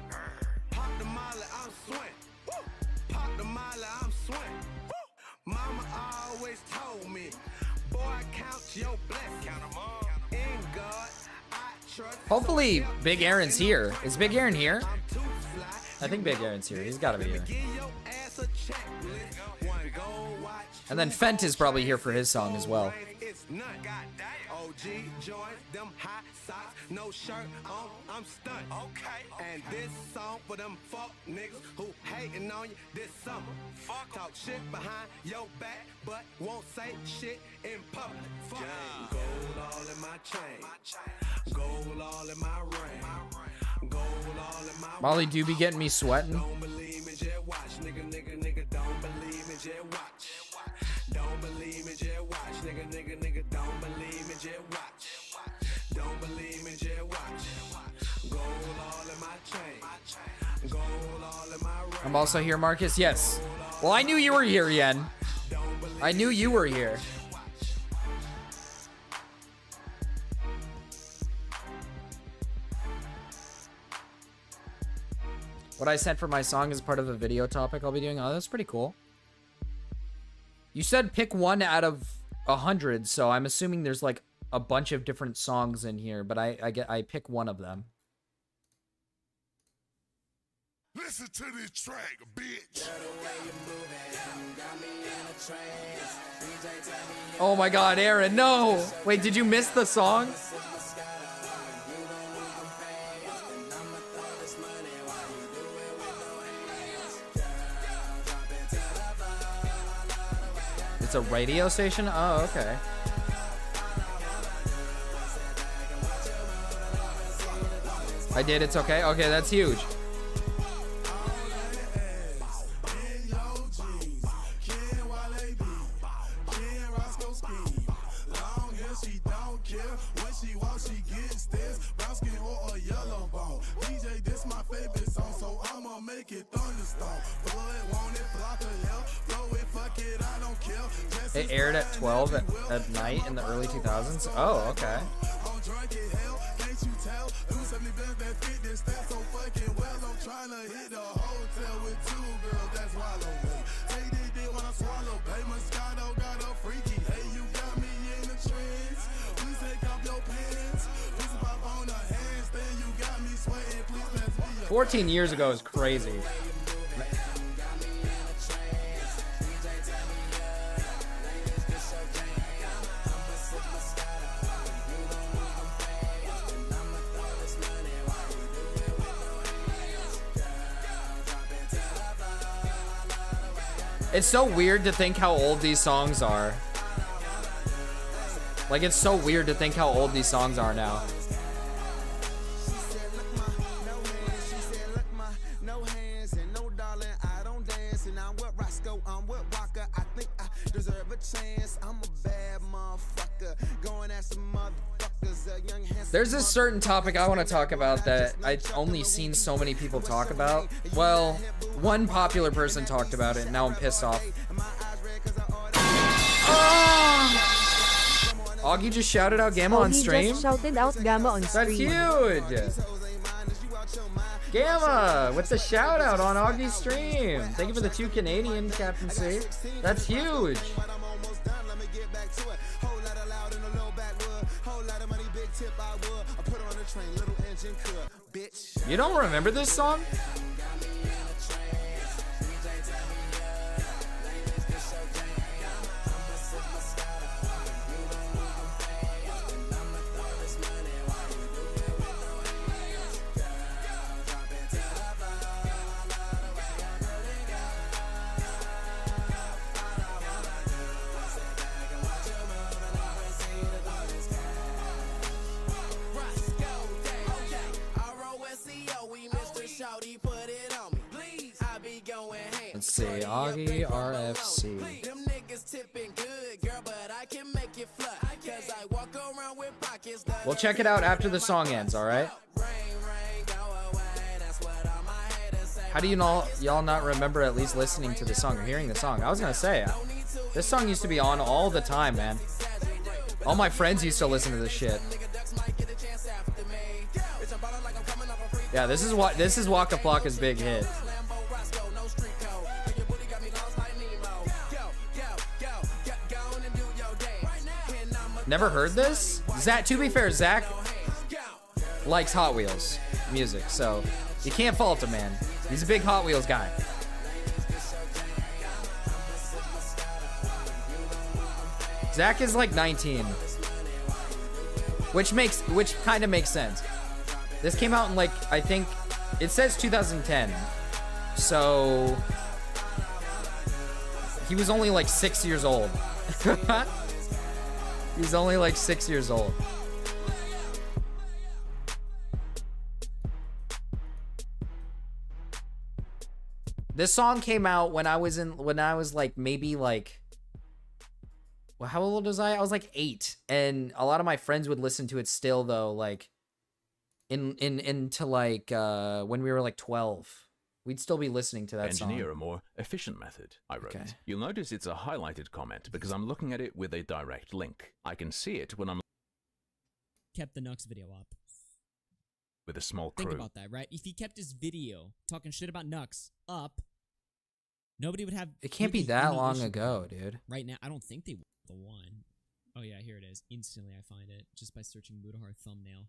Pop the molly, I'm swing. Pop the molly, I'm swing. Mama always told me, boy, count your blessings. In God, I trust. Hopefully Big Aaron's here. Is Big Aaron here? I think Big Aaron's here. He's gotta be here. And then Fent is probably here for his song as well. OG joints, them hot socks, no shirt on, I'm stunned. Okay. And this song for them fuck niggas who hating on you this summer. Talk shit behind your back, but won't say shit in public. Gold all in my chain, gold all in my ring, gold all in my Molly do be getting me sweating. Don't believe me, just watch, nigga, don't believe me, just watch. Don't believe me, just watch, nigga, don't believe me, just watch. Don't believe me, just watch. Gold all in my chain, gold all in my ring. I'm also here, Marcus. Yes. Well, I knew you were here, Yen. I knew you were here. What I sent for my song is part of a video topic I'll be doing. Oh, that's pretty cool. You said pick 1 out of 100, so I'm assuming there's like a bunch of different songs in here, but I pick one of them. Listen to this track, bitch. Oh my god, Aaron, no! Wait, did you miss the song? It's a radio station? Oh, okay. I did, it's okay. Okay, that's huge. It aired at 12 at night in the early 2000s. Oh, okay. Please 14 years ago is crazy. It's so weird to think how old these songs are. Like, it's so weird to think how old these songs are now. There's this certain topic I want to talk about that I've only seen so many people talk about. Well, one popular person talked about it, and now I'm pissed off. Augie just shouted out Gamma on stream? Just shouted out Gamma on stream. That's huge! Gamma with the shout out on Augie's stream. Thank you for the 2 Canadian captaincy. That's huge. You don't remember this song? Let's see, Augie RFC. We'll check it out after the song ends, alright? How do y'all not remember at least listening to the song or hearing the song? I was gonna say, this song used to be on all the time, man. All my friends used to listen to this shit. Yeah, this is Waka Flocka's big hit. Never heard this? Zach, to be fair, Zach likes Hot Wheels music, so you can't fault him, man. He's a big Hot Wheels guy. Zach is like 19, which kind of makes sense. This came out in like, I think it says 2010, so he was only like 6 years old. He's only like 6 years old. This song came out when I was like maybe like, well, how old was I? I was like 8, and a lot of my friends would listen to it still though, like into like when we were like 12. We'd still be listening to that Engineer song. a more efficient method, I wrote. Okay. You'll notice it's a highlighted comment because I'm looking at it with a direct link. I can see it when I'm Kept the Nux video up. with a small crew. Think about that, right? If he kept his video talking shit about Nux up, nobody would have. It can't be really that any long issue ago, with it. dude. Right now, I don't think they the one. Oh yeah, here it is. Instantly, I find it just by searching Mutahar thumbnail.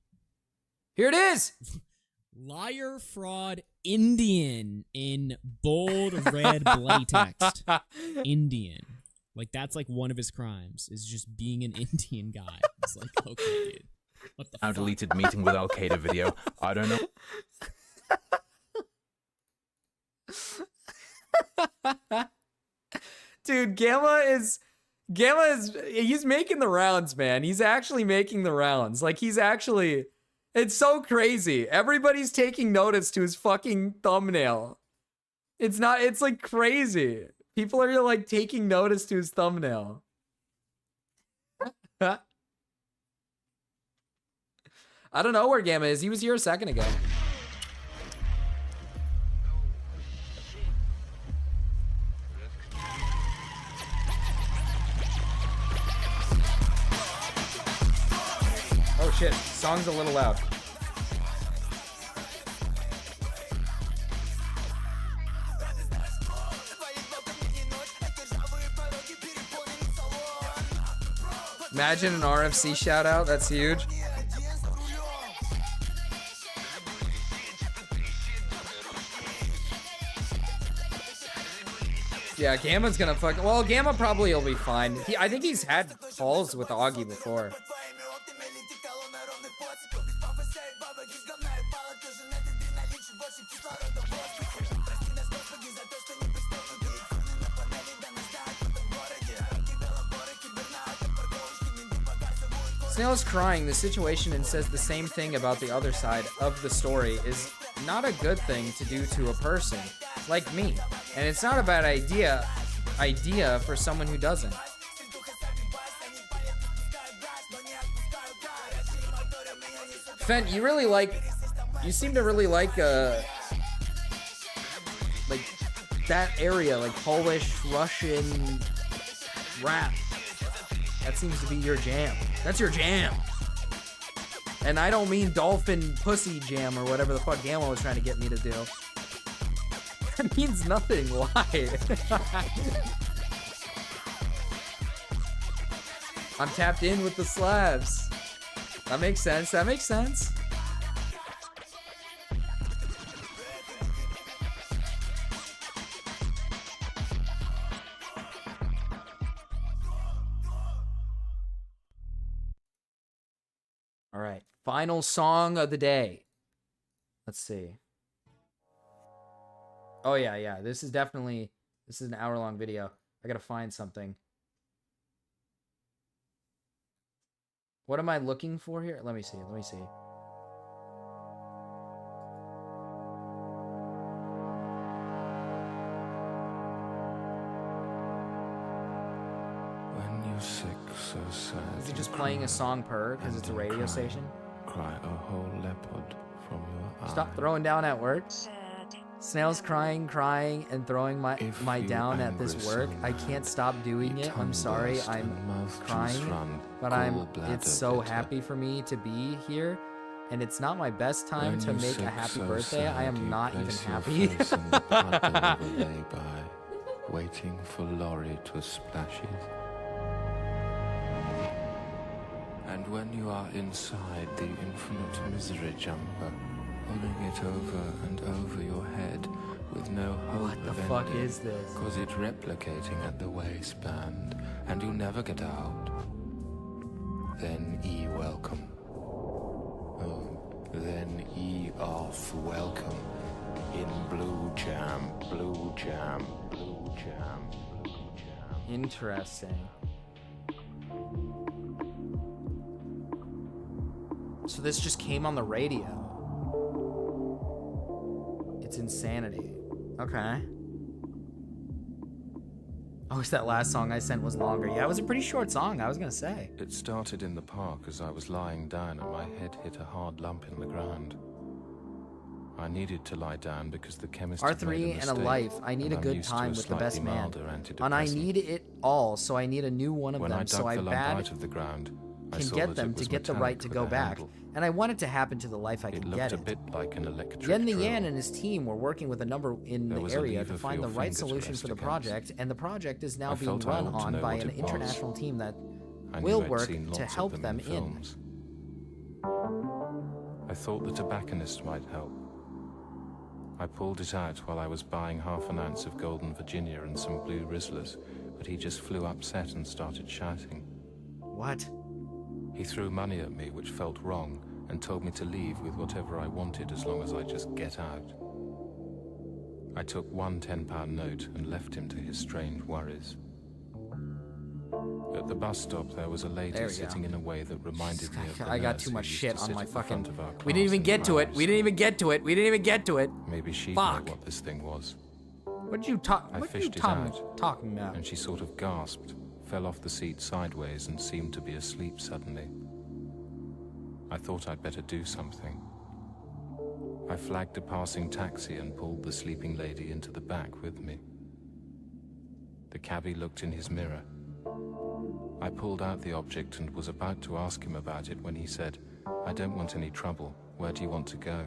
Here it is. Liar, fraud, Indian in bold red bloody text. Indian. Like, that's like one of his crimes, is just being an Indian guy. It's like, okay, dude. What the Now fuck? deleted meeting with Al Qaeda video. I don't know. Dude, he's making the rounds, man. He's actually making the rounds. Like, it's so crazy. Everybody's taking notice to his fucking thumbnail. It's like crazy. People are like taking notice to his thumbnail. I don't know where Gamma is. He was here a second ago. shit, song's a little loud. Imagine an RFC shout out, that's huge. Yeah, Gamma's gonna fuck. Well, Gamma probably will be fine. I think he's had calls with Augie before. Snail's crying the situation and says the same thing about the other side of the story is not a good thing to do to a person like me. And it's not a bad idea for someone who doesn't. Fent, you seem to really like that area, like Polish, Russian rap. That seems to be your jam. That's your jam. And I don't mean dolphin pussy jam or whatever the fuck Gamma was trying to get me to do. That means nothing. Why? I'm tapped in with the slabs. That makes sense. That makes sense. All right. Final song of the day. Let's see. Oh, yeah. This is an hour-long video. I gotta find something. What am I looking for here? Let me see. When you're sick, so sad. Is he just playing a song per because it's a radio station? Cry a whole leopard from your eye. Stop throwing down at work. Snail's crying, and throwing my down at this work. I can't stop doing it. I'm sorry, I'm crying, but it's so happy for me to be here, and it's not my best time to make a happy birthday. I am not even happy. Waiting for Laurie to splash it. And when you are inside the infinite misery jumper, pulling it over and over your head with no hope What the of fuck ending, is this? Cause it's replicating at the waistband, and you never get out. Then welcome. Oh, then off welcome. In blue jam, blue jam, blue jam, blue jam. Interesting. So this just came on the radio. It's insanity. Okay. I wish that last song I sent was longer. Yeah, it was a pretty short song, I was gonna say. It started in the park as I was lying down and my head hit a hard lump in the ground. I needed to lie down because the chemist had made R3 a and a mistake, life. I need a I'm good used to time a with the best slightly man. milder And I antidepressant. need it all, so I need a new one of When them. I dug So I the lump bad out of the ground, I can saw get that them it to was get the right metallic to with go a back. handle. And I want it to happen to the life I can It get looked a it. bit like an electric Yen the drill. Yan and his team were working with a number in There the was a area lever to for find your the right finger to solution rest for the against. project, and the project is now I being felt I run ought to on know by what an it was. international team that I knew will I'd work seen to lots of help them them in in. films. I thought the tobacconist might help. I pulled it out while I was buying half an ounce of Golden Virginia and some blue Rizzlers, but he just flew upset and started shouting. What? He threw money at me, which felt wrong, and told me to leave with whatever I wanted as long as I just get out. I took one £10 note and left him to his strange worries. At the bus stop, there was a lady There we sitting go. in a way that reminded me of the I got nurse too who much used shit to on sit my at the front fucking. of our We class didn't even in get to it. rows. We didn't even get to it. We didn't even get to it. Maybe she'd Fuck. know what this thing was. What did you talk? I What are you fished it out, talking about? and she sort of gasped, fell off the seat sideways, and seemed to be asleep suddenly. I thought I'd better do something. I flagged a passing taxi and pulled the sleeping lady into the back with me. The cabbie looked in his mirror. I pulled out the object and was about to ask him about it when he said, I don't want any trouble. Where do you want to go?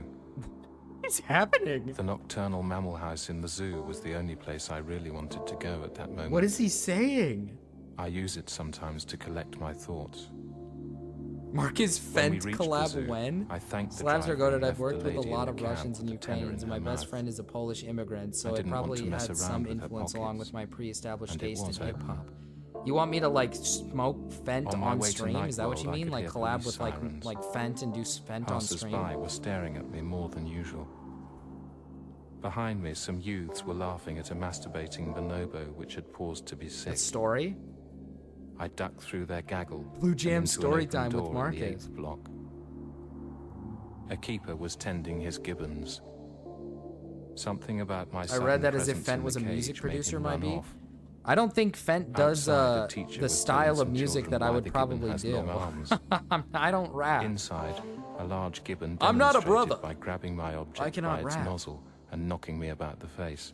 What's happening? The nocturnal mammal house in the zoo was the only place I really wanted to go at that moment. What is he saying? I use it sometimes to collect my thoughts. Marcus When we Fent reached the collab zoo, when? I thanked the Slabs are driver goated. and I've left worked the with a lady lot in of the cab Russians and with the tenner Ukrainians, in and my her best mouth. friend is a Polish immigrant, so I it didn't want probably to mess had around some with her influence along pockets. with my pre-established And it taste in was hip open. hop. You want me to like smoke Fent On my on way to stream? Is that what you Nightworld, I mean? could Like hear collab police with like sirens. Fent and do Fent on stream? Passers-by were staring at me more than usual. Behind me, some youths were laughing at a masturbating bonobo which had paused to be sick. A story? I ducked through their gaggle. Blue and Jam into story an open time with door in the Marcus. 8th block. A keeper was tending his gibbons. Something about my I read that as if presence Fent in was a the music cage made producer, him might run be. off. I don't think Fent does Outside, the teacher the was style telling of some music children that I why would the gibbon probably has do. long arms. I don't rap. Inside, a large gibbon I'm not a demonstrated brother. by grabbing my object I cannot by its rap. nozzle and knocking me about the face.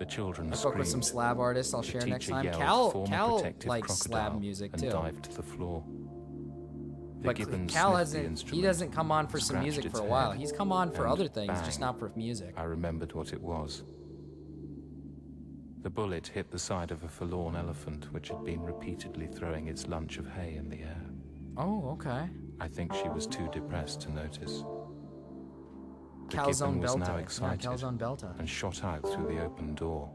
The children I spoke with some screamed. slab artists I'll The share next teacher time. yelled, "Form a Cal protective likes slab crocodile," music and too. dived to the floor. The But gibbon Cal sniffed the hasn't. He instrument, doesn't come on for some scratched music its for a while. head, He's come on for and other things, just bang, not for music. I remembered what it was. The bullet hit the side of a forlorn elephant which had been repeatedly throwing its lunch of hay in the air. Oh, okay. I think she was too depressed to notice. The Calzone gibbon was Belta. now Yeah, excited Calzone Belta. and shot out through the open door.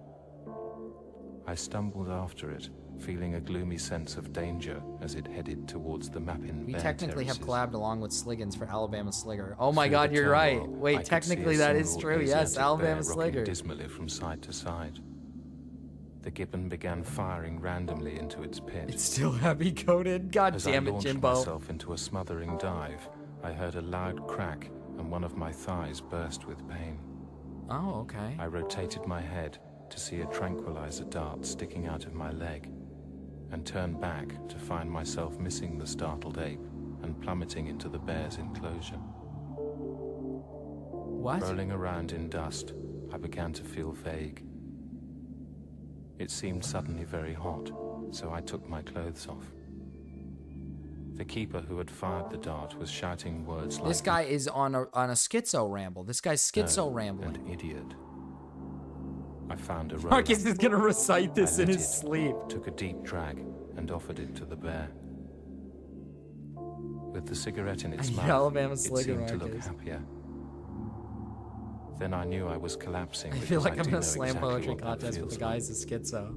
I stumbled after it, feeling a gloomy sense of danger as it headed towards the Mappin We Bear technically have terraces. collabed along with Sliggins for Alabama Sligger. Oh my Through God, the you're right. turmoil, I Wait, could technically see a that is single true. Yes, Asiatic Alabama bear rocking Sligger. dismally from side to side. The gibbon began firing randomly into its pit. It's still heavy coated. God As damn I it, launched Jimbo. myself into a smothering dive, I heard a loud crack and one of my thighs burst with pain. Oh, okay. I rotated my head to see a tranquilizer dart sticking out of my leg and turned back to find myself missing the startled ape and plummeting into the bear's enclosure. What? Rolling around in dust, I began to feel vague. It seemed suddenly very hot, so I took my clothes off. The keeper who had fired the dart was shouting words like This guy is on a schizo ramble. This guy's schizo "No," rambling. and "idiot." I found a rope. Marcus is gonna recite this I in lit his it, sleep. Took a deep drag and offered it to the bear. With the cigarette in its I mouth, need Alabama it Sligger, seemed to look Marcus. happier. Then I knew I was collapsing. I feel because like I'm do in know a slam exactly poetry what that contest with the feels guys is schizo.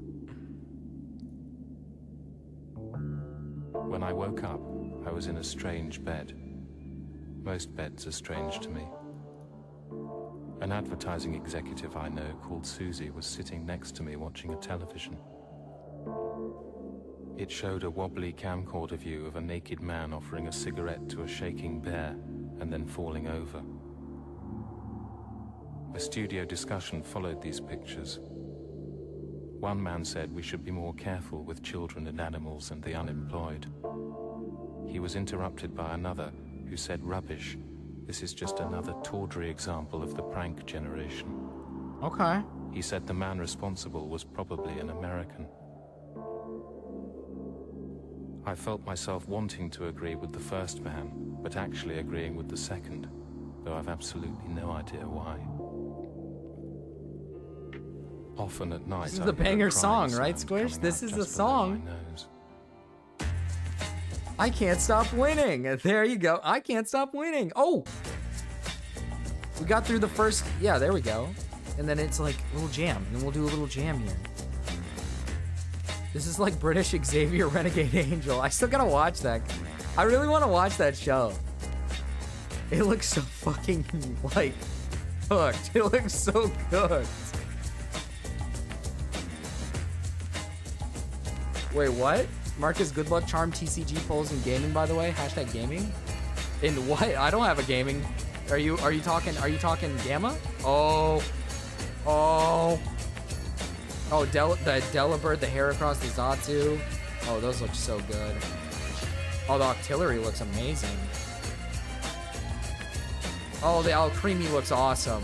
When I woke up, I was in a strange bed. Most beds are strange to me. An advertising executive I know called Susie was sitting next to me watching a television. It showed a wobbly camcorder view of a naked man offering a cigarette to a shaking bear and then falling over. A studio discussion followed these pictures. One man said we should be more careful with children and animals and the unemployed. He was interrupted by another who said, "Rubbish. This is just another tawdry example of the prank generation." Okay. He said the man responsible was probably an American. I felt myself wanting to agree with the first man, but actually agreeing with the second, though I've absolutely no idea why. Often at night, This is I the hear a banger crying song, right, sound Squish? coming This out is just a below song. my nose. I can't stop winning. There you go. I can't stop winning. Oh! We got through the first... Yeah, there we go. And then it's like a little jam. And then we'll do a little jam here. This is like British Xavier Renegade Angel. I still gotta watch that. I really want to watch that show. It looks so fucking, like, hooked. It looks so good. Wait, what? Marcus, good luck charm TCG polls in gaming, by the way. Hashtag gaming. In what? I don't have a gaming. Are you talking Gamma? Oh. Oh, the Delibird, the hair across the Zatu. Oh, those look so good. Oh, the Octillery looks amazing. Oh, the Alcremie looks awesome.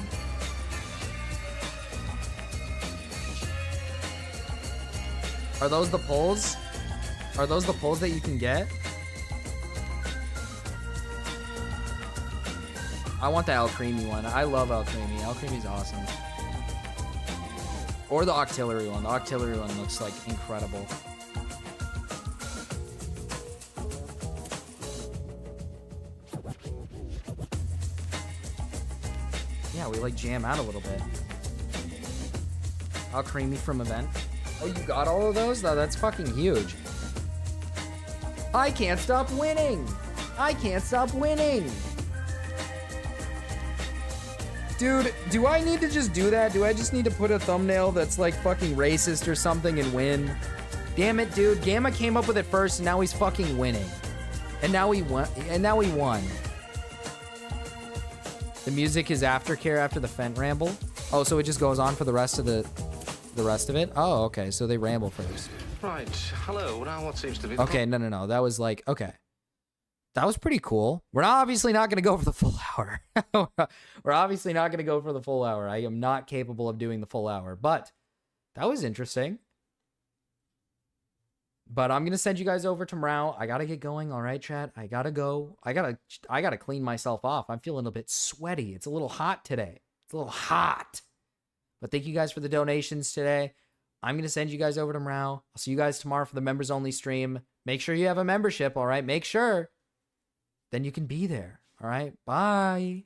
Are those the polls? Are those the polls that you can get? I want the Al Creamy one. I love Al Creamy. Al Creamy's awesome. Or the Octillery one. The Octillery one looks like incredible. Yeah, we like jam out a little bit. Al Creamy from event. Oh, you got all of those? No, that's fucking huge. I can't stop winning. I can't stop winning. Dude, do I need to just do that? Do I just need to put a thumbnail that's like fucking racist or something and win? Damn it, dude. Gamma came up with it first and now he's fucking winning. And now he won. The music is aftercare after the Fent ramble. Oh, so it just goes on for the rest of the rest of it? Oh, okay. So they ramble first. Right. Hello. Now what seems to be... Okay, no. That was like, okay. That was pretty cool. We're obviously not going to go for the full hour. We're obviously not going to go for the full hour. I am not capable of doing the full hour. But that was interesting. But I'm going to send you guys over to Mrao. I got to get going. All right, chat. I got to go. I got to clean myself off. I'm feeling a bit sweaty. It's a little hot today. It's a little hot. But thank you guys for the donations today. I'm going to send you guys over to Mrao. I'll see you guys tomorrow for the members only stream. Make sure you have a membership, all right? Make sure. Then you can be there. All right? Bye.